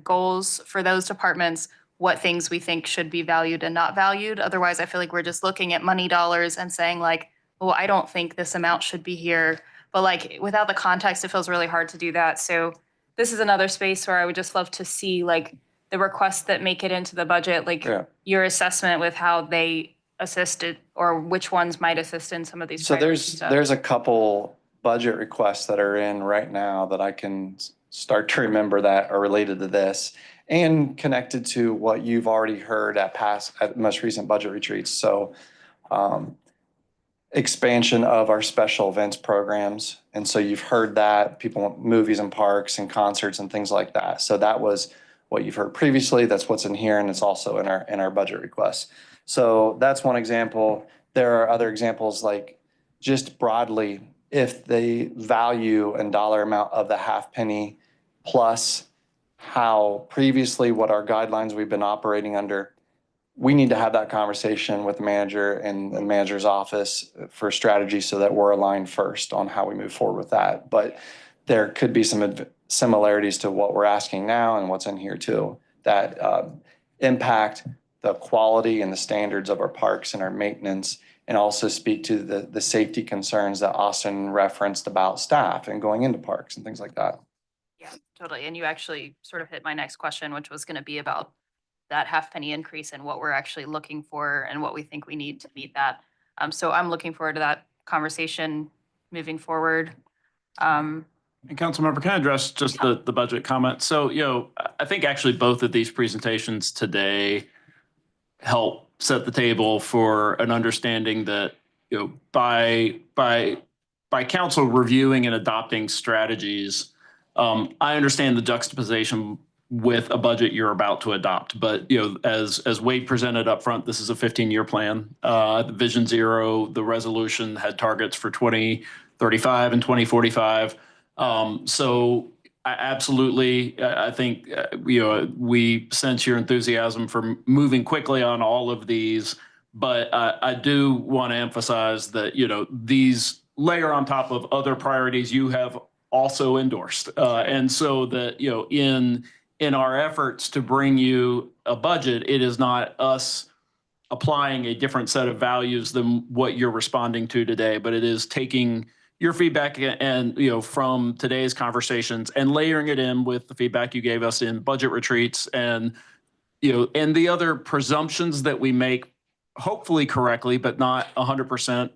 goals for those departments, what things we think should be valued and not valued. Otherwise, I feel like we're just looking at money dollars and saying like, well, I don't think this amount should be here. But like without the context, it feels really hard to do that. So this is another space where I would just love to see like the requests that make it into the budget, like your assessment with how they assisted or which ones might assist in some of these. So there's a couple budget requests that are in right now that I can start to remember that are related to this and connected to what you've already heard at most recent budget retreats. So expansion of our special events programs. And so you've heard that people want movies and parks and concerts and things like that. So that was what you've heard previously. That's what's in here. And it's also in our budget requests. So that's one example. There are other examples like just broadly, if the value and dollar amount of the half penny plus how previously what our guidelines we've been operating under, we need to have that conversation with the manager and the manager's office for strategy so that we're aligned first on how we move forward with that. But there could be some similarities to what we're asking now and what's in here too, that impact the quality and the standards of our parks and our maintenance, and also speak to the safety concerns that Austin referenced about staff and going into parks and things like that. Yeah, totally. And you actually sort of hit my next question, which was going to be about that half penny increase and what we're actually looking for and what we think we need to meet that. So I'm looking forward to that conversation moving forward. And Councilmember, can I address just the budget comment? So, I think actually both of these presentations today help set the table for an understanding that, by council reviewing and adopting strategies, I understand the juxtaposition with a budget you're about to adopt. But, as Wade presented up front, this is a 15-year plan. The Vision Zero, the resolution had targets for 2035 and 2045. So I absolutely, I think, we sense your enthusiasm for moving quickly on all of these. But I do want to emphasize that, these layer on top of other priorities you have also endorsed. And so that, in our efforts to bring you a budget, it is not us applying a different set of values than what you're responding to today, but it is taking your feedback and, from today's conversations and layering it in with the feedback you gave us in budget retreats and, and the other presumptions that we make, hopefully correctly, but not 100%,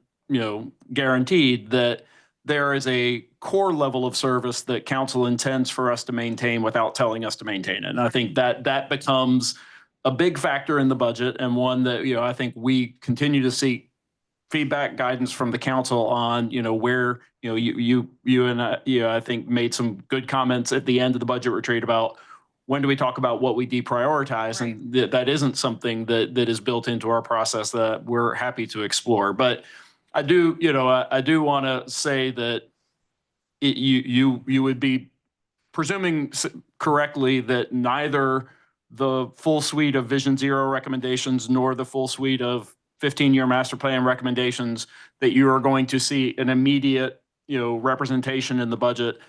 guaranteed that there is a core level of service that council intends for us to maintain without telling us to maintain it. And I think that becomes a big factor in the budget, and one that, I think we continue to seek feedback, guidance from the council on, where, you and I think made some good comments at the end of the budget retreat about when do we talk about what we deprioritize, and that isn't something that is built into our process that we're happy to explore. But I do want to say that you would be presuming correctly that neither the full suite of Vision Zero recommendations nor the full suite of 15-year master plan recommendations that you are going to see an immediate, representation in the budget.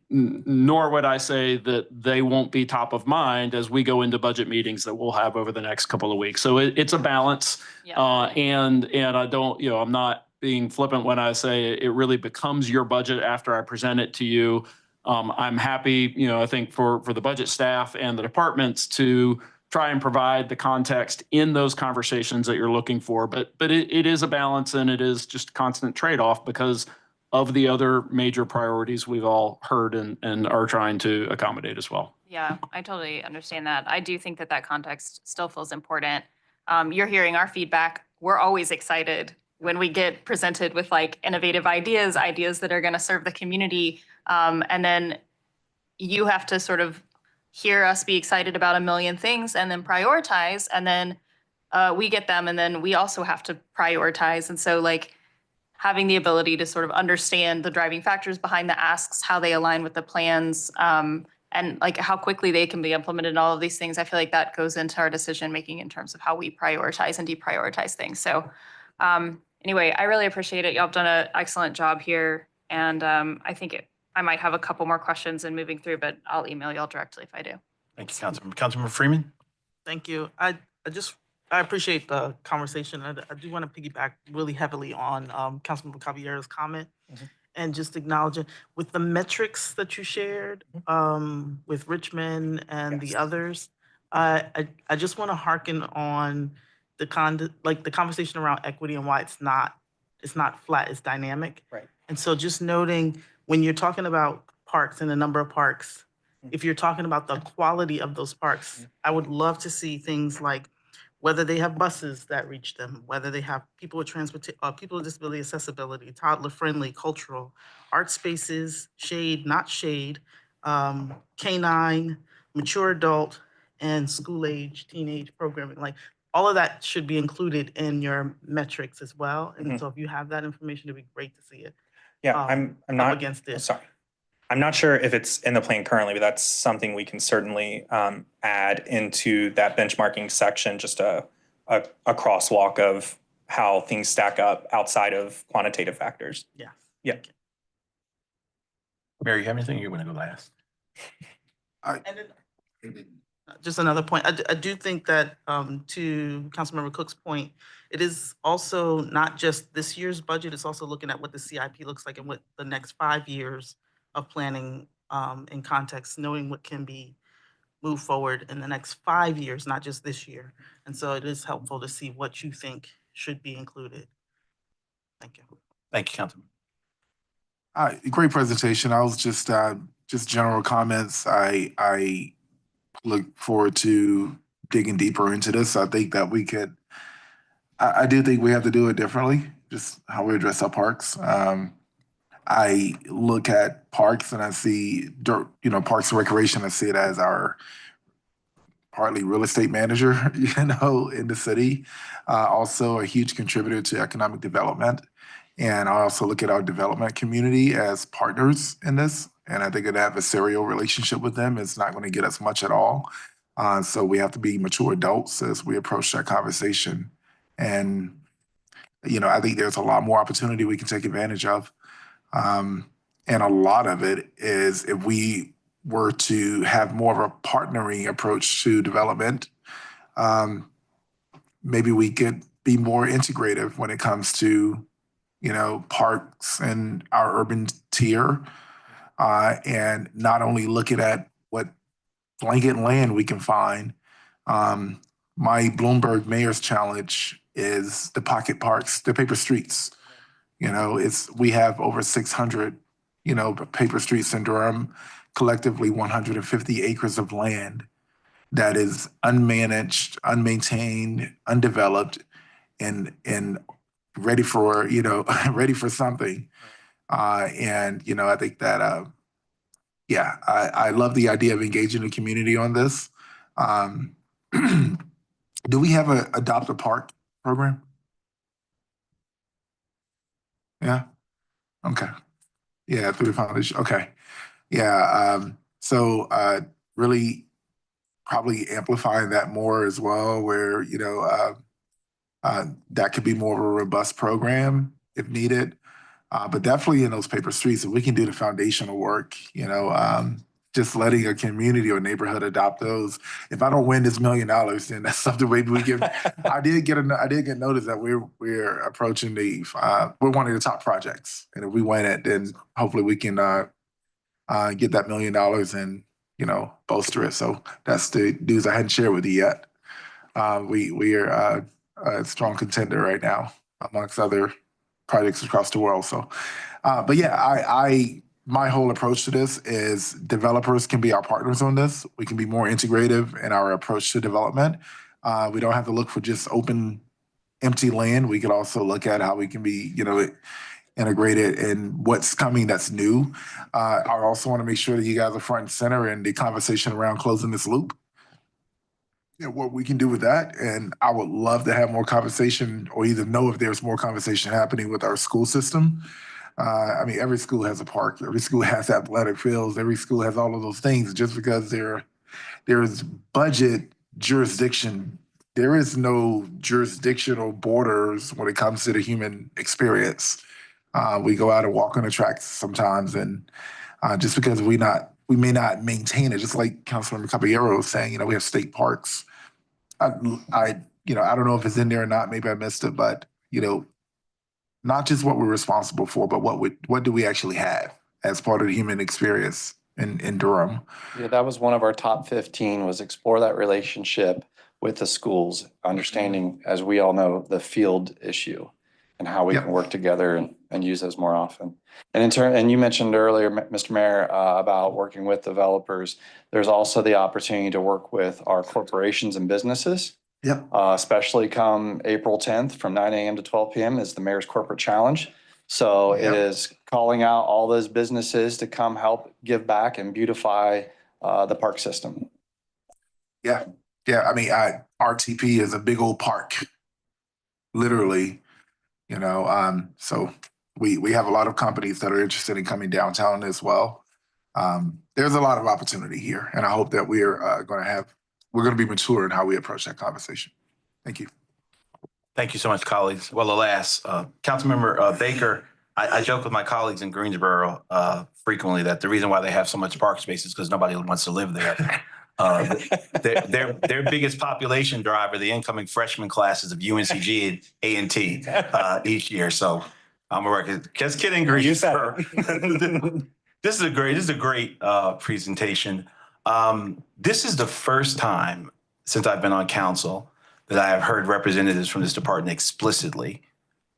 Nor would I say that they won't be top of mind as we go into budget meetings that we'll have over the next couple of weeks. So it's a balance. And I don't, I'm not being flippant when I say it really becomes your budget after I present it to you. I'm happy, I think for the budget staff and the departments to try and provide the context in those conversations that you're looking for. But it is a balance, and it is just a constant trade-off because of the other major priorities we've all heard and are trying to accommodate as well. Yeah, I totally understand that. I do think that context still feels important. You're hearing our feedback. We're always excited when we get presented with like innovative ideas that are going to serve the community. And then you have to sort of hear us be excited about a million things and then prioritize. And then we get them and then we also have to prioritize. And so like having the ability to sort of understand the driving factors behind the asks, how they align with the plans, and like how quickly they can be implemented and all of these things, I feel like that goes into our decision making in terms of how we prioritize and deprioritize things. So anyway, I really appreciate it. Y'all have done an excellent job here. And I think I might have a couple more questions in moving through, but I'll email y'all directly if I do. Thank you, Councilmember Freeman. Thank you. I appreciate the conversation. I do want to piggyback really heavily on Councilmember Caballero's comment and just acknowledge it with the metrics that you shared with Richmond and the others. I just want to hearken on the conversation around equity and why it's not flat, it's dynamic. Right. And so just noting when you're talking about parks and the number of parks, if you're talking about the quality of those parks, I would love to see things like whether they have buses that reach them, whether they have people with people with disability accessibility, toddler-friendly, cultural, art spaces, shade, not shade, canine, mature adult, and school-age, teenage programming. Like all of that should be included in your metrics as well. And so if you have that information, it'd be great to see it. Yeah, I'm not against this. Sorry. I'm not sure if it's in the plan currently, but that's something we can certainly add into that benchmarking section, just a crosswalk of how things stack up outside of quantitative factors. Yeah. Yeah. Mary, you have anything? You want to go last? Just another point. I do think that to Councilmember Cook's point, it is also not just this year's budget, it's also looking at what the CIP looks like and what the next 5 years of planning in context, knowing what can be moved forward in the next 5 years, not just this year. And so it is helpful to see what you think should be included. Thank you. Thank you, Councilman. Great presentation. I was just general comments. I look forward to digging deeper into this. I think that we could, I do think we have to do it differently, just how we address our parks. I look at parks and I see, Parks and Recreation, I see it as our partly real estate manager, in the city. Also a huge contributor to economic development. And I also look at our development community as partners in this. And I think an adversarial relationship with them is not going to get us much at all. So we have to be mature adults as we approach that conversation. And, I think there's a lot more opportunity we can take advantage of. And a lot of it is if we were to have more of a partnering approach to development, maybe we could be more integrative when it comes to, parks and our urban tier, and not only looking at what blanket land we can find. My Bloomberg Mayor's Challenge is the pocket parks, the paper streets. We have over 600, paper streets in Durham, collectively 150 acres of land that is unmanaged, unmaintained, undeveloped, and ready for, ready for something. And, I think that, I love the idea of engaging the community on this. Do we have a Adopt a Park program? Yeah. Okay. Yeah, through the foundation. Okay. Yeah. So really probably amplifying that more as well, where, that could be more of a robust program if needed. But definitely in those paper streets, if we can do the foundational work, just letting a community or neighborhood adopt those. If I don't win this $1 million, then that's something maybe we give. I did get notice that we're approaching we're one of the top projects, and if we win it, then hopefully we can get that $1 million and bolster it. So that's the news I hadn't shared with you yet. We are a strong contender right now amongst other projects across the world. So, but yeah, my whole approach to this is developers can be our partners on this. We can be more integrative in our approach to development. We don't have to look for just open, empty land. We could also look at how we can be, integrated in what's coming that's new. I also want to make sure that you guys are front and center in the conversation around closing this loop. What we can do with that. And I would love to have more conversation or either know if there's more conversation happening with our school system. Every school has a park. Every school has athletic fields. Every school has all of those things. Just because there's budget jurisdiction, there is no jurisdictional borders when it comes to the human experience. We go out and walk on the tracks sometimes, and just because we may not maintain it, just like Councilmember Caballero was saying, we have state parks. I don't know if it's in there or not. Maybe I missed it, but not just what we're responsible for, but what do we actually have as part of the human experience in Durham? Yeah, that was one of our top 15 was explore that relationship with the schools, understanding, as we all know, the field issue and how we can work together and use those more often. And you mentioned earlier, Mr. Mayor, about working with developers. There's also the opportunity to work with our corporations and businesses. Especially come April 10th from 9 a.m. to 12 p.m. is the Mayor's Corporate Challenge. So it is calling out all those businesses to come help give back and beautify the park system. RTP is a big old park, literally. So we have a lot of companies that are interested in coming downtown as well. There's a lot of opportunity here, and I hope that we're going to be mature in how we approach that conversation. Thank you. Thank you so much, colleagues. Well, alas, Councilmember Baker, I joke with my colleagues in Greensboro frequently that the reason why they have so much park space is because nobody wants to live there. Their biggest population driver, the incoming freshman classes of UNCG and A&T each year. So I'm a record. Just kidding, Greensboro. This is a great presentation. This is the first time since I've been on council that I have heard representatives from this department explicitly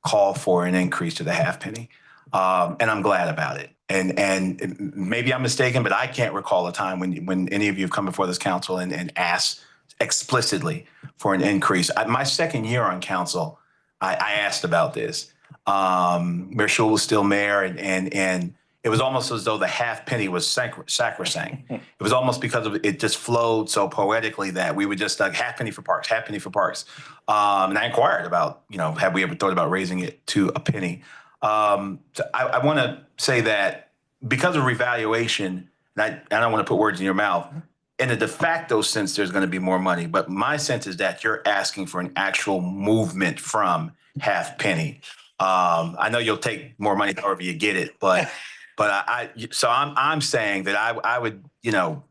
call for an increase to the half penny. And I'm glad about it. And maybe I'm mistaken, but I can't recall a time when any of you have come before this council and asked explicitly for an increase. My second year on council, I asked about this. Mayor Schul was still mayor, and it was almost as though the half penny was sacrosanct. It was almost because of it just flowed so poetically that we would just like half penny for parks, half penny for parks. And I inquired about, have we ever thought about raising it to a penny? So I want to say that because of revaluation, and I don't want to put words in your mouth, in a de facto sense, there's going to be more money. But my sense is that you're asking for an actual movement from half penny. I know you'll take more money however you get it, but I'm saying that I would,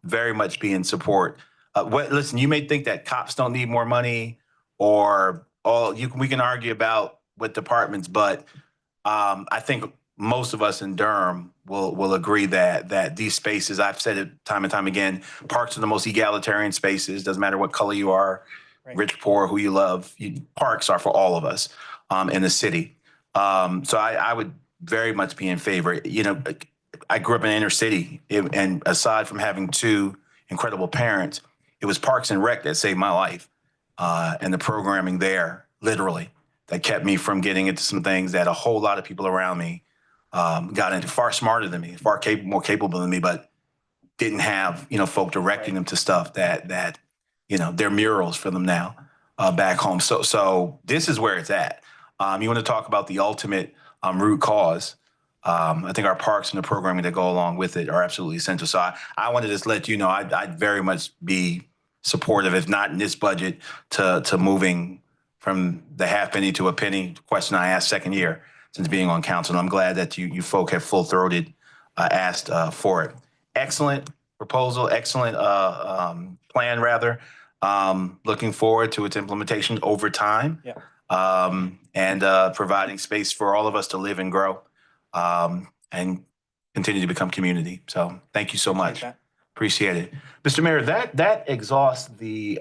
very much be in support. Listen, you may think that cops don't need more money, or we can argue about what departments, but I think most of us in Durham will agree that these spaces, I've said it time and time again, parks are the most egalitarian spaces. Doesn't matter what color you are, rich, poor, who you love. Parks are for all of us in the city. So I would very much be in favor. I grew up in the inner city, and aside from having two incredible parents, it was Parks and Rec that saved my life, and the programming there, literally, that kept me from getting into some things that a whole lot of people around me got into, far smarter than me, far more capable than me, but didn't have, folk directing them to stuff that they're murals for them now back home. So this is where it's at. You want to talk about the ultimate root cause. I think our parks and the programming that go along with it are absolutely essential. So I wanted to just let you know, I'd very much be supportive, if not in this budget, to moving from the half penny to a penny. Question I asked second year since being on council. And I'm glad that you folk have full-throated asked for it. Excellent proposal, excellent plan, rather. Looking forward to its implementation over time. And providing space for all of us to live and grow and continue to become community. So thank you so much. Appreciate it. Mr. Mayor, that exhausts the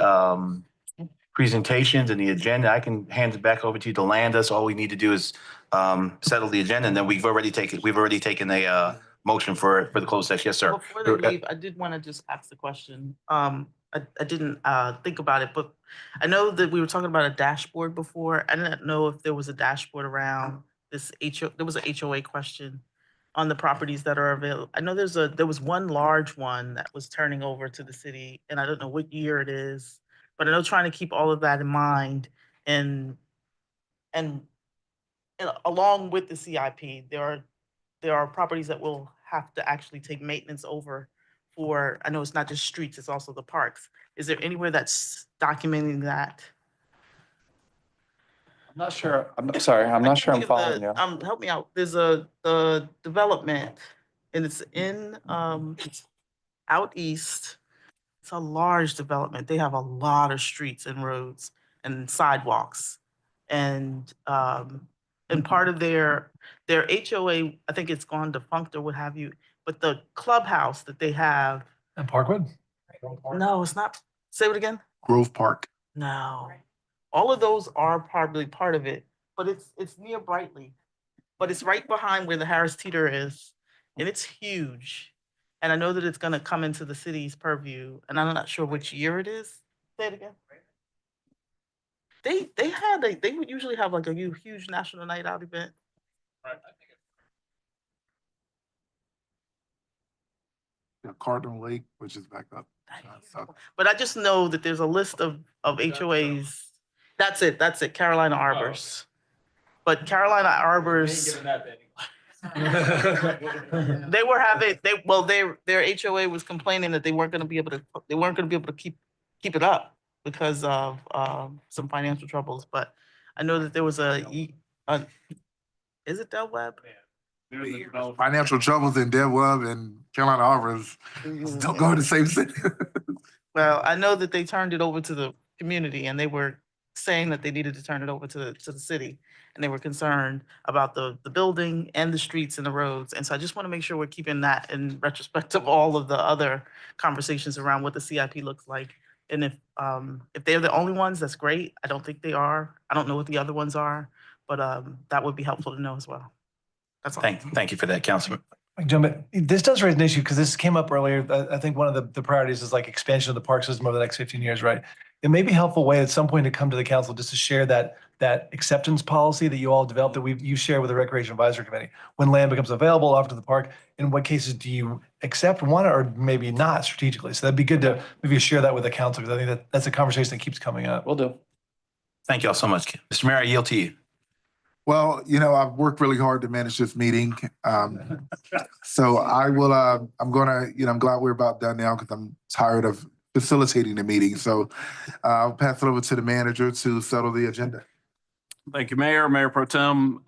presentations and the agenda. I can hand it back over to you to land us. All we need to do is settle the agenda, and then we've already taken a motion for the closed session. Yes, sir. Before they leave, I did want to just ask the question. I didn't think about it, but I know that we were talking about a dashboard before. I didn't know if there was a dashboard around this there was an HOA question on the properties that are available. I know there was one large one that was turning over to the city, and I don't know what year it is, but I know trying to keep all of that in mind and and along with the CIP, there are properties that will have to actually take maintenance over for, I know it's not just streets, it's also the parks. Is there anywhere that's documenting that? I'm not sure. I'm sorry. I'm not sure I'm following you. Help me out. There's the development and it's in, it's out east. It's a large development. They have a lot of streets and roads and sidewalks. And part of their HOA, I think it's gone defunct or what have you, but the clubhouse that they have, And Parkwood? no, it's not. Say it again? Grove Park. No. All of those are probably part of it, but it's near Brightly. But it's right behind where the Harris Teeter is, and it's huge. And I know that it's gonna come into the city's purview, and I'm not sure which year it is. Say it again. They would usually have like a huge national night out event. Cardinal Lake, which is back up. So, But I just know that there's a list of HOAs. That's it, Carolina Arbors. But Carolina Arbors, they were having, their HOA was complaining that they weren't gonna be able to keep it up because of some financial troubles. But I know that there was is it Del Webb? financial troubles in Del Webb and Carolina Arbors don't go in the same city. Well, I know that they turned it over to the community and they were saying that they needed to turn it over to the city. And they were concerned about the building and the streets and the roads. And so I just want to make sure we're keeping that in retrospect of all of the other conversations around what the CIP looks like. And if they're the only ones, that's great. I don't think they are. I don't know what the other ones are, but that would be helpful to know as well. That's all. Thank you for that, Councilman. This does raise an issue because this came up earlier. I think one of the priorities is like expansion of the park system over the next 15 years, right? It may be a helpful way at some point to come to the council just to share that acceptance policy that you all developed that you share with the Recreation Advisory Committee. When land becomes available after the park, in what cases do you accept one or maybe not strategically? So that'd be good to maybe share that with the council because I think that's a conversation that keeps coming up. Will do. Thank you all so much. Mr. Mayor, I yield to you. Well, I've worked really hard to manage this meeting. So I will, I'm glad we're about done now because I'm tired of facilitating the meeting. So I'll pass it over to the manager to settle the agenda. Thank you, Mayor, Mayor Pro Tem.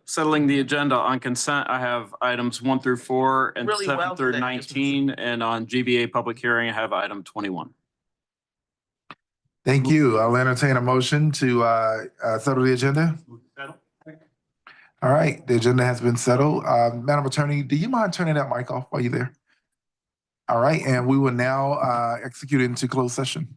Settling the agenda on consent, I have items 1 through 4 and Really 7 well through today. 19. And on GBA public hearing, I have item 21. Thank you. I'll entertain a motion to settle the agenda. All right, the agenda has been settled. Madam Attorney, do you mind turning that mic off while you're there? All right, and we will now execute into closed session.